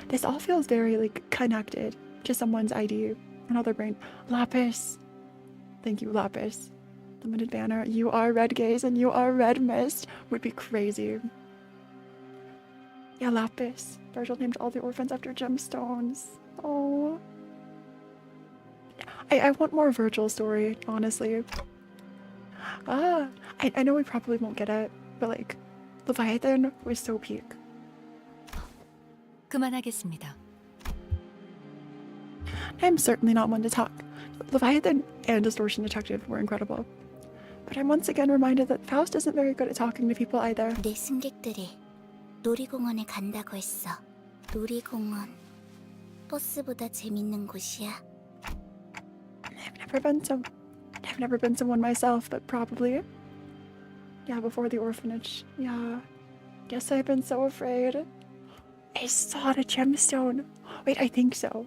This all feels very like connected to someone's ID, another brain. Lapis. Thank you, Lapis. Limited banner. You are Red Gaze and you are Red Mist would be crazy. Yeah, Lapis. Virgil named all the orphans after gemstones. Oh. I want more Virgil story, honestly. I know we probably won't get it, but like, Leviathan was so peak. 그만하겠습니다. I'm certainly not one to talk. Leviathan and Distortion Detective were incredible. But I'm once again reminded that Faust isn't very good at talking to people either. 내 승객들이 놀이공원에 간다고 했어. 놀이공원 버스보다 재밌는 곳이야. I've never been to one myself, but probably. Yeah, before the orphanage. Yeah. Guess I've been so afraid. I saw the gemstone. Wait, I think so.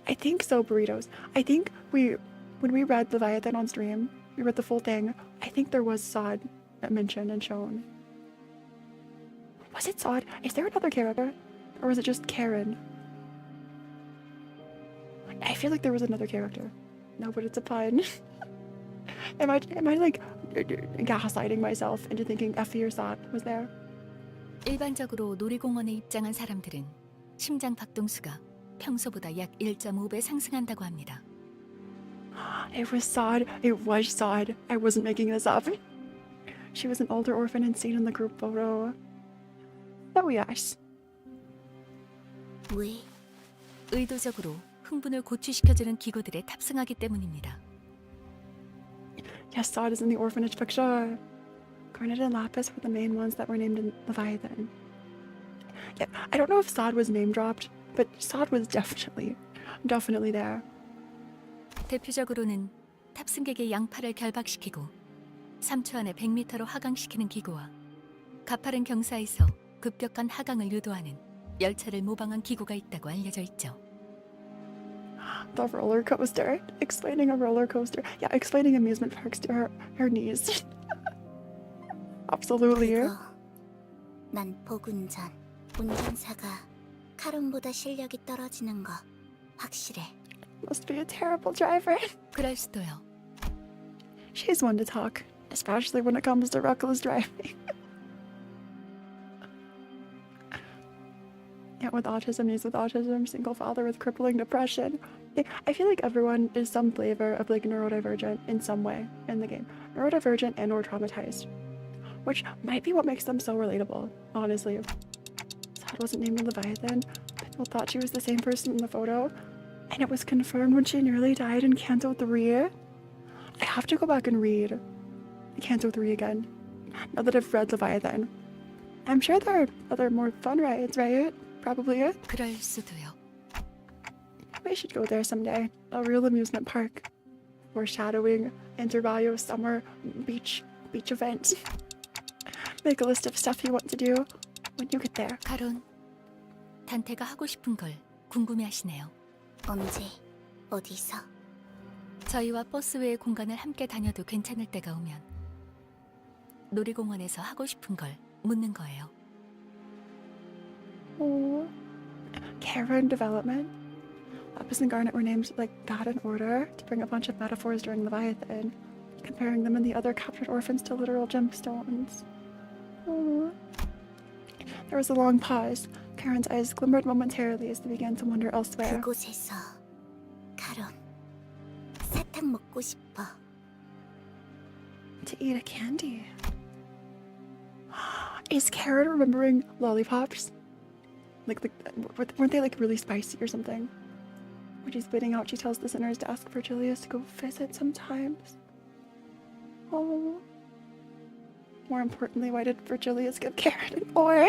Burritos. I think when we read Leviathan on stream, we read the full thing. I think there was Sod mentioned and shown. Was it Sod? Is there another character? Or was it just Karen? I feel like there was another character. No, but it's a pun. Am I like gaslighting myself into thinking Effie or Sod was there? 일반적으로 놀이공원에 입장한 사람들은 심장 박동수가 평소보다 약 1.5배 상승한다고 합니다. It was Sod. It was Sod. I wasn't making this up. She was an older orphan and seen in the group photo. Oh yes. 왜? 의도적으로 흥분을 고취시켜주는 기구들에 탑승하기 때문입니다. Yes, Sod is in the orphanage picture. Garnet and Lapis were the main ones that were named in Leviathan. Yeah, I don't know if Sod was name dropped, but Sod was definitely there. 대표적으로는 탑승객의 양팔을 결박시키고 3초 안에 100m로 하강시키는 기구와 가파른 경사에서 급격한 하강을 유도하는 열차를 모방한 기구가 있다고 알려져 있죠. The roller coaster. Explaining a roller coaster. Yeah, explaining amusement parks to her niece. Absolutely. 그거 난 복운전. 운전사가 카론보다 실력이 떨어지는 거 확실해. Must be a terrible driver. 그럴 수도요. She's one to talk, especially when it comes to reckless driving. Yeah, with autism, he's with autism, single father with crippling depression. I feel like everyone is some flavor of like neurodivergent in some way in the game. Neurodivergent and or traumatized. which might be what makes them so relatable, honestly. Zod wasn't named Leviathan. People thought she was the same person in the photo, and it was confirmed when she nearly died in Canto 3. I have to go back and read Canto 3 again, now that I've read Leviathan. I'm sure there are other more fun rides, right? Probably. 그럴 수도요. We should go there someday. A real amusement park. Foreshadowing Intervallo summer beach event. Make a list of stuff you want to do when you get there. 가론, 단테가 하고 싶은 걸 궁금해하시네요. 언제? 어디서? 저희와 버스 외의 공간을 함께 다녀도 괜찮을 때가 오면 놀이공원에서 하고 싶은 걸 묻는 거예요. Oh, Karen development. Lapis and Garnet were named like that in order to bring a bunch of metaphors during Leviathan, comparing them and the other captured orphans to literal gemstones. Oh. There was a long pause. Karen's eyes glimmered momentarily as they began to wander elsewhere. 그곳에서 가론, 사탕 먹고 싶어. To eat a candy. Is Karen remembering lollipops? Weren't they like really spicy or something? When she's bleeding out, she tells the sinners to ask Virgilius to go visit sometimes. Oh. More importantly, why did Virgilius give Karen an oar?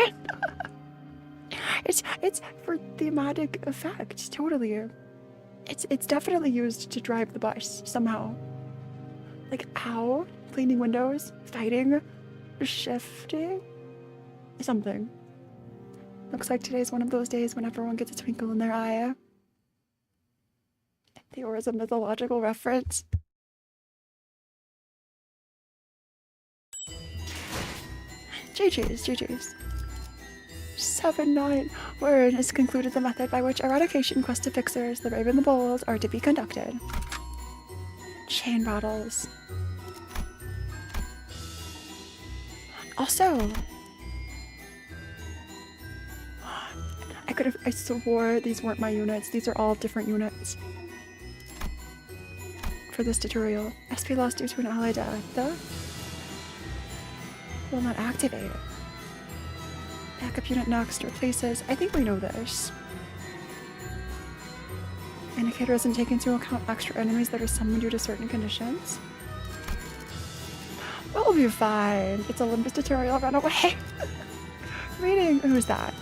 It's for thematic effect, totally. It's definitely used to drive the bus somehow. Like how? Cleaning windows, fighting, shifting, something. Looks like today's one of those days when everyone gets a twinkle in their eye. The oar is a mythological reference. GG's. 7-9. Word has concluded the method by which eradication quest to fixers, the brave and the bold, are to be conducted. Chain battles. Also, I swore these weren't my units. These are all different units. For this tutorial, SP lost due to an ally death. Will not activate. Backup unit next replaces. I think we know this. Indicator doesn't take into account extra enemies that are summoned due to certain conditions. We'll be fine. It's a Limbus tutorial. Run away. Reading. Who's that?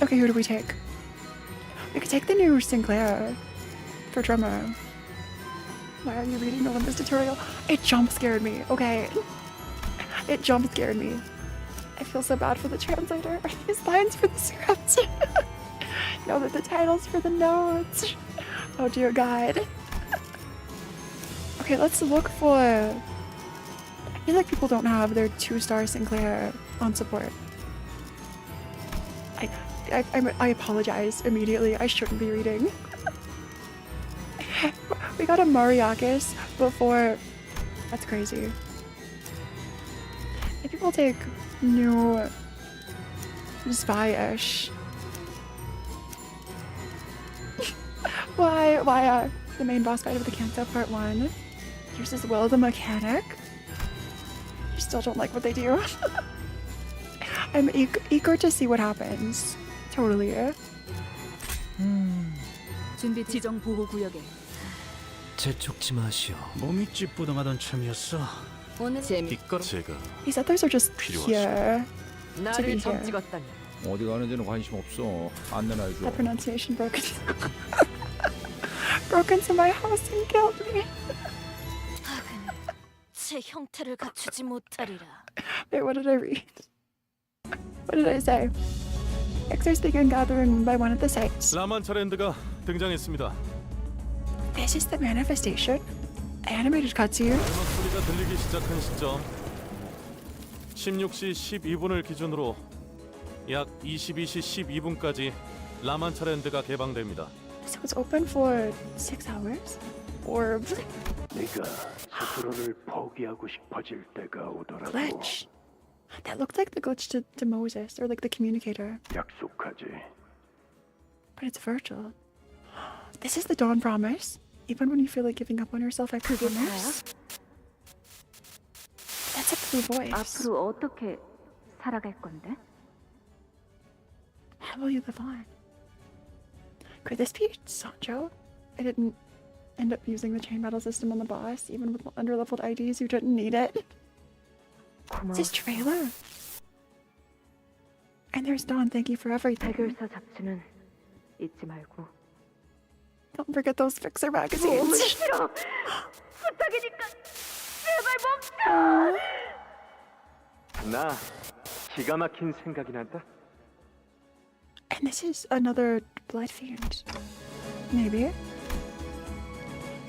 Okay, who do we take? We could take the new Sinclair for drummer. Why are you reading the Limbus tutorial? It jump scared me. Okay. It jump scared me. I feel so bad for the translator. Are these lines for the script? No, they're the titles for the notes. Oh dear God. Okay, let's look for... I feel like people don't have their 2-star Sinclair on support. I apologize immediately. I shouldn't be reading. We got a Mariakis before... That's crazy. Maybe we'll take new Spy-ish. Why the main boss fight of the Kanto Part 1 uses Will the mechanic? You still don't like what they do? I'm eager to see what happens. Totally. 준비 지정 보호 구역에 재촉지 마시오. 몸이 찌뿌둥하던 참이었어. 오늘 재밌고 제가 These others are just here to be 나를 here. 점 찍었다니. 어디 가는지는 관심 없어. 안내나 The 해줘. pronunciation broke. Broke into my house and killed me. 제 형태를 갖추지 못하리라. Wait, what did I read? What did I say? Fixers began gathering one by one at the sites. 라만차랜드가 등장했습니다. This is the manifestation? Animated cutscene? 음악 소리가 들리기 시작한 시점 16시 12분을 기준으로 약 22시 12분까지 라만차랜드가 개방됩니다. So it's open for 6 hours? Or 네가 스스로를 포기하고 싶어질 때가 오더라도 glitch? That looked like the glitch to Moses, or like the communicator. 약속하지. But it's Virgil. This is the dawn promise. Even when you feel like giving up on yourself, I promise. That That's a blue voice. 앞으로 어떻게 살아갈 건데? How will you live on? Could this be Sancho? I didn't end up using the chain battle system on the boss, even with underleveled IDs who didn't need it. It's his trailer. And there's Dawn, thank you for everything. 해결사 잡지는 잊지 말고. Don't forget those fixer 너무 magazines. 싫어. 부탁이니까 제발 멈춰. 나 기가 막힌 생각이 난다. And this is another blood fiend. Maybe.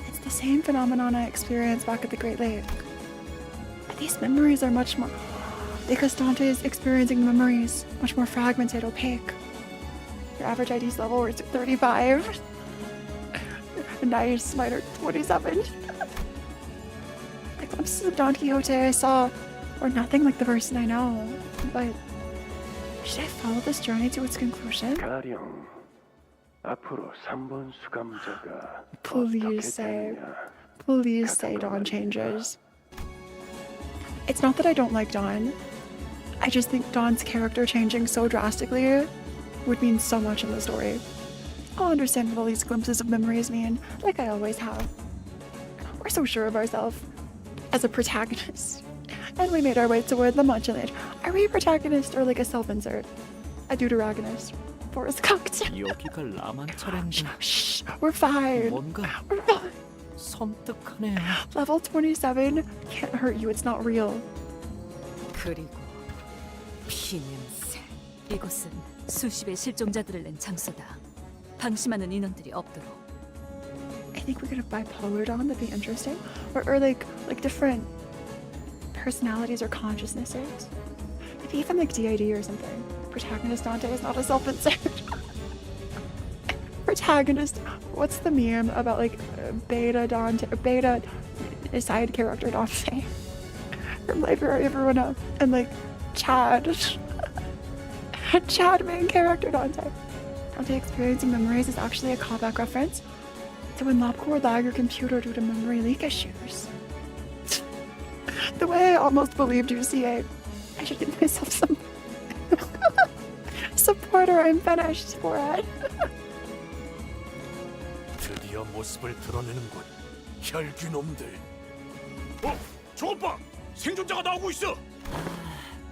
It's the same phenomenon I experienced back at the Great Lake. But these memories are much more... Because Dante is experiencing memories much more fragmented, opaque. Your average ID's level is 35. Nice, mine are 27. The glimpses of Don Quixote I saw were nothing like the person I know. But should I follow this journey to its conclusion? 가령 앞으로 3번 수감자가 Please say Dawn changes. It's not that I don't like Dawn. I just think Dawn's character changing so drastically would mean so much in the story. I'll understand what all these glimpses of memories mean, like I always have. We're so sure of ourselves as a protagonist. And we made our way toward the Munchalage. Are we a protagonist or like a self-insert? A deuteragonist? Forrest Cocked? 여기가 라만 차례인데. Shh, we're fine. 뭔가 We're fine. 섬뜩하네요. Level 27 can't hurt you, it's not real. 그리고 피냄새. 이곳은 수십의 실종자들을 낸 장소다. 방심하는 인원들이 없도록. I think we could have bipolar Dawn, that'd be interesting. Or like different personalities or consciousnesses. Maybe even like DID or something. Protagonist Dante is not a self-insert. Protagonist, what's the meme about like beta side character Dante from Library of Ruina and like Chad main character Dante. Dante experiencing memories is actually a callback reference to when Lobcore lagged your computer due to memory leak issues. The way I almost believed you, CA. I should give myself some supporter. I'm finished for it. 드디어 모습을 드러내는군. 혈귀놈들. 저것 봐! 생존자가 나오고 있어!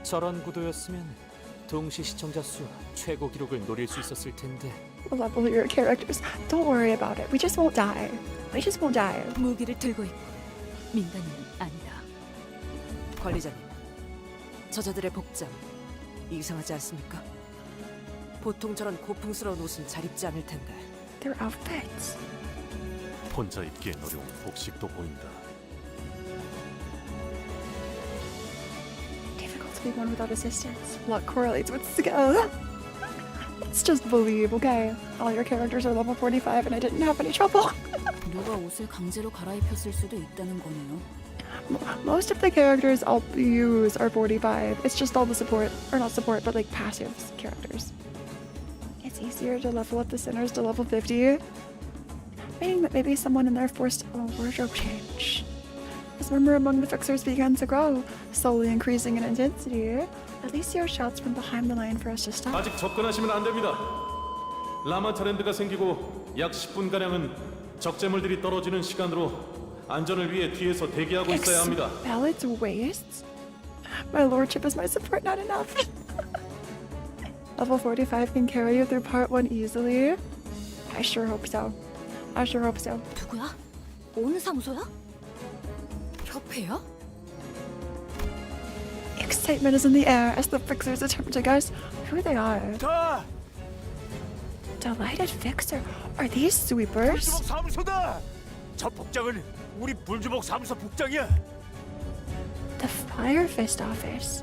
저런 구도였으면 동시 시청자 수 최고 기록을 노릴 수 있었을 텐데. We'll level your characters. Don't worry about it. We just won't die. We just won't die. 무기를 들고 있고 민간인은 아니다. 관리자님, 저자들의 복장 이상하지 않습니까? 보통 저런 고풍스러운 옷은 잘 입지 않을 텐데. Their outfits. 혼자 입기엔 어려운 복식도 보인다. Difficult to be one without assistance. Luck correlates with skill. Let's just believe, okay? All your characters are level 45 and I didn't have any trouble. 누가 옷을 강제로 갈아입혔을 수도 있다는 거네요. Most of the characters I'll use are 45. It's just all the support, or not support, but like passive characters. It's easier to level up the sinners to level 50. Meaning that maybe someone in there forced a wardrobe change. As rumor among the fixers began to grow, slowly increasing in intensity, Alicio shouts from behind the line for us to stop. 아직 접근하시면 안 됩니다. 라마 트렌드가 생기고 약 10분가량은 적재물들이 떨어지는 시간으로 안전을 위해 뒤에서 대기하고 있어야 합니다. Expel its wastes? My lordship, is my support not enough? Level 45 can carry you through part 1 easily? I sure hope so. I sure hope so. 누구야? 어느 사무소야? 협회야? Excitement is in the air as the fixers attempt to guess who they are. Delighted fixer. Are these sweepers? 불주먹 사무소다. 저 복장은 우리 불주먹 사무소 복장이야. The Fire Fist office.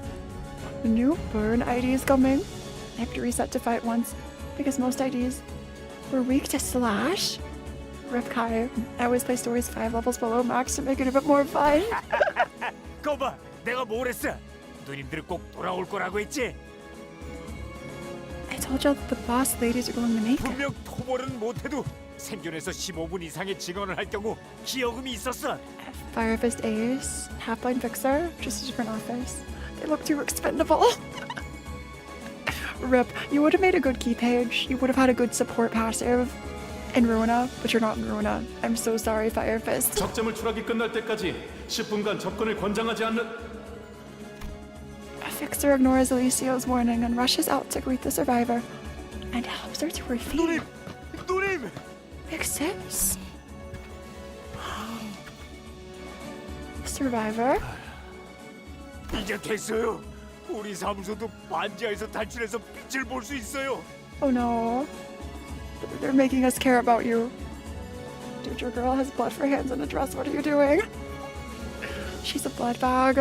New burn IDs coming. I have to reset to fight once because most IDs were weak to slash. Rip Kai. I always play stories 5 levels below max to make it a bit more fun. 거봐, 내가 뭘 했어? 누님들 꼭 돌아올 거라고 했지? I told you that the boss ladies are going to make it. 분명 토벌은 못해도 생존해서 15분 이상의 증언을 할 경우 기여금이 있었어. Fire Fist Ace, Half-Blind Fixer, just a different office. They look too expendable. Rip, you would have made a good key page. You would have had a good support passive in Ruina, but you're not in Ruina. I'm so sorry, Fire Fist. 적재물 추락이 끝날 때까지 10분간 접근을 권장하지 않는. Fixer ignores Alicia's warning and rushes out to greet the survivor and helps her to her feet. 누님! Fixes? Survivor? 이제 됐어요. 우리 사무소도 반지하에서 탈출해서 빛을 볼 수 있어요. Oh no. They're making us care about you. Dude, your girl has blood for hands and a dress. What are you doing? She's a blood bag.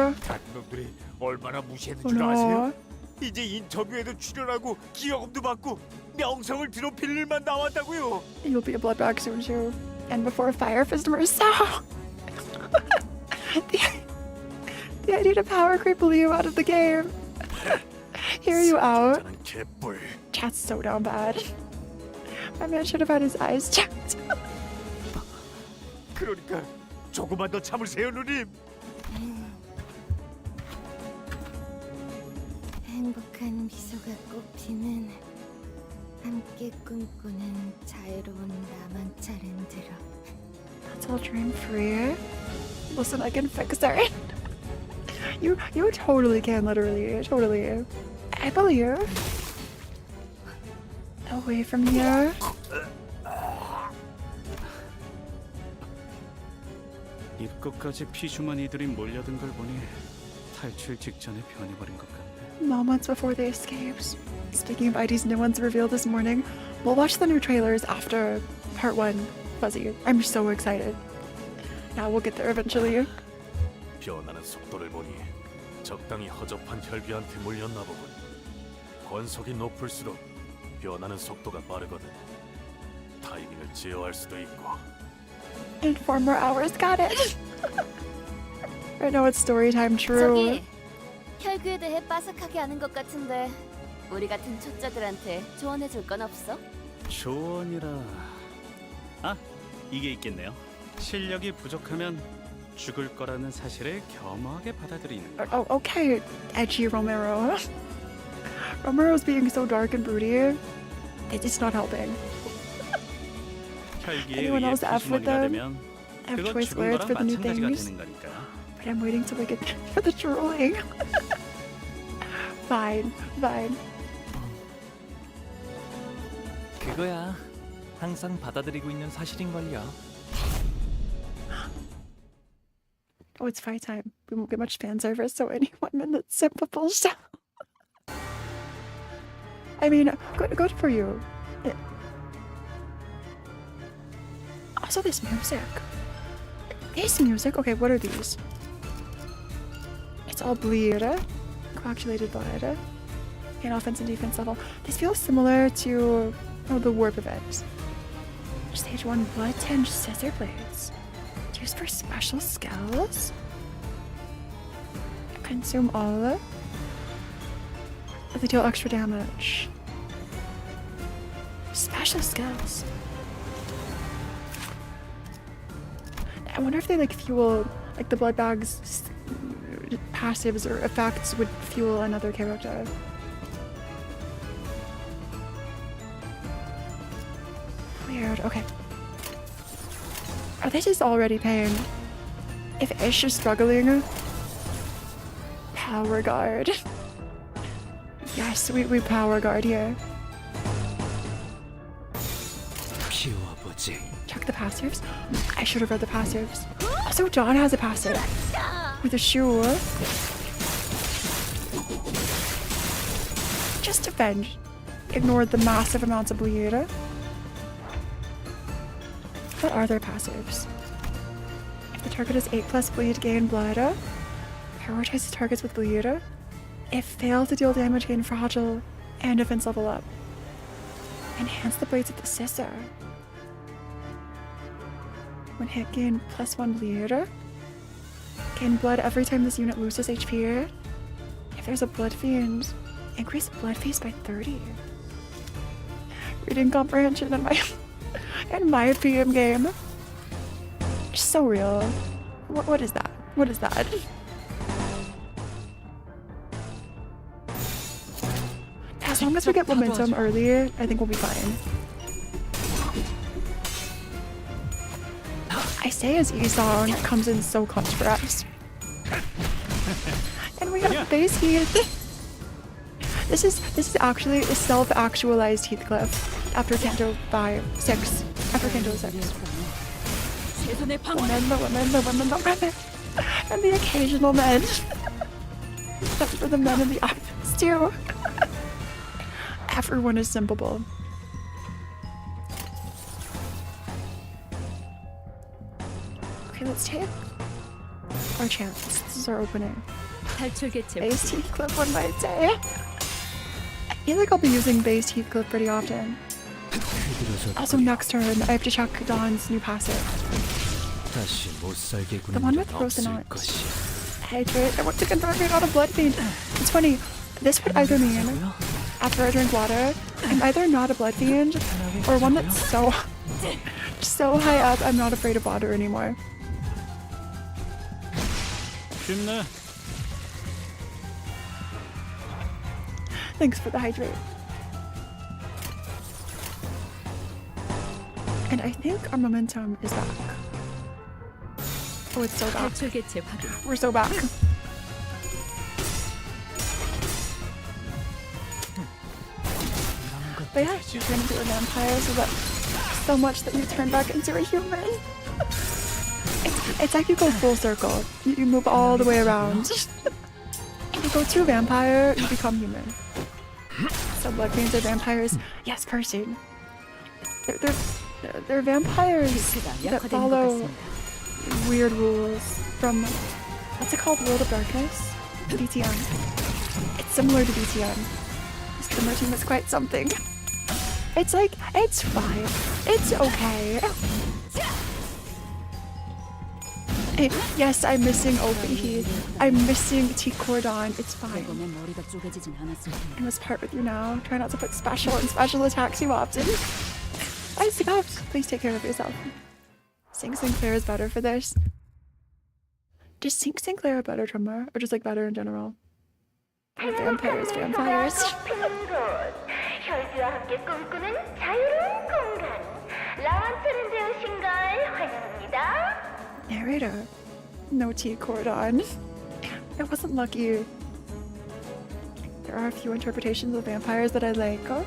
놈들이 얼마나 무시했는 Oh 줄 아세요? no. 이제 인터뷰에도 출연하고 기여금도 받고 명성을 드높일 일만 남았다고요. You'll be a blood bag soon too. And before Fire Fist Marceau. The idea to power creep Leo out of the game. Hear you out. Chat's so down bad. My man should have had his eyes checked. 그러니까 조금만 더 참으세요, 누님. 행복한 미소가 꽃피는 함께 꿈꾸는 자유로운 나만 들어. That's all dream free. Listen, I can fix it. You totally can, literally, totally. I believe. Away from here. 입구까지 피주머니들이 몰려든 걸 보니 탈출 직전에 변해버린 것 같네. Moments before they escaped. Speaking of IDs new ones revealed this morning, we'll watch the new trailers after part 1, Fuzzy. I'm so excited. Now we'll get there eventually. 변하는 속도를 보니 적당히 허접한 혈귀한테 물렸나 보군. 권속이 높을수록 변하는 속도가 빠르거든. 타이밍을 제어할 수도 있고. And 4 more hours, got it! Right now it's story time, true. 저기 혈귀에 대해 빠삭하게 아는 것 같은데 우리 같은 초짜들한테 조언해줄 건 없어? 조언이라... 아, 이게 있겠네요. 실력이 부족하면 죽을 거라는 사실을 겸허하게 받아들이는 거. Oh, okay, edgy Romero. Romero's being so dark and broody. It's not helping. Anyone else F with them? I have choice words for the new things. But I'm waiting till we get there for the drooling. Fine. 그거야. 항상 받아들이고 있는 사실인걸요. Oh, it's fight time. We won't get much fan service, so any 1 minute simple bullshit. I mean, good for you. Also, this music. Okay, what are these? It's all bleed, coagulated blood, and offense and defense level. This feels similar to the warp event. Stage 1 blood tinged scissor blades. Used for special skills. Consume all. They deal extra damage. Special skills. I wonder if they fuel the blood bag's passives or effects would fuel another character. Weird. Okay. Are they just already paying? If Ish is struggling, power guard. Yes, we power guard here. Check the passives. I should have read the passives. Also, John has a passive with a shoe. Just defend. Ignore the massive amounts of bleed. What are their passives? If the target has 8+ bleed, gain blood. Prioritizes targets with bleed. If fail to deal damage, gain fragile and defense level up. Enhance the blades with the scissor. When hit, gain +1 bleed. Gain blood every time this unit loses HP. If there's a blood fiend, increase blood phase by 30. Reading comprehension in my PM game. So real. What is that? What is that? As long as we get momentum early, I think we'll be fine. I say as Esong comes in so clutch for us. And we have base heat. This is actually a self-actualized Heathcliff after Canto 6. After Canto 6. The women, and the occasional men. Except for the men in the office too. Everyone is simpable. Okay, let's take our chance. This is our opening. Based Heathcliff, one might say. I feel like I'll be using based Heathcliff pretty often. Also, next turn, I have to check Dawn's new passive. The one with Rosinant. Hydrate. I want to convert me on a blood fiend. It's funny. This would either mean, after I drink water, I'm either not a blood fiend, or one that's so high up I'm not afraid of water anymore. Thanks for the hydrate. And I think our momentum is back. Oh, it's so back. We're so back. But yeah, you turn into a vampire so much that you turn back into a human. It's like you go full circle. You move all the way around. If you go to vampire, you become human. So blood fiends are vampires. Yes, person. They're vampires that follow weird rules from, what's it called, World of Darkness? BTM. It's similar to BTM. This Trimmer team is quite something. It's like, it's fine. It's okay. Yes, I'm missing open heat. I'm missing T Cordon. It's fine. I must part with you now. Try not to put special and special attacks you often. I stopped. Please take care of yourself. Sing Sinclair is better for this. Does Sing Sinclair a better drummer? Or just like better in general? Vampires. 혈기와 함께 꿈꾸는 자유로운 공간. 라완트랜드에 오신 걸 환영합니다. Narrator. No T Cordon. I wasn't lucky. There are a few interpretations of vampires that I like. Oh,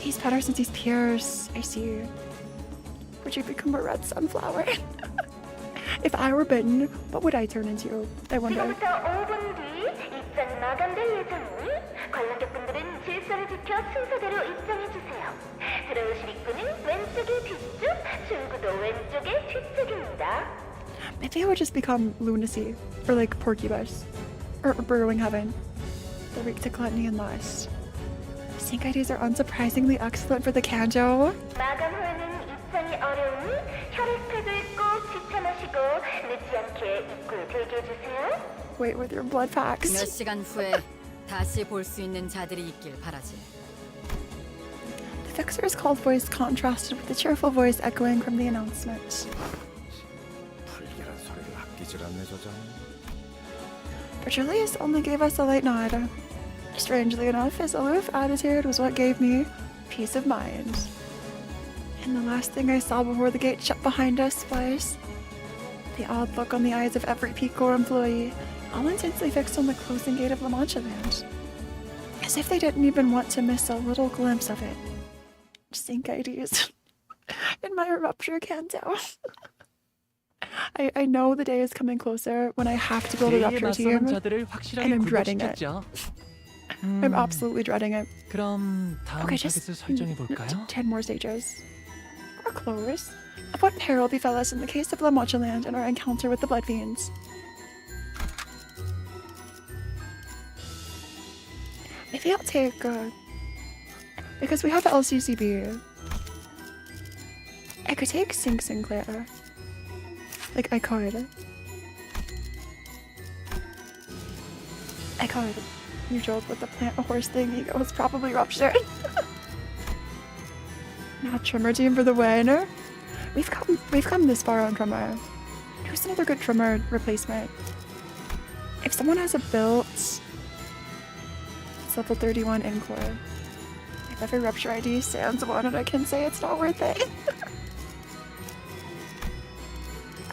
he's better since he's pierced. I see. Would you become a red sunflower? If I were bitten, what would I turn into? I wonder. 지금부터 5분 뒤 입장이 마감될 예정이니 관람객분들은 질서를 지켜 순서대로 입장해주세요. 들어오실 입구는 왼쪽의 뒤쪽, 출구도 왼쪽의 뒤쪽입니다. Maybe I would just become Lunacy, or like Porcupus, or Burrowing Heaven. They're weak to gluttony and lust. Sync IDs are unsurprisingly excellent for the Kanjo. 마감 후에는 입장이 어려우니 혈액팩을 꼭 지참하시고 늦지 않게 입구에 대기해주세요. Wait with your blood packs. 몇 시간 후에 다시 볼 수 있는 자들이 있길 바라지. The fixer's cold voice contrasted with the cheerful voice echoing from the announcement. 불길한 소리를 아끼질 않네 저장. But Julius only gave us a light nod. Strangely enough, his aloof attitude was what gave me peace of mind. And the last thing I saw before the gate shut behind us was the odd look on the eyes of every Picor employee, all intensely fixed on the closing gate of La Mancha Land, as if they didn't even want to miss a little glimpse of it. Sync IDs in my rupture canto. I know the day is coming closer when I have to build a rupture team, and I'm dreading it. I'm absolutely dreading it. Okay, just 10 more stages. We're close. Of what peril befell us in the case of La Mancha Land and our encounter with the Blood Fiends? Maybe I'll take, because we have LCCB. I could take Sing Sinclair. Like, I could. You joke with the plant a horse thing, ego was probably ruptured. Now Trimmer team for the win. We've come this far on Trimmer. That's another good trimmer replacement. If someone has a built, it's level 31 in core. If every Rupture ID stands one and I can say it's not worth it.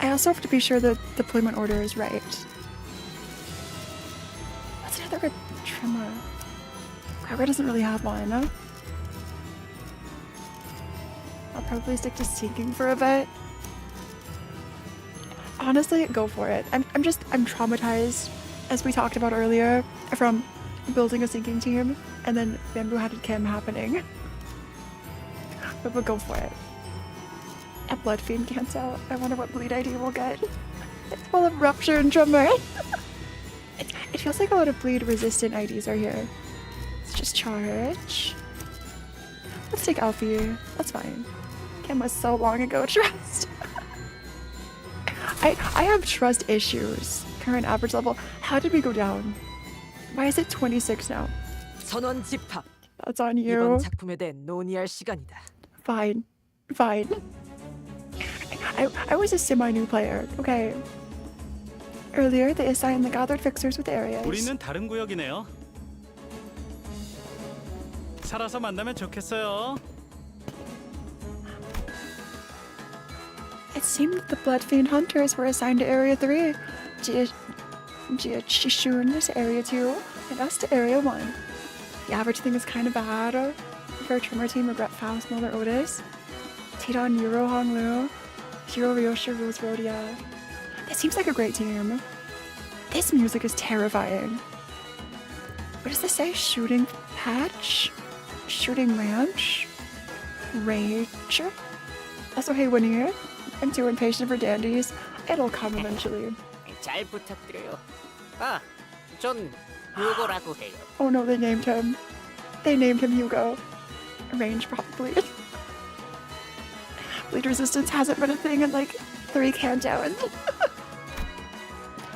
I also have to be sure the deployment order is right. What's another good trimmer? Quagga doesn't really have one, no? I'll probably stick to sinking for a bit. Honestly, go for it. I'm traumatized, as we talked about earlier, from building a sinking team and then bamboo-hatted Kim happening. But we'll go for it. A Blood Fiend cancel. I wonder what bleed ID we'll get. It's full of Rupture and Drummer. It feels like a lot of bleed resistant IDs are here. Let's just charge. Let's take Alfie. That's fine. Kim was so long ago. Trust. I have trust issues. Current average level. How did we go down? Why is it 26 now? 선원 집합. That's on you. 이번 작품에 대해 논의할 시간이다. Fine. Fine. I was a semi-new player. Okay. Earlier, they assigned the gathered fixers with areas. 우리는 다른 구역이네요. 살아서 만나면 좋겠어요. It seemed that the Blood Fiend Hunters were assigned to Area 3, Shishun to Area 2, and us to Area 1. The average thing is kind of bad. For a trimmer team, regret Faust, Mother Otis, Tidon, Euro, Hong Lu, Hiro, Ryosha, Rules, Rhodia. That seems like a great team. This music is terrifying. What does this say? Shooting Patch? Shooting Ranch? Rage? Also, hey, Winnie, I'm too impatient for dandies. It'll come eventually. 잘 부탁드려요. 아, 전 휴고라고 해요. Oh no, they named him. They named him Hugo. Range, probably. Bleed resistance hasn't been a thing in like 3 countdowns.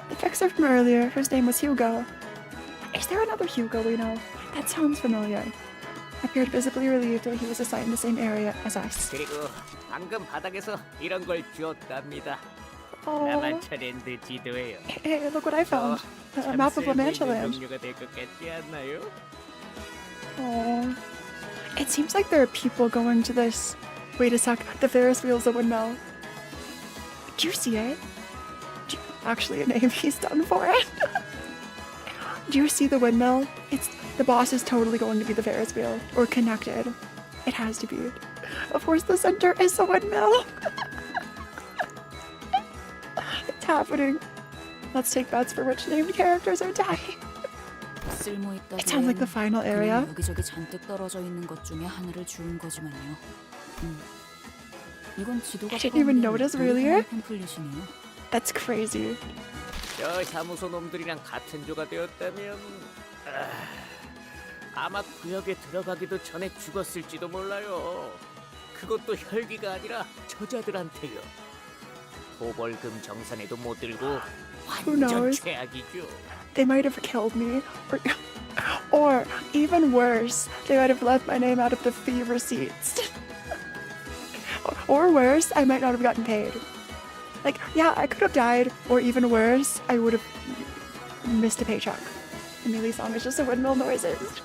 The fixer from earlier, whose name was Hugo. Is there another Hugo we know? That sounds familiar. Appeared visibly relieved that he was assigned the same area as us. 그리고 방금 바닥에서 이런 걸 주웠답니다. Oh. 라만차랜드 지도예요. Hey, look what I found. A map of Lamanchaland. 동료가 될 것 같지 않나요? Oh. It seems like there are people going to this. Wait a sec, the Ferris wheel's a windmill. Do you see it? Actually, a name he's done for it. Do you see the windmill? The boss is totally going to be the Ferris wheel, or connected. It has to be. Of course, the center is a windmill. It's happening. Let's take bets for which named characters are dying. It sounds like the final area. 여기저기 잔뜩 떨어져 있는 것 중에 하나를 주운 거지만요. 이건 지도가 I didn't even notice earlier. 팸플릿이네요. That's crazy. 저 사무소 놈들이랑 같은 조가 되었다면 아마 구역에 들어가기도 전에 죽었을지도 몰라요. 그것도 혈기가 아니라 저자들한테요. 도벌금 정산에도 못 들고 Who 완전 knows? 최악이죠. They might have killed me, or even worse, they might have left my name out of the fee receipts. Or worse, I might not have gotten paid. Like, yeah, I could have died, or even worse, I would have missed a paycheck. The melee song is just the windmill noises.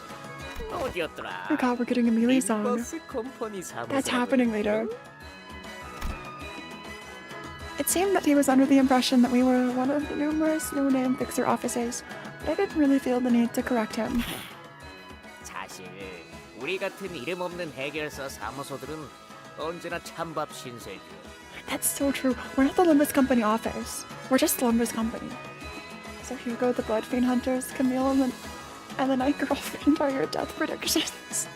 어디였더라? Oh god, we're getting a melee song. 림버스 컴퍼니 사무소. That's happening later. It seemed that he was under the impression that we were one of the numerous no-name fixer offices, but I didn't really feel the need to correct him. 사실 우리 같은 이름 없는 해결사 사무소들은 언제나 찬밥 신세죠. That's so true. We're not the Limbus Company office. We're just the Limbus Company. So Hugo, the Blood Fiend Hunters, Camille, and the Night Girlfriend are your death predictions.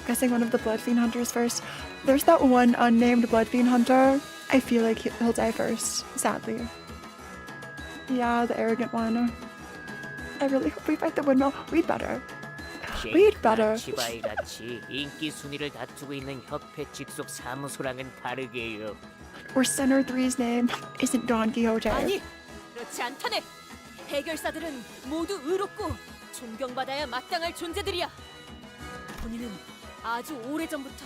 Guessing one of the Blood Fiend Hunters first. There's that one unnamed Blood Fiend Hunter. I feel like he'll die first, sadly. Yeah, the arrogant one. I really hope we fight the windmill. We'd better. We'd better. 치바이같이 인기 순위를 다투고 있는 협회 직속 사무소랑은 다르게요. Or Center 3's name isn't Don Quixote. 아니, 그렇지 않다네. 해결사들은 모두 의롭고 존경받아야 마땅할 존재들이야. 본인은 아주 오래전부터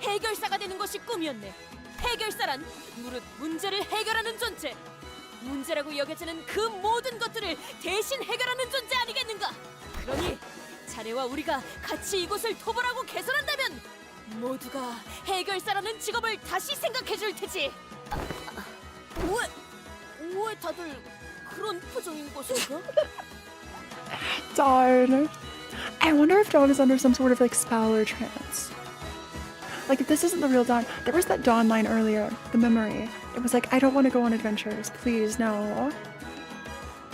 해결사가 되는 것이 꿈이었네. 해결사란 무릇 문제를 해결하는 존재. 문제라고 여겨지는 그 모든 것들을 대신 해결하는 존재 아니겠는가? 그러니 자네와 우리가 같이 이곳을 토벌하고 개선한다면 모두가 해결사라는 직업을 다시 생각해줄 테지. 왜 다들 그런 표정인 것인가? Darn. I wonder if Dawn is under some sort of like spell or trance. Like if this isn't the real Dawn. There was that Dawn line earlier, the memory. It was like, I don't want to go on adventures. Please, no.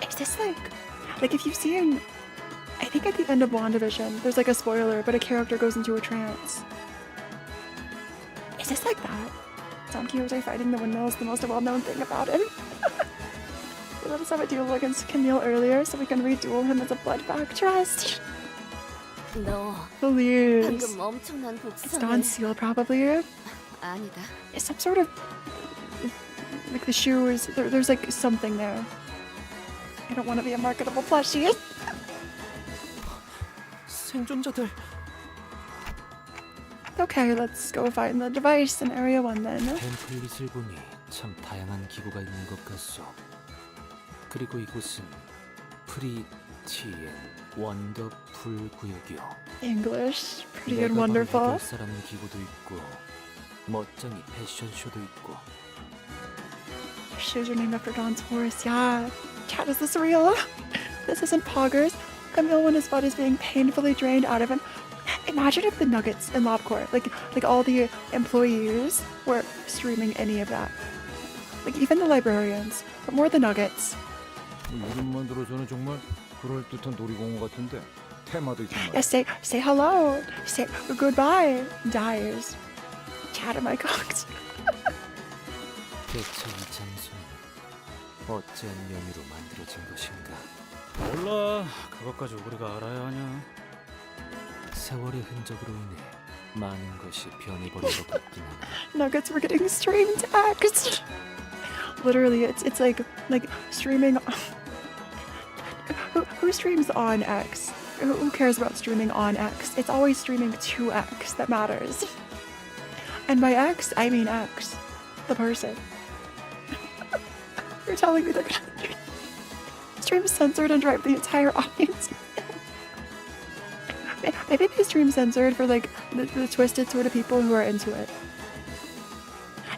Is this like if you've seen, I think at the end of WandaVision, there's like a spoiler, but a character goes into a trance. Is this like that? Don Quixote fighting the windmill is the most well-known thing about him. Let us have a duel against Camille earlier so we can reduel him as a blood-back trust. 너 Please. 방금 엄청난 It's 복선을. Dawn Seal, probably. 아니다. It's some sort of like the shoes. There's like something there. I don't want to be a marketable plushie. 생존자들. Okay, let's go find the device in Area 1 then. 템플릿을 보니 참 다양한 기구가 있는 것 같소. 그리고 이곳은 프리티 앤 원더풀 구역이요. English, pretty and wonderful. 해결사라는 기구도 있고 멋쟁이 패션쇼도 있고. Shoes are named after Dawn's horse. Yeah. Chad, is this real? This isn't poggers. Camille, when his blood is being painfully drained out of him. Imagine if the nuggets in LabCorp, like all the employees, were streaming any of that. Like even the librarians, but more the nuggets. 이름만 들어서는 정말 그럴듯한 놀이공원 같은데 테마도 있단 Yeah, 말이야. say hello. Say goodbye. Dies. Chad, am I cocked? 대체 이 장소는 어찌한 명의로 만들어진 것인가? 몰라. 그것까지 우리가 알아야 하냐. 세월의 흔적으로 인해 많은 것이 변해버린 것 같긴 하네. Nuggets were getting streamed X. Literally, it's like streaming. Who streams on X? Who cares about streaming on X? It's always streaming to X that matters. And by X, I mean X, the person. You're telling me they're gonna stream censored and drive the entire audience? Maybe they stream censored for like the twisted sort of people who are into it.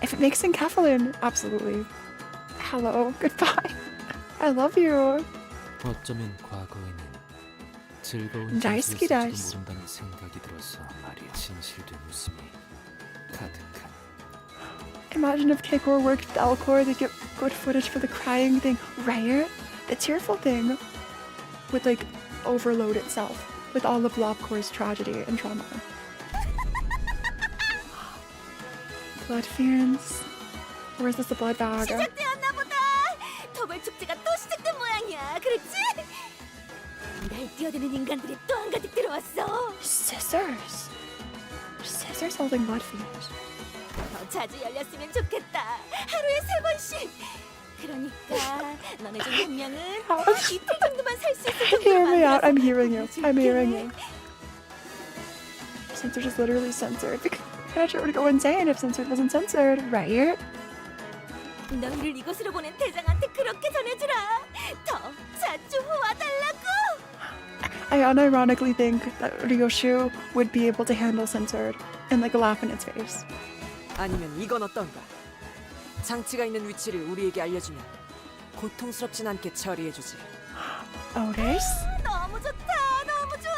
If it makes enkephalin, absolutely. Hello, goodbye. I love you. 어쩌면 과거에는 즐거운 다이스키 다이스. 장소였을지도 모른다는 생각이 들어서 말이야. 진실된 웃음이 가득한. Imagine if Kekor worked with Alcor, they'd get good footage for the crying thing, right? The tearful thing would like overload itself with all of Lobcor's tragedy and trauma. Blood fiends. Where's this a blood bag? 시작되었나 보다. 토벌 축제가 또 시작된 모양이야. 그렇지? 날 뛰어드는 인간들이 또 한가득 들어왔어. Scissors. Scissors holding blood fiends. 더 자주 열렸으면 좋겠다. 하루에 3번씩. 그러니까 너네 중 한 명은 이틀 정도만 살 수 있을 정도로 Hear me out. 만들어서 I'm hearing you. I'm hearing 보여줄게. you. Censored is literally censored. Catcher would go insane if censored wasn't censored, right? 너희를 이곳으로 보낸 대장한테 그렇게 전해주라. 더 자주 와달라고. I unironically think that Ryoshu would be able to handle censored and like laugh in its face. 아니면 이건 어떤가? 장치가 있는 위치를 우리에게 알려주면 고통스럽진 않게 처리해주지. Otis? 너무 좋다. 너무 좋아.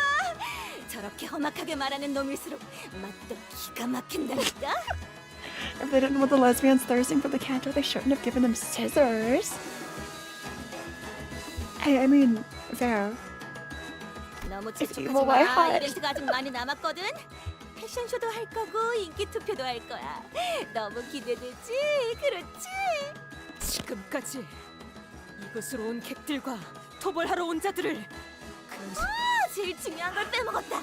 저렇게 험악하게 말하는 놈일수록 맛도 기가 막힌다니까. If they didn't want the lesbians thirsting for the canto, they shouldn't have given them scissors. I mean, fair. 너무 It's 재촉하지 evil by 마. heart. 이벤트가 아직 많이 남았거든. 패션쇼도 할 거고 인기 투표도 할 거야. 너무 기대되지? 그렇지? 지금까지 이곳으로 온 객들과 토벌하러 온 자들을 제일 중요한 걸 빼먹었다.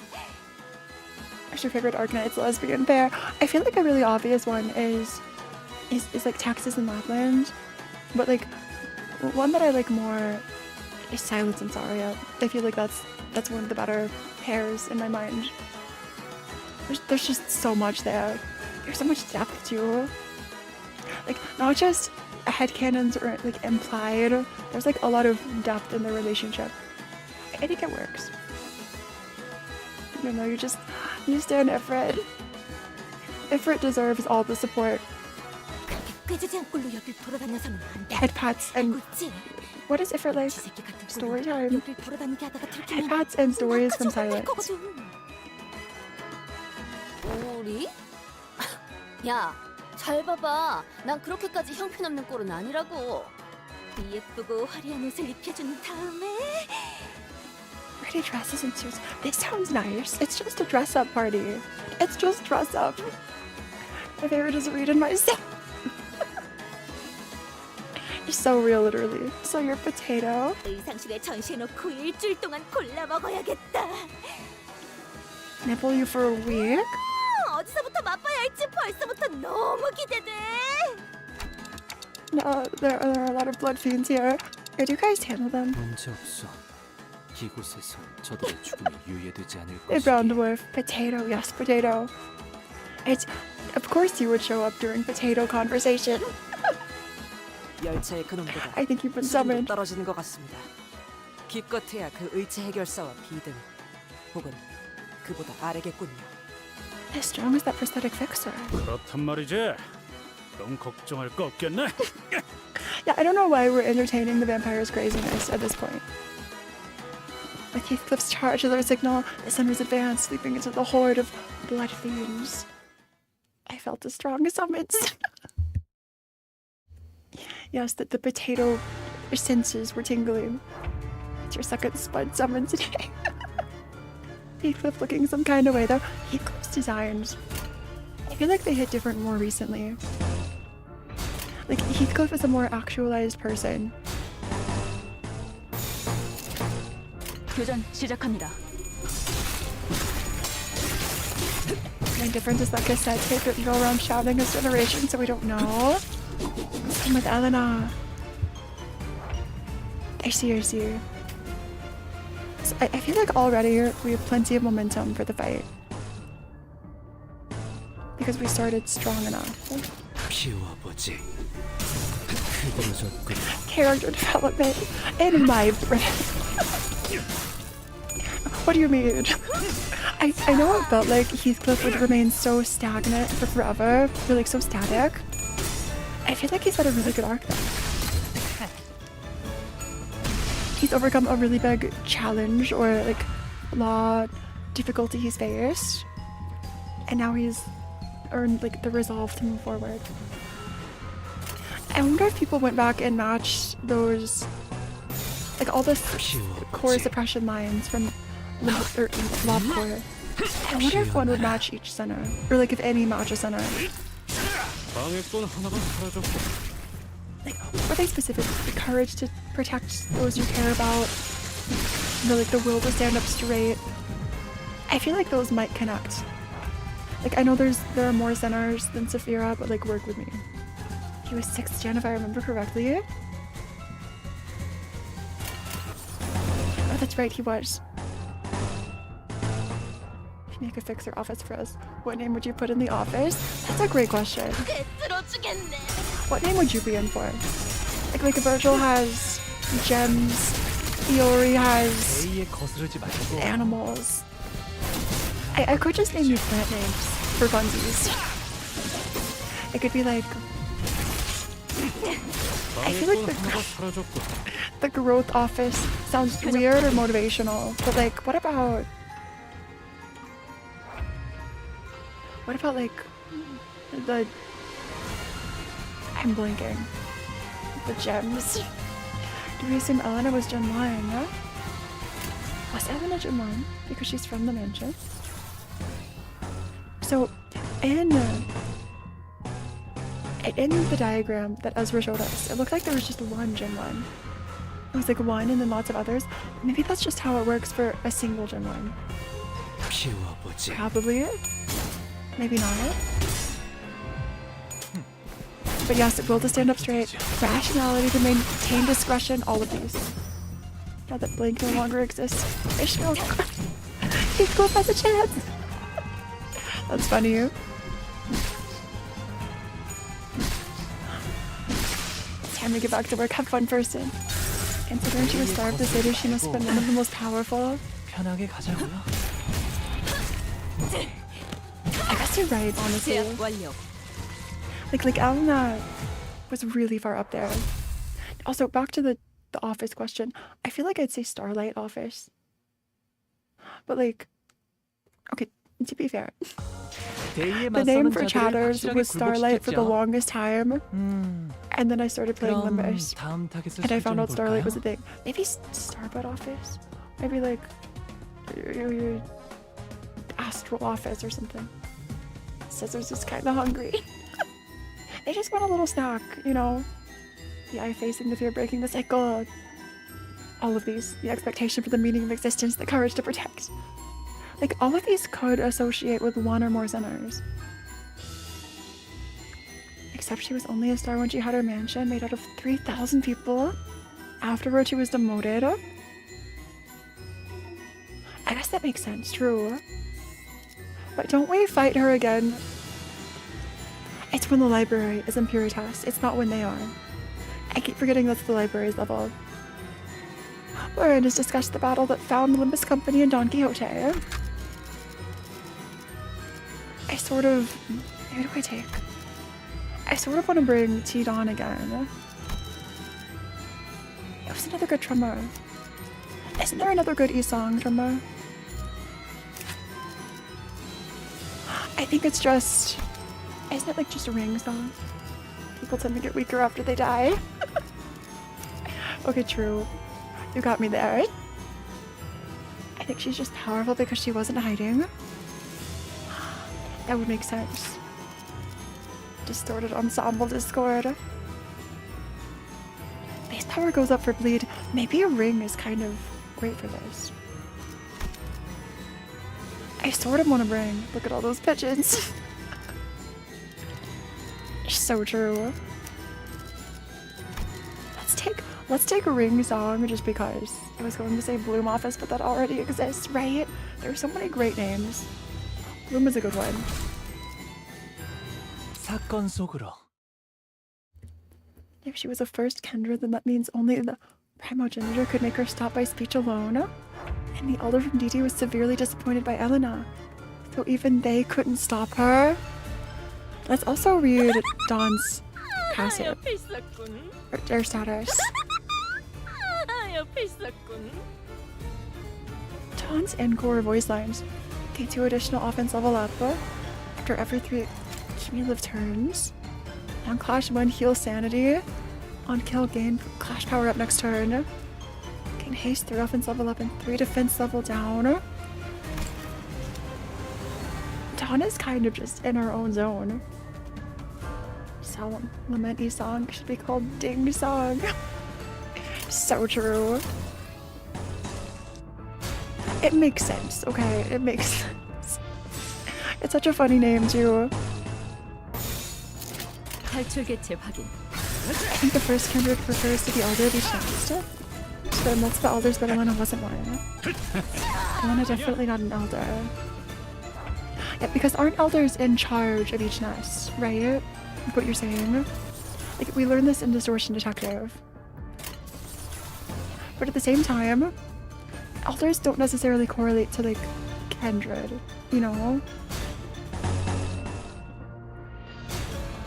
What's your favorite Arcanite's lesbian pair? I feel like a really obvious one is like Taxes in Lapland, but like one that I like more is Silence and Saria. I feel like that's one of the better pairs in my mind. There's just so much there. There's so much depth too. Like not just headcanons or like implied. There's like a lot of depth in the relationship. I think it works. You know, you stand Ifrit. Ifrit deserves all the support. Head pats and what is Ifrit like? Story time. Head pats and stories from silence. 우리? 야, 잘 봐봐. 난 그렇게까지 형편없는 꼴은 아니라고. 예쁘고 화려한 옷을 입혀준 다음에 Pretty dresses and suits. This sounds nice. It's just a dress-up party. It's just dress-up. My favorite is Ruina myself. You're so real, literally. So your potato. 의상실에 전시해놓고 일주일 동안 골라 먹어야겠다. Nibble you for a week? 어디서부터 맛봐야 할지 벌써부터 너무 기대돼. No, there are a lot of blood fiends here. How do you guys handle them? 문제 없어. 이곳에서 저들의 죽음이 유예되지 않을 A brown dwarf. Potato. Yes, potato. It's... Of course you would show up during potato conversation. 열차의 그놈보다 I think you've been 수준도 summoned. 떨어지는 것 같습니다. 기껏해야 그 의체 해결사와 비등 혹은 그보다 아래겠군요. As strong as that prosthetic fixer. 그렇단 말이지. 그럼 걱정할 거 없겠네. Yeah, I don't know why we're entertaining the vampire's craziness at this point. With Heathcliff's charge as our signal, the sun was advanced, sweeping into the horde of blood fiends. I felt a strong summons. Yes, that the potato senses were tingling. It's your second spud summon today. Heathcliff looking some kind of way though. Heathcliff's designs, I feel like they hit different more recently. Like Heathcliff is a more actualized person. 교전 시작합니다. The difference is that cassette tape didn't go around shouting his generation, so we don't know. Same with Elena. I see. So I feel like already we have plenty of momentum for the fight. Because we started strong enough. Character development in my brain. What do you mean? I know it felt like Heathcliff would remain so stagnant for forever, or like so static. I feel like he's had a really good arc though. He's overcome a really big challenge or like law difficulty he's faced, and now he's earned like the resolve to move forward. I wonder if people went back and matched those, like all the core suppression lines from Lob Core. I wonder if one would match each center, or like if any match a center. Like, were they specific? The courage to protect those you care about, like the will to stand up straight. I feel like those might connect. Like I know there are more centers than Saphira, but like work with me. He was 6th gen if I remember correctly. Oh, that's right, he was. If you make a fixer office for us, what name would you put in the office? That's a great question. What name would you be in for? Like Virgil has gems, Iori has animals. I could just name you plant names for funsies. It could be like... I feel like the growth office sounds weird or motivational, but like, what about like the... I'm blinking. The gems. Do we assume Elena was Gen 1, no? Was Elena Gen 1? Because she's from the mansion. So, in the diagram that Ezra showed us, it looked like there was just one Gen 1. It was like one and then lots of others. Maybe that's just how it works for a single Gen 1. Probably. Maybe not. But yes, will to stand up straight, rationality to maintain discretion, all of these. Now that Blink no longer exists, Heathcliff has a chance! That's funny. Time to get back to work. Have fun, person. Considering she was starved this later, she must have been one of the most powerful. 편하게 가자고요. I guess you're right, honestly. 제압 완료. Like Elena was really far up there. Also, back to the office question. I feel like I'd say Starlight Office. But like, okay, to be fair, the name for Chatters was Starlight for the longest time. And then I started playing Limbus. And I found out Starlight was a thing. Maybe Starbutt Office? Maybe like your Astral Office or something. Scissor's just kind of hungry. They just want a little snack, you know? The eye facing, the fear breaking, the cycle. All of these. The expectation for the meaning of existence, the courage to protect. Like, all of these could associate with one or more sinners. Except she was only a star when she had her mansion made out of 3,000 people. Afterward, she was demoted. I guess that makes sense, true. But don't we fight her again? It's when the library is in Puritas. It's not when they are. I keep forgetting that's the library's level. Wherein is discussed the battle that found the Limbus Company and Don Quixote. I sort of... Who do I take? I sort of want to bring T-Don again. It was another good drummer. Isn't there another good E-song drummer? I think it's just... Isn't it like just a ring song? People tend to get weaker after they die. Okay, true. You got me there. I think she's just powerful because she wasn't hiding. That would make sense. Distorted ensemble discord. Base power goes up for bleed. Maybe a ring is kind of great for this. I sort of want to bring. Look at all those pigeons. So true. Let's take a ring song just because. I was going to say Bloom Office, but that already exists, right? There's so many great names. Bloom is a good one. 사건 속으로. If she was a first Kendra, then that means only the primogenitor could make her stop by speech alone. And the elder from DT was severely disappointed by Elena, so even they couldn't stop her. Let's also read Dawn's passive, or their status. Dawn's encore voice lines gain 2 additional offense level up after every 3 cumulative turns. On Clash 1, heal sanity. On kill, gain Clash power up next turn. Gain haste 3 offense level up and 3 defense level down. Dawn is kind of just in her own zone. Solemn lament song should be called Ding Song. So true. It makes sense, okay? It makes sense. It's such a funny name too. 탈출 개체 확인. I think the first kindred refers to the elder of each next. So then that's the elders, but Elena wasn't one. Elena definitely not an elder. Yeah, because aren't elders in charge of each nest, right? Like what you're saying. Like, we learned this in Distortion Detective. But at the same time, elders don't necessarily correlate to, like, kindred, you know?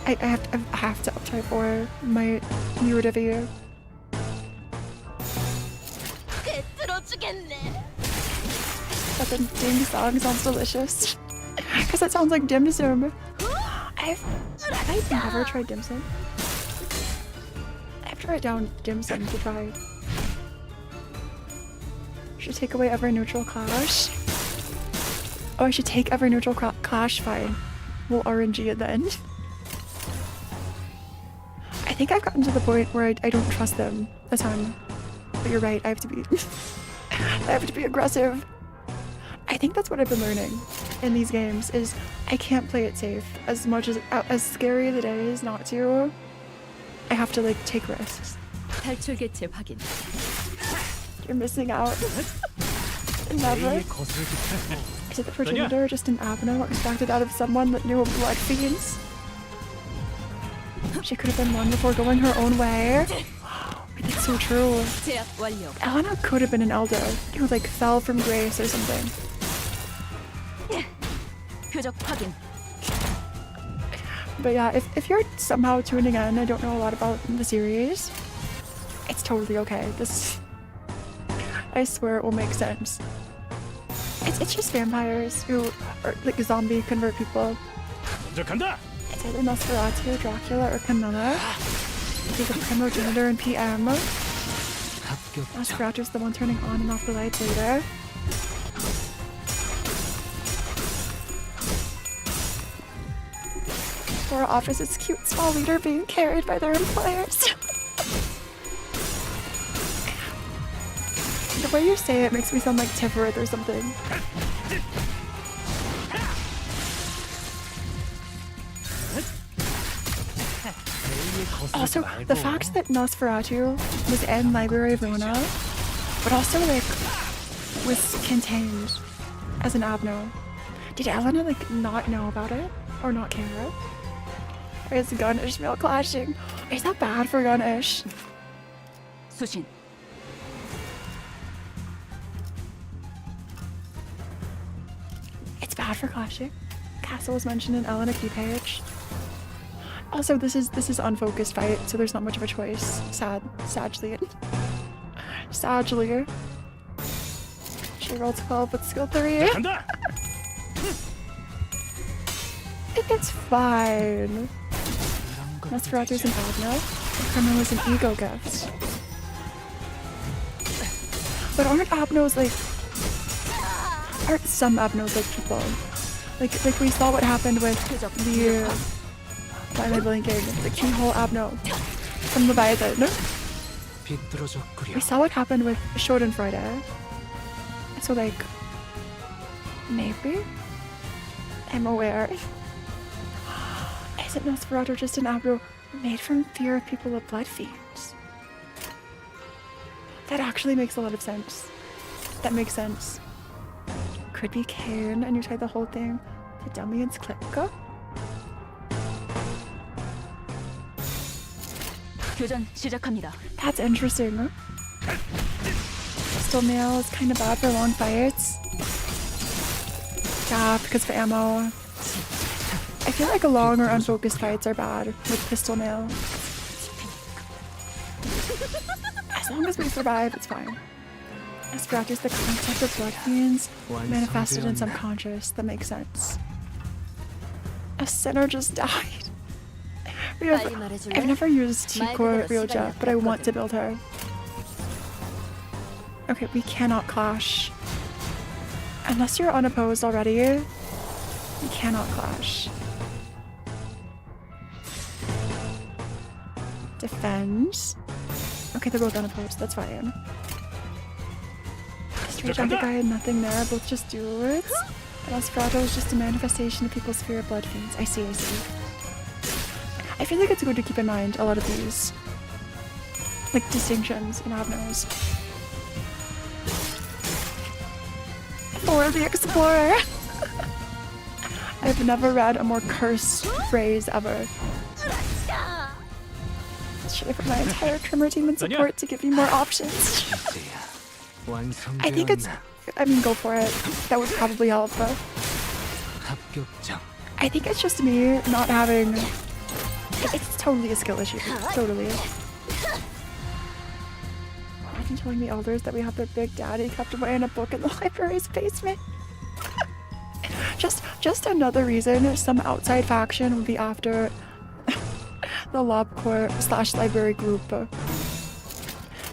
I have to uptype for my newer Divi. But the ding song sounds delicious. Because it sounds like dim sum. Have I never tried dim sum? I've tried down dim sum to try. Should take away every neutral clash. Oh, I should take every neutral clash, fine. We'll RNG it then. I think I've gotten to the point where I don't trust them a ton. But you're right, I have to be I have to be aggressive. I think that's what I've been learning in these games is I can't play it safe as much as scary as it is not to. I have to like take risks. 탈출 개체 확인. You're missing out. Never. Is it the progenitor just an avenue extracted out of someone that knew of blood fiends? She could have been one before going her own way. Wait, that's so true. 제압 완료. Elena could have been an elder who like fell from grace or something. 표적 확인. But yeah, if you're somehow tuning in, I don't know a lot about the series, it's totally okay. This, I swear it will make sense. It's just vampires who are like zombie convert people. It's either Nosferatu, Dracula, or Camilla. He's a primogenitor in PM. Nosferatu's the one turning on and off the lights later. Phora offers its cute small leader being carried by their employers. The way you say it makes me sound like Tifereth or something. Also, the fact that Nosferatu was in Library of Ruina, but also like was contained as an Abno. Did Elena like not know about it or not care? Or is Gun-ish male clashing? Is that bad for Gun-ish? 수신. It's bad for clashing. Castle was mentioned in Elena key page. Also, this is unfocused fight, so there's not much of a choice. Sadly. She rolled 12 with skill 3. It's fine. Nosferatu's an Abno. The criminal is an ego gift. But aren't Abnos like... Aren't some Abnos like people? Like we saw what happened with the... Why am I blinking? The keyhole Abno from Leviathan. We saw what happened with Schadenfreude. So like... Maybe? I'm aware. Isn't Nosferatu just an Abno made from fear of people with blood fiends? That actually makes a lot of sense. That makes sense. Could be Cain and you tie the whole thing to Damian's Klipka? 교전 시작합니다. That's interesting. Pistol nail is kind of bad for long fights. Yeah, because of ammo. I feel like long or unfocused fights are bad with pistol nail. As long as we survive, it's fine. Nosferatu is the concept of blood fiends manifested in subconscious. That makes sense. A sinner just died. I've never used T-Core Ryoja, but I want to build her. Okay, we cannot clash. Unless you're unopposed already, we cannot clash. Defend. Okay, they're both unopposed, that's fine. Straight Jacket guy had nothing there, both just dudes. And Nosferatu is just a manifestation of people's fear of blood fiends. I see. I feel like it's good to keep in mind a lot of these like distinctions in Abnos. Or the Explorer! I've never read a more cursed phrase ever. Should I put my entire trimmer team in support to give you more options? I think it's... I mean, go for it. That would probably help, but... I think it's just me not having... It's totally a skill issue. Totally. Imagine telling the elders that we have their big daddy kept away in a book in the library's basement. Just another reason some outside faction would be after the LobCorp/library group.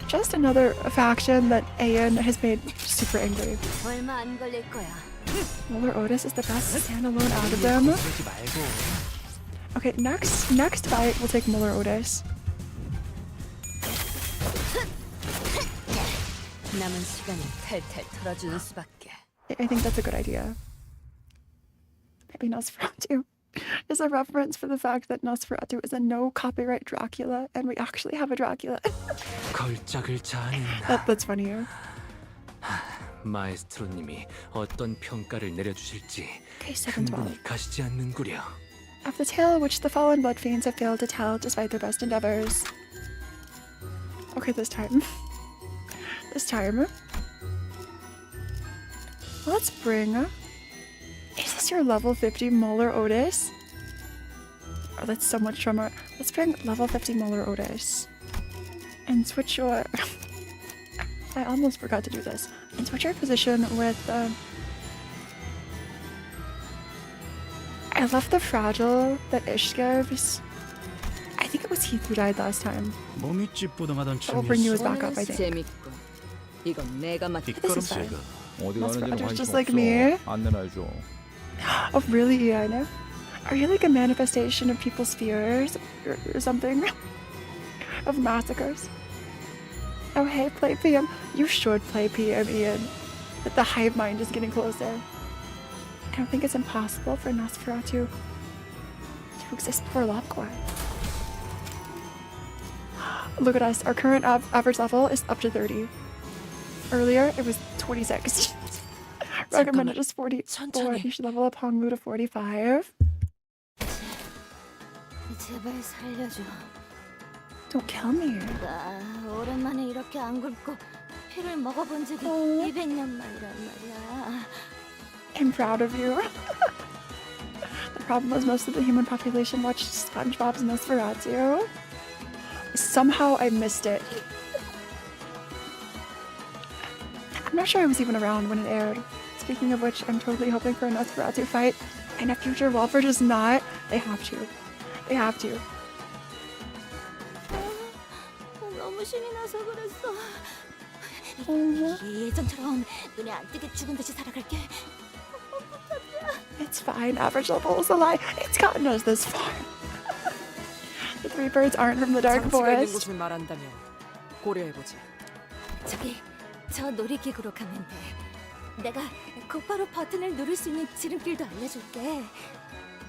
Just another faction that Ayan has made super angry. Muller Otis is the best standalone out of them. Okay, next fight we'll take Muller Otis. I think that's a good idea. Maybe Nosferatu is a reference for the fact that Nosferatu is a no copyright Dracula and we actually have a Dracula. That's funnier. 마에스트로님이 어떤 평가를 내려주실지 Okay, 충분히 가시지 않는구려. of the tale which the fallen blood fiends have failed to tell despite their best endeavors. Okay, this time. Let's bring... Is this your level 50 Molar Otis? Oh, that's so much trauma. Let's bring level 50 Molar Otis. And switch your... I almost forgot to do this. And switch your position with... I love the fragile that Ish gives. I think it was Heath who died last time. I'll bring you as backup, I think. This is fine. Most brothers just like me. Oh really? Yeah, I know. Are you like a manifestation of people's fears or something? Of massacres? Oh hey, play PM. You should play PM, Ian. But the hive mind is getting closer. I don't think it's impossible for Nosferatu to exist before Lobcore. Look at us. Our current average level is up to 30. Earlier, it was 26. Recommended is 44. You should level up Honglu to 45. 제발 살려줘. Don't kill me. 나 오랜만에 이렇게 안 굶고 피를 먹어본 적이 200년 만이란 말이야. I'm proud of you. The problem was most of the human population watched SpongeBob's Nosferatu. Somehow I missed it. I'm not sure I was even around when it aired. Speaking of which, I'm totally hoping for a Nosferatu fight. And a future Walford does not. They have to. They have to. 너무 신이 나서 그랬어. 예전처럼 눈에 안 뜨게 죽은 듯이 살아갈게. It's fine. Average level is a lie. It's gotten us this far. The three birds aren't from the dark forest. 곳을 말한다면 고려해보자. 저기 저 놀이기구로 가면 돼. 내가 곧바로 버튼을 누를 수 있는 지름길도 알려줄게.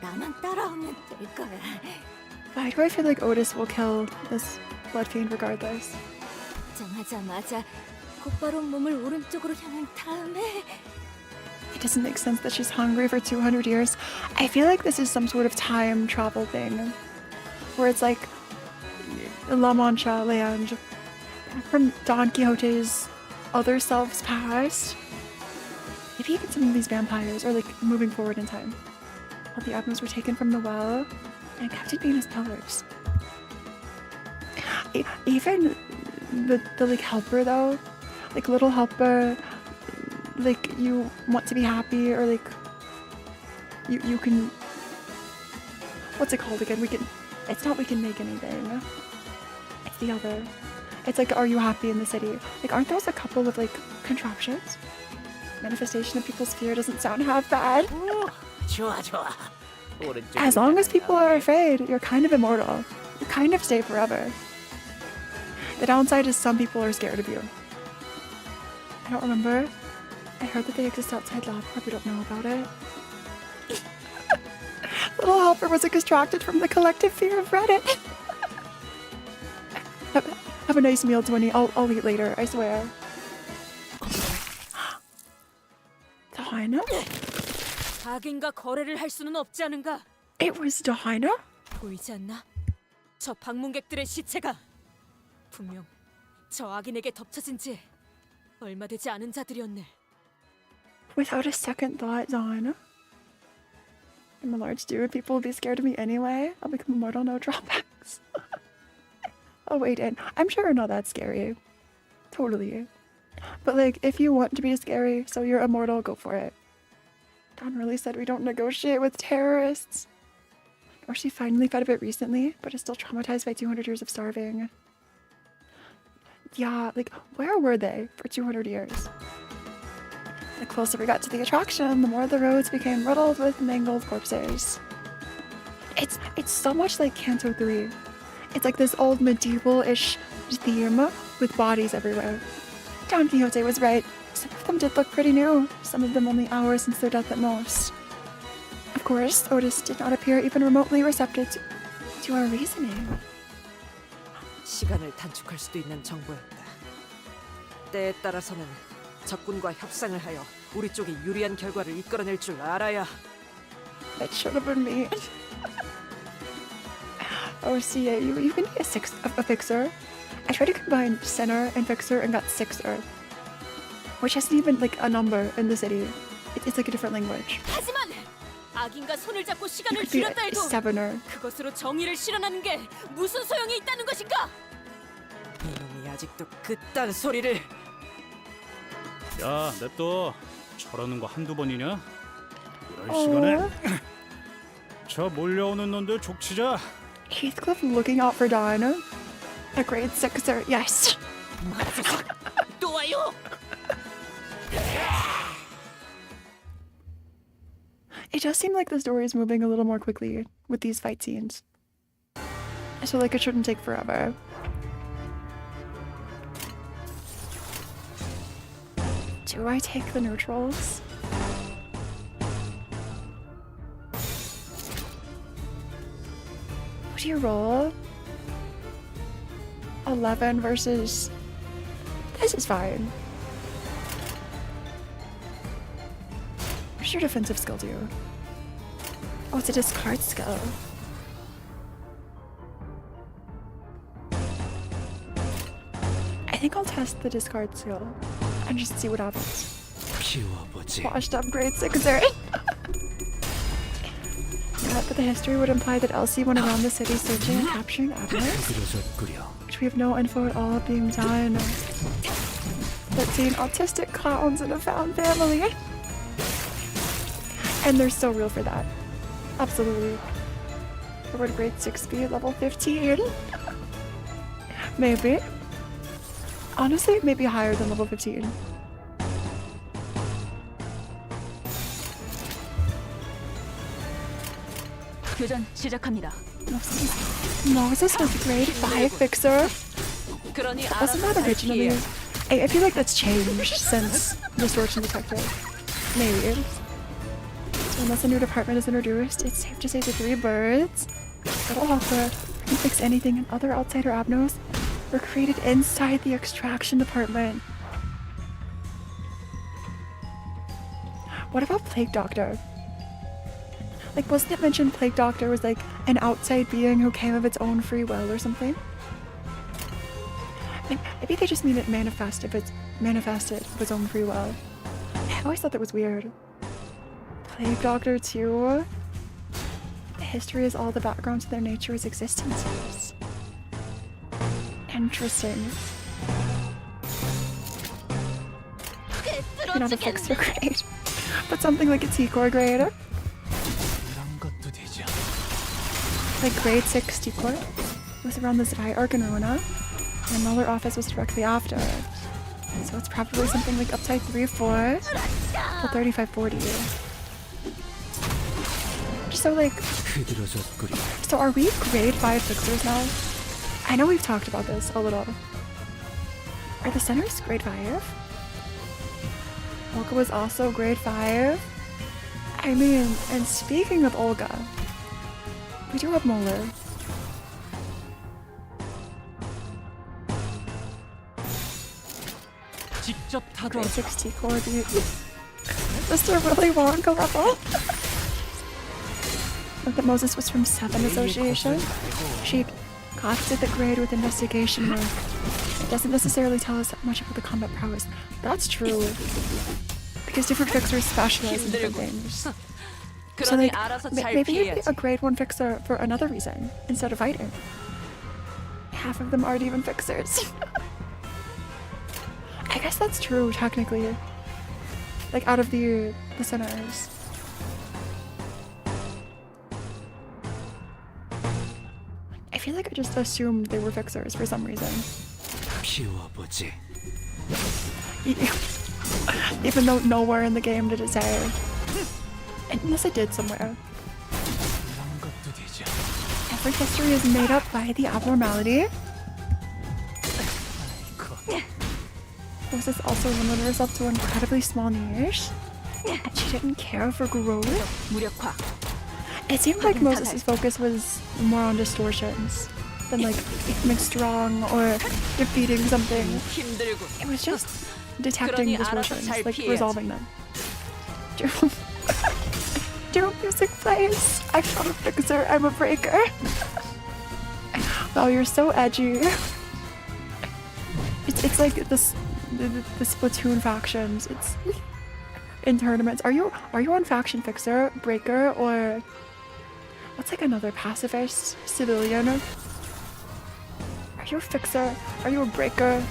나만 따라오면 될 거야. Why do I feel like Otis will kill this blood fiend regardless? 정하자마자 곧바로 몸을 오른쪽으로 향한 다음에 It doesn't make sense that she's hungry for 200 years. I feel like this is some sort of time travel thing. Where it's like La Mancha land from Don Quixote's other selves past. Maybe even some of these vampires are like moving forward in time. All the atoms were taken from the well and kept it being as pillars. Even the like helper though, like little helper, like you want to be happy or like you can, what's it called again? It's not we can make anything. It's the other. It's like, are you happy in the city? Like, aren't those a couple of like contraptions? Manifestation of people's fear doesn't sound half bad. As long as people are afraid, you're kind of immortal. You kind of stay forever. The downside is some people are scared of you. I don't remember. I heard that they exist outside Lobcore. We don't know about it. Little helper was extracted from the collective fear of Reddit. Have a nice meal, Twinny. I'll eat later, I swear. Dinah? 악인과 거래를 할 수는 없지 않은가? It was Dinah? 보이지 않나? 저 방문객들의 시체가 분명 저 악인에게 덮쳐진 지 얼마 되지 않은 자들이었네. Without a second thought, Dinah. I'm a large dude. People will be scared of me anyway. I'll become immortal, no drawbacks. Oh wait, and I'm sure not that scary. Totally. But like, if you want to be scary, so you're immortal, go for it. Don really said we don't negotiate with terrorists. Or she finally fed a bit recently, but is still traumatized by 200 years of starving. Yeah, like, where were they for 200 years? The closer we got to the attraction, the more the roads became riddled with mangled corpses. It's so much like Canto 3. It's like this old medieval-ish theme with bodies everywhere. Don Quixote was right. Some of them did look pretty new, some of them only hours since their death at most. Of course, Otis did not appear even remotely receptive to our reasoning. 시간을 단축할 수도 있는 정보였다. 때에 따라서는 적군과 협상을 하여 우리 쪽이 유리한 결과를 이끌어낼 줄 알아야. That should have been me. Oh, see, yeah, you can be a fixer. I tried to combine center and fixer and got sixer, which hasn't even like a number in the city. It's like a different language. 하지만 악인과 손을 잡고 You 시간을 could be 줄였다 a 해도 sevener. 그것으로 정의를 실현하는 게 무슨 소용이 있다는 것인가? 이놈이 아직도 그딴 소리를. 야, 냅둬. 저러는 거 한두 번이냐? 이런 시간에 저 몰려오는 놈들 족치자. Heathcliff looking out for Dawn. A grade sixer, yes. 또 와요. It does seem like the story is moving a little more quickly with these fight scenes. So like it shouldn't take forever. Do I take the neutrals? What do you roll? 11 versus... This is fine. What does your defensive skill do? Oh, it's a discard skill. I think I'll test the discard skill and just see what happens. Washed up grade sixer. Yeah, but the history would imply that Elsie went around the city searching and capturing Abner's, which we have no info at all being done. 13 autistic clowns in a found family. And they're so real for that. Absolutely. Or would grade 6 be at level 15? Maybe. Honestly, maybe higher than level 15. 교전 시작합니다. Moses was grade 5 fixer? Wasn't that originally? I feel like that's changed since Distortion Detective. Maybe. So unless a new department is introduced, it's safe to say the three birds, Little Hopper, can fix anything, and other outsider abnos were created inside the extraction department. What about Plague Doctor? Like, wasn't it mentioned Plague Doctor was like an outside being who came of its own free will or something? Maybe they just mean it manifested of its own free will. I always thought that was weird. Plague Doctor too? The history is all the background to their nature as existences. Interesting. Maybe not a fixer grade, but something like a T-core grade. Like grade 6 T-core was around the spy arc in Ruina, and the Muller office was directly after. So it's probably something like upside 3-4 till 35-40. So like, so are we grade 5 fixers now? I know we've talked about this a little. Are the centers grade 5? Olga was also grade 5? I mean, and speaking of Olga, we do have Muller. Grade 6 T-core, dude. This is a really Wonka level. Look that Moses was from 7 Association. She costed the grade with investigation work. It doesn't necessarily tell us that much about the combat prowess. That's true. Because different fixers specialize in different things. So like, maybe you'd be a grade 1 fixer for another reason, instead of fighting. Half of them aren't even fixers. I guess that's true, technically. Like, out of the centers. I feel like I just assumed they were fixers for some reason. Even though nowhere in the game did it say. Unless it did somewhere. Every history is made up by the abnormality. Moses also limited herself to an incredibly small niche, and she didn't care for growth. It seemed like Moses' focus was more on distortions than like becoming strong or defeating something. It was just detecting distortions, like resolving them. Do music plays. I'm not a fixer, I'm a breaker. Wow, you're so edgy. It's like this the Splatoon factions. It's in tournaments. Are you on faction fixer, breaker, or what's like another pacifist civilian? Are you a fixer? Are you a breaker?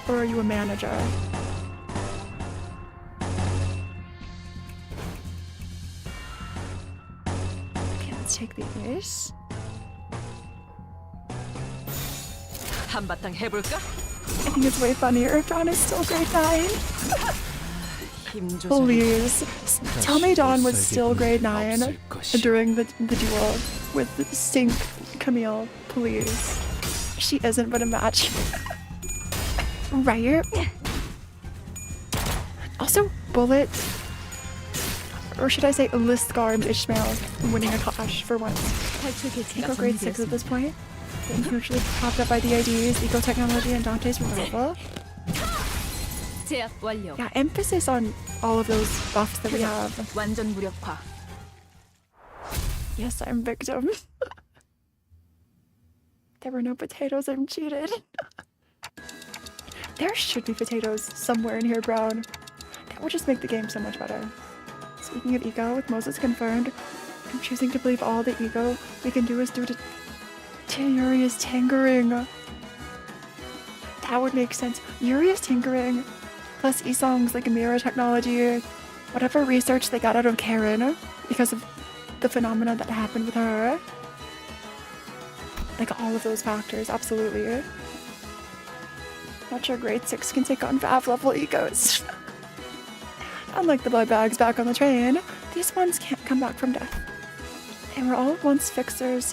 Or are you a manager? Okay, let's take these. 한바탕 해볼까? I think it's way funnier if Dawn is still grade 9. 힘 조절. Please. Tell me Dawn was still grade 9 during the duel with Stink Camille. Please. She isn't, but imagine. Right? Also, Bullet, or should I say Listgar and Ishmael winning a clash for once. Eco grade 6 at this point. Getting hugely propped up by the IDs, Eco Technology, and Dante's removal. 제압 완료. Yeah, emphasis on all of those buffs that we have. 완전 무력화. Yes, I'm victim. There were no potatoes, I'm cheated. There should be potatoes somewhere in here, Brown. That would just make the game so much better. Speaking of ego, with Moses confirmed, I'm choosing to believe all the ego we can do is due to Yuri's tinkering. That would make sense. Yuri's tinkering, plus Isong's like mirror technology, whatever research they got out of Karen because of the phenomena that happened with her. Like all of those factors, absolutely. Not sure grade 6 can take on Vav level egos. Unlike the blood bags back on the train, these ones can't come back from death. They were all once fixers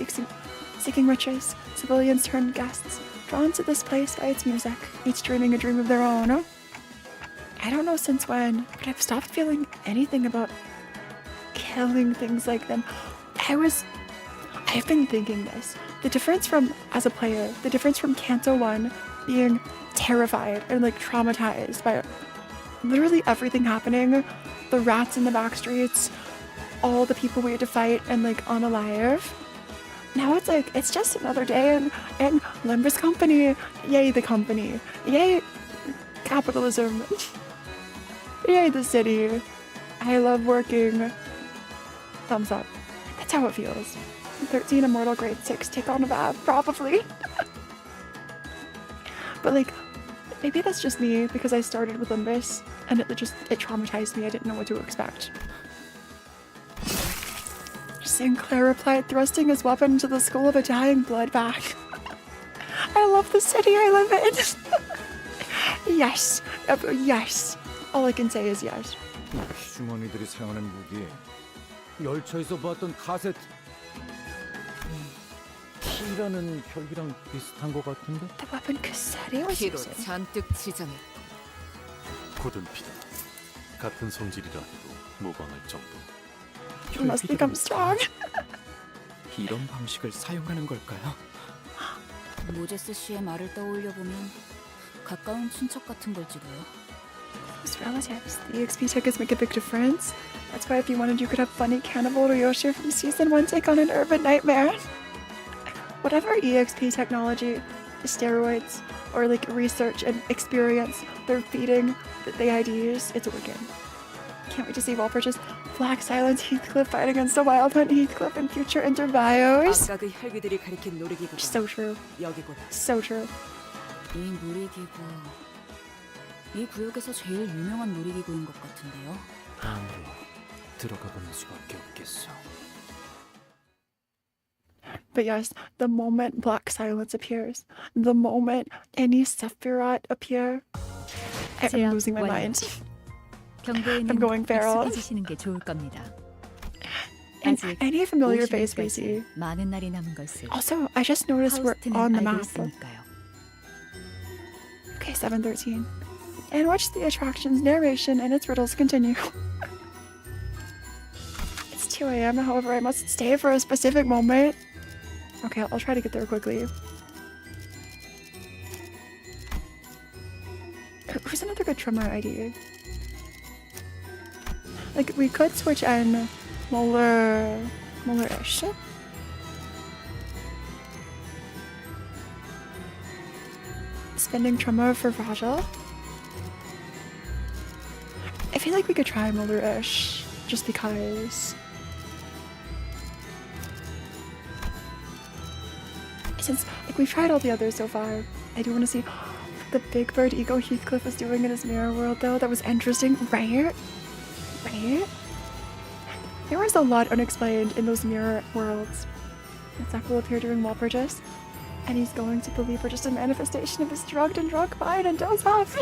seeking riches, civilians turned guests, drawn to this place by its music, each dreaming a dream of their own. I don't know since when, but I've stopped feeling anything about killing things like them. I've been thinking this. The difference from, as a player, the difference from Kanto 1 being terrified and like traumatized by literally everything happening, the rats in the back streets, all the people we had to fight and like unalive. Now it's like, it's just another day and Limbus Company, yay the company, yay capitalism, yay the city, I love working, thumbs up. That's how it feels. 13 Immortal grade 6 take on a Vav, probably. But like, maybe that's just me because I started with Limbus and it traumatized me. I didn't know what to expect. Sinclair replied, thrusting his weapon into the skull of a dying blood bag. I love the city I live in. Yes, yes. All I can say is yes. 주머니들이 사용하는 무기, 열차에서 봤던 카세트. T라는 혈기랑 비슷한 것 같은데? The weapon cassette was 피로 using. 잔뜩 지정해. 굳은 피다. 같은 성질이라 해도 무방할 정도. You must become strong. 이런 방식을 사용하는 걸까요? 모제스 씨의 말을 떠올려 보면 가까운 친척 같은 걸지도요. Close relatives. The EXP tickets make a big difference. That's why if you wanted, you could have funny Cannibal Ryoshi from season 1 take on an urban nightmare. Whatever EXP technology, the steroids, or like research and experience they're feeding the IDs, it's working. Can't wait to see Wall-Purchase Black Silence Heathcliff fight against a Wild Hunt Heathcliff in future interbios. 아까 그 혈기들이 가리킨 놀이기구가 So true. 여기구나. So true. 이 놀이기구, 이 구역에서 제일 유명한 놀이기구인 것 같은데요. 다음으로 들어가 보는 수밖에 없겠어. But yes, the moment Black Silence appears, the moment any Sephiroth appear, I'm losing my mind. I'm going feral. 익숙해지시는 게 좋을 겁니다. And any familiar face we see. 많은 날이 남은 것을. Also, I just noticed we're on the map. 있으니까요. Okay, 7:13. And watch the attraction's narration and its riddles continue. It's 2 a.m. However, I must stay for a specific moment. Okay, I'll try to get there quickly. Who's another good trimmer ID? Like, we could switch in Molar-ish. Bending tremor for fragile. I feel like we could try Muller-ish, just because. Since like we've tried all the others so far, I do want to see the Big Bird Ego Heathcliff was doing in his mirror world though. That was interesting, right? Right? There was a lot unexplained in those mirror worlds. Zach will appear during wall purchase, and he's going to believe we're just a manifestation of his drugged and drunk mind and doze off.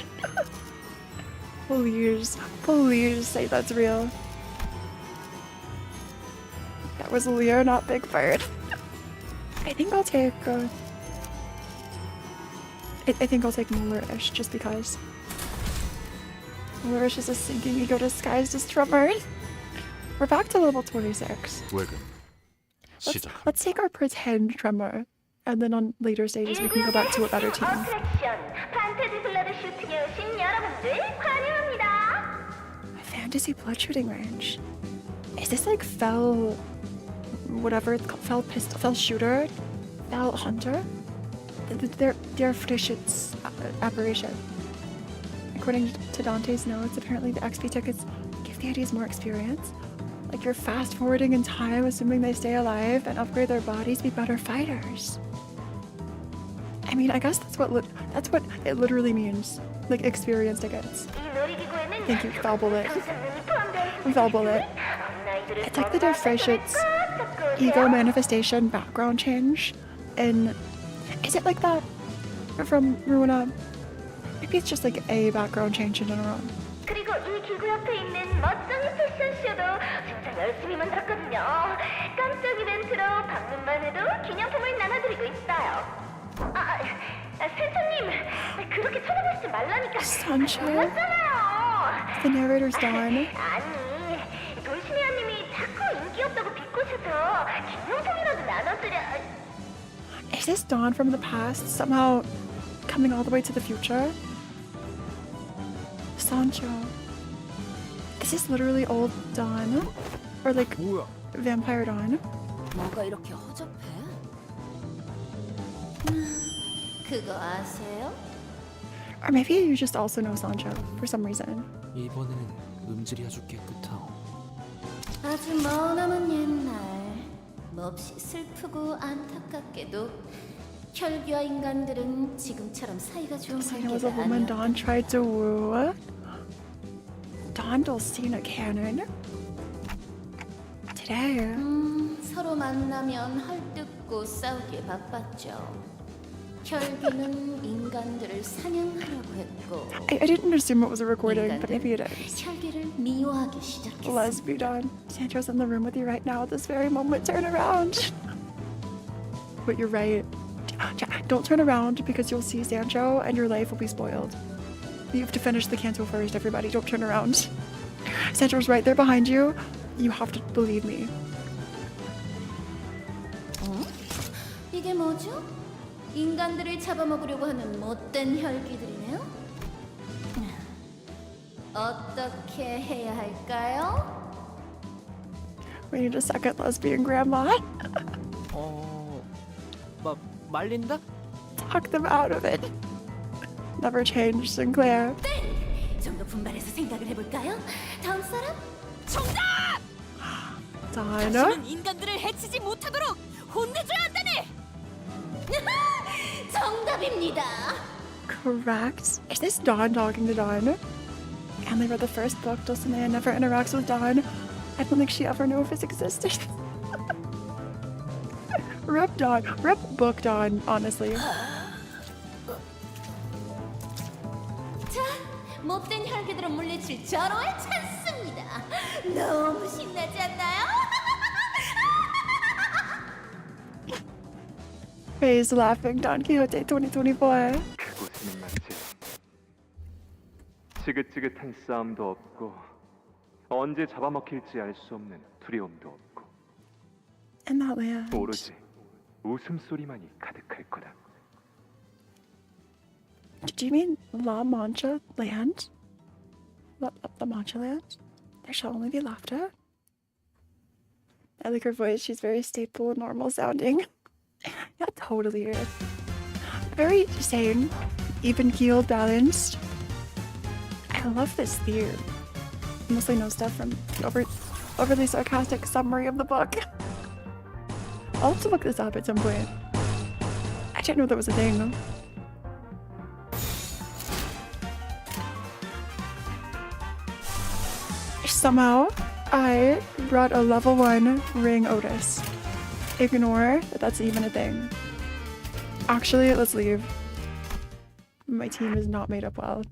Please say that's real. That was Lear, not Big Bird. I think I'll take. I think I'll take Muller-ish just because. Muller-ish is a sinking ego disguised as tremor. We're back to level 26. Let's take our pretend tremor, and then on later stages we can go back to a better team. Fantasy blood shooting range. Is this like fell, whatever it's called, fell pistol, fell shooter, fell hunter? They're Frisch's apparition. According to Dante's notes, apparently the XP tickets give the IDs more experience. Like you're fast forwarding in time, assuming they stay alive and upgrade their bodies to be better fighters. I mean, I guess that's what it literally means. Like experience tickets. Thank you, foul bullet. Foul bullet. It's like the Der Freischütz ego manifestation background change. And is it like that from Ruina? Maybe it's just like a background change in general. 그리고 이 기구 옆에 있는 멋쟁이 패션쇼도 진짜 열심히 만들었거든요. 깜짝 이벤트로 방문만 해도 기념품을 나눠드리고 있어요. 센터님, 그렇게 쳐다보시지 말라니까. The narrator's Dawn. 아니, 돌시미아님이 자꾸 인기 없다고 비꼬셔서 기념품이라도 나눠드려. Is this Dawn from the past somehow coming all the way to the future? Sancho. Is this literally old Dawn? Or like vampire Dawn? 뭐가 이렇게 허접해? 그거 아세요? Or maybe you just also know Sancho for some reason. 이번에는 음질이 아주 깨끗하오. 아주 머나먼 옛날 몹시 슬프고 안타깝게도 혈귀와 인간들은 지금처럼 사이가 좋은 Dulcina was a woman Dawn tried to woo. Dawn Dulcina canon? Today. 서로 만나면 헐뜯고 싸우기에 바빴죠. 혈귀는 인간들을 사냥하려고 했고 I didn't assume it was a recording, but maybe it is. 혈귀를 미워하기 시작했어. Lesbi Dawn. Sancho's in the room with you right now at this very moment. Turn around. But you're right. Don't turn around because you'll see Sancho and your life will be spoiled. You have to finish the canto first, everybody. Don't turn around. Sancho's right there behind you. You have to believe me. 이게 뭐죠? 인간들을 잡아먹으려고 하는 못된 혈귀들이네요. 어떻게 해야 할까요? We need a second lesbian grandma. 말린다? Talk them out of it. Never change, Sinclair. 좀 더 분발해서 생각을 해볼까요? 다음 사람? 정답! Dawn. 다시는 인간들을 해치지 못하도록 혼내줘야 한다네! 정답입니다. Correct. Is this Dawn talking to Dawn? I only read the first book. Dulcinea never interacts with Dawn. I don't think she ever knew of his existence. Rip Dawn. Rip book Dawn, honestly. 자, 못된 혈기들은 물리칠 절호의 찬스입니다. 너무 신나지 않나요? Faye's laughing. Don Quixote 2024. 그곳에는 말이지 지긋지긋한 싸움도 없고 언제 잡아먹힐지 알 수 없는 두려움도 없고 In that land. 오로지 웃음소리만이 가득할 거다. Do you mean La Mancha land? La Mancha land? There shall only be laughter? I like her voice. She's very staple and normal sounding. Yeah, totally. Very sane. even keeled, balanced. I love this theme. Mostly know stuff from the overly sarcastic summary of the book. I'll have to look this up at some point. I didn't know that was a thing. Somehow, I brought a level 1 Ring Otis. Ignore that that's even a thing. Actually, let's leave. My team is not made up well.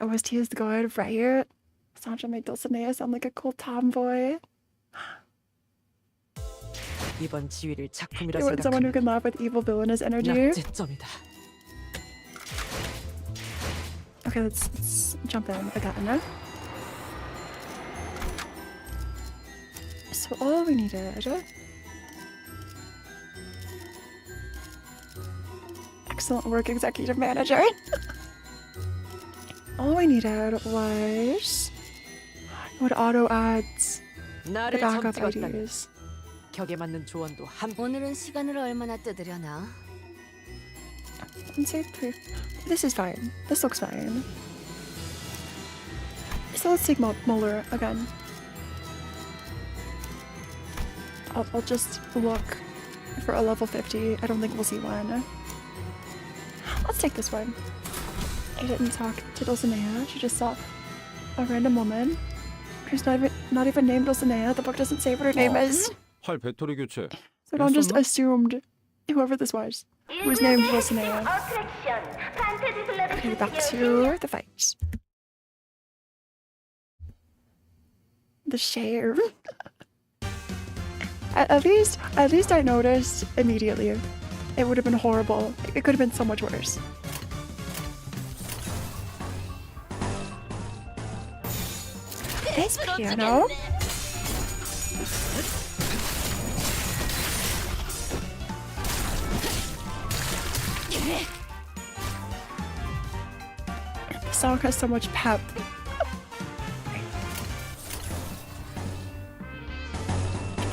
OST is good, right? Sancho made Dulcinea sound like a cool tomboy. 이번 지위를 작품이라 You want someone who can laugh with evil villainous energy? 낙제점이다. Okay, let's jump in again. So all we needed... Excellent work, executive manager. All we needed was... What auto adds the 나를 backup 점찍었다니. IDs. 격에 맞는 조언도 한. 오늘은 시간을 얼마나 뜨들여나? 1, 2, 3. This is fine. This looks fine. So let's take Molar again. I'll just look for a level 50. I don't think we'll see one. Let's take this one. I didn't talk to Dulcinea. She just saw a random woman who's not even named Dulcinea. The book doesn't say what her name is. 활 배터리 교체. So Don just assumed whoever this was named Dulcinea. Okay, back to the fight. The share. At least I noticed immediately. It would have been horrible. It could have been so much worse. This piano. The song has so much pep.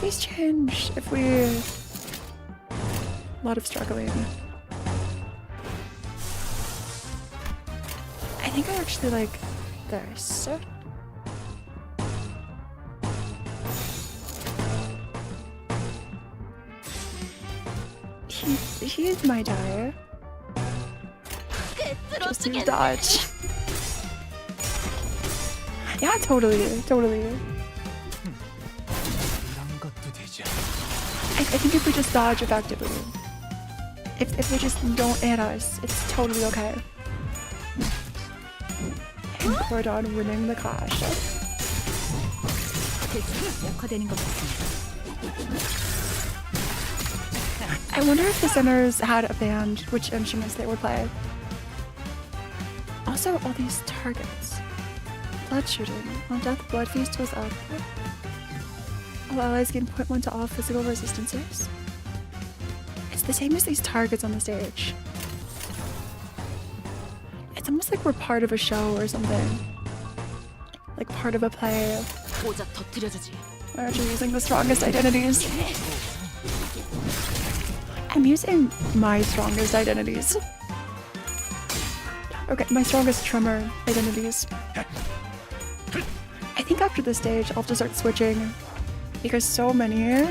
Please change if we... A lot of struggling. I think I actually like this. He's my die. Just use dodge. Yeah, totally. I think if we just dodge effectively, if they just don't hit us, it's totally okay. And we're done winning the clash. I wonder if the sinners had a band, which instruments they would play. Also, all these targets. Blood shooting. On death, blood feast goes up. All allies gain 0.1 to all physical resistances. It's the same as these targets on the stage. It's almost like we're part of a show or something. Like part of a play. Why aren't you using the strongest identities? I'm using my strongest identities. Okay, my strongest tremor identities. I think after this stage, I'll have to start switching. Because so many,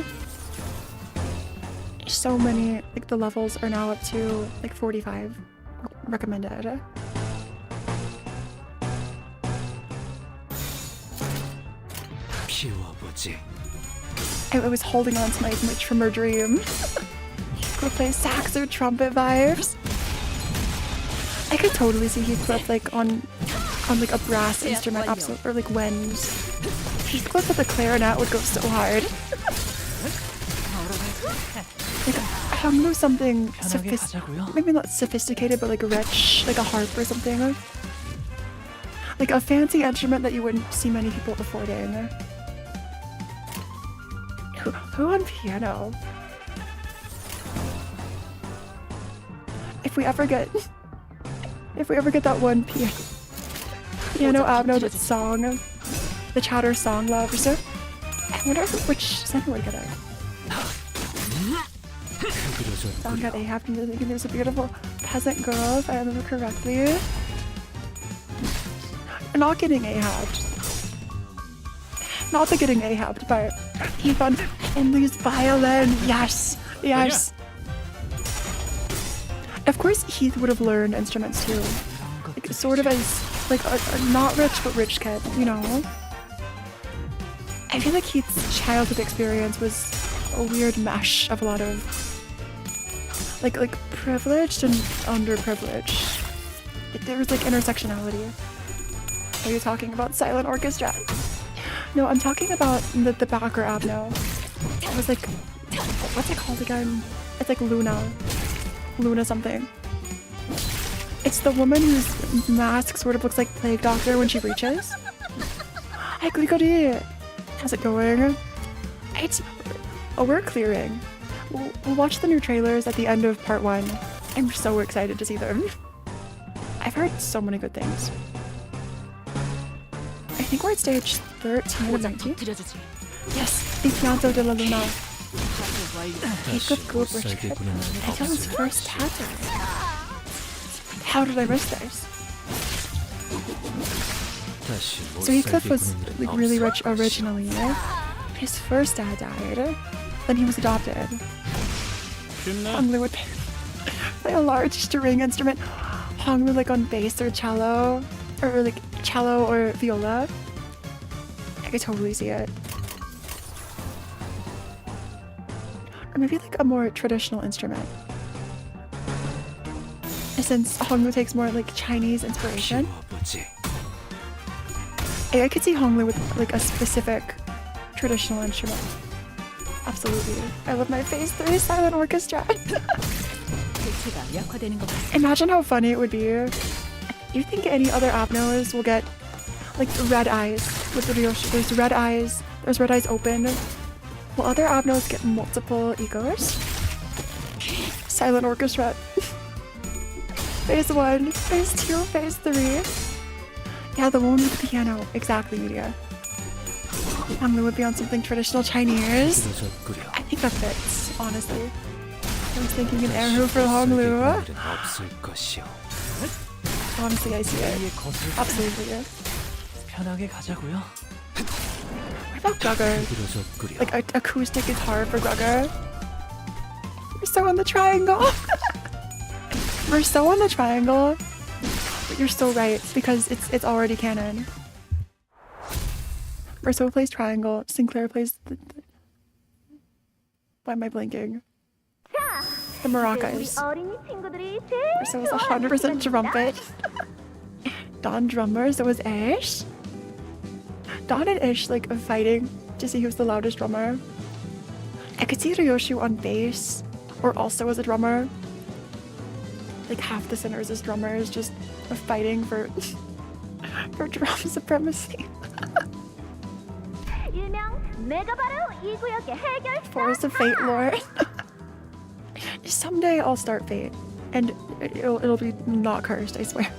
like the levels are now up to like 45 recommended. I was holding on to my tremor dream. Go play sax or trumpet vibes. I could totally see Heathcliff like on like a brass instrument, absolute, or like winds. Heathcliff with the clarinet would go so hard. Like I don't know, something maybe not sophisticated, but like rich, like a harp or something. Like a fancy instrument that you wouldn't see many people affording. Who on piano? If we ever get that one piano Abno, that song, the Chatter Song Loves, I wonder which center would get it. Song got Ahab into thinking there was a beautiful peasant girl, if I remember correctly. Not getting Ahabbed. Not the getting Ahabbed part. Even Henley's violin. Yes. Yes. Of course, Heath would have learned instruments too. Like, sort of as like a not rich but rich kid, you know? I feel like Heath's childhood experience was a weird mesh of a lot of like privileged and underprivileged. There was like intersectionality. Are you talking about silent orchestra? No, I'm talking about the backer abno. It was like, what's it called again? It's like Luna something. It's the woman whose mask sort of looks like Plague Doctor when she reaches. Hi, Quixote. How's it going? We're clearing. We'll watch the new trailers at the end of part 1. I'm so excited to see them. I've heard so many good things. I think we're at stage 13 of 19. Yes, the Pianto de la Luna. Cake of Gold Rich Kid. I tell his first tattoo. How did I miss this? So Heathcliff was like really rich originally. His first dad died. Then he was adopted. Honglu would play a large string instrument. Honglu like on bass or cello. Or like cello or viola. I could totally see it. Or maybe like a more traditional instrument. Since Honglu takes more like Chinese inspiration. I could see Honglu with like a specific traditional instrument. Absolutely. I love my phase 3 silent orchestra. Imagine how funny it would be. You think any other abnos will get like red eyes with the Ryoshi? There's red eyes. There's red eyes open. Will other abnos get multiple egos? Silent orchestra. Phase 1, phase 2, phase 3. Yeah, the one with the piano. Exactly, Media. Honglu would be on something traditional Chinese. I think that fits, honestly. I was thinking an erhu for Honglu. Honestly, I see it. Absolutely. What about Gugger? Like an acoustic guitar for Gugger? We're so on the triangle. We're so on the triangle. But you're so right, because it's already canon. Verso plays triangle, Sinclair plays the why am I blinking? The maracas. Verso was 100% trumpet. Don drummer, so was Ish. Don and Ish like fighting to see who's the loudest drummer. I could see Ryoshu on bass, or also as a drummer. Like half the sinners as drummers, just fighting for drum supremacy. Forest of Fate lore. Someday I'll start Fate, and it'll be not cursed, I swear.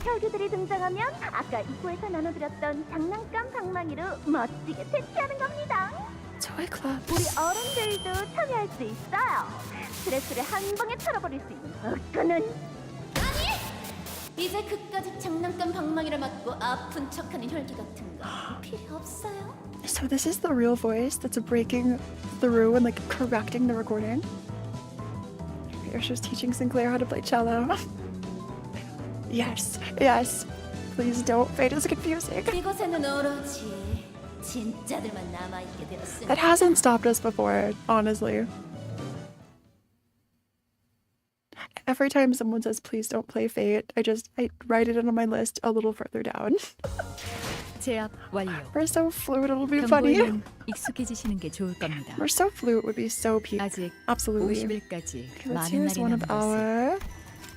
혈기들이 등장하면 아까 입구에서 나눠드렸던 장난감 방망이로 멋지게 퇴치하는 겁니다. Toy club. 우리 어른들도 참여할 수 있어요. 스트레스를 한 방에 털어버릴 수 있는 덕분은 이제 그까짓 장난감 방망이를 맞고 아픈 척하는 혈기 같은 거 필요 없어요. So this is the real voice that's breaking through and like correcting the recording. Yoshi's teaching Sinclair how to play cello. Yes, yes. Please don't. Fate is confusing. 이곳에는 오로지 진짜들만 남아있게 되었으니. That hasn't stopped us before, honestly. Every time someone says please don't play Fate, I write it on my list a little further down. 제압 완료. Verso Flute, it'll be funny. 익숙해지시는 게 좋을 겁니다. Verso Flute would be so peak. 아직 Absolutely. 50일까지 Okay, let's 많은 use 날이 one 남은 of 것을 our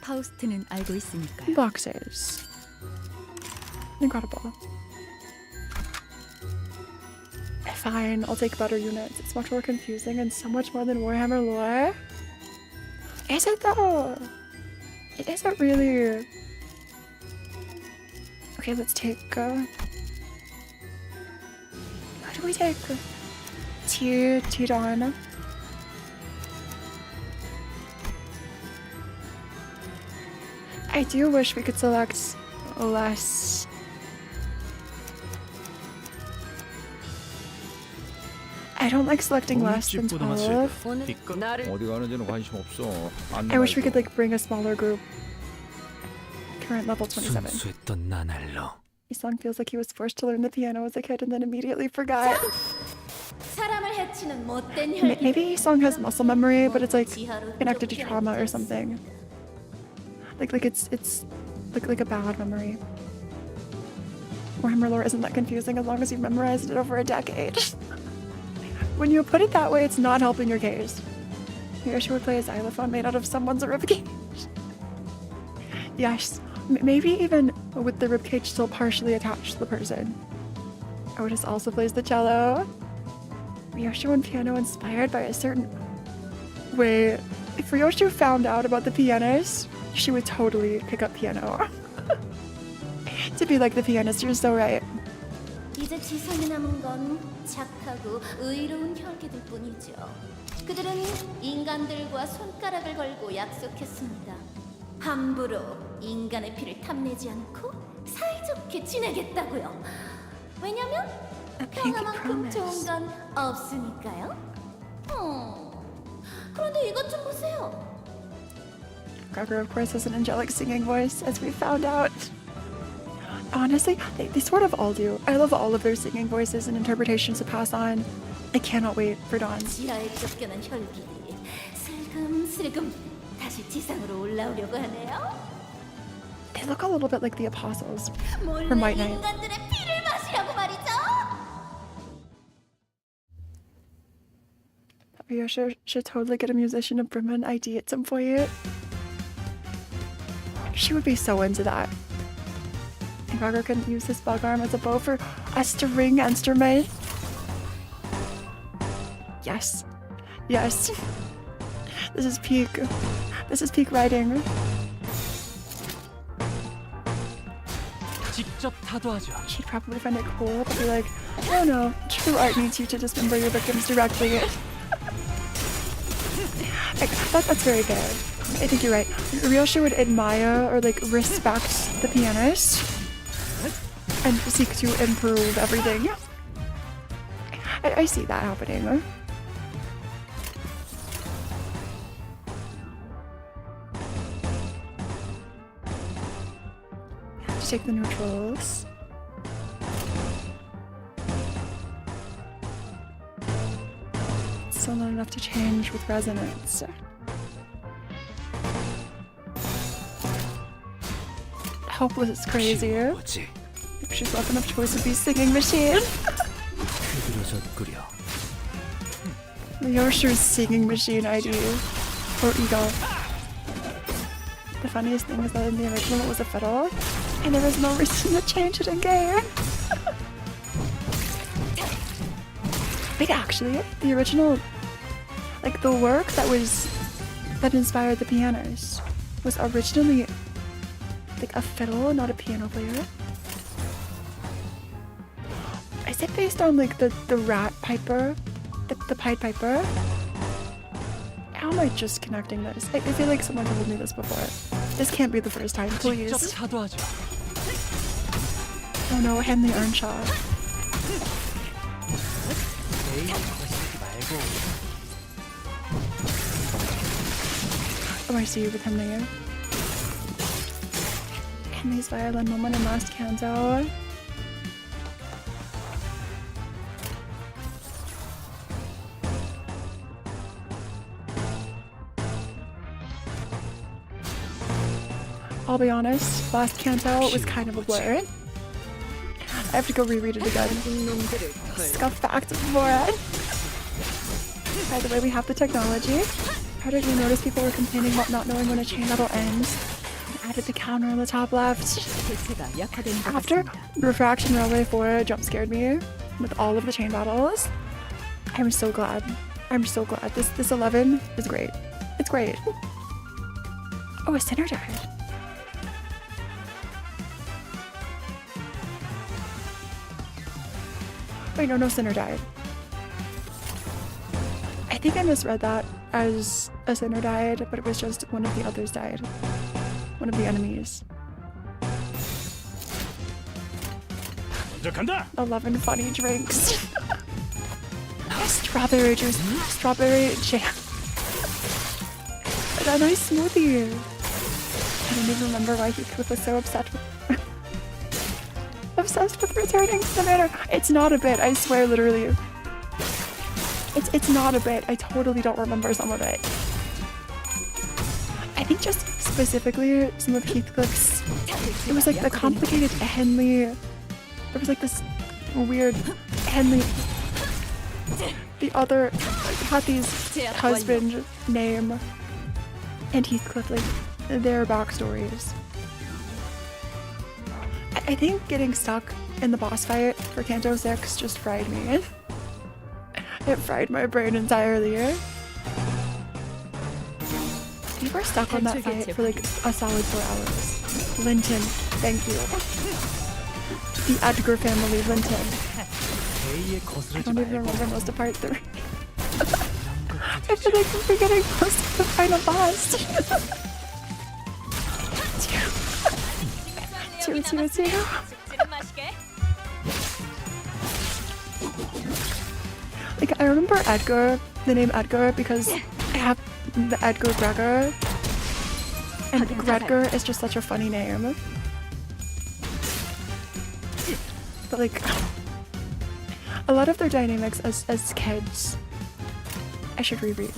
파우스트는 알고 있으니까요. boxes. Incredible. Fine, I'll take better units. It's much more confusing and so much more than Warhammer lore. Is it though? It isn't really. Okay, let's take. What do we take? Tidon. I do wish we could select less. I don't like selecting less than 12. 어디 가는지는 관심 없어. I wish we could like bring a smaller group. Current level 27. 순수했던 나날로. Isong feels like he was forced to learn the piano as a kid and then immediately forgot. 사람을 해치는 못된 Maybe Isong has muscle memory, but it's like connected to trauma or something. Like it's like a bad memory. Warhammer lore isn't that confusing as long as you've memorized it over a decade. When you put it that way, it's not helping your case. Yoshi would play a xylophone made out of someone's ribcage. Yes, maybe even with the ribcage still partially attached to the person. Otis also plays the cello. Ryoshu and piano inspired by a certain... Wait, if Ryoshu found out about the pianist, she would totally pick up piano. To be like the pianist, you're so right. 이제 지성이 남은 건 착하고 의로운 혈기들 뿐이죠. 그들은 인간들과 손가락을 걸고 약속했습니다. 함부로 인간의 피를 탐내지 않고 사이좋게 지내겠다고요. 왜냐면 평화만큼 좋은 건 없으니까요. 그런데 이것 좀 보세요. Gregor, of course, has an angelic singing voice, as we found out. Honestly, they sort of all do. I love all of their singing voices and interpretations to pass on. I cannot wait for Dawn's. 지하에 쫓겨난 혈기들이 슬금슬금 다시 지상으로 올라오려고 하네요. They look a little bit like the apostles from White Knight. 인간들의 피를 마시라고 말이죠. Ryoshu should totally get a musician of Bremen ID at some point. She would be so into that. And Gregor can use his bug arm as a bow for a string instrument. Yes. Yes. This is peak. This is peak writing. 직접 타도하죠. She'd probably find it cool, but be like, oh no, true art needs you to dismember your victims directly. That's very fair. I think you're right. Ryoshu would admire or like respect the pianist and seek to improve everything. I see that happening. To take the neutrals. Still not enough to change with resonance. Hopeless is crazy. If she's left enough choice would be singing machine. Ryoshu's singing machine ID. Or ego. The funniest thing is that in the original it was a fiddle, and there was no reason to change it in game. Wait, actually, the original, like the work that inspired the pianist was originally like a fiddle, not a piano player. Is it based on like the rat piper, the Pied Piper? How am I just connecting this? I feel like someone told me this before. This can't be the first time, please. Oh no, Henley Earnshaw. Oh, I see you with Henley. Henley's violin moment in last canto. I'll be honest, last canto was kind of a blur. I have to go reread it again. Scuff back to Phora. By the way, we have the technology. How did you notice people were complaining about not knowing when a chain battle ends? I added the counter on the top left. After Refraction Railway 4 jump scared me with all of the chain battles, I'm so glad. I'm so glad. This 11 is great. It's great. Oh, a sinner died. Wait, no sinner died. I think I misread that as a sinner died, but it was just one of the others died. one of the enemies. 먼저 간다. 11 funny drinks. Strawberry juice, strawberry jam. A nice smoothie. I don't even remember why Heathcliff was so obsessed with returning to the manor. It's not a bit, I swear, literally. It's not a bit. I totally don't remember some of it. I think just specifically some of Heathcliff's. It was like the complicated Henley. There was like this weird Henley. The other Cathy's husband name and Heathcliff, like their backstories. I think getting stuck in the boss fight for Canto 6 just fried me. It fried my brain entirely. We were stuck on that fight for like a solid 4 hours. Linton, thank you. The Edgar family, Linton. I don't even remember most of part 3. I feel like we're forgetting most of the final boss. Two. Like, I remember Edgar, the name Edgar, because I have the Edgar Gregor. And Gregor is just such a funny name. But like, a lot of their dynamics as kids, I should reread.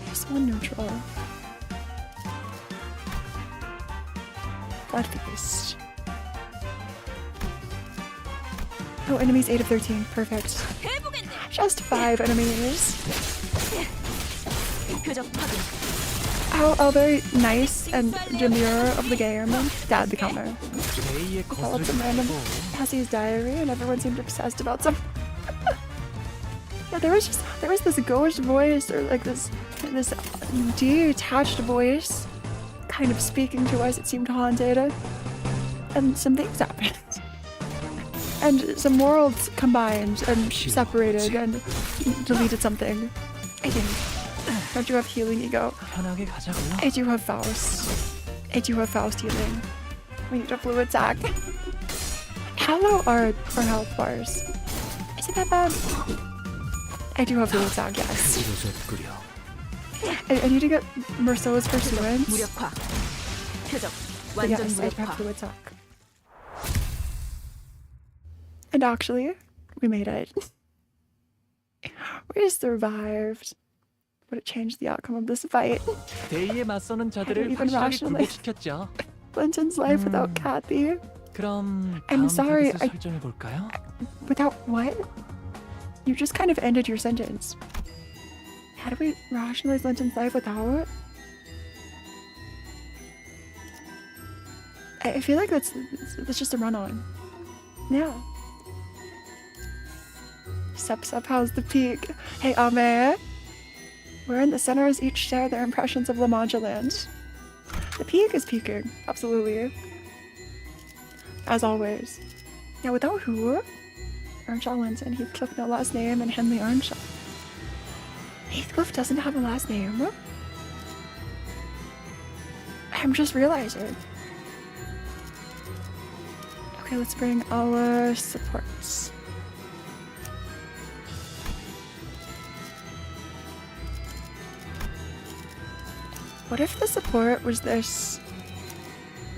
There's one neutral. Blood Feast. Oh, enemies 8 of 13. Perfect. Just 5 enemies. How very nice and demure of the game. Dad the counter. Developed some random Cassie's diary and everyone seemed obsessed about some. Yeah, there was this ghost voice or like this detached voice kind of speaking to us. It seemed haunted. And some things happened. And some worlds combined and separated and deleted something. I think. Don't you have healing ego? I do have Faust. I do have Faust healing. We need a fluid sack. How low are health bars? Is it that bad? I do have fluid sack, yes. I need to get Merceau's Pursuance. But yes, I do have fluid sack. And actually, we made it. We survived. Would it change the outcome of this fight? 대의에 맞서는 자들을 even 확실하게 rationally. 굴복시켰죠. Linton's life without Kathy. 그럼 I'm 다음 sorry, 타겟을 설정해 볼까요? Without what? You just kind of ended your sentence. How do we rationalize Linton's life without? I feel like that's just a run-on. Yeah. Sup, how's the peak? Hey, Ame. We're in the center as each share their impressions of La Mancha land. The peak is peaking, absolutely. As always. Now without who? Earnshaw Linton, Heathcliff no last name, and Henley Earnshaw. Heathcliff doesn't have a last name? I'm just realizing. Okay, let's bring our supports. What if the support was this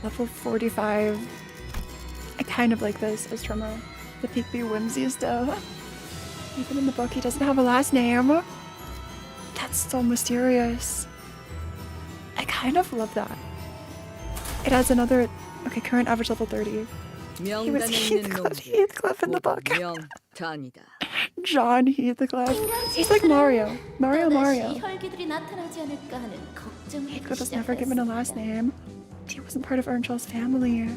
level 45? I kind of like this as Tremor. The Peakby whimsy still. Even in the book, he doesn't have a last name. That's so mysterious. I kind of love that. It adds another. Okay, current average level 30. He was Heathcliff in the book. John Heathcliff. He's like Mario. Mario. Heathcliff was never given a last name. He wasn't part of Earnshaw's family.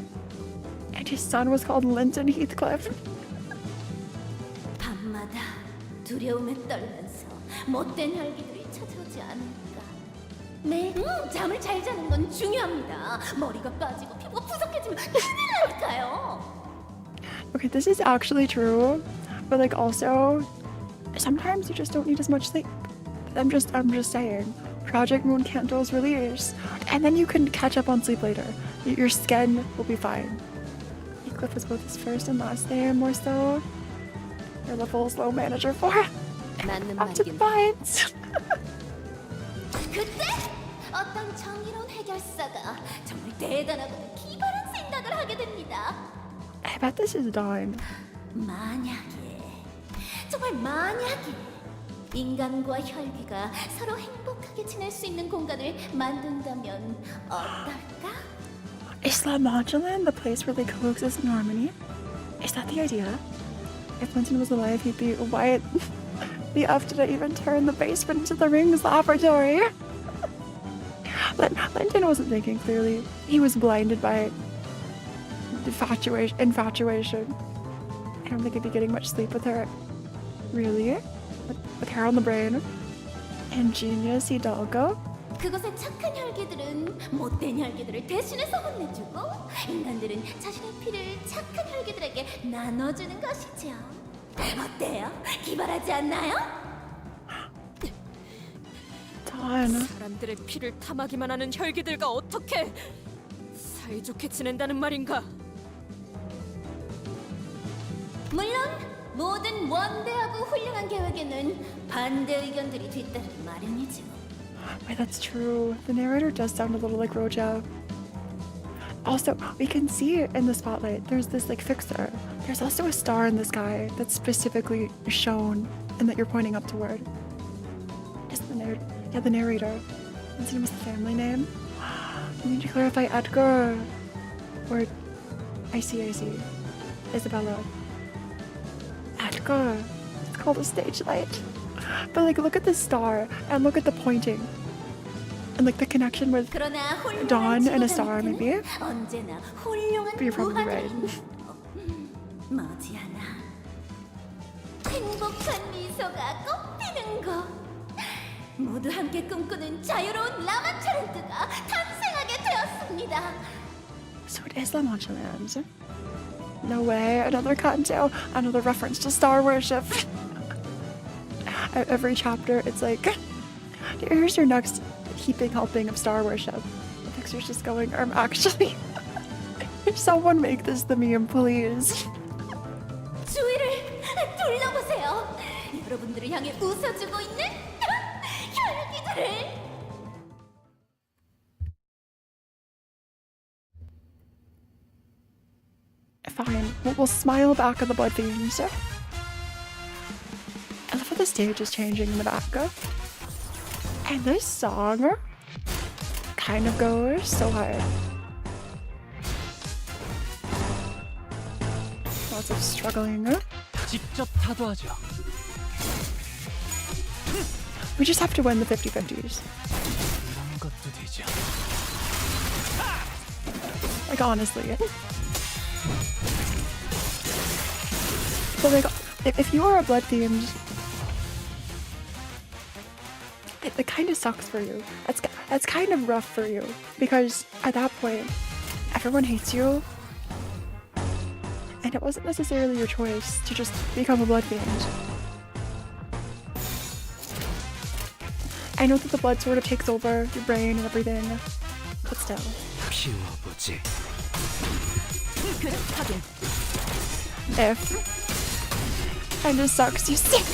And his son was called Linton Heathcliff. 밤마다 두려움에 떨면서 못된 혈기들이 찾아오지 않을까. 네, 잠을 잘 자는 건 중요합니다. 머리가 빠지고 피부가 푸석해지면 큰일 날까요. Okay, this is actually true, but like also, sometimes you just don't need as much sleep. I'm just saying. Project Moon Candle's release, and then you can catch up on sleep later. Your skin will be fine. Eclipse was both his first and last name, more so. You're the full slow manager for Optified. 그때 어떤 정의로운 해결사가 정말 대단하고 기발한 생각을 하게 됩니다. I bet this is Dawn. 만약에 정말 만약에 인간과 혈귀가 서로 행복하게 지낼 수 있는 공간을 만든다면 어떨까? Is La Modulan the place where they coexist in harmony? Is that the idea? If Linton was alive, he'd be white. The F did I even turn the basement into the Rings laboratory? Linton wasn't thinking clearly. He was blinded by infatuation. I don't think he'd be getting much sleep with her. Really? With hair on the brain? Ingenious Hidalgo? 그곳의 착한 혈기들은 못된 혈기들을 대신해서 혼내주고 인간들은 자신의 피를 착한 혈기들에게 나눠주는 것이죠. 어때요? 기발하지 않나요? 사람들의 피를 탐하기만 하는 혈기들과 어떻게 사이좋게 지낸다는 말인가? 물론 모든 원대하고 훌륭한 계획에는 반대 의견들이 뒤따르기 마련이죠. Wait, that's true. The narrator does sound a little like Roja. Also, we can see in the spotlight, there's this like fixer. There's also a star in the sky that's specifically shown and that you're pointing up toward. Is the narrator? Yeah, the narrator. What's the family name? We need to clarify Edgar. Or I see. Isabella. Edgar. It's called a stage light. But like, look at the star and look at the pointing. And like the connection with Dawn and a star, maybe? But you're probably right. 머지않아 행복한 미소가 꽃피는 곳 모두 함께 꿈꾸는 자유로운 라마차렌트가 탄생하게 되었습니다. So it is La Mancha Land. No way, another Kanto, another reference to star worship. Every chapter, it's like, here's your next heaping helping of star worship. The picture's just going, actually, someone make this the meme, please. 주위를 둘러보세요. 여러분들을 향해 웃어주고 있는 혈기들을. Fine, we'll smile back at the blood fiends. I love how the stage is changing in the back. And this song kind of goes so hard. Lots of struggling. 직접 타도하죠. We just have to win the 50-50s. 이런 것도 되죠. Like, honestly. But like, if you are a blood fiend, it kind of sucks for you. That's kind of rough for you, because at that point, everyone hates you, and it wasn't necessarily your choice to just become a blood fiend. I know that the blood sort of takes over your brain and everything, but still. 피워보지. And it sucks, you see.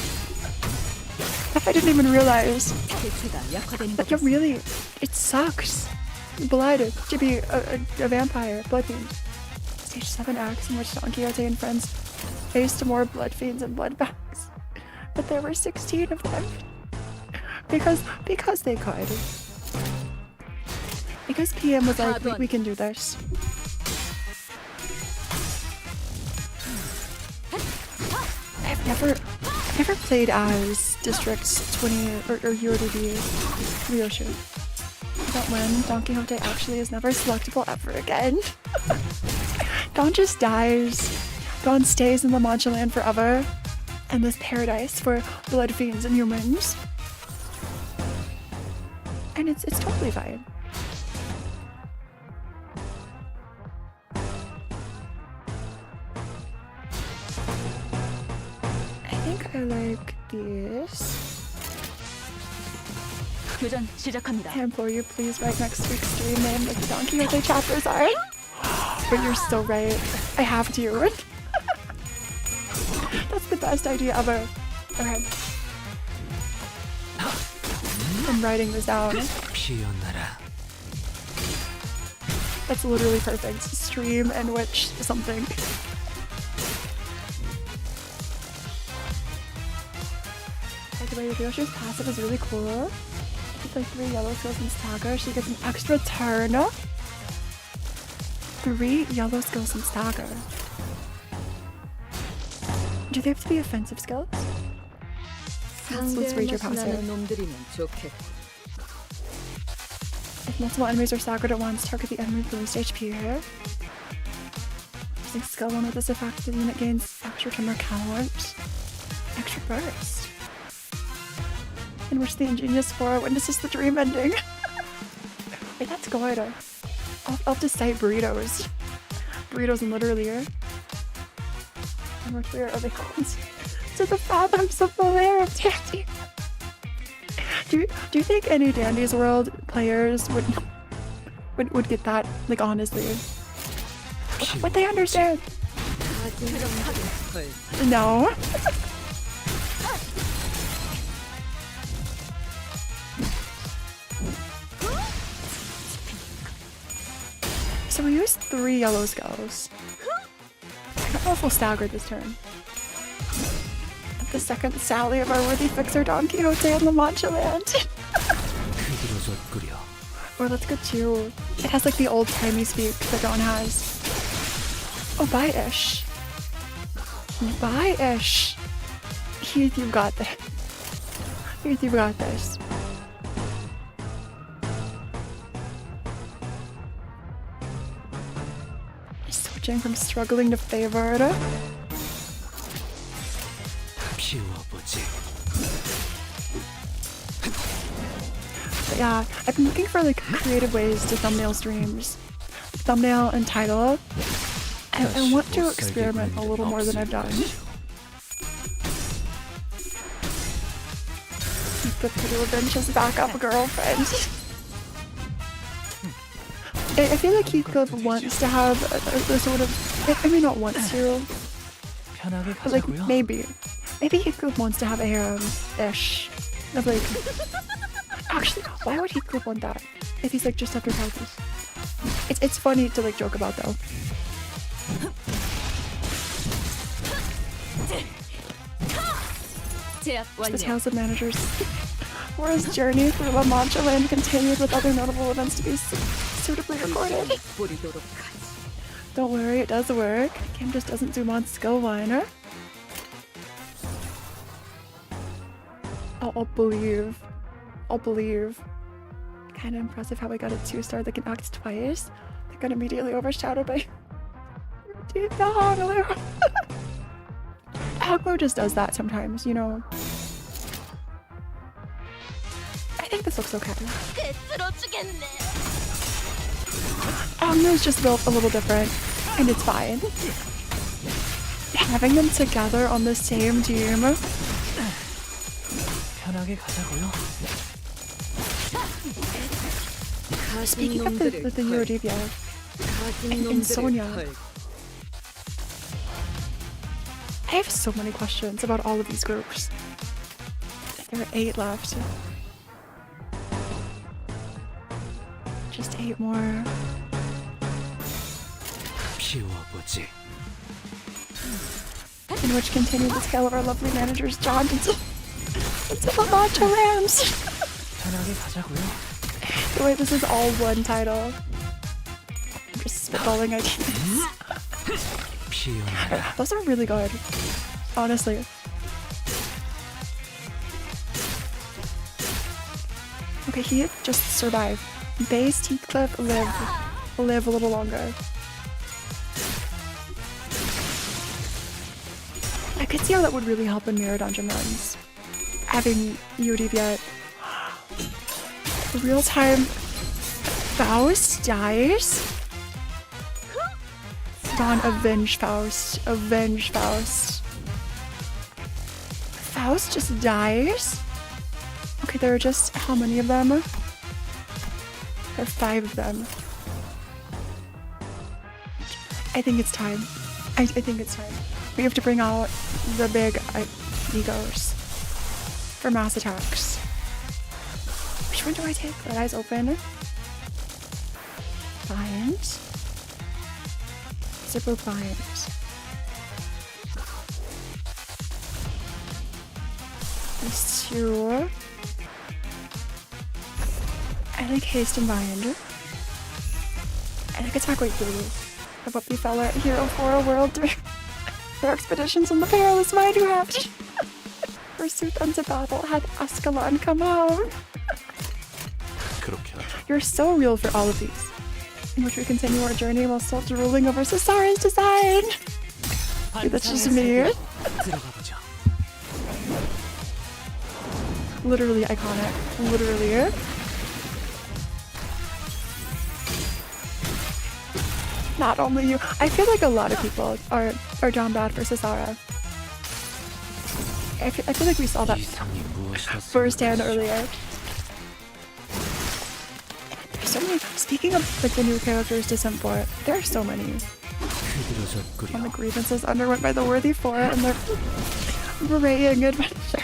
I didn't even realize. Like, it really, it sucks. Blood to be a vampire, blood fiend. Stage 7 acts in which Don Quixote and friends faced more blood fiends and blood bags. But there were 16 of them. Because they could. Because PM was like, we can do this. I've never played as Districts 20 or UODB Ryoshu. But when Don Quixote actually is never selectable ever again. Don just dies. Don stays in La Mancha Land forever. And this paradise for blood fiends and humans. And it's totally fine. 교전 시작합니다. I implore you, please write next week's stream name like the Don Quixote chapters are. But you're so right. I have to. That's the best idea ever. Okay. I'm writing this down. That's literally perfect. Stream and witch something. By the way, Ryoshi's passive is really cool. It's like 3 yellow skills in stagger. She gets an extra turn. 3 yellow skills in stagger. Do they have to be offensive skills? Let's read your passive. If multiple enemies are staggered at once, target the enemy with the least HP here. Using skill 1 with this effect, the unit gains extra timer count. Extra burst. In which the ingenious Phora witnesses the dream ending. Wait, that's good. I'll have to cite burritos. Burritos in literally here. And we're clear of the coins to the fathoms of the lair of Dandy. Do you think any Dandy's World players would get that? Like, honestly. Would they understand? No. So we used 3 yellow skulls. I don't know if we'll stagger this turn. The second Sally of our worthy fixer Don Quixote on the Mancha land. Or let's go 2. It has like the old timey speak that Don has. Oh, bye-ish. Bye-ish. Heath, you've got this. Heath, you've got this. Switching from struggling to favored. But yeah, I've been looking for like creative ways to thumbnail streams. Thumbnail and title. I want to experiment a little more than I've done. The pretty Adventures backup girlfriend. I feel like Heathcliff wants to have a sort of, I mean not wants to, but like maybe Heathcliff wants to have a harem-ish of like, actually why would Heathcliff want that if he's like just after parties? It's funny to like joke about though. The Tales of Managers. Phora's journey through La Mancha land continued with other notable events to be suitably recorded. Don't worry, it does work. The game just doesn't zoom on skill 1. I'll believe. I'll believe. Kinda impressive how I got a 2-star that can act twice. That got immediately overshadowed by the Hoglu. Hoglu just does that sometimes, you know. I think this looks okay. Hoglu's just built a little different, and it's fine. Having them together on the same team. Speaking of the Eurodivia and Sonia, I have so many questions about all of these groups. There are 8 left. Just 8 more. In which continue the tale of our lovely manager's jaunt into the Mancha Rams. The way this is all one title. I'm just spitballing ideas. Those are really good, honestly. Okay, Heath, just survive. Base, Heathcliff, live a little longer. I could see how that would really help in mirror dungeon runs. Having Eudiviet. Real-time Faust dies? Don, avenge Faust. Avenge Faust. Faust just dies? Okay, Okay, there are just how many of them? There are 5 of them. I think it's time. I think it's time. We have to bring out the big egos for mass attacks. Which one do I take? Let eyes open. Bind. Zippo bind. These 2. I like haste and bind. I like attack weight 3. What befell our hero Phora Whirled during their expeditions on the perilous Minecraft. Pursuit unto battle had Ascalon come home. You're so real for all of these, in which we continue our journey while still drooling over Cesara's design. Dude, that's just me. Literally iconic. Literally. Not only you. I feel like a lot of people are down bad for Cesara. I feel like we saw that firsthand earlier. There's so many. Speaking of like the new characters to simp for, there are so many. On the grievances underwent by the worthy Phora and their braying adventure.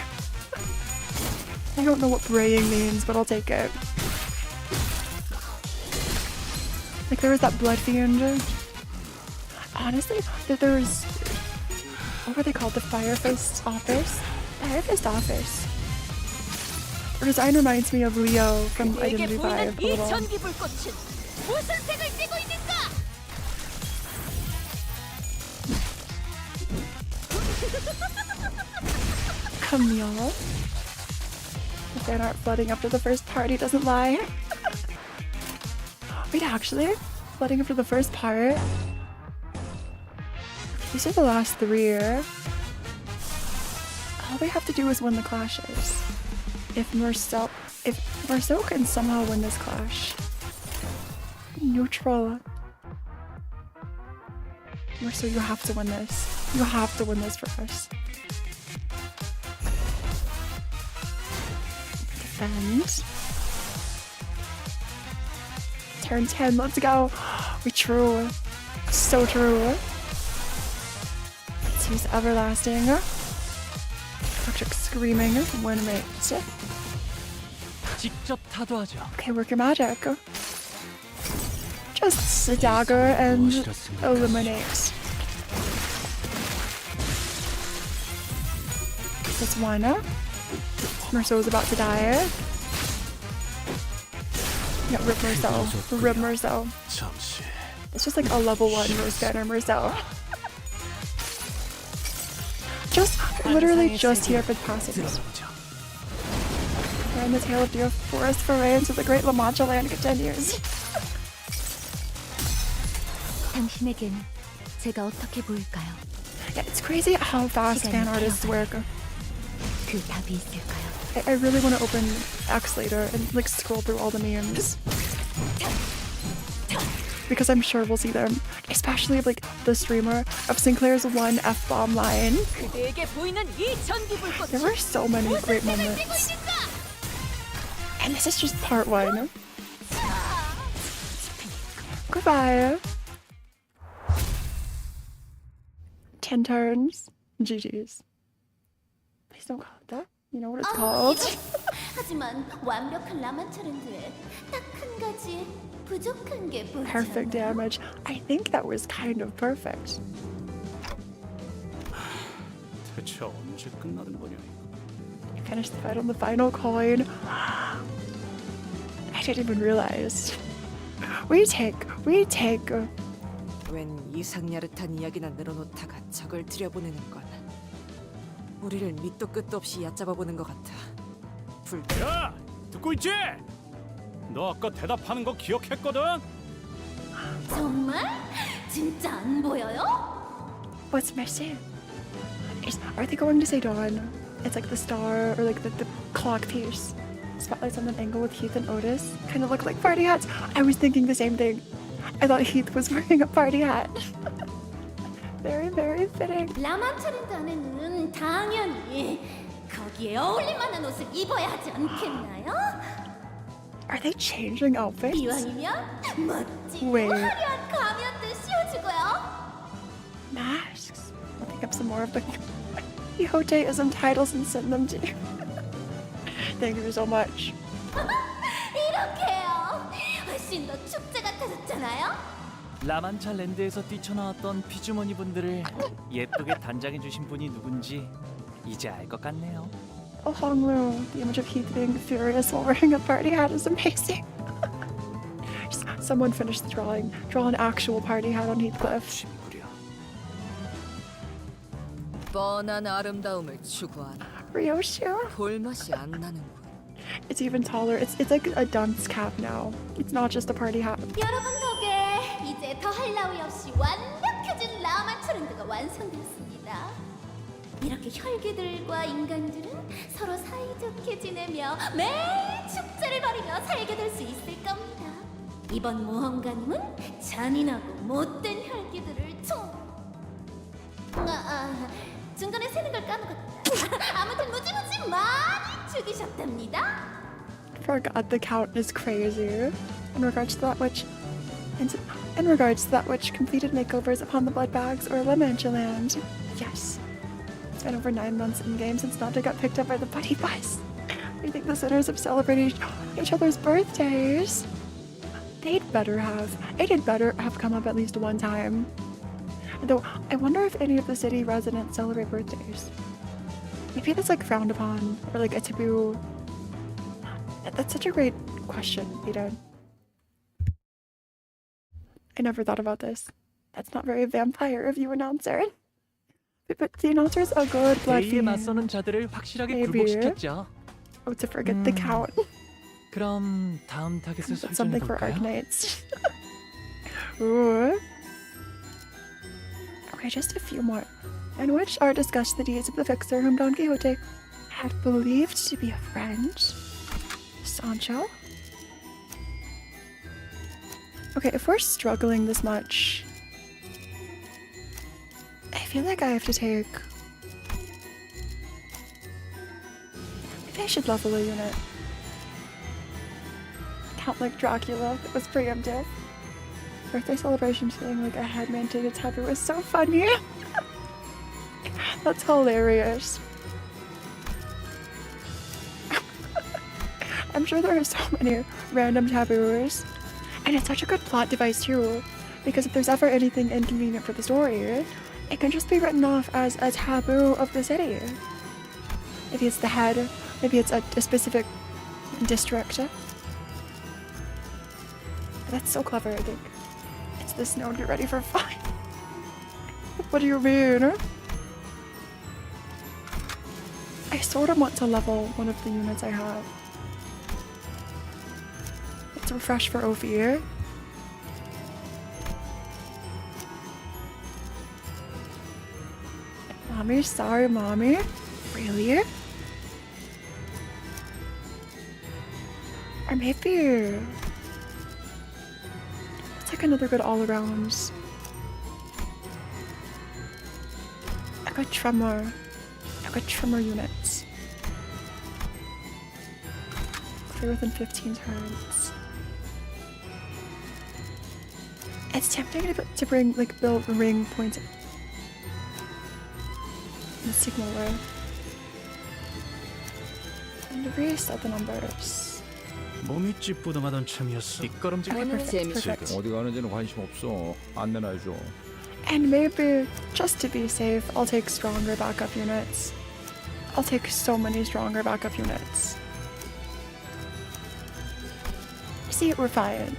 I don't know what braying means, but I'll take it. Like there was that blood fiend. Honestly, there was, what were they called? The Firefist office? Firefist office. Her design reminds me of Leo from Identity 5 a little. Camille. The fan art flooding after the first party doesn't lie. Wait, actually, flooding after the first part. These are the last 3. All we have to do is win the clashes. If Marceau can somehow win this clash. Neutral. Marceau, you have to win this. You have to win this for us. Defend. Turn 10, let's go. We true. So true. Let's use everlasting. Electric screaming. Win mate. Okay, work your magic. Just a dagger and eliminate. That's 1. Marceau's about to die. Yeah, rip Marceau. Rip Marceau. It's just like a level 1 Rose Banner Marceau. Just, literally just here for the passages. We're in the tail of dear forest forays as the great La Mancha land continues. 당신에겐 제가 어떻게 보일까요? Yeah, it's crazy how fast fan artists work. 그 답이 있을까요? I really want to open X later and like scroll through all the memes. Because I'm sure we'll see them. Especially of like the streamer of Sinclair's 1 F-bomb line. There were so many great moments. And this is just part 1. Goodbye. 10 turns. GG's. Please don't call it that. You know what it's called. 하지만 완벽한 라만 트렌드에 딱 한 가지 부족한 게 보이지 Perfect damage. I think that was kind of perfect. 대체 언제 끝나는 거냐? Finish the fight on the final coin. I didn't even realize. We take. 웬 이상야릇한 이야기나 늘어놓다가 적을 들여보내는 건 우리를 밑도 끝도 없이 얕잡아보는 것 같아. 야! 듣고 있지? 너 아까 대답하는 거 기억했거든? 정말? 진짜 안 보여요? What's missing? Are they going to say dawn? It's like the star or like the clock piece. Spotlights on an angle with Heath and Otis. Kind of look like party hats. I was thinking the same thing. I thought Heath was wearing a party hat. Very, very fitting. 라만 트렌드 안에는 당연히 거기 파티에 어울릴 만한 옷을 입어야 하지 않겠나요? Are they changing outfits? 이왕이면 멋지고 Wait. 화려한 가면도 씌워주고요. Masks. I'll think up some more of the Quixote-ism titles and send them to you. Thank you so much. 이렇게요. 훨씬 더 축제 같아졌잖아요. 라만차 랜드에서 뛰쳐나왔던 피주머니 분들을 예쁘게 단장해 주신 분이 누군지 이제 알 것 같네요. Oh, Honglu, the image of Heath being furious while wearing a party hat is amazing. Someone finished the drawing. Draw an actual party hat on Heathcliff. 뻔한 아름다움을 추구하는 Ryoshu? 볼맛이 안 나는군. It's even taller. It's like a dunce cap now. It's not just a party hat. 여러분 덕에 이제 더할 나위 없이 완벽해진 라마 트렌드가 완성되었습니다. 이렇게 혈귀들과 인간들은 서로 사이좋게 지내며 매일 축제를 벌이며 살게 될 수 있을 겁니다. 이번 모험가님은 잔인하고 못된 혈귀들을 중간에 세는 걸 까먹었다. 아무튼 무지무지 많이 죽이셨답니다. Forgot the count is crazy. In regards to that which in regards to that which completed makeovers upon the blood bags or Lamanchaland. Yes. It's been over 9 months in game since Nanda got picked up by the buddy bus. I think the sinners have celebrated each other's birthdays. They'd better have. It had better have come up at least one time. Though, I wonder if any of the city residents celebrate birthdays. Maybe that's like frowned upon, or like a taboo. That's such a great question, Peter. I never thought about this. That's not very vampire of you, announcer. But the announcer's a good blood 대의에 fiend. 맞서는 자들을 확실하게 Maybe. 굴복시켰죠. Oh, to forget the count. 그럼 다음 타겟을 설정해 Something for 볼까요? Arknights. Ooh. Okay, just a few more. In which are discussed the deeds of the fixer whom Don Quixote had believed to be a friend. Sancho? Okay, if we're struggling this much, I feel like I have to take... Maybe I should level a unit. Count like Dracula, it was preemptive. Birthday celebration feeling like a head-mandated taboo is so funny. That's hilarious. I'm sure there are so many random taboos. And it's such a good plot device too, because if there's ever anything inconvenient for the story, it can just be written off as a taboo of the city. Maybe it's the head, maybe it's a specific district. That's so clever, I think. It's the snow, get ready for fun. What do you mean? I sort of want to level one of the units I have. Let's refresh for Ophir. Mommy, sorry, mommy. Really? Or maybe... Let's take another good all-around. I got Tremor. I got Tremor units. Clear within 15 turns. It's tempting to bring, like, build ring points. The signal row. And reset the numbers. 몸이 찌뿌둥하던 참이었어. 뒷걸음질 지금 어디 가는지는 관심 없어. 안내나 해줘. And maybe, just to be safe, I'll take stronger backup units. I'll take so many stronger backup units. You see, we're fine.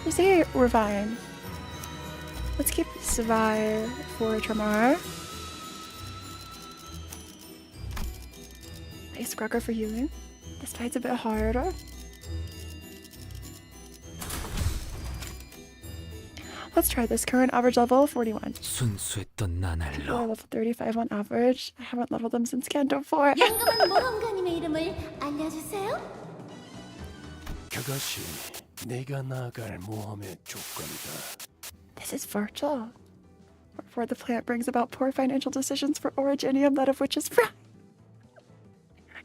You see, we're fine. Let's keep Savai for Tremor. Ice Cracker for healing. This fight's a bit harder. Let's try this. Current average level 41. 순수했던 People are 나날로 level 35 on average. I haven't leveled them since Canto 4. 영감한 모험가님의 이름을 알려주세요. 그것이 내가 나아갈 모험의 조건이다. This is virtual. Wherefore the plant brings about poor financial decisions for Originium, that of which is friend.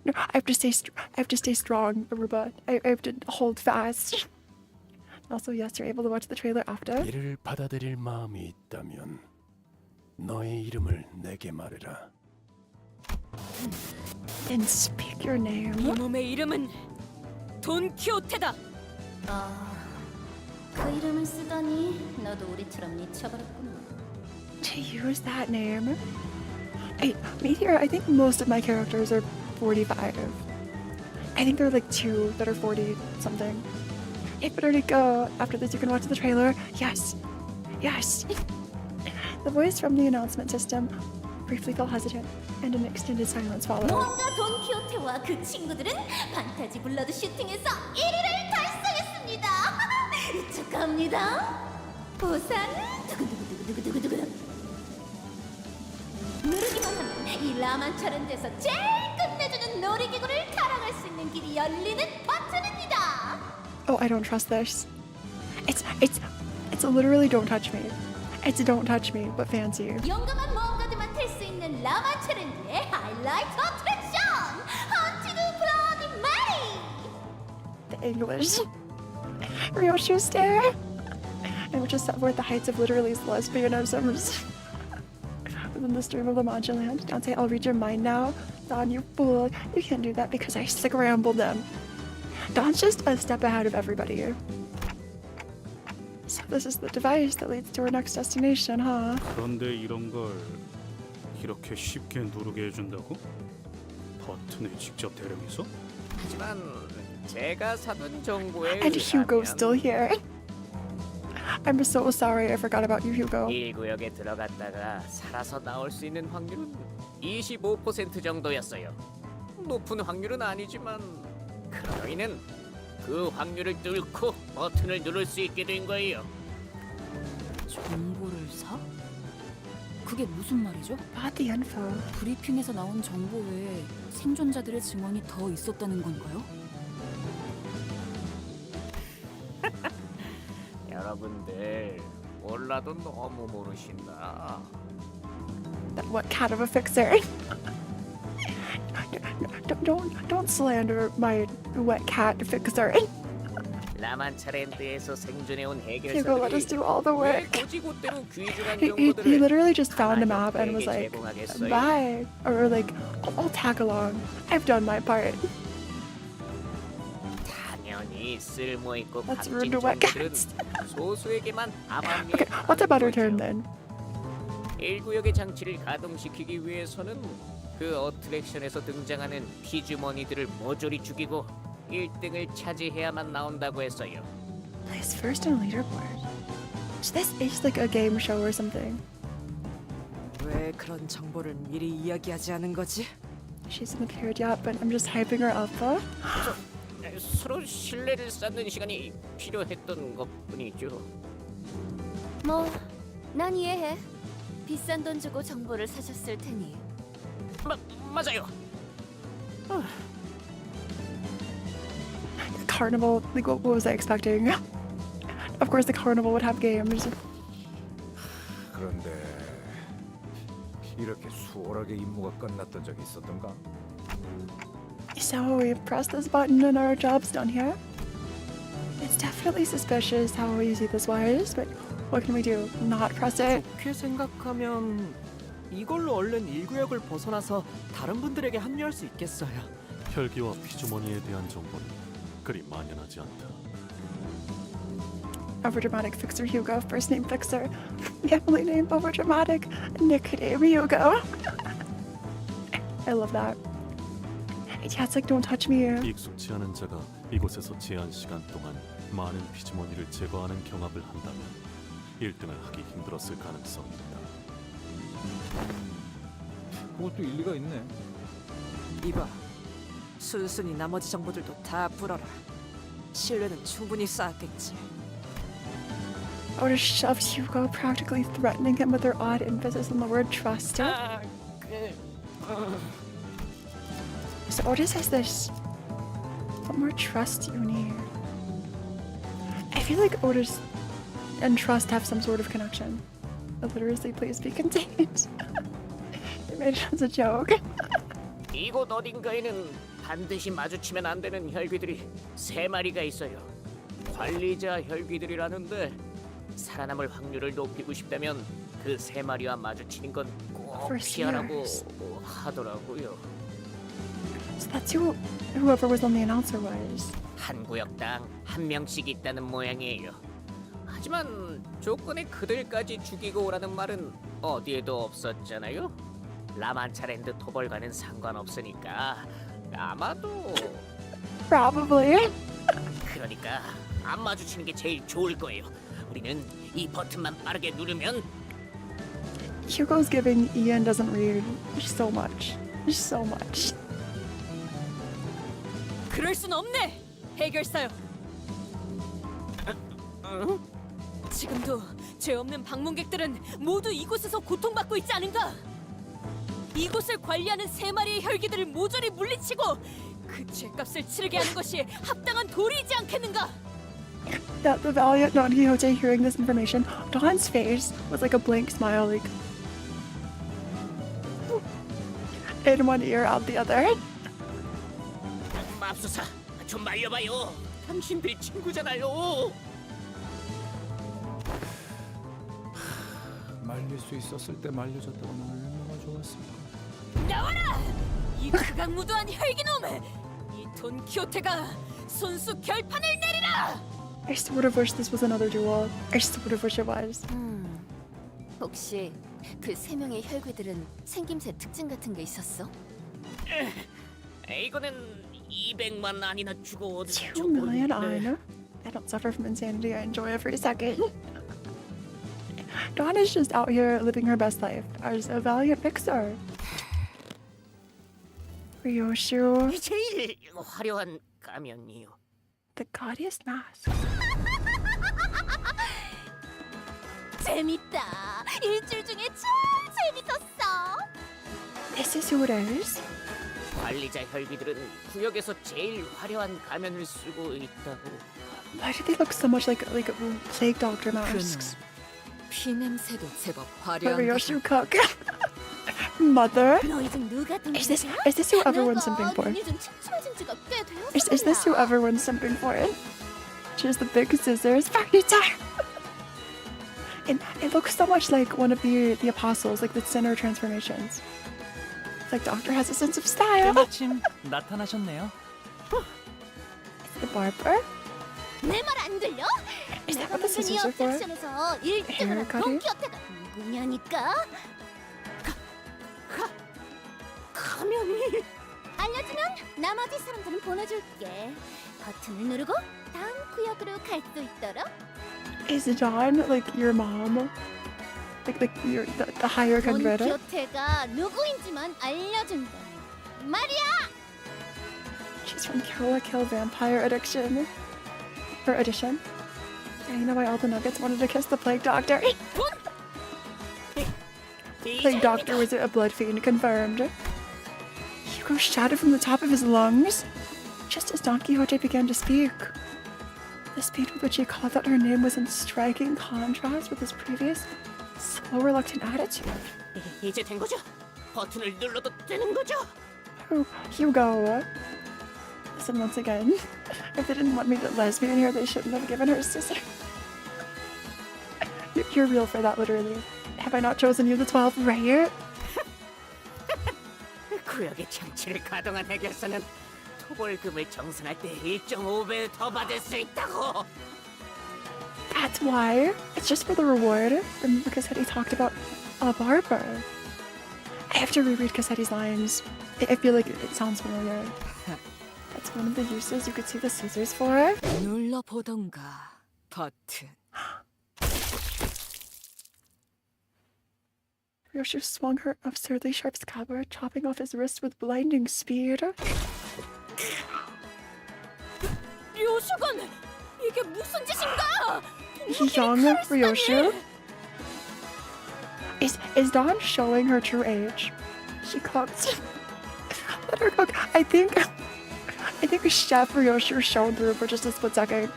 No, I have to stay strong, Aruba. I have to hold fast. Also, yes, you're able to watch the trailer after. 이를 받아들일 마음이 있다면 너의 이름을 내게 말해라. And speak your name. 이놈의 이름은 돈키호테다. 그 이름을 쓰다니 너도 우리처럼 미쳐버렸구나. To use that name. Me here, I think most of my characters are 45. I think there are like 2 that are 40 something. Hey, Federico, after this you can watch the trailer. Yes. Yes. The voice from the announcement system briefly fell hesitant, and an extended silence followed. 뭔가 돈키호테와 그 친구들은 판타지 블러드 슈팅에서 1위를 달성했습니다. 축하합니다. 보상 두구두구두구두구두구. 누르기만 하면 이 라만차랜드에서 제일 끝내주는 놀이기구를 타랑할 수 있는 길이 열리는 버튼입니다. Oh, I don't trust this. It's literally don't touch me. It's don't touch me, but fancy. 용감한 모험가들만 탈 수 있는 라만차랜드의 하이라이트 어트랙션 헌티드 블러디 메리. The English. Real Schuster. And which is set forth the heights of literally lesbianism within the stream of the Moduland. Don't say I'll read your mind now. Don, you fool. You can't do that because I scrambled them. Don's just a step ahead of everybody. So this is the device that leads to our next destination, huh? 그런데 이런 걸 이렇게 쉽게 누르게 해준다고? 버튼에 직접 대령해서? 하지만 제가 사둔 정보에 And Hugo's still here. I'm so sorry I forgot about you, Hugo. 1구역에 들어갔다가 살아서 나올 수 있는 확률은 25% 정도였어요. 높은 확률은 아니지만 크로이는 그 확률을 뚫고 버튼을 누를 수 있게 된 거예요. 정보를 사? 그게 무슨 말이죠? About the info. 브리핑에서 나온 정보 외에 생존자들의 증언이 더 있었다는 건가요? 여러분들 몰라도 너무 모르신다. What kind of a fixer? Don't slander my wet cat fixer. 라만차랜드에서 생존해온 Hugo, let us 해결사들이 do all the 왜 work. 고지고대로 귀중한 He 정보들을 literally just found a map and was 나만에게 like, 제공하겠어요? bye. Or like, I'll tag along. I've done my part. 당연히 쓸모있고 That's 값진 rude to wet 정보들은 cats. 소수에게만 암암리에 Okay, what's about her turn then? 1구역의 장치를 가동시키기 위해서는 그 어트랙션에서 등장하는 피주머니들을 모조리 죽이고 1등을 차지해야만 나온다고 했어요. Place first on leaderboard. So this is like a game show or something. 왜 그런 정보를 미리 이야기하지 않은 거지? She hasn't appeared yet, but I'm just hyping her up. Huh? 서로 신뢰를 쌓는 시간이 필요했던 것뿐이죠. 뭐, 난 이해해. 비싼 돈 주고 정보를 사셨을 테니. 맞아요. Carnival, like what was I expecting? Of course the carnival would have games. 그런데 이렇게 수월하게 임무가 끝났던 적이 있었던가? So we press this button and our job's done here. It's definitely suspicious how easy this was, but what can we do? Not press it? 좋게 생각하면 이걸로 얼른 1구역을 벗어나서 다른 분들에게 합류할 수 있겠어요. 혈기와 피주머니에 대한 정보는 그리 만연하지 않다. Overdramatic fixer Hugo, first name fixer. Family name overdramatic, nickname Hugo. I love that. Yeah, it's like don't touch me. 익숙치 않은 자가 이곳에서 제한 시간 동안 많은 피주머니를 제거하는 경합을 한다면 1등을 하기 힘들었을 가능성이 있다. 그것도 일리가 있네. 이봐, 순순히 나머지 정보들도 다 풀어라. 신뢰는 충분히 쌓았겠지. Otis shoves Hugo, practically threatening him with her odd emphasis on the word trust. So Otis says this. What more trust do you need? I feel like Otis and trust have some sort of connection. Illiteracy, please be contained. They made it as a joke. 이곳 어딘가에는 반드시 마주치면 안 되는 혈귀들이 3마리가 있어요. 관리자 혈귀들이라는데 살아남을 확률을 높이고 싶다면 그 3마리와 마주치는 건 꼭 피하라고 하더라고요. So that's whoever was on the announcer was. 한 구역당 한 명씩 있다는 모양이에요. 하지만 조건에 그들까지 죽이고 오라는 말은 어디에도 없었잖아요. 라만차랜드 토벌과는 상관없으니까 아마도 Probably. 그러니까 안 마주치는 게 제일 좋을 거예요. 우리는 이 버튼만 빠르게 누르면 Hugo's giving Ian doesn't read so much. So much. 그럴 순 없네. 해결사요. 지금도 죄 없는 방문객들은 모두 이곳에서 고통받고 있지 않은가? 이곳을 관리하는 3마리의 혈기들을 모조리 물리치고 그 죄값을 치르게 하는 것이 합당한 도리이지 않겠는가? That the valiant Don Quixote hearing this information, Don's face was like a blank smile, like in one ear, out the other. 맙소사, 좀 말려봐요. 당신들이 친구잖아요. 말릴 수 있었을 때 말려줬다면 얼마나 좋았을까. 나와라! 이 극악무도한 혈기놈! 이 돈키호테가 손수 결판을 내리라! I sort of wish this was another duel. I sort of wish it was. 혹시 그 3명의 혈귀들은 생김새 특징 같은 게 있었어? 이거는 200만 안이나 주고 2 million on. I don't suffer from insanity. I enjoy every second. Dawn is just out here living her best life as a valiant fixer. Ryoshu. 제일 화려한 가면이요. The gaudiest mask. 재밌다. 일주일 중에 제일 재밌었어. This is who it is. 관리자 혈귀들은 구역에서 제일 화려한 가면을 쓰고 있다고. Why do they look so much like plague doctor masks? 피 냄새도 제법 But 화려한. Ryoshu cook. Mother. 너희 중 누가 Is this who everyone's simping for? 눈이 좀 침침해진 지가 꽤 되어서 Is this who everyone's simping for? She has the big scissors. It looks so much like one of the apostles, like the sinner transformations. It's like Doctor has a sense of style. 때마침 나타나셨네요. The barber? 내 말 안 들려? Is that what the 내가 만든 이 scissors are for? 어택션에서 1등을 한 Haircutting? 돈키호테가 누구냐니까? 가면이 알려주면 나머지 사람들은 보내줄게. 버튼을 누르고 다음 구역으로 갈 수 있도록. Is Dawn like your mom? Like your the higher converter? 돈키호테가 누구인지만 알려준다. 말이야. She's from Kill la Kill Vampire Addiction. Or Edition. And you know why all the Nuggets wanted to kiss the Plague Doctor? Plague Doctor was a blood fiend, confirmed. Hugo shouted from the top of his lungs, just as Don Quixote began to speak. The speed with which he called out her name was in striking contrast with his previous, slow, reluctant attitude. 이제 된 거죠? 버튼을 눌러도 되는 거죠? Hugo. Listen once again. If they didn't want me to lesbian here, they shouldn't have given her a sister. You're real for that, literally. Have I not chosen you the 12th right? 구역의 장치를 가동한 해결사는 토벌금을 정산할 때 1.5배 더 받을 수 있다고. That's why. It's just for the reward. Remember Cassetti talked about a barber. I have to reread Cassetti's lines. I feel like it sounds familiar. That's one of the uses you could see the scissors for. 눌러보던가 버튼. Ryoshu swung her absurdly sharp scabbard, chopping off his wrist with blinding speed. 료슈건! 이게 무슨 짓인가? Young Ryoshu? Is Dawn showing her true age? She cooked. Let her cook. I think Chef Ryoshu showed through for just a split second.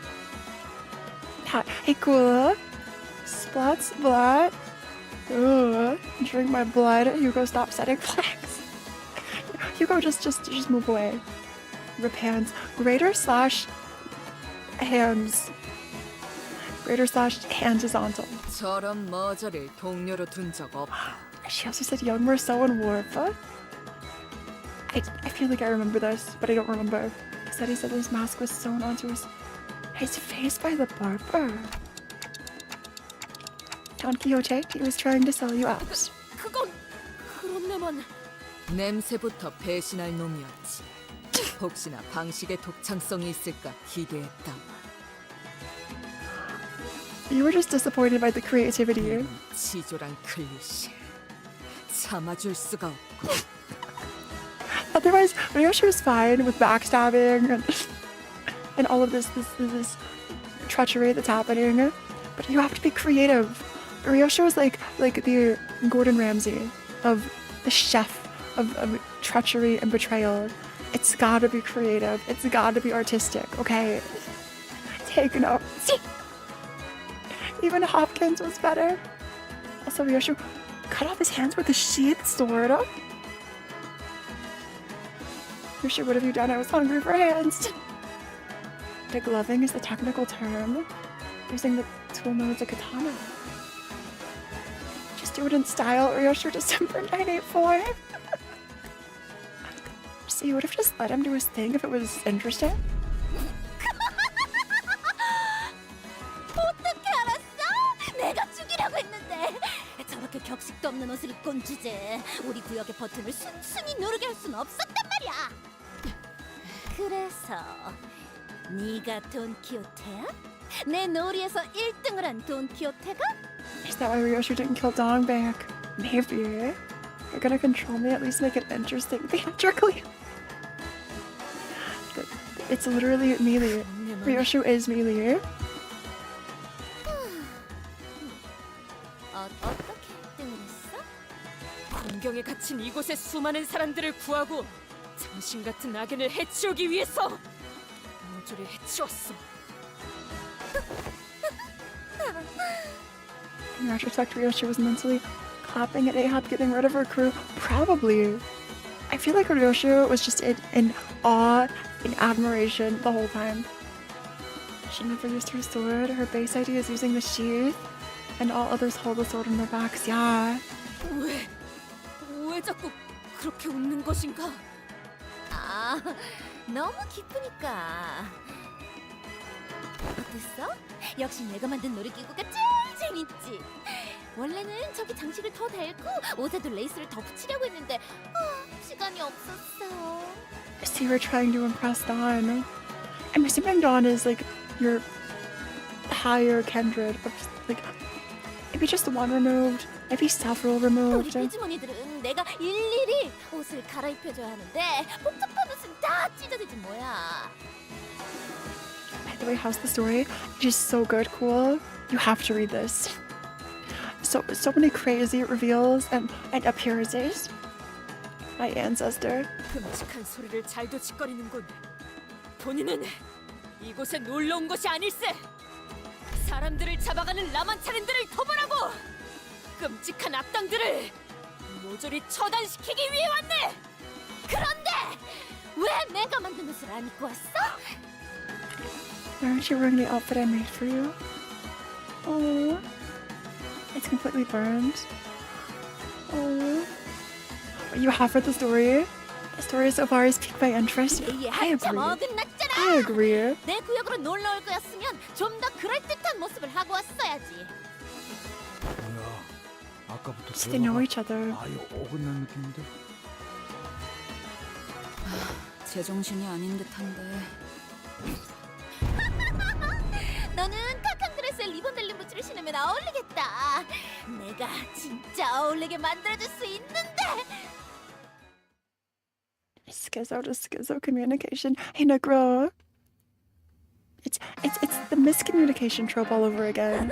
Hey, cool. Splat, splat. Ugh. Drink my blood. Hugo, stop setting flags. Hugo, just move away. rip hands. Greater slash hands. Greater slash horizontal. 저런 머저를 동료로 둔 적 없다. She also said young Marceau and Warpa. I feel like I remember this, but I don't remember. He said his mask was sewn onto his face by the barber. Don Quixote, he was trying to sell you out. 그건 그렇네만. 냄새부터 배신할 놈이었지. 혹시나 방식에 독창성이 있을까 기대했다. You were just disappointed by the creativity. 치졸한 클리셰. 참아줄 수가 없고. Otherwise, Ryoshi was fine with backstabbing and all of this treachery that's happening. But you have to be creative. Ryoshi was like the Gordon Ramsay of the chef of treachery and betrayal. It's gotta be creative. It's gotta be artistic. Okay, take notes. Even Hopkins was better. Also, Ryoshi cut off his hands with a sheathed sword. Ryoshi, what have you done? I was hungry for hands. Degloving is the technical term. Using the tool known as a katana. Just do it in style, Ryoshi, December 984. So you would have just let him do his thing if it was interesting? 어떻게 알았어? 내가 죽이라고 했는데. 저렇게 격식도 없는 옷을 입고 온 주제에 우리 구역의 버튼을 순순히 누르게 할 수는 없었단 말이야. 그래서 네가 돈키호테야? 내 놀이에서 1등을 한 돈키호테가? Is that why Ryoshi didn't kill Dongback? Maybe. You're gonna control me, at least make it interesting theatrically. It's literally melee. Ryoshi is melee. 어떻게 1등을 했어? 공경에 갇힌 이곳의 수많은 사람들을 구하고 정신 같은 악인을 해치우기 위해서 모조리 해치웠어. In retrospect, Ryoshi was mentally clapping at Ahab getting rid of her crew. Probably. I feel like Ryoshi was just in awe, in admiration the whole time. She never used her sword. Her base idea is using the sheath, and all others hold the sword on their backs. Yeah. 왜 자꾸 그렇게 웃는 것인가? 아, 너무 기쁘니까. 어땠어? 역시 내가 만든 놀이기구가 제일 재밌지. 원래는 저기 장식을 더 달고 옷에도 레이스를 더 붙이려고 했는데 시간이 없었어. So you were trying to impress Dawn. I'm assuming Dawn is like your higher kindred, of like maybe just one removed, maybe several 우리 removed. 피즈모니들은 내가 일일이 옷을 갈아입혀줘야 하는데 복잡한 옷은 다 찢어지지 뭐야. By the way, how's the story? It is so good, cool. You have to read this. So many crazy reveals and appearances. My ancestor. 끔찍한 소리를 잘도 짓거리는군. 본인은 이곳에 놀러 온 것이 아닐세. 사람들을 잡아가는 라만차렌들을 토벌하고 끔찍한 악당들을 모조리 처단시키기 위해 왔네. 그런데 왜 내가 만든 옷을 안 입고 왔어? Aren't you wearing the outfit I made for you? Oh, it's completely burned. Oh, you have read the story. The story so far has piqued my interest. I agree. 내 구역으로 놀러 올 거였으면 좀 더 그럴듯한 모습을 하고 왔어야지. 뭐야? 아까부터 So they know each other. 아예 어긋난 느낌인데. 제정신이 아닌 듯한데. 너는 카캉 드레스에 리본 달린 부츠를 신으면 어울리겠다. 내가 진짜 어울리게 만들어줄 수 있는데. Schizo to schizo communication. Hey, Negro. It's the miscommunication trope all over again.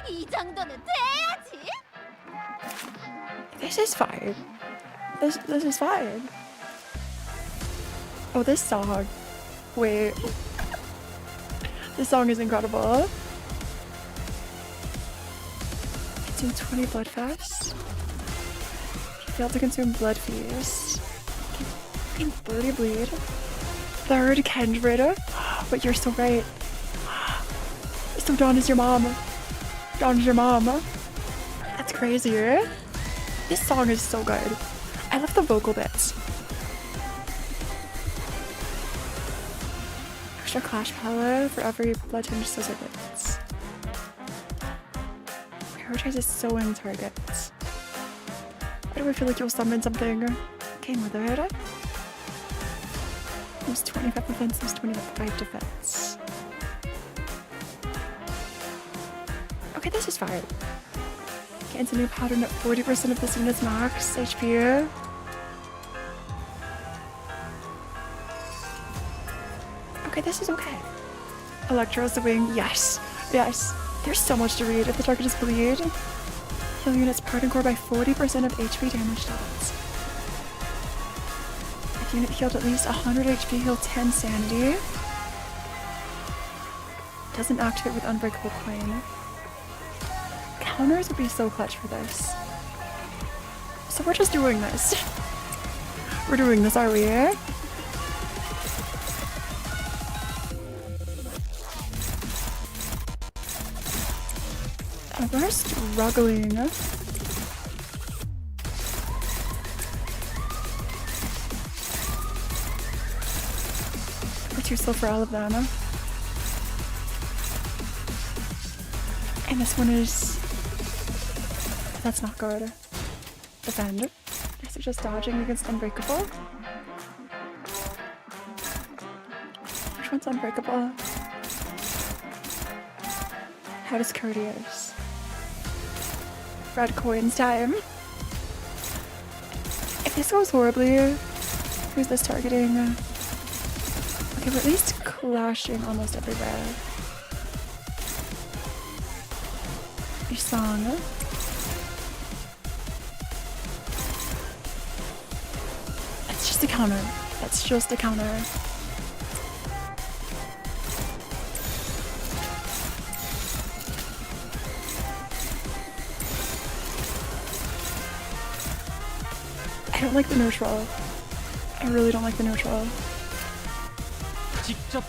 이 정도는 돼야지. This is fine. This is fine. Oh, this song. Wait. This song is incredible. Consume 20 blood fast. If you fail to consume blood feast, you can bloody bleed. third kindred. But you're so right. So Dawn is your mom. Dawn is your mom. That's crazy, right? This song is so good. I love the vocal bits. Extra clash power for every blood-tinged scissor bits. Prioritize sewing targets. Why do I feel like you'll summon something? Game with it. There's 25 defense, there's 25 defense. Okay, this is fine. Gains a new pattern at 40% of this unit's max HP. Okay, this is okay. Electro's the wing. Yes. Yes. There's so much to read. If the target is bleed, heal unit's parting core by 40% of HP damage dots. If unit healed at least 100 HP, heal 10 sanity. Doesn't activate with Unbreakable Coin. Counters would be so clutch for this. So we're just doing this. We're doing this, are we? We're struggling. We're too slow for all of them. And this one is... That's not good. Defend. Guess it's just dodging against Unbreakable. Which one's Unbreakable? How does Courteous? Red coins time. If this goes horribly, who's this targeting? Okay, we're at least clashing almost everywhere. Song. That's just a counter. That's just a counter. I don't like the neutral. I really don't like the neutral.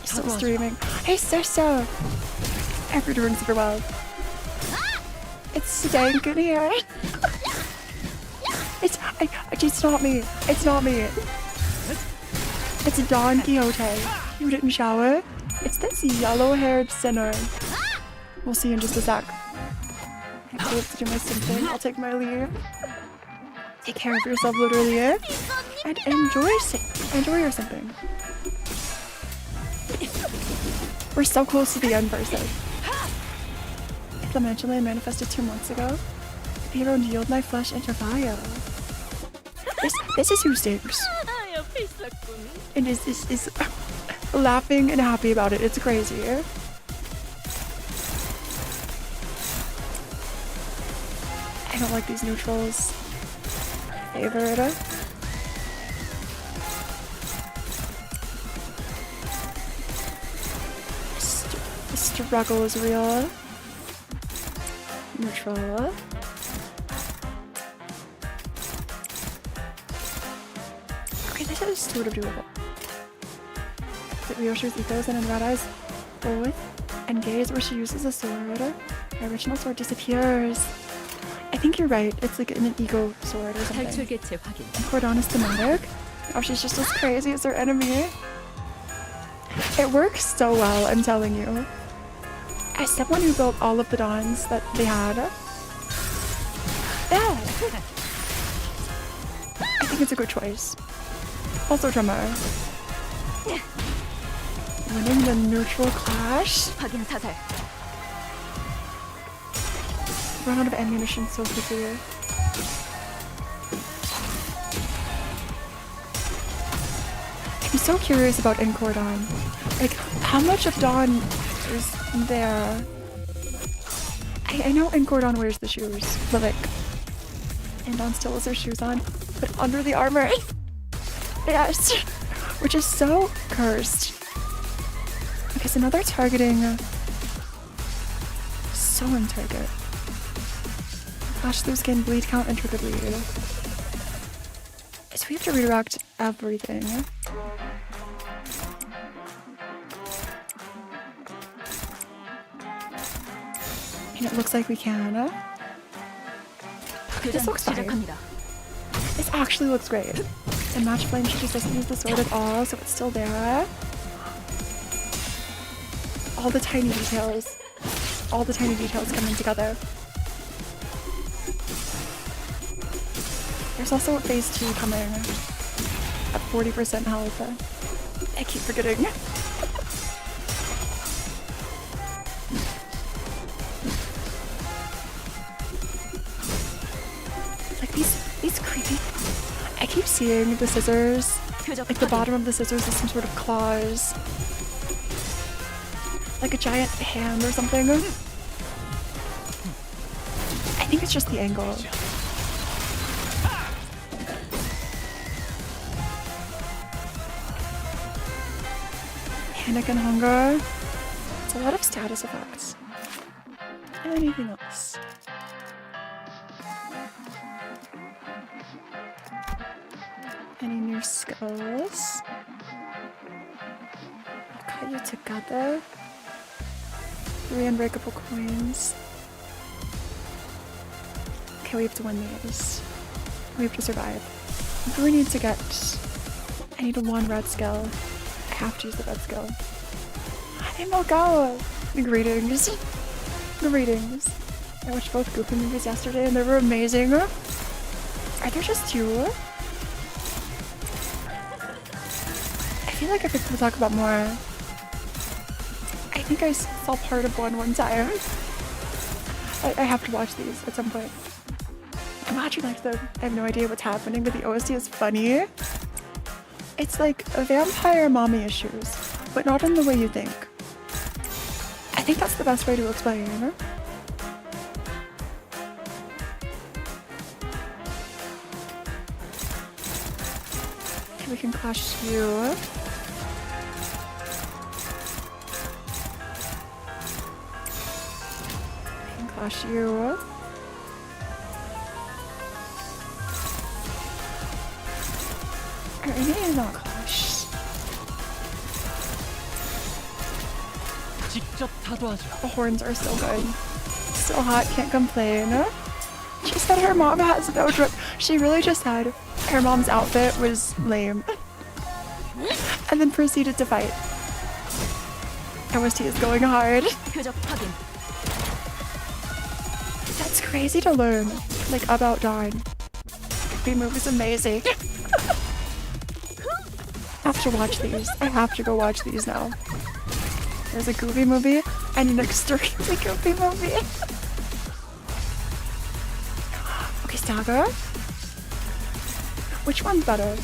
Still streaming. Hey, Sessa! I hope you're doing super well. It's Stank in here. It's not me. It's not me. It's Don Quixote. You didn't shower. It's this yellow-haired sinner. We'll see in just a sec. I have to do my something. I'll take my leave. Take care of yourself, literally, and enjoy your simping. We're so close to the end, person. Eventually, I manifested 2 months ago. The hero and yield my flesh into fire. This is who stinks. And is laughing and happy about it. It's crazy. I don't like these neutrals. Favorite. The struggle is real. Neutral. Okay, this is sort of doable. Is it Ryoshi's ethos and in Red Eyes both engage where she uses a sword? My original sword disappears. I think you're right. It's like an ego sword or something. And Cordon is thematic. Oh, she's just as crazy as her enemy. It works so well, I'm telling you. As someone who built all of the Dawns that they had, yeah, I think it's a good choice. Also drummer. Winning the neutral clash. Run out of ammunition so quickly. I'm so curious about Encore Dawn. Like, how much of Dawn is there? I know Encore Dawn wears the shoes, but like, and Dawn still has her shoes on, but under the armor, yes, which is so cursed. Okay, so now they're targeting so on target. Flash through skin, bleed count, and trigger bleed. So we have to redirect everything. And it looks like we can. This looks fine. This actually looks great. And Match Flame, she just doesn't use the sword at all, so it's still there. All the tiny details. All the tiny details coming together. There's also a phase 2 coming at 40% health. I keep forgetting. Like these creepy. I keep seeing the scissors. Like the bottom of the scissors is some sort of claws. Like a giant hand or something. I think it's just the angle. Panic and hunger. It's a lot of status effects. Anything else? Any new skills? I'll cut you together. 3 unbreakable coins. Okay, we have to win these. We have to survive. We need to get... I need a 1 red skill. I have to use the red skill. Hey, Mogo! Greetings. Greetings. I watched both Goofy movies yesterday and they were amazing. Are there just 2? I feel like I could talk about more. I think I saw part of one time. I have to watch these at some point. I'm watching like I have no idea what's happening, but the OST is funny. It's like a vampire mommy issues, but not in the way you think. I think that's the best way to explain it. Okay, we can clash you. Clash you. Alright, maybe not clash. The horns are so good. So hot, can't complain. She said her mom has no drip. She really just said her mom's outfit was lame. And then proceeded to fight. OST is going hard. That's crazy to learn, like, about Dawn. The movie's amazing. I have to watch these. I have to go watch these now. There's a Goofy movie and an extremely Goofy movie. Okay, Saga. Which one's better?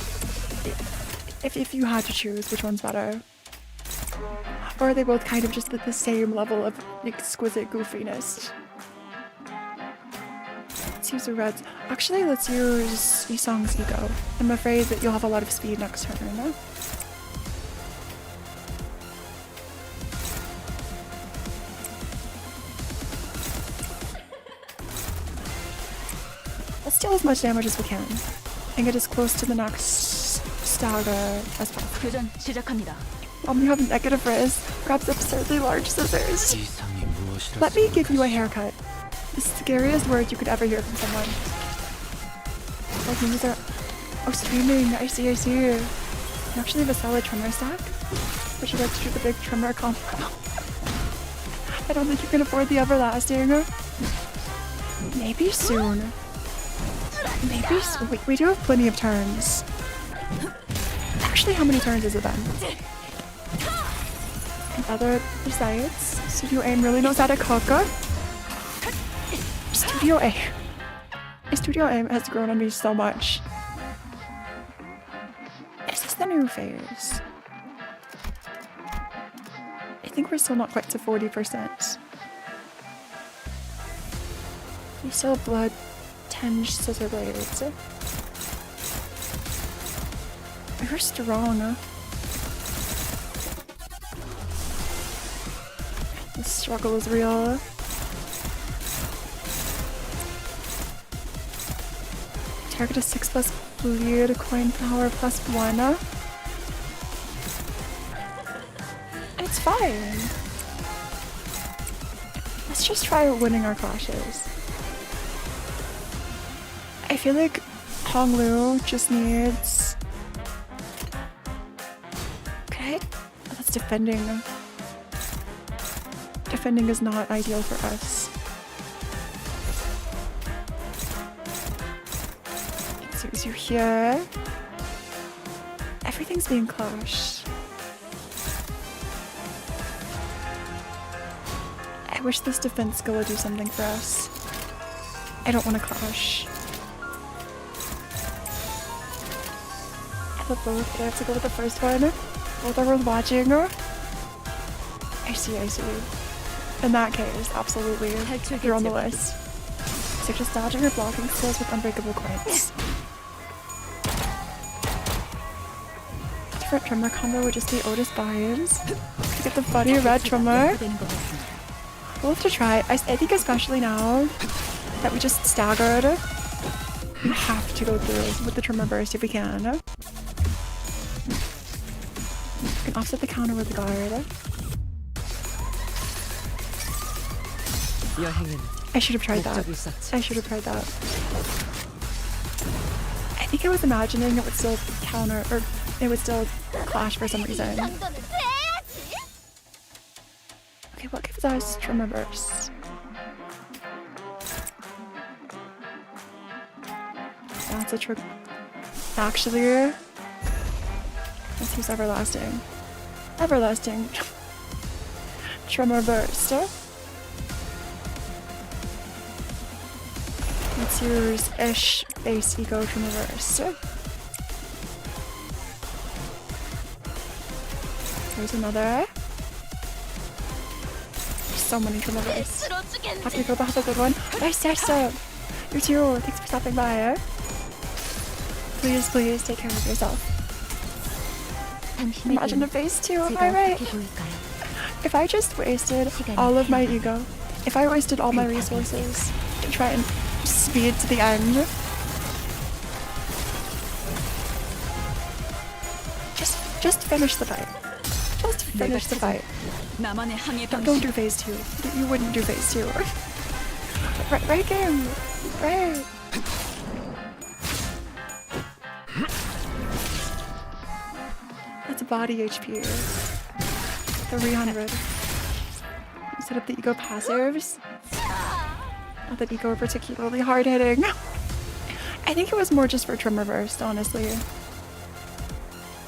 If you had to choose, which one's better? Or are they both kind of just at the same level of exquisite goofiness? Let's use the reds. Actually, let's use Yisong's ego. I'm afraid that you'll have a lot of speed next turn. No? Let's deal as much damage as we can and get as close to the next stagger as possible. You have negative risk. Grabs absurdly large scissors. Let me give you a haircut. The scariest word you could ever hear from someone. Like these are... Oh, streaming. I see. You actually have a solid trimmer stack, but you like to do the big trimmer combo. I don't think you can afford the everlasting. Maybe soon. Maybe soon. We do have plenty of turns. Actually, how many turns has it been? And other besides, Studio Aim really knows how to cook. Studio Aim has grown on me so much. Is this the new phase? I think we're still not quite to 40%. We still have blood tinged scissor blades. We're strong. The struggle is real. Target a 6+ bleed, coin power +1. It's fine. Let's just try winning our clashes. I feel like Honglu just needs... Okay, that's defending. Defending is not ideal for us. So as you hear, everything's being clashed. I wish this defense skill would do something for us. I don't want to clash. I love both. I have to go with the first one. Both are worth watching. I see. In that case, absolutely. You're on the list. So just dodging or blocking skills with unbreakable coins. Different drummer combo would just be Otis vibes. Get the funny red drummer. We'll have to try. I think especially now that we just staggered, we have to go through with the drummer burst if we can. We can offset the counter with the guard. I should have tried that. I should have tried that. I think I was imagining it would still counter, or it would still clash for some reason. Okay, what gives us drummer burst? That's a trick. Actually, let's use everlasting. Everlasting. Drummer burst. Let's use Ish base ego from reverse. There's another. So many from reverse. Happy to go have a good one. Nice, you too. Thanks for stopping by. Please take care of yourself. Imagine a phase 2 of my right. If I just wasted all of my ego, if I wasted all my resources to try and speed to the end, just finish the fight. Just finish the fight. Don't do phase 2. You wouldn't do phase 2. Right game. Right. That's body HP. 300. Set up the ego passives. Not that ego were particularly hard hitting. I think it was more just for trim reversed, honestly. You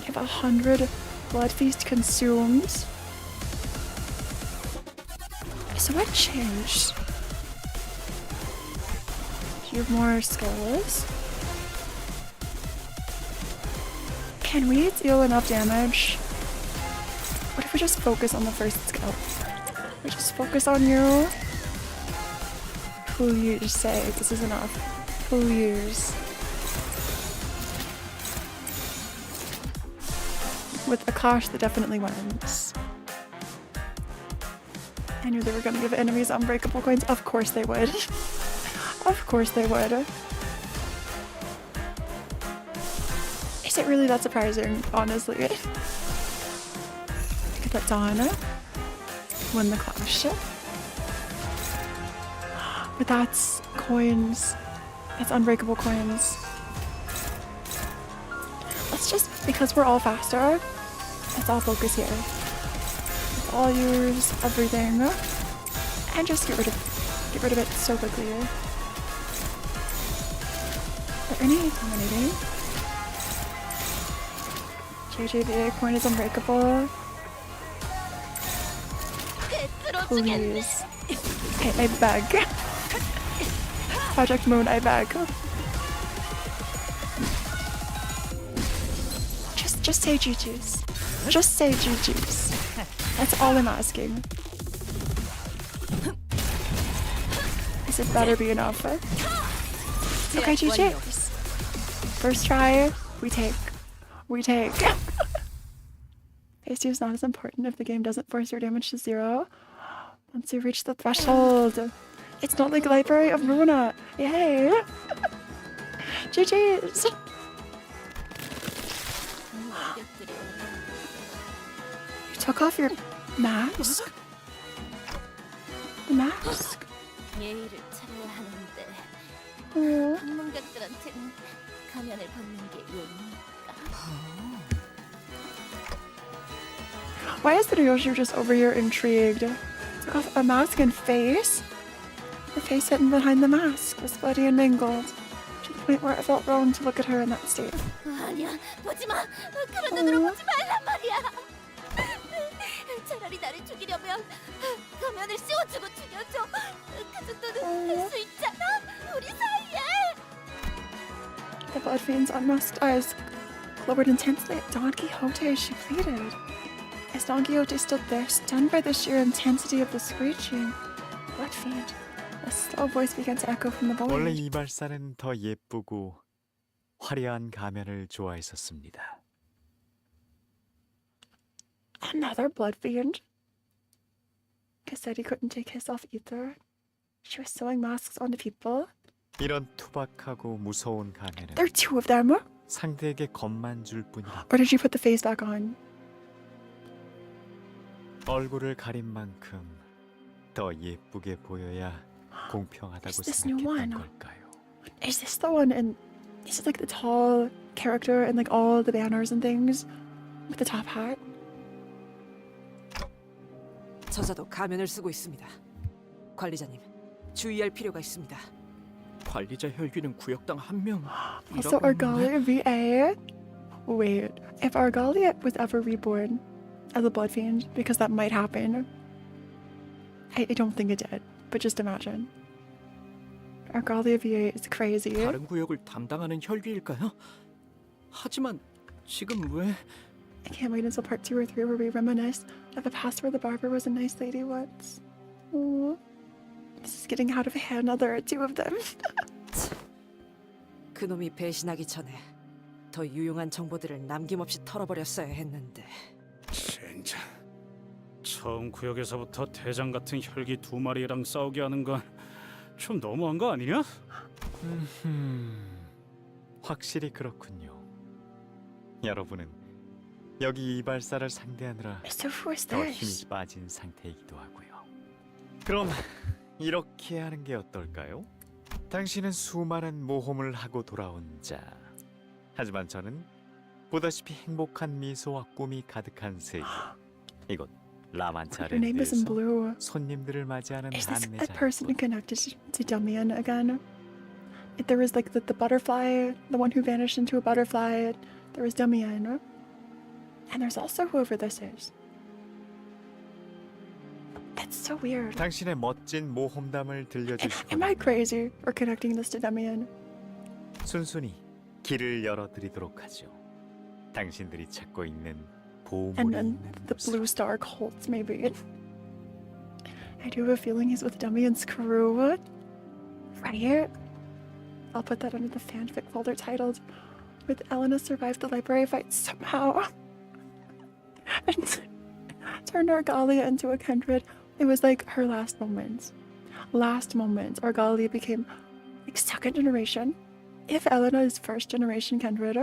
have 100 blood feast consumed. So what changed? Do you have more skills? Can we deal enough damage? What if we just focus on the first skill? We just focus on you. Please say this is enough. Please. With a clash that definitely wins. I knew they were gonna give enemies unbreakable coins. Of course they would. Of course they would. Is it really that surprising, honestly? Get that done. Win the clash. But that's coins. That's unbreakable coins. Let's just, because we're all faster, let's all focus here. Let's all use everything and just get rid of it so quickly. Are there any dominating? JJBA coin is unbreakable. Please. I beg. Project Moon, I beg. Just say GG's. Just say GG's. That's all I'm asking. This had better be enough. Okay, GG's. First try, we take. Phase 2 is not as important if the game doesn't force your damage to 0 once you reach the threshold. It's not like Library of Ruina. Yay! GG's! You took off your mask? The mask. 예의를 차려야 하는데 Oh. 방문객들한테는 가면을 벗는 게 예의니까. Why is the Ryoshi just over here intrigued? Took off a mask and face. The face hidden behind the mask was bloody and mangled, to the point where it felt wrong to look at her in that state. 아니야, 보지 마. 그런 눈으로 보지 말란 말이야. 차라리 나를 죽이려면 가면을 씌워주고 죽여줘. 그 정도는 할 수 있잖아, 우리 사이에. The blood fiend's unmasked eyes glowed intensely at Don Quixote as she pleaded. As Don Quixote stood there, stunned by the sheer intensity of the screeching, blood fiend, a slow voice began to echo from the 원래 void. 이발사는 더 예쁘고 화려한 가면을 좋아했었습니다. Another blood fiend? Quixote couldn't take his off either. She was sewing masks onto people. 이런 투박하고 무서운 가면은 There are two of them. Or 상대에게 겁만 줄 뿐이라 did you put the face back on? 얼굴을 가린 만큼 더 예쁘게 보여야 공평하다고 Is this new 생각했던 one? 걸까요? Is this the one in... Is it like the tall character and like all the banners and things? With the top hat? 저자도 가면을 쓰고 있습니다. 관리자님, 주의할 필요가 있습니다. 관리자 혈귀는 구역당 한 명. Also, Argalia VA? Wait, if Argalia was ever reborn as a blood fiend, because that might happen. I don't think it did, but just imagine. Argalia VA is crazy. 다른 구역을 담당하는 혈귀일까요? 하지만 지금 왜? I can't wait until part 2 or 3 where we reminisce of a past where the barber was a nice lady once. Aww. This is getting out of hand. Now there are two of them. 그놈이 배신하기 전에 더 유용한 정보들을 남김없이 털어버렸어야 했는데. 진짜 처음 구역에서부터 대장 같은 혈기 두 마리랑 싸우게 하는 건 좀 너무한 거 아니냐? 확실히 그렇군요. 여러분은 여기 이발사를 상대하느라 So who is 더 this? 힘이 빠진 상태이기도 하고요. 그럼 이렇게 하는 게 어떨까요? 당신은 수많은 모험을 하고 돌아온 자. 하지만 저는 보다시피 행복한 미소와 꿈이 가득한 세계. 이곳 Her name is in 라만차랜드에서 blue. 손님들을 맞이하는 Is this a 안내자. person connected to Damian again? If there was like the butterfly, the one who vanished into a butterfly, there was Damian. And there's also whoever this is. That's so weird. 당신의 멋진 모험담을 들려주시고 Am I crazy for connecting this to Damian? 순순히 길을 열어드리도록 하죠. 당신들이 찾고 있는 And 보물이 then 있는 the blue star cult, maybe. I do have a feeling he's with Damian's crew. Right? I'll put that under the fanfic folder titled "With Elena Survived the Library Fight Somehow." And turned Argalia into a kindred. It was like her last moments. Last moments. Argalia became like second generation. If Elena is first generation kindred,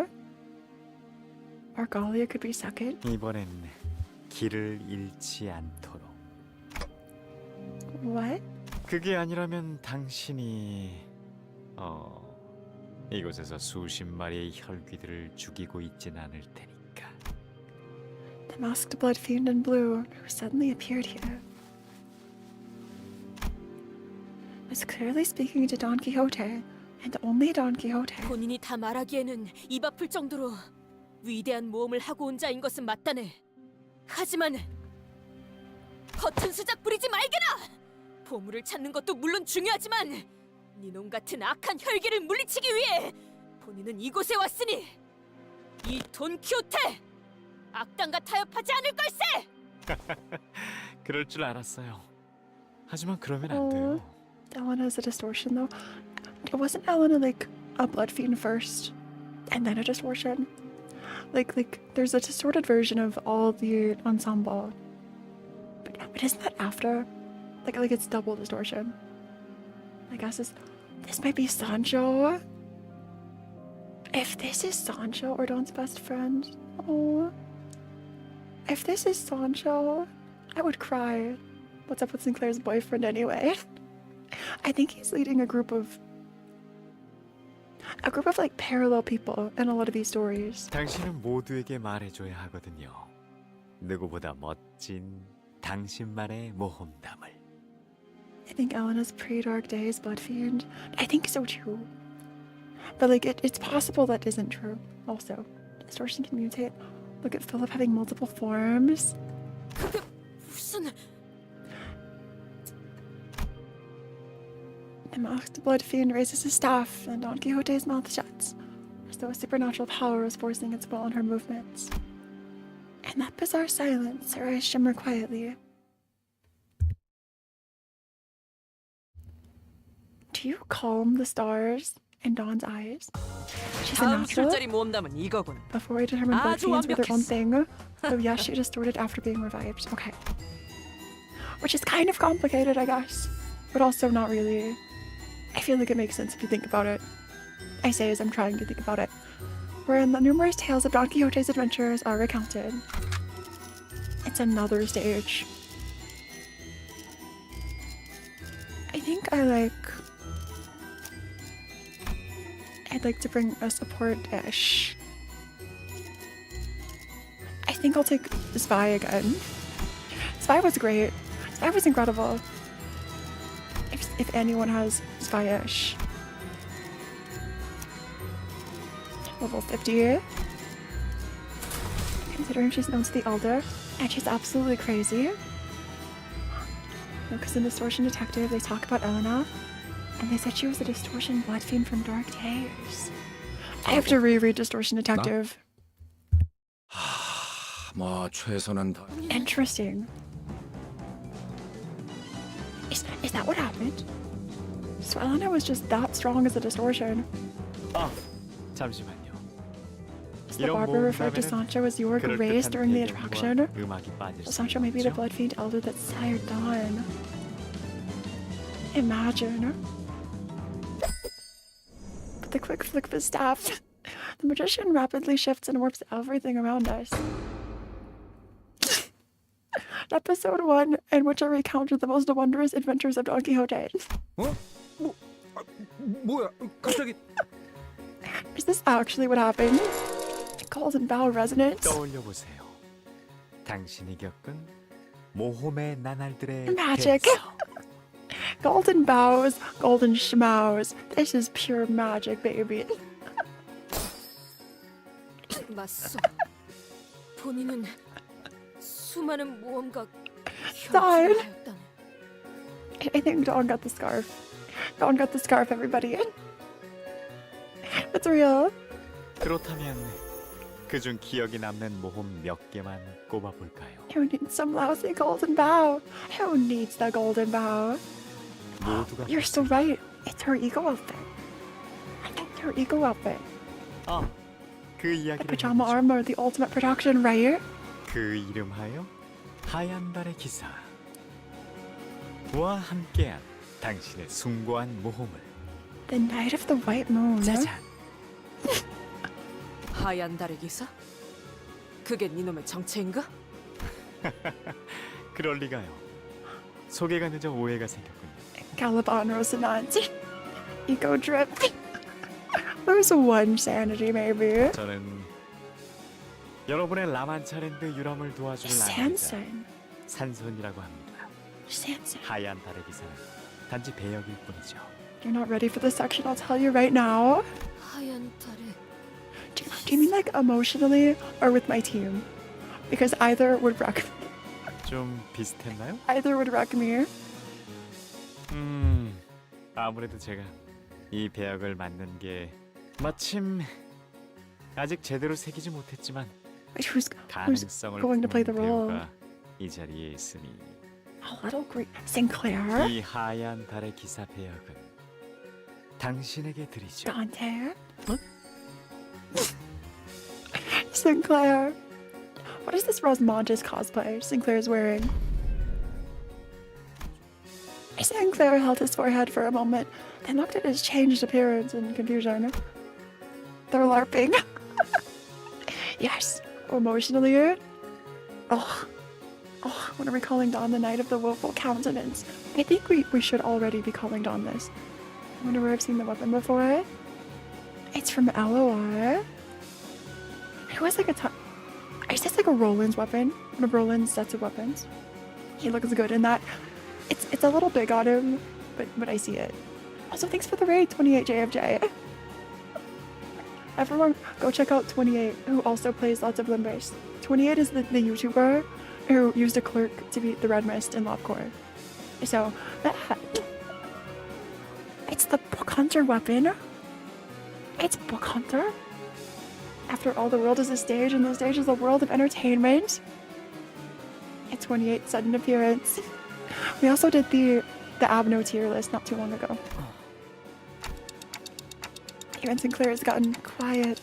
Argalia could be second. 이번엔 길을 잃지 않도록. What? 그게 아니라면 당신이 이곳에서 수십 마리의 혈귀들을 죽이고 있진 않을 테니까. The masked blood fiend in blue who suddenly appeared here was clearly speaking to Don Quixote, and only Don Quixote. 본인이 다 말하기에는 입 아플 정도로 위대한 모험을 하고 온 자인 것은 맞다네. 하지만 허튼 수작 부리지 말게라. 보물을 찾는 것도 물론 중요하지만 니놈 같은 악한 혈기를 물리치기 위해 본인은 이곳에 왔으니 이 돈키호테 악당과 타협하지 않을 걸세. 그럴 줄 알았어요. 하지만 그러면 안 돼요. Elena's a distortion though. Wasn't Elena like a blood fiend first and then a distortion? Like there's a distorted version of all the ensemble. But isn't that after? Like it's double distortion. I guess this might be Sancho. If this is Sancho or Don's best friend, oh. If this is Sancho, I would cry. What's up with Sinclair's boyfriend anyway? I think he's leading a group of like parallel people in a lot of these stories. 당신은 모두에게 말해줘야 하거든요. 누구보다 멋진 당신만의 모험담을. I think Elena's pre-Dark Days blood fiend. I think so too. But like it's possible that isn't true. Also, distortion can mutate. Look at Philip having multiple forms. 그게 무슨... The masked blood fiend raises his staff, and Don Quixote's mouth shuts, as though a supernatural power is forcing its will on her movements. In that bizarre silence, her eyes shimmer quietly. Do you calm the stars in Dawn's eyes? She's a 다음 natural? 술자리 모험담은 이거군. Before I determine blood 아주 fiends were their own 완벽했어. thing. Oh yes, she distorted after being revived. Okay. Which is kind of complicated, I guess. But also not really. I feel like it makes sense if you think about it. I say as I'm trying to think about it. Wherein the numerous tales of Don Quixote's adventures are recounted. It's another stage. I think I'd like to bring a support-ish. I think I'll take Spy again. Spy was great. Spy was incredible. If anyone has Spy-ish. Level 50. Considering she's known to the Elder, and she's absolutely crazy. Because in Distortion Detective, they talk about Elena, and they said she was a distortion blood fiend from Dark Days. I have to reread Distortion Detective. 뭐 최선은 다. Interesting. Is that what happened? So Elena was just that strong as a distortion. 잠시만요. So the barber referred to Sancho as York raised during the attraction. 음악이 빠질 So 수 Sancho may be the blood fiend elder that sired Dawn. Imagine. With the quick flick of his staff, the magician rapidly shifts and warps everything around us. Episode 1, in which I recounted the most wondrous adventures of Don Quixote. 뭐야? 갑자기 Is this actually what happened? Golden Bow resonance? 떠올려 보세요. 당신이 겪은 모험의 나날들의 Magic. Golden bows, golden schmows. This is pure magic, baby. 맞소. 본인은 수많은 모험가 Dawn. 혈투하였다네. I think Dawn got the scarf. Dawn got the scarf, everybody. It's real. 그렇다면 그중 기억이 남는 모험 몇 개만 꼽아볼까요? Who needs some lousy golden bow? Who needs the golden bow? 모두가 You're so right. It's her ego outfit. I think her ego outfit. 그 The 이야기를 pajama armor, the ultimate protection, right? 그 이름하여 하얀 달의 기사와 함께한 당신의 숭고한 모험을 The night of the white moon. 짜잔. 하얀 달의 기사? 그게 니놈의 정체인가? 그럴 리가요. 소개가 늦어 오해가 생겼군요. Caliban Rosinante. Ego drip. There's one sanity, maybe. 저는 여러분의 라만차랜드 유람을 도와주는 아내이자 Sanson. 산손이라고 합니다. Sanson. 하얀 달의 기사는 단지 배역일 뿐이죠. You're not ready for this section, I'll tell you right now. 하얀 달의 Do you mean like emotionally or with my team? Because either would wreck 좀 비슷했나요? either would wreck me. 아무래도 제가 이 배역을 맡는 게 마침 아직 제대로 새기지 못했지만 Wait, who's 가능성을 going to play the 품은 role? 배우가 이 자리에 있으니 A little great. Sinclair? 이 하얀 달의 기사 배역은 당신에게 드리죠. Dante? Sinclair. What is this Rosmontes cosplay Sinclair's wearing? Sinclair held his forehead for a moment, then looked at his changed appearance in confusion. They're LARPing. Yes. Emotionally. Oh. Oh, when are we calling Dawn the Night of the Woeful Countenance? I think we should already be calling Dawn this. I wonder where I've seen the weapon before. It's from LOR. It was like is this like a Roland's weapon? One of Roland's sets of weapons. He looks good in that. It's a little big on him, but I see it. Also, thanks for the raid, 28JFJ. Everyone, go check out 28, who also plays lots of Limbus. 28 is the YouTuber who used a clerk to beat the Red Mist in Lobcore. So, it's the Book Hunter weapon. It's Book Hunter. After all, the world is a stage, and the stage is a world of entertainment. It's 28 sudden appearance. We also did the Abno tier list not too long ago. Even Sinclair has gotten quiet.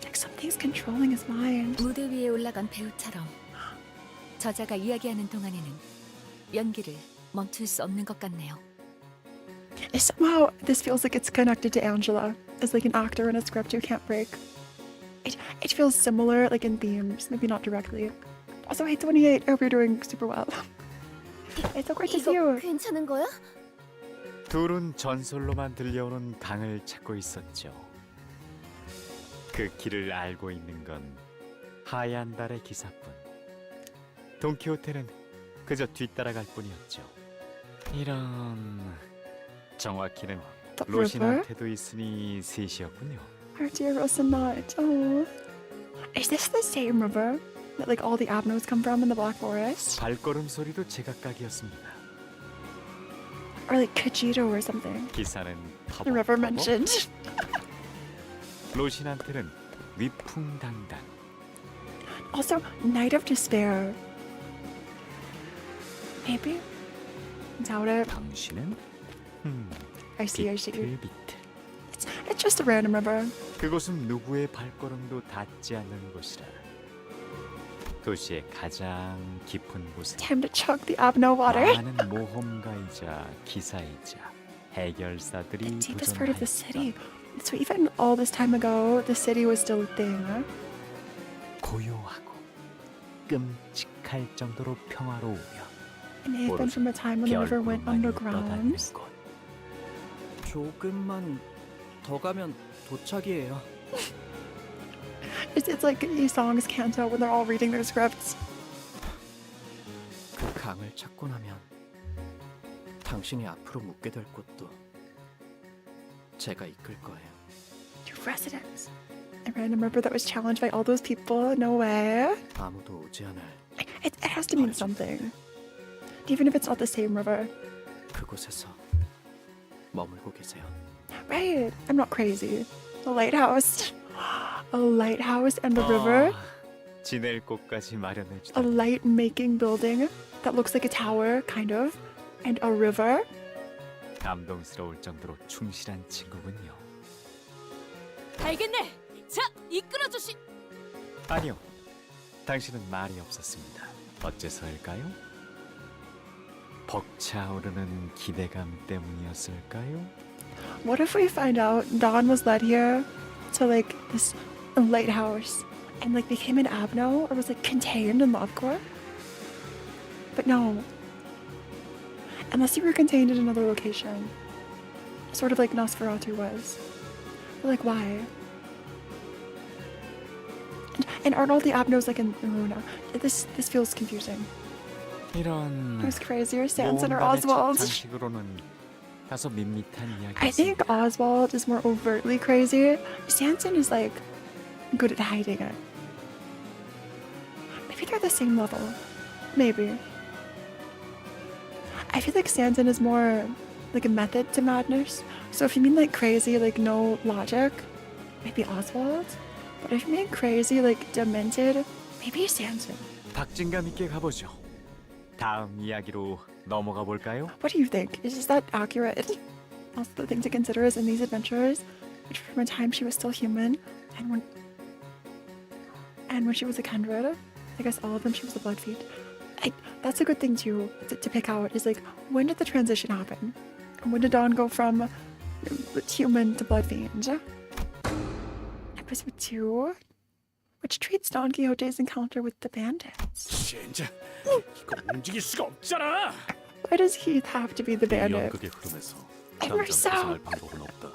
Like something's controlling his mind. 무대 위에 올라간 배우처럼 저자가 이야기하는 동안에는 연기를 멈출 수 없는 것 같네요. Somehow, this feels like it's connected to Angela as like an actor in a script who can't break. It feels similar, like in themes, maybe not directly. Also, hey 28, I hope you're doing super well. It's so great to see you. 괜찮은 거야? 둘은 전설로만 들려오는 강을 찾고 있었죠. 그 길을 알고 있는 건 하얀 달의 기사뿐. 돈키호테는 그저 뒤따라갈 뿐이었죠. 이런... 정확히는 로신한테도 있으니 셋이었군요. Our dear Rosinante. Oh. Is this the same river that like all the Abnos come from in the Black Forest? 발걸음 소리도 제각각이었습니다. Or like Quixote or something. 기사는 The river mentioned. 로신한테는 위풍당당. Also, Night of Despair. Maybe? Doubt it. 당신은? I see. 비틀비틀. It's just a random river. 그곳은 누구의 발걸음도 닿지 않는 곳이라. 도시의 가장 깊은 곳에 Time to chug the Abno water. 많은 모험가이자 기사이자 해결사들이 Deepest part of the city. 도전하였던 So even all this time ago, the city was still a thing, huh? 고요하고 끔찍할 정도로 평화로우며 It may have been from a time when the river went underground. 조금만 더 가면 도착이에요. It's like these songs canto when they're all reading their scripts. 그 강을 찾고 나면 당신이 앞으로 묻게 될 곳도 제가 이끌 거예요. Your residence. A random river that was challenged by all those people? No way. 아무도 오지 않을 It has to mean something. Even if it's not the same river. 그곳에서 머물고 계세요. Right. I'm not crazy. A lighthouse. A lighthouse and the river. 지낼 곳까지 마련해 주다. A light-making building that looks like a tower, kind of. And a river. 감동스러울 정도로 충실한 친구군요. 알겠네. 자, 이끌어 주시. 아니요. 당신은 말이 없었습니다. 어째서일까요? 벅차오르는 기대감 때문이었을까요? What if we find out Dawn was led here to like this lighthouse and like became an Abno or was like contained in Lobcore? But no. Unless you were contained in another location. Sort of like Nosferatu was. But like why? And aren't all the Abnos like in Ruina? This feels confusing. 이런 Who's crazier, Sanson or 모험단의 첫 Oswald? 장식으로는 다소 밋밋한 I think 이야기였습니다. Oswald is more overtly crazy. Sanson is like good at hiding it. Maybe they're the same level. Maybe. I feel like Sanson is more like a method to madness. So if you mean like crazy, like no logic, maybe Oswald. But if you mean crazy, like demented, maybe Sanson. 박진감 있게 가보죠. 다음 이야기로 넘어가 볼까요? What do you think? Is that accurate? Also, the thing to consider is in these adventures, which from a time she was still human, and when she was a kindred, I guess all of them she was a blood fiend. That's a good thing to pick out. Is like when did the transition happen? And when did Dawn go from human to blood fiend? Episode 2. which treats Don Quixote's encounter with the bandits. 진짜 이거 움직일 수가 없잖아. Why does he have to be the 이 bandit? 연극의 흐름에서 Ever 당장 so. 벗어날 방법은 없다.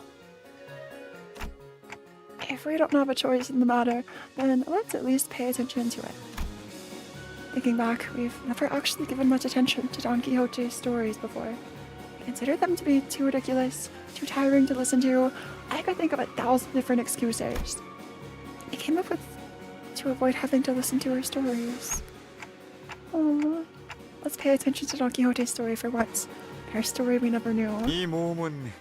If we don't have a choice in the matter, then let's at least pay attention to it. Thinking back, we've never actually given much attention to Don Quixote's stories before. We considered them to be too ridiculous, too tiring to listen to. I could think of 1,000 different excuses. We came up with to avoid having to listen to her stories. Oh, let's pay attention to Don Quixote's story for once. Her story we never knew. 이 모험은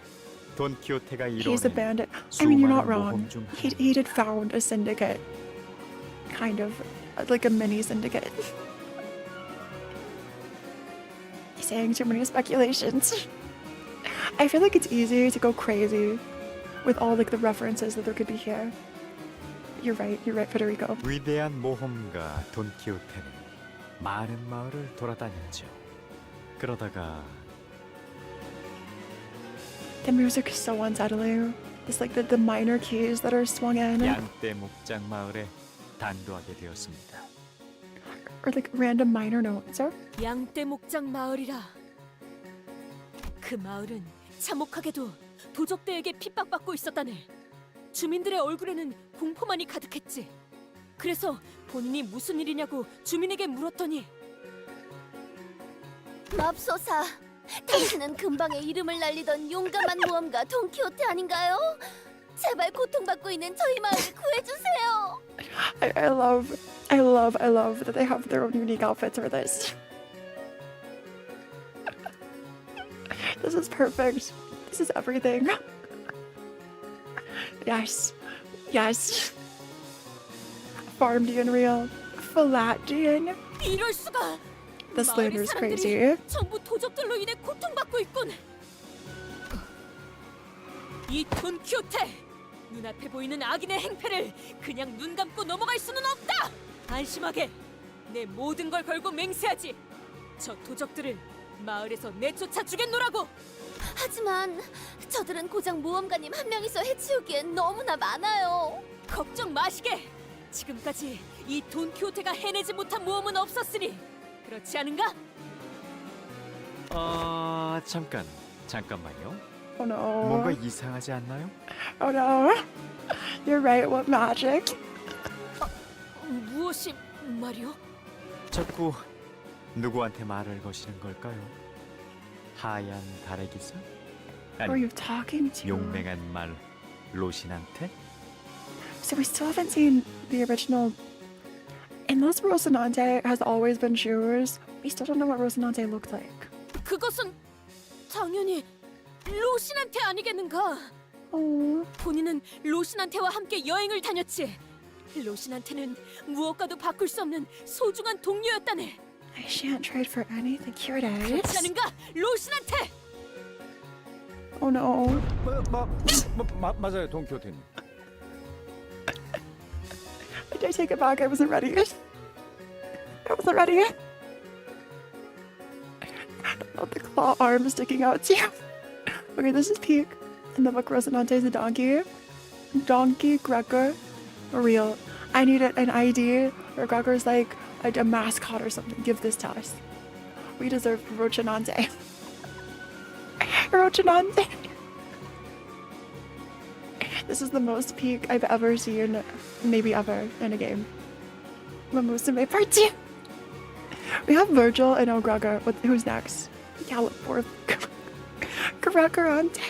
돈 키호테가 He's a 이뤄낸 bandit. I mean, you're not 수많은 wrong. 모험 중 He did found a syndicate. Kind of. Like a mini syndicate. He's saying too many speculations. I feel like it's easy to go crazy with all like the references that there could be here. You're right, Federico. 위대한 모험가 돈 키호테는 많은 마을을 돌아다녔죠. 그러다가 The music is so unsettling. It's like the minor keys that are swung in. 양떼 목장 마을에 단도하게 되었습니다. Or like random minor notes. 양떼 목장 마을이라. 그 마을은 참혹하게도 도적대에게 핍박받고 있었다네. 주민들의 얼굴에는 공포만이 가득했지. 그래서 본인이 무슨 일이냐고 주민에게 물었더니 맙소사, 당신은 근방에 이름을 날리던 용감한 모험가 돈키호테 아닌가요? 제발 고통받고 있는 저희 마을을 구해주세요. I love that they have their own unique outfits for this. This is perfect. This is everything. Yes. Farmdian real. Flatdian. 이럴 수가. The slander's 마을의 crazy. 사람들이 전부 도적들로 인해 고통받고 있군. 이 돈키호테! 눈앞에 보이는 악인의 행패를 그냥 눈 감고 넘어갈 수는 없다! 안심하게 내 모든 걸 걸고 맹세하지. 저 도적들을 마을에서 내쫓아 주겠노라고. 하지만 저들은 고작 모험가님 한 명이서 해치우기엔 너무나 많아요. 걱정 마시게. 지금까지 이 돈키호테가 해내지 못한 모험은 없었으니 그렇지 않은가? 잠깐만요. Oh no. 뭔가 이상하지 않나요? Oh no. You're right, what magic? 무엇이 말이오? 자꾸 누구한테 말을 거시는 걸까요? 하얀 달의 기사? Who are you talking to? 용맹한 말 로신한테? So we still haven't seen the original. Unless Rocinante has always been shoes, we still don't know what Rocinante looked like. 그것은 당연히 로신한테 아니겠는가? 본인은 로신한테와 함께 여행을 다녔지. 로신한테는 무엇과도 바꿀 수 없는 소중한 동료였다네. I shan't trade for anything. Here it is. 그렇지 않은가, 로신한테? Oh no. 맞아요, 돈 키호테님. I take it back. I wasn't ready. I wasn't ready. Oh, the claw arm sticking out too. Okay, this is Peak. In the book, Rocinante is a donkey. Donkey, Gregor, real. I need an ID where Gregor's like a mascot or something. Give this to us. We deserve Rocinante. Rocinante. This is the most Peak I've ever seen, maybe ever, in a game. Mamusume Part 2. We have Virgil and O'Gregor. Who's next? Gallop forth. Gregorante.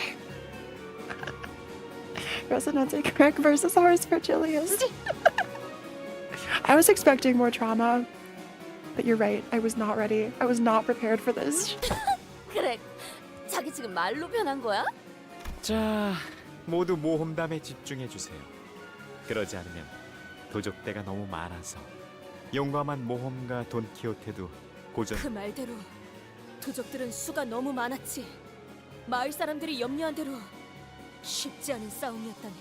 Rocinante Greg versus Horse Virgilius. I was expecting more trauma, but you're right. I was not ready. I was not prepared for this. 그래, 자기 지금 말로 변한 거야? 자, 모두 모험담에 집중해 주세요. 그러지 않으면 도적대가 너무 많아서 용감한 모험가 돈 키호테도 고전. 그 말대로 도적들은 수가 너무 많았지. 마을 사람들이 염려한 대로 쉽지 않은 싸움이었다네.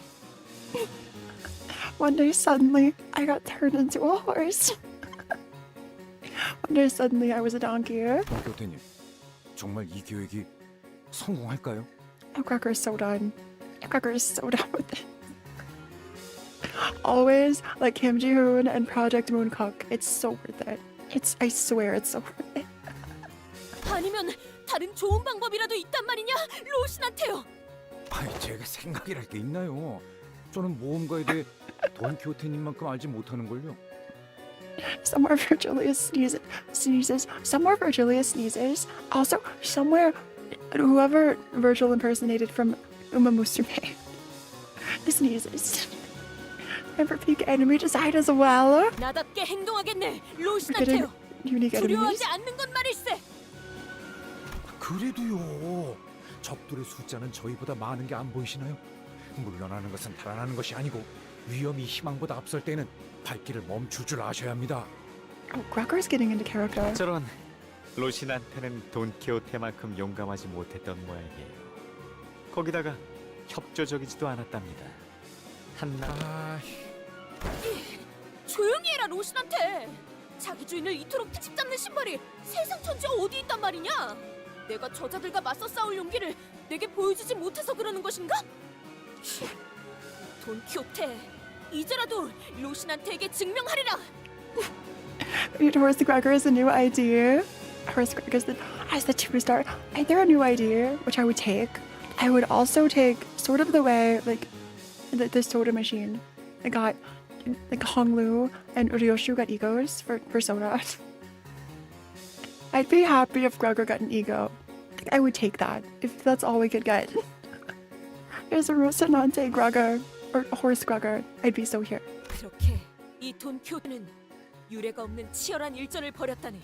One day suddenly I got turned into a horse. One day suddenly I was a donkey. 돈 키호테님, 정말 이 계획이 성공할까요? Oh, Gregor is so done. Gregor is so done with it. always like Kim Ji-hoon and Project Mooncook. It's so worth it. I swear it's so worth it. 아니면 다른 좋은 방법이라도 있단 말이냐? 로신한테요. 아니 제가 생각이랄 게 있나요? 저는 모험가에 대해 돈키호테님만큼 알지 못하는걸요. Somewhere Virgilia sneezes. Somewhere Virgilia sneezes. Also, somewhere whoever Virgil impersonated from Uma Musume sneezes. And for peak enemy design as well. 나답게 행동하겠네. We're getting 로신한테요. unique enemies. 두려워하지 않는 건 말일세. 그래도요. 적들의 숫자는 저희보다 많은 게 안 보이시나요? 물러나는 것은 달아나는 것이 아니고 위험이 희망보다 앞설 때는 발길을 멈출 줄 아셔야 합니다. Oh, Gregor's getting into character. 저런 로신한테는 돈키호테만큼 용감하지 못했던 모양이에요. 거기다가 협조적이지도 않았답니다. 조용히 해라 로신한테. 자기 주인을 이토록 트집 잡는 신발이 세상 천지 어디 있단 말이냐? 내가 저자들과 맞서 싸울 용기를 내게 보여주지 못해서 그러는 것인가? 돈키호테, 이제라도 로신한테에게 증명하리라. Horace Gregor is a new idea. Horace Gregor as the 2-star. They're a new idea, which I would take. I would also take sort of the way like the soda machine. I got like Honglu and Ryoshu got egos for soda. I'd be happy if Gregor got an ego. I would take that if that's all we could get. There's a Rocinante Gregor or Horse Gregor. I'd be so here. 그렇게 이 돈키호테는 유례가 없는 치열한 일전을 벌였다니.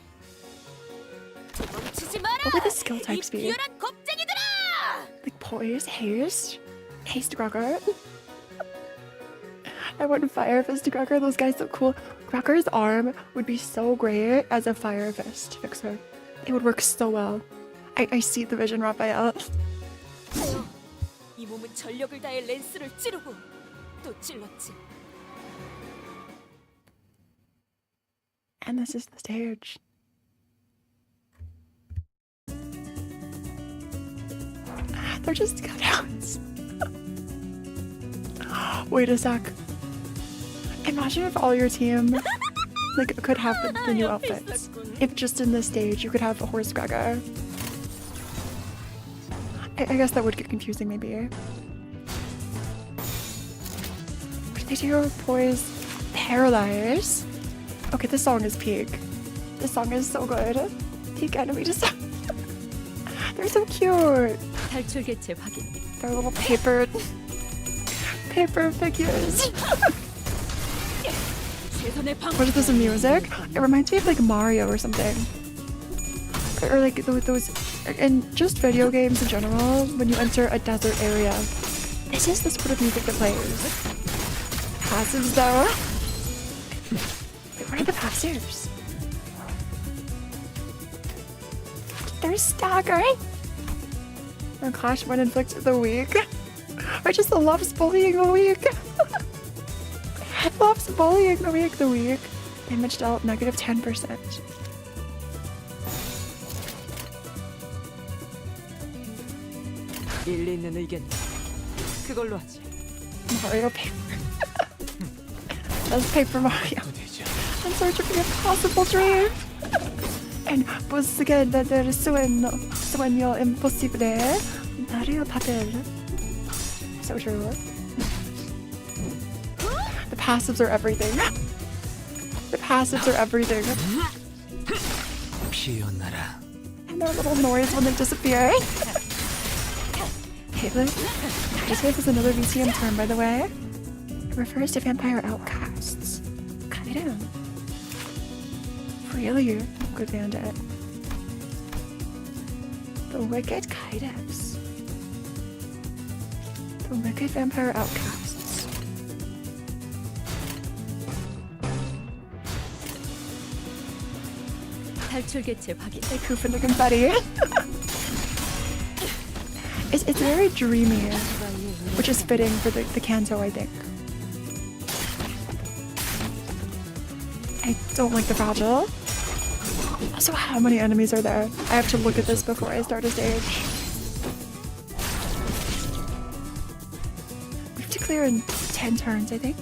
도망치지 마라! What would the skill 이 types be? 비열한 겁쟁이들아! Like poise, haste Gregor. I want Fire Fist Gregor. Those guys so cool. Gregor's arm would be so great as a Fire Fist fixer. It would work so well. I see the vision, Raphael. 이 몸은 전력을 다해 랜스를 찌르고 또 찔렀지. And this is the stage. They're just cutouts. Wait a sec. Imagine if all your team like could have the new outfits. If just in this stage you could have a Horse Gregor. I guess that would get confusing maybe. What did they do? Poise, Paralyze. Okay, this song is peak. This song is so good. Peak enemy design. They're so cute. 탈출 개체 확인. They're little paper figures. What is this music? It reminds me of like Mario or something. Or like those, in just video games in general, when you enter a desert area. This is the sort of music that plays. Passives though. Wait, what are the passives? They're staggering. Oh gosh, when inflict the weak. Or just loves bullying the weak. Loves bullying the weak. Damage dealt -10%. 일리 있는 의견. 그걸로 하지. Mario paper. That's Paper Mario. I'm searching for the impossible dream. And busca del sueño imposible. Mario papel. So true. The passives are everything. The passives are everything. And their little noise when they disappear. Caitlin, Kaitif is another VCM term, by the way. It refers to vampire outcasts. Kaidam. Really good bandit. The wicked Kaitifs. The wicked vampire outcasts. 탈출 개체 확인. They poof into confetti. It's very dreamy, which is fitting for the Kanto, I think. I don't like the fragile. Also, how many enemies are there? I have to look at this before I start a stage. We have to clear in 10 turns, I think.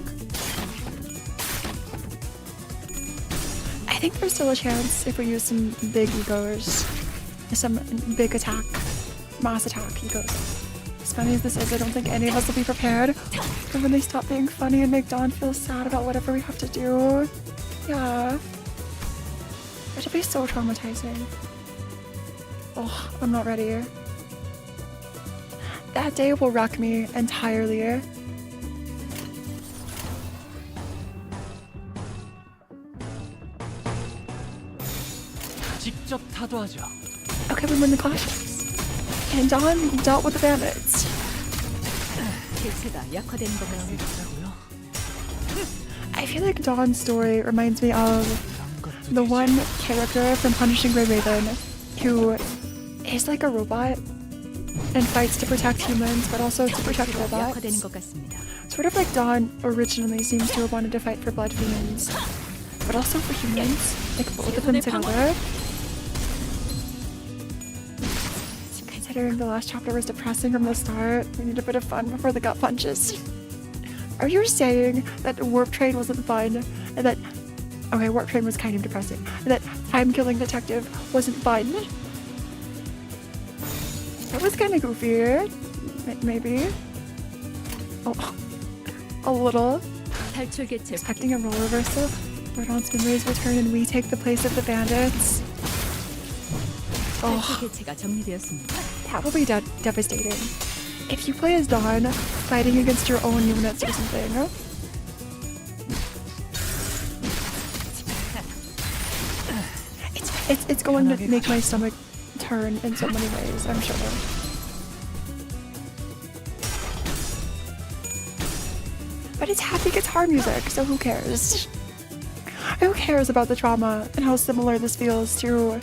think there's still a chance if we use some big egos, some big attack, mass attack egos. As funny as this is, I don't think any of us will be prepared for when they stop being funny and make Dawn feel sad about whatever we have to do. Yeah. It'll be so traumatizing. Oh, I'm not ready. That day will wreck me entirely. 직접 타도하죠. Okay, we win the clashes. And Dawn dealt with the bandits. 개체가 약화되는 것 같습니다. I feel like Dawn's story reminds me of the one character from Punishing Gray Raven who is like a robot and fights to protect humans but also to protect robots. Sort of like Dawn originally seems to have wanted to fight for blood fiends, but also for humans, like both of them together. Considering the last chapter was depressing from the start, we need a bit of fun before the gut punches. Are you saying that Warp Train wasn't fun, and that... Okay, Warp Train was kind of depressing, and that Time-Killing Detective wasn't fun? That was kind of goofy. Maybe. Oh, a little. Expecting a role reversal where Dawn's memories return and we take the place of the bandits. Oh, that will be devastating. If you play as Dawn, fighting against your own units or something. It's going to make my stomach turn in so many ways, I'm sure. But it's happy guitar music, so who cares? Who cares about the trauma and how similar this feels to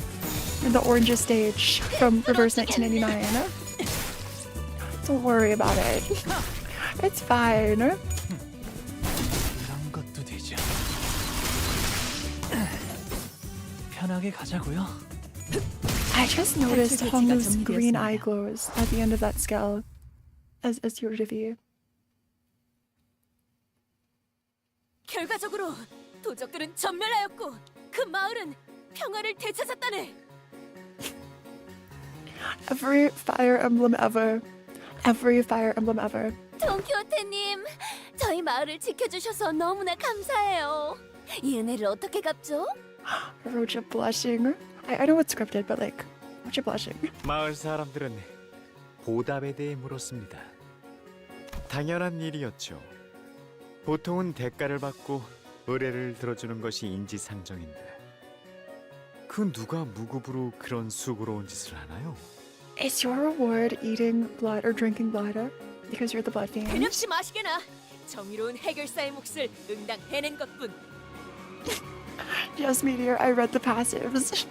the Oranges stage from Reverse 1999? Don't worry about it. It's fine. 편하게 가자고요. I just noticed Hong's green eye glows at the end of that skill as your review. 결과적으로 도적들은 전멸하였고 그 마을은 평화를 되찾았다네. Every Fire Emblem ever. Every Fire Emblem ever. 돈키호테님, 저희 마을을 지켜주셔서 너무나 감사해요. 이 은혜를 어떻게 갚죠? Roja blushing. I know it's scripted, but like, Roja blushing. 마을 사람들은 보답에 대해 물었습니다. 당연한 일이었죠. 보통은 대가를 받고 의뢰를 들어주는 것이 인지상정인데 그 누가 무급으로 그런 수고로운 짓을 하나요? Is your reward eating blood or drinking blood because you're the blood fiend? 근육시 마시게나 정의로운 해결사의 몫을 응당 해낸 것뿐. Yes, Meteor, I read the passives.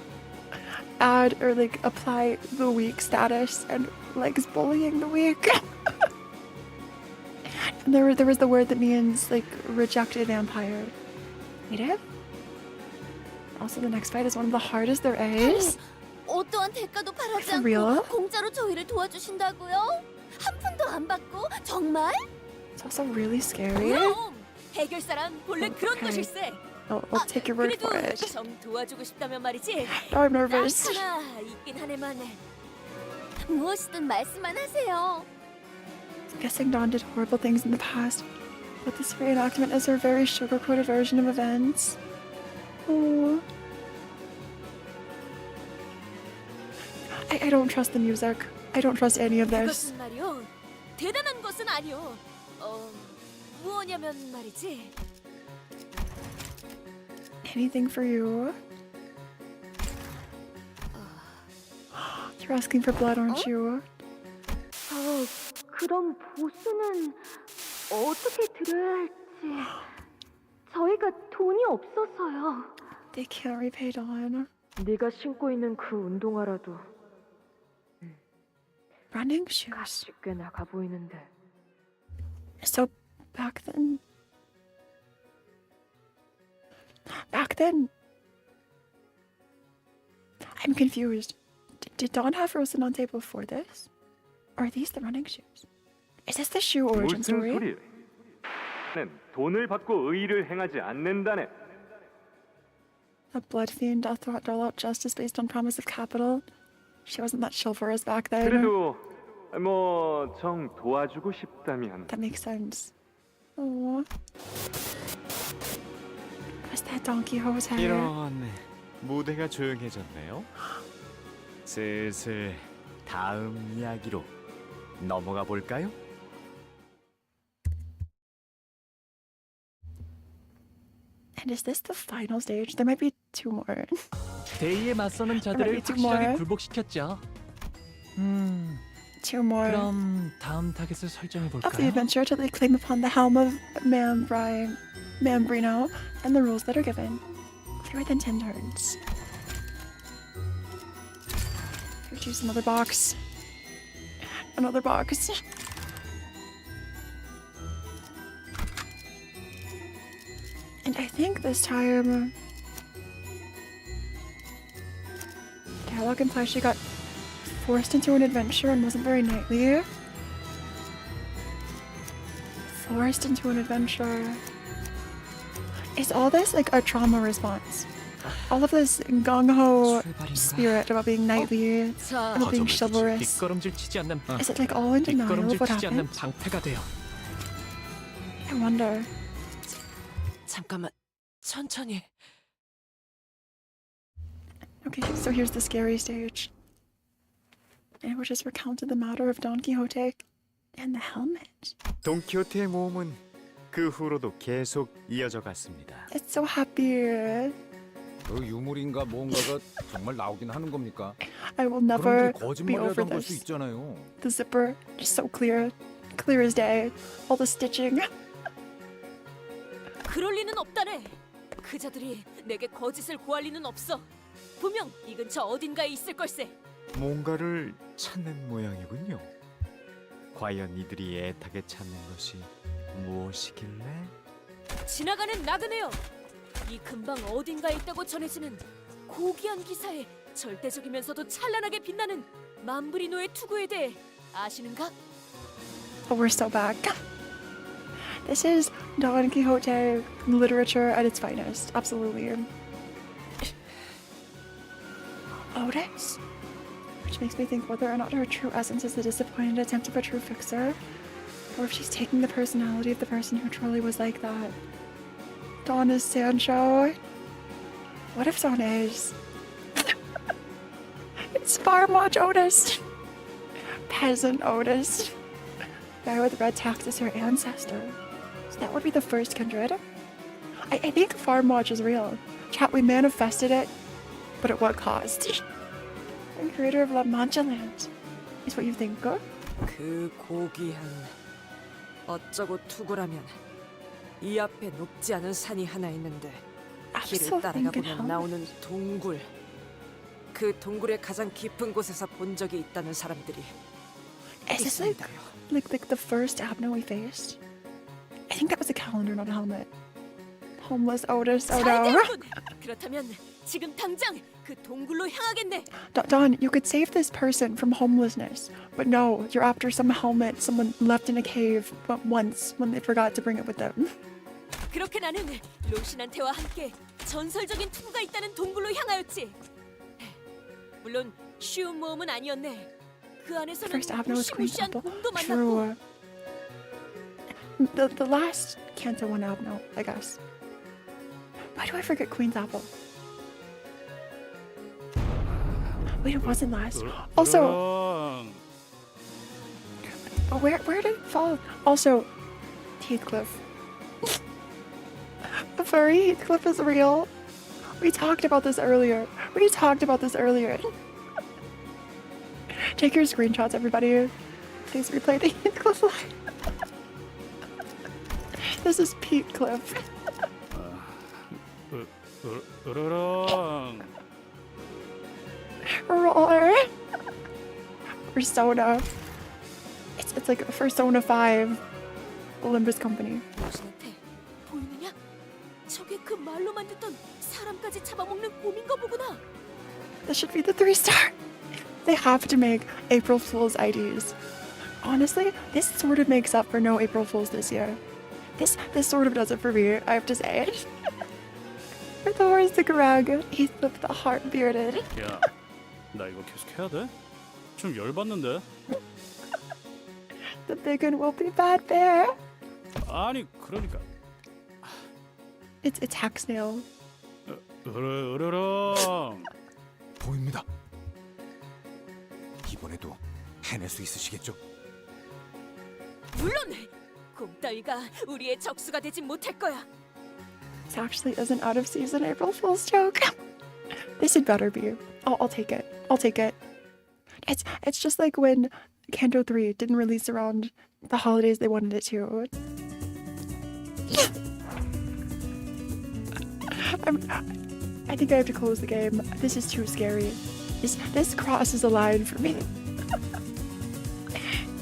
Add or like apply the weak status and Legs bullying the weak. And there was the word that means like rejected vampire. Native? Also the next fight is one of the hardest there is. 어떠한 대가도 바라지 않고 real? 공짜로 저희를 도와주신다고요? 한 푼도 안 받고 정말? It's also really scary. 그럼 해결사란 본래 그런 것일세. I'll take your word for 그래도 it. 좀 도와주고 싶다면 말이지. I'm nervous. 하나 있긴 하네만에. 무엇이든 말씀만 하세요. Guessing Dawn did horrible things in the past, but this reenactment is her very sugar-coated version of events. Oh. I don't trust the music. I don't trust any of this. 그것은 말이요. 대단한 것은 아니요. 무엇냐면 말이지. Anything for you? You're asking for blood, aren't you? 그럼 보수는 어떻게 드려야 할지. 저희가 돈이 없어서요. They can't repay Dawn. 네가 신고 있는 그 운동화라도 Running shoes. 값이 꽤 나가 보이는데. So back then, I'm confused. Did Dawn have Rosin on tape before this? Or are these the running shoes? Is this the shoe origin 무슨 story? 소리? 는 돈을 받고 의의를 행하지 않는다네. The blood fiend doth dole out justice based on promise of capital. She wasn't that chivalrous back then. 그래도 뭐 정 도와주고 싶다면 That makes sense. Oh. What's that Don Quixote? 이런 무대가 조용해졌네요. 슬슬 다음 이야기로 넘어가 볼까요? And is this the final stage? There might be two more. 대의에 맞서는 자들을 확실하게 굴복시켰죠. Two more. 그럼 다음 타겟을 설정해 Of the 볼까요? adventure till they claim upon the helm of Mambrino and the rules that are given. Clear within 10 turns. Here, choose another box. Another box. And I think this time dialogue implies she got forced into an adventure and wasn't very knightly. Forced into an adventure. Is all this like a trauma response? All of this gung-ho spirit about being knightly, about being chivalrous. 뒷걸음질 치지 않는 Is it like all in denial of 뒷걸음질 what 치지 않는 happened? 방패가 돼요. I wonder. 잠깐만, 천천히. Okay, so here's the scary stage. And we're just recounted the matter of Don Quixote and the helmet. 돈키호테의 모험은 그 후로도 계속 이어져 갔습니다. It's so happy. 그 유물인가 뭔가가 정말 나오긴 하는 겁니까? I will never 그런 be over 거짓말이라던 걸 수 this. 있잖아요. The zipper, just so clear. Clear as day. All the stitching. 그럴 리는 없다네. 그자들이 내게 거짓을 구할 리는 없어. 분명 이 근처 어딘가에 있을 걸세. 뭔가를 찾는 모양이군요. 과연 이들이 애타게 찾는 것이 무엇이길래? 지나가는 나그네여. 이 근방 어딘가에 있다고 전해지는 고귀한 기사에 절대적이면서도 찬란하게 빛나는 맘브리노의 투구에 대해 아시는가? Oh, we're so back. This is Don Quixote literature at its finest. Absolutely. Otis? Which makes me think whether or not her true essence is the disappointed attempt of a true fixer, or if she's taking the personality of the person who truly was like that. Dawn is Sancho. What if Dawn is? It's Farm Watch Otis. Peasant Otis. Guy with red tax is her ancestor. So that would be the first kindred. I think Farm Watch is real. Chat, we manifested it, but at what cost? The creator of La Mancha Land is what you think of? 그 고귀한 어쩌고 투구라면 이 앞에 높지 않은 산이 하나 있는데 길을 따라가 보면 나오는 동굴. 그 동굴의 가장 깊은 곳에서 본 적이 있다는 사람들이 Is this like the first Abno we faced? I think that was a calendar, not a helmet. Homeless Otis. Oh no. 잘됐군. 그렇다면 지금 당장 그 동굴로 향하겠네. Don, you could save this person from homelessness, but no, you're after some helmet someone left in a cave once when they forgot to bring it with them. 그렇게 나는 로신한테와 함께 전설적인 투구가 있다는 동굴로 향하였지. 물론 쉬운 모험은 아니었네. 그 안에서는 First Abno was Queen's 무시무시한 Apple. 곰도 만났고. True. The last Canto one Abno, I guess. Why do I forget Queen's Apple? Wait, it wasn't last. Also, where did it fall? Also, Heathcliff. The furry Heathcliff is real. We talked about this earlier. Take your screenshots, everybody. Please replay the Heathcliff line. This is Pete Cliff. Roar. Persona. It's like Persona 5. Limbus Company. 로신한테 보이느냐? 저게 그 말로만 듣던 사람까지 잡아먹는 곰인 거 보구나. This should be the 3-star. They have to make April Fool's IDs. Honestly, this sort of makes up for no April Fools this year. This sort of does it for me, I have to say. Or the horse the Garag. He's the heart bearded. 야, 나 이거 계속 해야 돼? 좀 열받는데? The big one will be bad bear. 아니 그러니까 It's Hacksnail. 으르렁. 보입니다. 이번에도 해낼 수 있으시겠죠? 물론 곰따위가 우리의 적수가 되진 못할 거야. This actually isn't out of season April Fool's joke. This had better be. I'll take it. I'll take it. It's just like when Kanto 3 didn't release around the holidays they wanted it to. I think I have to close the game. This is too scary. This crosses a line for me.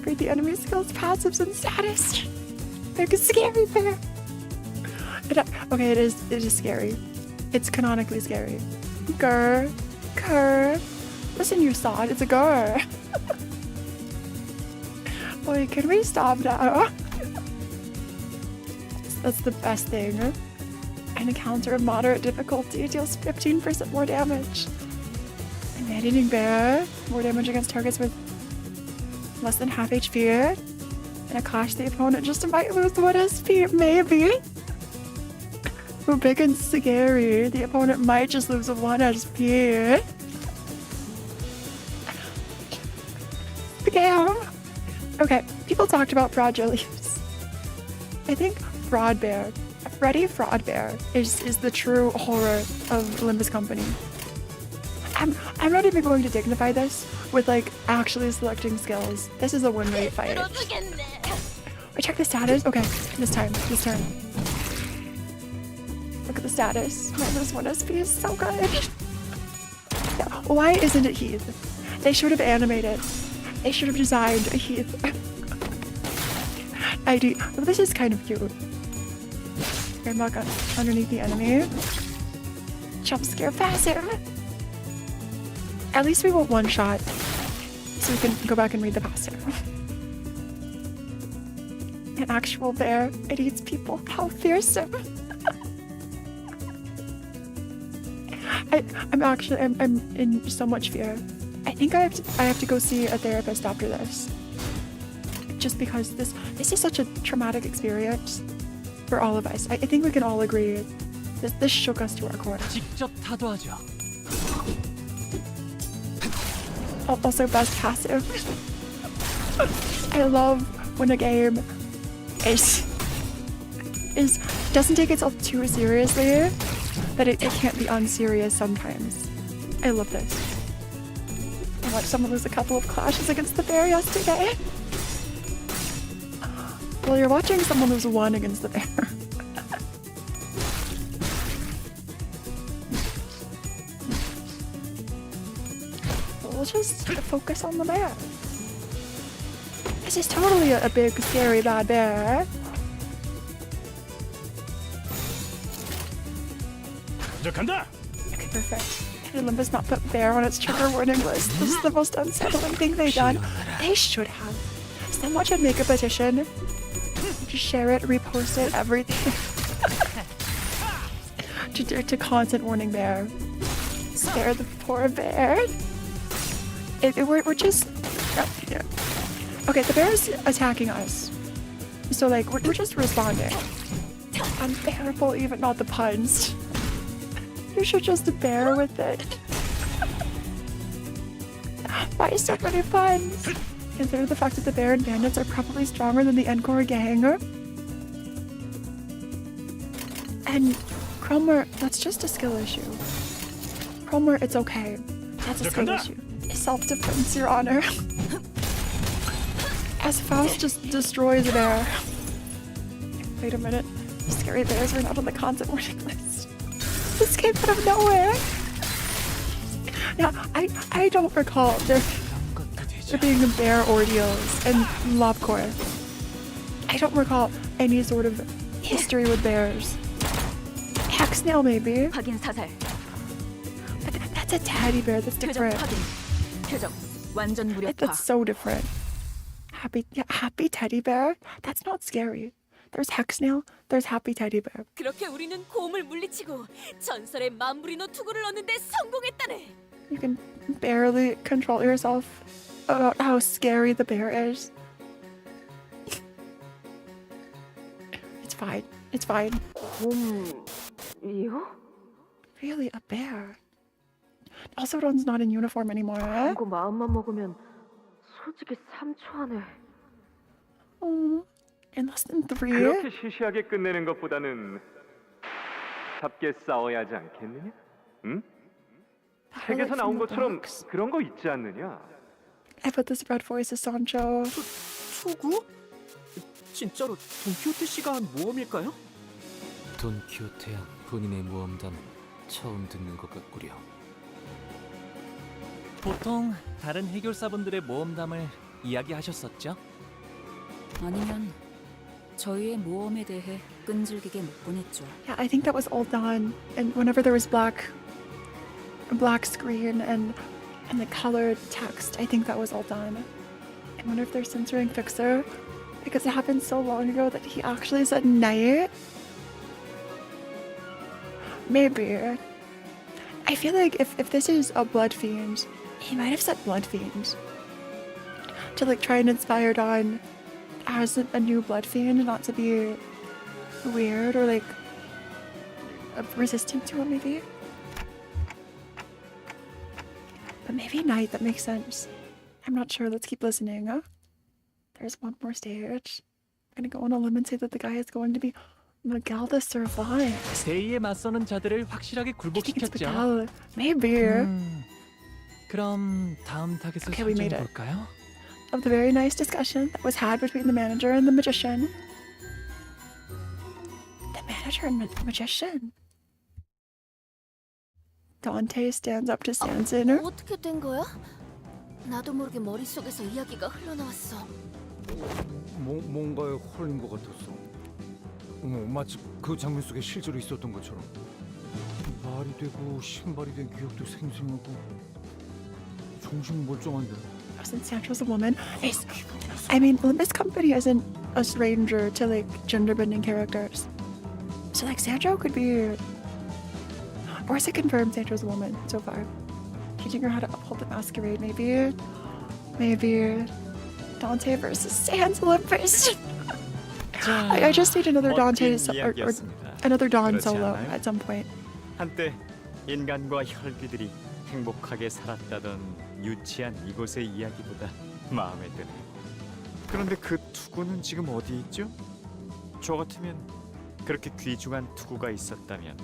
Read the enemy skills, passives, and status. They're scary there. Okay, it is scary. It's canonically scary. Grr. Grr. Listen, you saw it. It's a grr. Wait, can we stop now? That's the best thing. An encounter of moderate difficulty deals 15% more damage. A man-eating bear, more damage against targets with less than half HP. And a clash the opponent just might lose 1 SP, maybe. We're big and scary. The opponent might just lose 1 SP. Damn. Okay, people talked about fraud jellies. I think Fraud Bear, Freddy Fraud Bear is the true horror of Limbus Company. I'm not even going to dignify this with like actually selecting skills. This is a win rate fight. I check the status. Okay, this time. Look at the status. Man, this 1 SP is so good. Yeah, why isn't it Heath? They should have animated. They should have designed a Heath. ID. Oh, this is kind of cute. Grandma got underneath the enemy. Jump scare passive. At least we won't 1-shot. So we can go back and read the passive. An actual bear. It eats people. How fearsome. I'm in so much fear. I think I have to go see a therapist after this. Just because this is such a traumatic experience for all of us. I think we can all agree this shook us to our core. 직접 타도하죠. Also best passive. I love when a game doesn't take itself too seriously, but it can't be unserious sometimes. I love this. I watched someone lose a couple of clashes against the bear yesterday. Well, you're watching someone lose 1 against the bear. We'll just focus on the bear. This is totally a big, scary, bad bear. Okay, perfect. Did Limbus not put bear on its trigger warning list? This is the most unsettling thing they've done. They should have. Someone should make a petition. Just share it, repost it, everything. to content warning bear. Spare the poor bear. We're just... yeah. Okay, the bear's attacking us. So, like, we're just responding. Unbearable, even not the puns. You should just bear with it. Why so many puns? Consider the fact that the bear and bandits are probably stronger than the Encore gang. And Cromer, that's just a skill issue. Cromer, it's okay. That's a skill issue. Self-defense, Your Honor. As Faust just destroys a bear. Wait a minute. Scary bears are not on the content warning list. This came out of nowhere. Now, I don't recall there being bear ordeals and Lobcore. I don't recall any sort of history with bears. Hacksnail, maybe. But that's a teddy bear. That's different. That's so different. Happy teddy bear? That's not scary. There's Hexnail. There's Happy Teddy Bear. 그렇게 우리는 곰을 물리치고 전설의 맘브리노 투구를 얻는데 성공했다네. You can barely control yourself about how scary the bear is. It's fine. It's fine. 곰이요? Really, a bear? Also, Ron's not in uniform anymore. 그거 마음만 먹으면 솔직히 3초 안에. In less than 3? 그렇게 시시하게 끝내는 것보다는 잡게 싸워야 하지 않겠느냐? 응? 책에서 나온 것처럼 그런 거 있지 않느냐? I put this red voice as Sancho. 투구? 진짜로 돈키호테 씨가 한 모험일까요? 돈키호테야 본인의 모험담 처음 듣는 것 같구려. 보통 다른 해결사분들의 모험담을 이야기하셨었죠? 아니면 저희의 모험에 대해 끈질기게 묻곤 했죠. Yeah, I think that was all done. And whenever there was black screen and the colored text, I think that was all done. I wonder if they're censoring Fixer because it happened so long ago that he actually said night. Maybe. I feel like if this is a blood fiend, he might have said blood fiend to like try and inspire Dawn as a new blood fiend, not to be weird or like resistant to him, maybe. But maybe night, that makes sense. I'm not sure. Let's keep listening. Huh? There's one more stage. I'm gonna go on a limb and say that the guy is going to be Miguel the Cervantes. 세이에 맞서는 자들을 확실하게 굴복시켰죠. Miguel. Maybe. 그럼 다음 타겟을 Okay, we made 설정해 it. 볼까요? Of the very nice discussion that was had between the manager and the magician. The manager and magician. Dante stands up to Sanson. 어떻게 된 거야? 나도 모르게 머릿속에서 이야기가 흘러나왔어. 뭔가에 홀린 것 같았어. 마치 그 장면 속에 실제로 있었던 것처럼. 말이 되고 신발이 된 기억도 생생하고 정신 멀쩡한데. Since Sancho's a woman, I mean, Limbus Company isn't a stranger to like gender-bending characters. So like Sancho could be, or is it confirmed Sancho's a woman so far? Teaching her how to uphold the masquerade, maybe. Maybe Dante versus Sans Limbus. I just need another Dante or another Dawn solo at some point. 한때 인간과 혈귀들이 행복하게 살았다던 유치한 이곳의 이야기보다 마음에 드네요. 그런데 그 투구는 지금 어디 있죠? 저 같으면 그렇게 귀중한 투구가 있었다면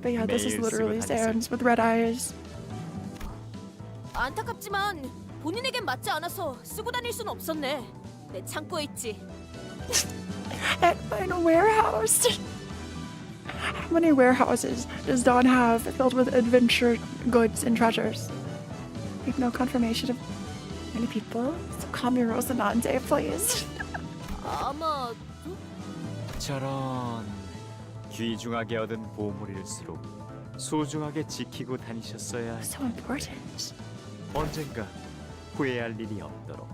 But yeah, this is 매일 쓰고 literally 다녔을 Sans with red eyes. 안타깝지만 본인에겐 맞지 않아서 쓰고 다닐 순 없었네. 내 창고에 있지. At my warehouse. How many warehouses does Dawn have filled with adventure goods and treasures? We have no confirmation of many people. So call me Rosinante, please. 아마 저런 귀중하게 얻은 보물일수록 소중하게 지키고 다니셨어야 해요. So important. 언젠가 후회할 일이 없도록.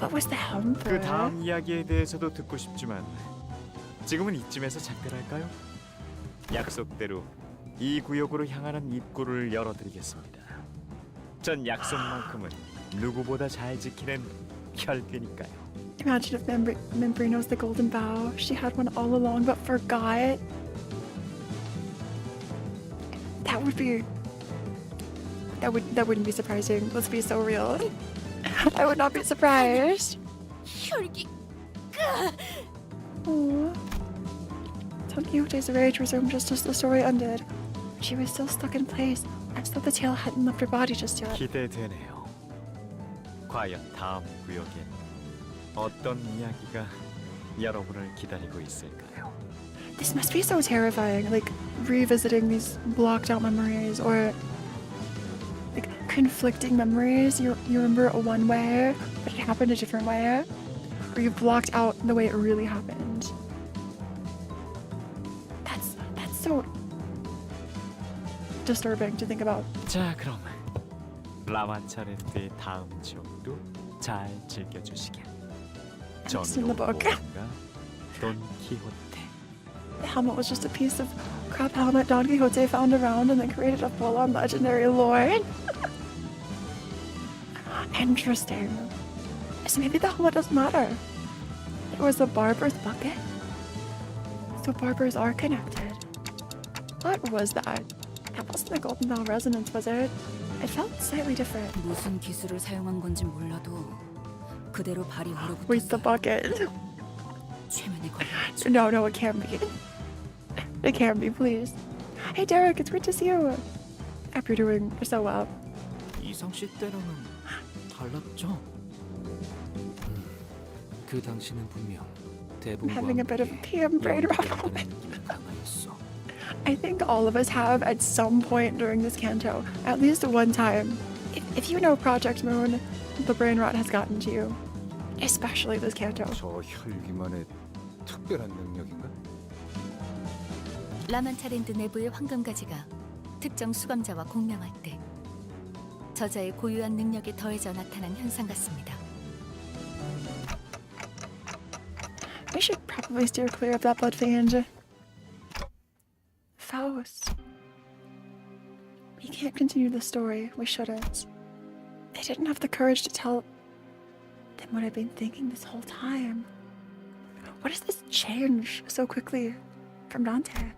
What was the helm 그 for? 다음 이야기에 대해서도 듣고 싶지만 지금은 이쯤에서 잠깐할까요? 약속대로 이 구역으로 향하는 입구를 열어드리겠습니다. 전 약속만큼은 누구보다 잘 지키는 혈귀니까요. Imagine if Membry knows the golden bow. She had one all along but forgot. That would be... That wouldn't be surprising. Let's be so real. I would not be surprised. 혈기. Aww. Don Quixote's rage resumed just as the story ended. She was still stuck in place, as though the tail hadn't left her body just yet. 기대되네요. 과연 다음 구역엔 어떤 이야기가 여러분을 기다리고 있을까요? This must be so terrifying, like revisiting these blocked out memories or like conflicting memories. You remember it one way, but it happened a different way. Or you've blocked out the way it really happened. That's so disturbing to think about. 자, 그럼 라마차렌트의 다음 지역도 잘 즐겨주시길. It's in the book. Don Quixote. The helmet was just a piece of crap helmet Don Quixote found around and then created a full-on legendary lore. Interesting. So maybe the helmet doesn't matter. It was a barber's bucket. So barbers are connected. What was that? That wasn't the Golden Bell resonance, was it? It felt slightly different. 무슨 기술을 사용한 건지 몰라도 그대로 발이 얼어붙었어요. Where's the bucket? 최면에 걸려. No, it can't be. It can't be, please. Hey, Derek, it's great to see you. I hope you're doing so well. 이상 씨 때랑은 달랐죠? 그 당시는 분명 I'm having a bit of a PM brain rot. I think all of us have at some point during this canto, at least one time. If you know Project Moon, the brain rot has gotten to you. Especially this canto. 저 혈기만의 특별한 능력인가? 라만차랜드 내부의 황금가지가 특정 수감자와 공명할 때 저자의 고유한 능력에 더해져 나타난 현상 같습니다. We should probably steer clear of that blood fiend. Faust. We can't continue the story. We shouldn't. They didn't have the courage to tell them what I've been thinking this whole time. What is this change so quickly from Dante?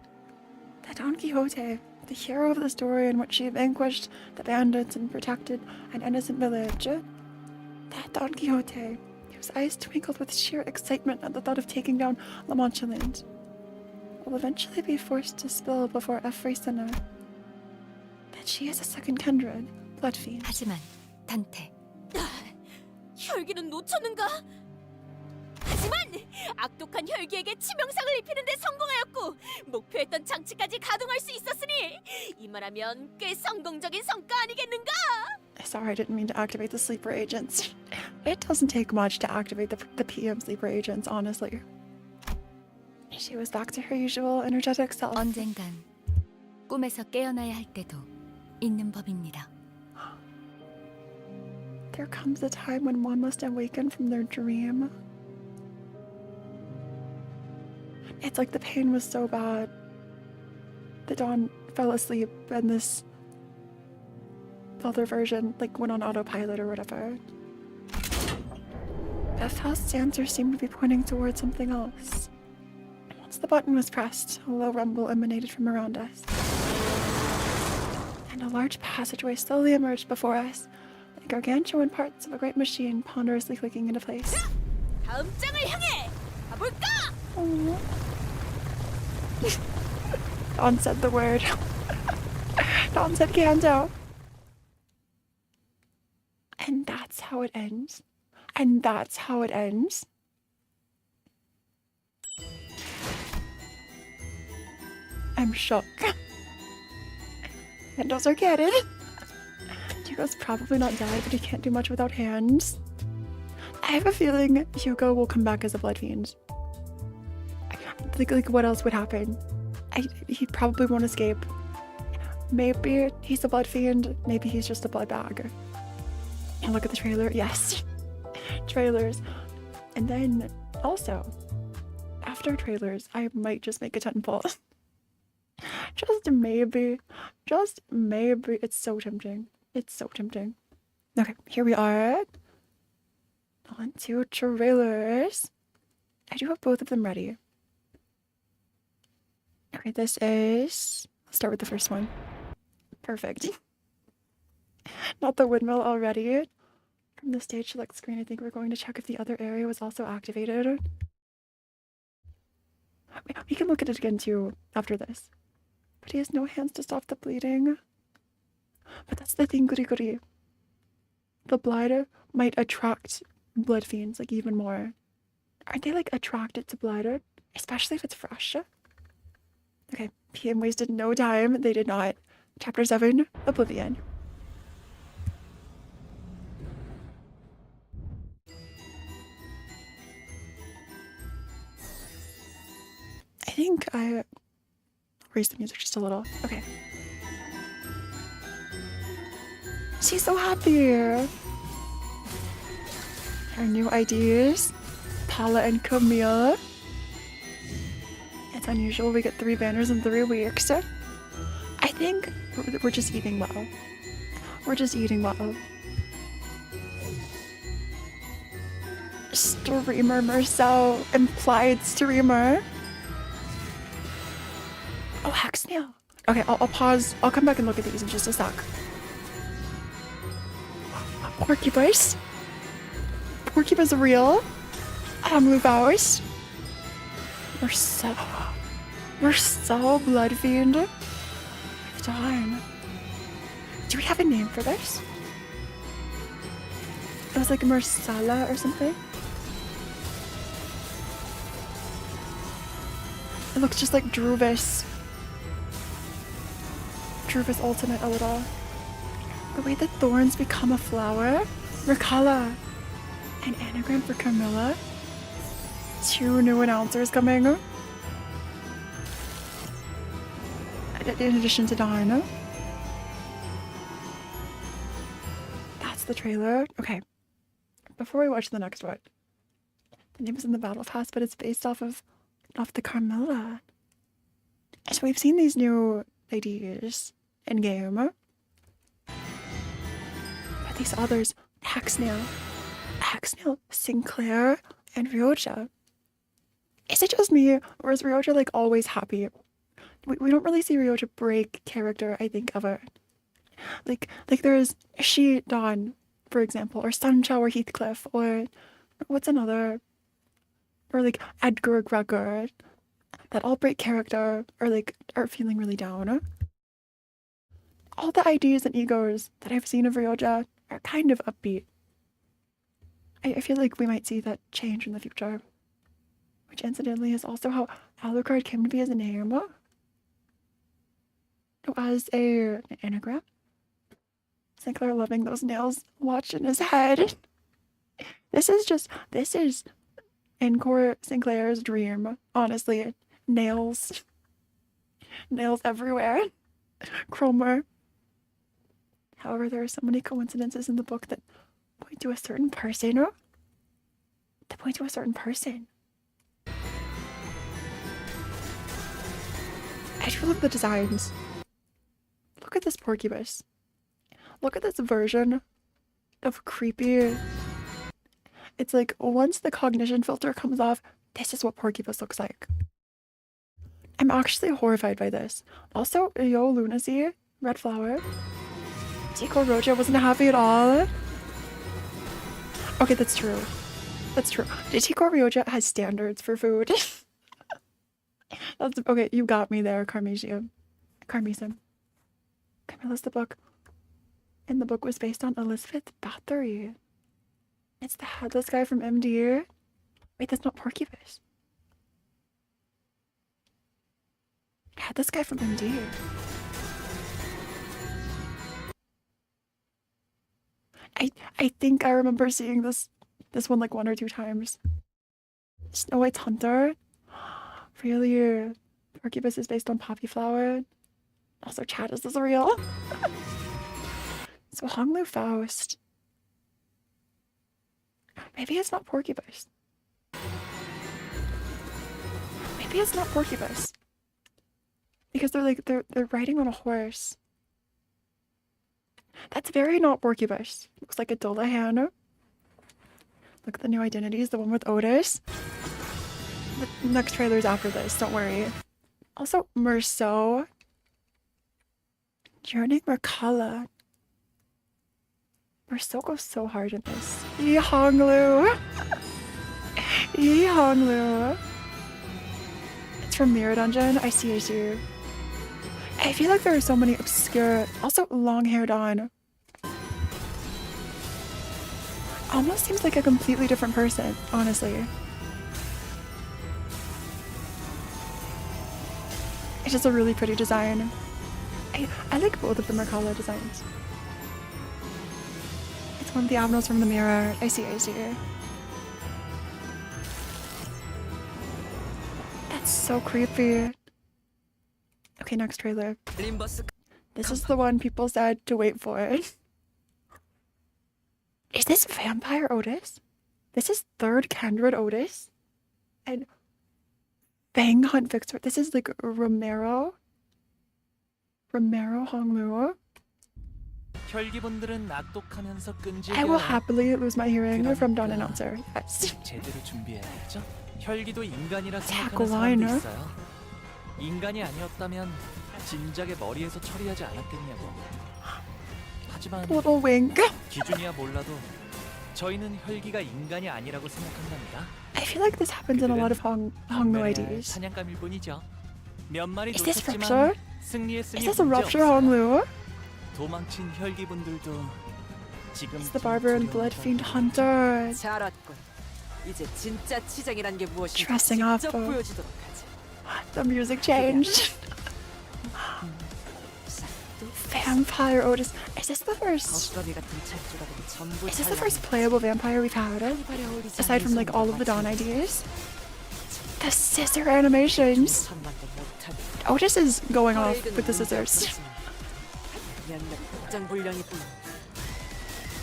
That Don Quixote, the hero of the story in which he vanquished the bandits and protected an innocent village. That Don Quixote, whose eyes twinkled with sheer excitement at the thought of taking down La Mancha Land, will eventually be forced to spill before every sinner that she is a second kindred, blood fiend. 하지만 단테. 혈기는 놓쳤는가? 하지만 악독한 혈기에게 치명상을 입히는 데 성공하였고 목표했던 장치까지 가동할 수 있었으니 이만하면 꽤 성공적인 성과 아니겠는가? Sorry, I didn't mean to activate the sleeper agents. It doesn't take much to activate the PM sleeper agents, honestly. She was back to her usual energetic self. 언젠간 꿈에서 깨어나야 할 때도 있는 법입니다. There comes a time when one must awaken from their dream. It's like the pain was so bad that Dawn fell asleep and this other version went on autopilot or whatever. But Faust's answer seemed to be pointing towards something else. Once the button was pressed, a low rumble emanated from around us. And a large passageway slowly emerged before us, like gargantuan parts of a great machine ponderously clicking into place. 다음 장을 향해 가볼까? Dawn said the word. Dawn said canto. And that's how it ends. And that's how it ends. I'm shook. Handles are cannon. Hugo's probably not dead, but he can't do much without hands. I have a feeling Hugo will come back as a blood fiend. Like what else would happen? He probably won't escape. Maybe he's a blood fiend, maybe he's just a blood bag. And look at the trailer, yes. Trailers. And then, also, after trailers, I might just make a temple. Just maybe. It's so tempting. It's so tempting. Okay, here we are. On to trailers. I do have both of them ready. Okay, this is... Let's start with the first one. Perfect. Not the windmill already. From the stage select screen, I think we're going to check if the other area was also activated. We can look at it again too after this. But he has no hands to stop the bleeding. But that's the thing, goody. The blood might attract blood fiends, even more. Aren't they, attracted to blood? Especially if it's fresh. Okay, PM wasted no time. They did not. Chapter 7, Oblivion. I think I raised the music just a little. Okay. She's so happy. Our new IDs, Paula and Camille. It's unusual we get 3 banners in 3 weeks. I think we're just eating well. We're just eating well. Streamer Marcel, implied streamer. Oh, heck snail. Okay, I'll pause. I'll come back and look at these in just a sec. Porcupine. Porcupine's real. Luvaus. We're so blood fiend. Darn. Do we have a name for this? It was like Marcella or something. It looks just like Druvis. Druvis Ultimate a little. The way the thorns become a flower. Ricala. An anagram for Camilla. 2 new announcers coming. In addition to Dawn. That's the trailer. Okay. Before we watch the next one. The name is in the battle pass, but it's based off the Carmilla. So we've seen these new ladies in game. But these others, Hacksnail, Sinclair, and Ryoja. Is it just me, or is Ryoja like always happy? We don't really see Ryoja break character, I think, ever. Like there's she, Dawn, for example, or Sunchow or Heathcliff, or what's another? Or like Edgar Gregor, that all break character or like are feeling really down. All the ideas and egos that I've seen of Ryoja are kind of upbeat. I feel like we might see that change in the future. Which incidentally is also how Alucard came to be as a name. No, as an anagram. Sinclair loving those nails watched in his head. This is Encore Sinclair's dream, honestly. Nails. Nails everywhere. Cromer. However, there are so many coincidences in the book that point to a certain person. That point to a certain person. I do love the designs. Look at this porcupine. Look at this version of creepy. It's like once the cognition filter comes off, this is what porcupine looks like. I'm actually horrified by this. Also, yo, lunacy, red flower. Tico Roja wasn't happy at all. Okay, that's true. That's true. Tico Ryoja has standards for food. That's okay. You got me there, Carmesium. Camilla's the book. And the book was based on Elizabeth Bathory. It's the headless guy from MD. Wait, that's not Porcupine. Headless guy from MD. I think I remember seeing this one like 1 or 2 times. Snow White's Hunter. Really, Porcupine is based on Poppy Flower. Also, Chad, is this real? So Honglu Faust. Maybe it's not Porcupine. Maybe it's not Porcupine. Because they're riding on a horse. That's very not Porcupine. Looks like a Dullahan. Look at the new identities, the one with Otis. The next trailer's after this, don't worry. Also, Merceau. Journey Mercala. Merceau goes so hard in this. Yi Honglu. Yi Honglu. It's from Mirror Dungeon. I see. I feel like there are so many obscure, also long-haired on. Almost seems like a completely different person, honestly. It's just a really pretty design. I like both of the Mercala designs. It's one of the Admirals from the Mirror. I see. That's so creepy. Okay, next trailer. This is the one people said to wait for. Is this Vampire Otis? This is 3rd Kindred Otis? And Bang Hunt Victor. This is like Romero Honglu. 혈기분들은 악독하면서 I will 끈질겨요. happily lose my hearing from Dawn Announcer. Yes. 제대로 준비해야겠죠? 혈기도 인간이라 Tackle 생각하는 사람도 liner. 있어요. 인간이 아니었다면 진작에 머리에서 처리하지 않았겠냐고. 하지만 Little wink. 기준이야 몰라도 저희는 혈기가 인간이 아니라고 생각한답니다. I feel like this happens in a lot of Honglu IDs. 사냥감일 뿐이죠. 몇 마리 Is this 놓쳤지만 Rupture? 승리했으니 Is this a 문제 Rupture 없어요. Honglu? 도망친 혈기분들도 지금 It's the Barber and Blood Fiend Hunter. 잘 왔군. 이제 진짜 치장이란 게 무엇인지 Dressing up. 직접 보여주도록 하지. The music changed. Vampire Otis. Is this the first? 덕거미 같은 찰주가들이 전부 Is this the first playable vampire we've had? Aside from like all of the Dawn IDs? The scissor animations. Otis is going off with the scissors.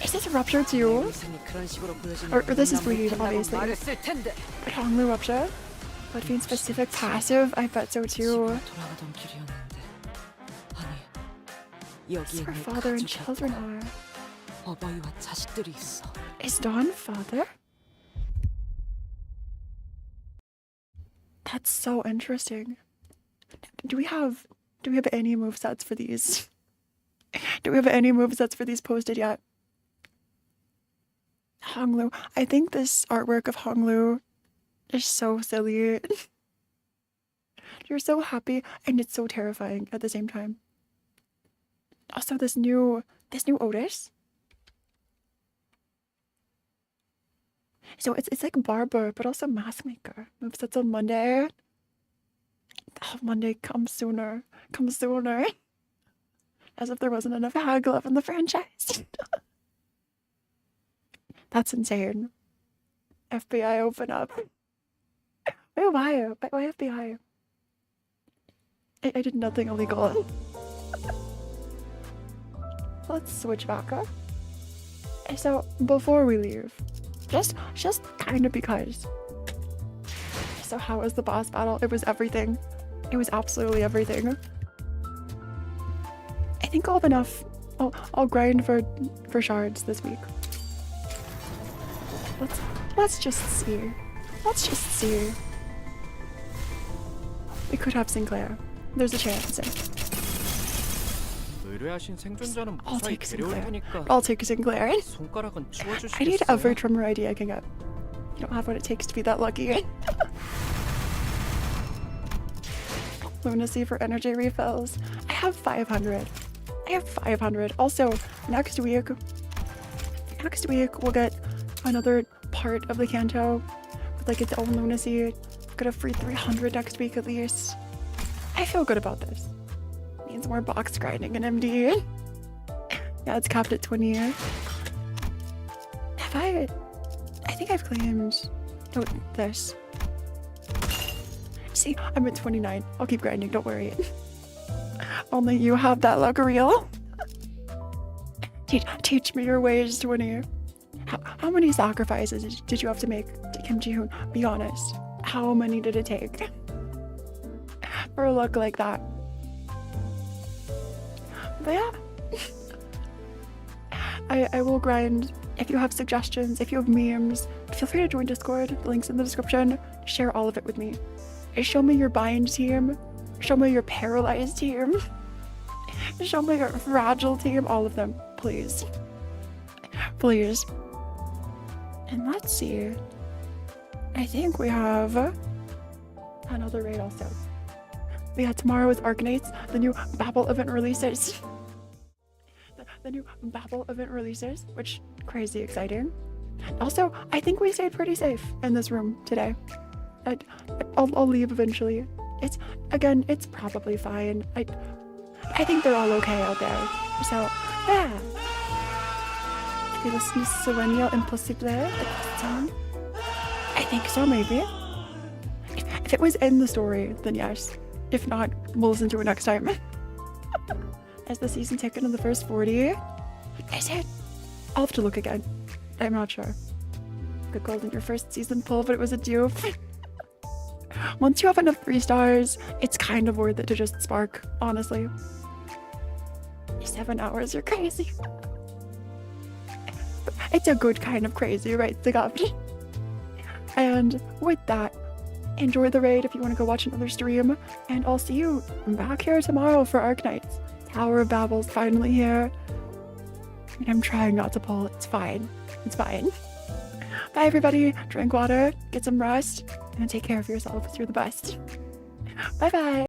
Is this Rupture too? Or this is Bleed, obviously. But Honglu Rupture? Blood Fiend specific passive? I bet so too. This is where father and children are. 어버이와 자식들이 있어. Is Dawn father? That's so interesting. Do we have any movesets for these? Do we have any movesets for these posted yet? Honglu. I think this artwork of Honglu is so silly. You're so happy and it's so terrifying at the same time. Also this new Otis. So it's like barber but also mask maker. Movesets on Monday. Oh, Monday comes sooner. Comes sooner. As if there wasn't enough hag love in the franchise. That's insane. FBI open up. Wait, why? Why FBI? I did nothing illegal. Let's switch back up. So before we leave, just kind of because. So how was the boss battle? It was everything. It was absolutely everything. I think I'll have enough. I'll grind for shards this week. Let's just see. Let's just see. We could have Sinclair. There's a chance. 의뢰하신 생존자는 I'll 무사히 take 데려올 Sinclair. 테니까 I'll take Sinclair. 손가락은 치워주시겠어요? I need every trimmer ID I can get. You don't have what it takes to be that lucky. Lunacy for energy refills. I have 500. I have 500. Also, next week we'll get another part of the Kanto with like its own lunacy. We'll get a free 300 next week at least. I feel good about this. Means more box grinding in MD. Yeah, it's capped at 20. Have I think I've claimed this. See, I'm at 29. I'll keep grinding, don't worry. Only you have that luck reel. Teach me your ways, 20. How many sacrifices did you have to make to Kim Ji-hoon? Be honest. How many did it take? For a look like that. But yeah. I will grind. If you have suggestions, if you have memes, feel free to join Discord. The link's in the description. Share all of it with me. Show me your bind team. Show me your paralyzed team. Show me your fragile team. All of them, please. Please. And let's see. I think we have another raid also. Yeah, tomorrow is Arknights. The new Babel event releases. The new Babel event releases, which crazy exciting. Also, I think we stayed pretty safe in this room today. I'll leave eventually. It's probably fine. I think they're all okay out there. So yeah. If you listen to Serenio Impossible, I think so, maybe. If it was in the story, then yes. If not, we'll listen to it next time. Is the season ticket in the first 40? Is it? I'll have to look again. I'm not sure. Good gold in your first season pull, but it was a dupe. once you have enough 3 stars, it's kind of worth it to just spark, honestly. 7 hours, you're crazy. It's a good kind of crazy, right, Sigafji? And with that, enjoy the raid if you want to go watch another stream, and I'll see you back here tomorrow for Arknights. Tower of Babel's finally here. And I'm trying not to pull. It's fine. It's fine. Bye, everybody. Drink water, get some rest, and take care of yourselves. You're the best. Bye-bye.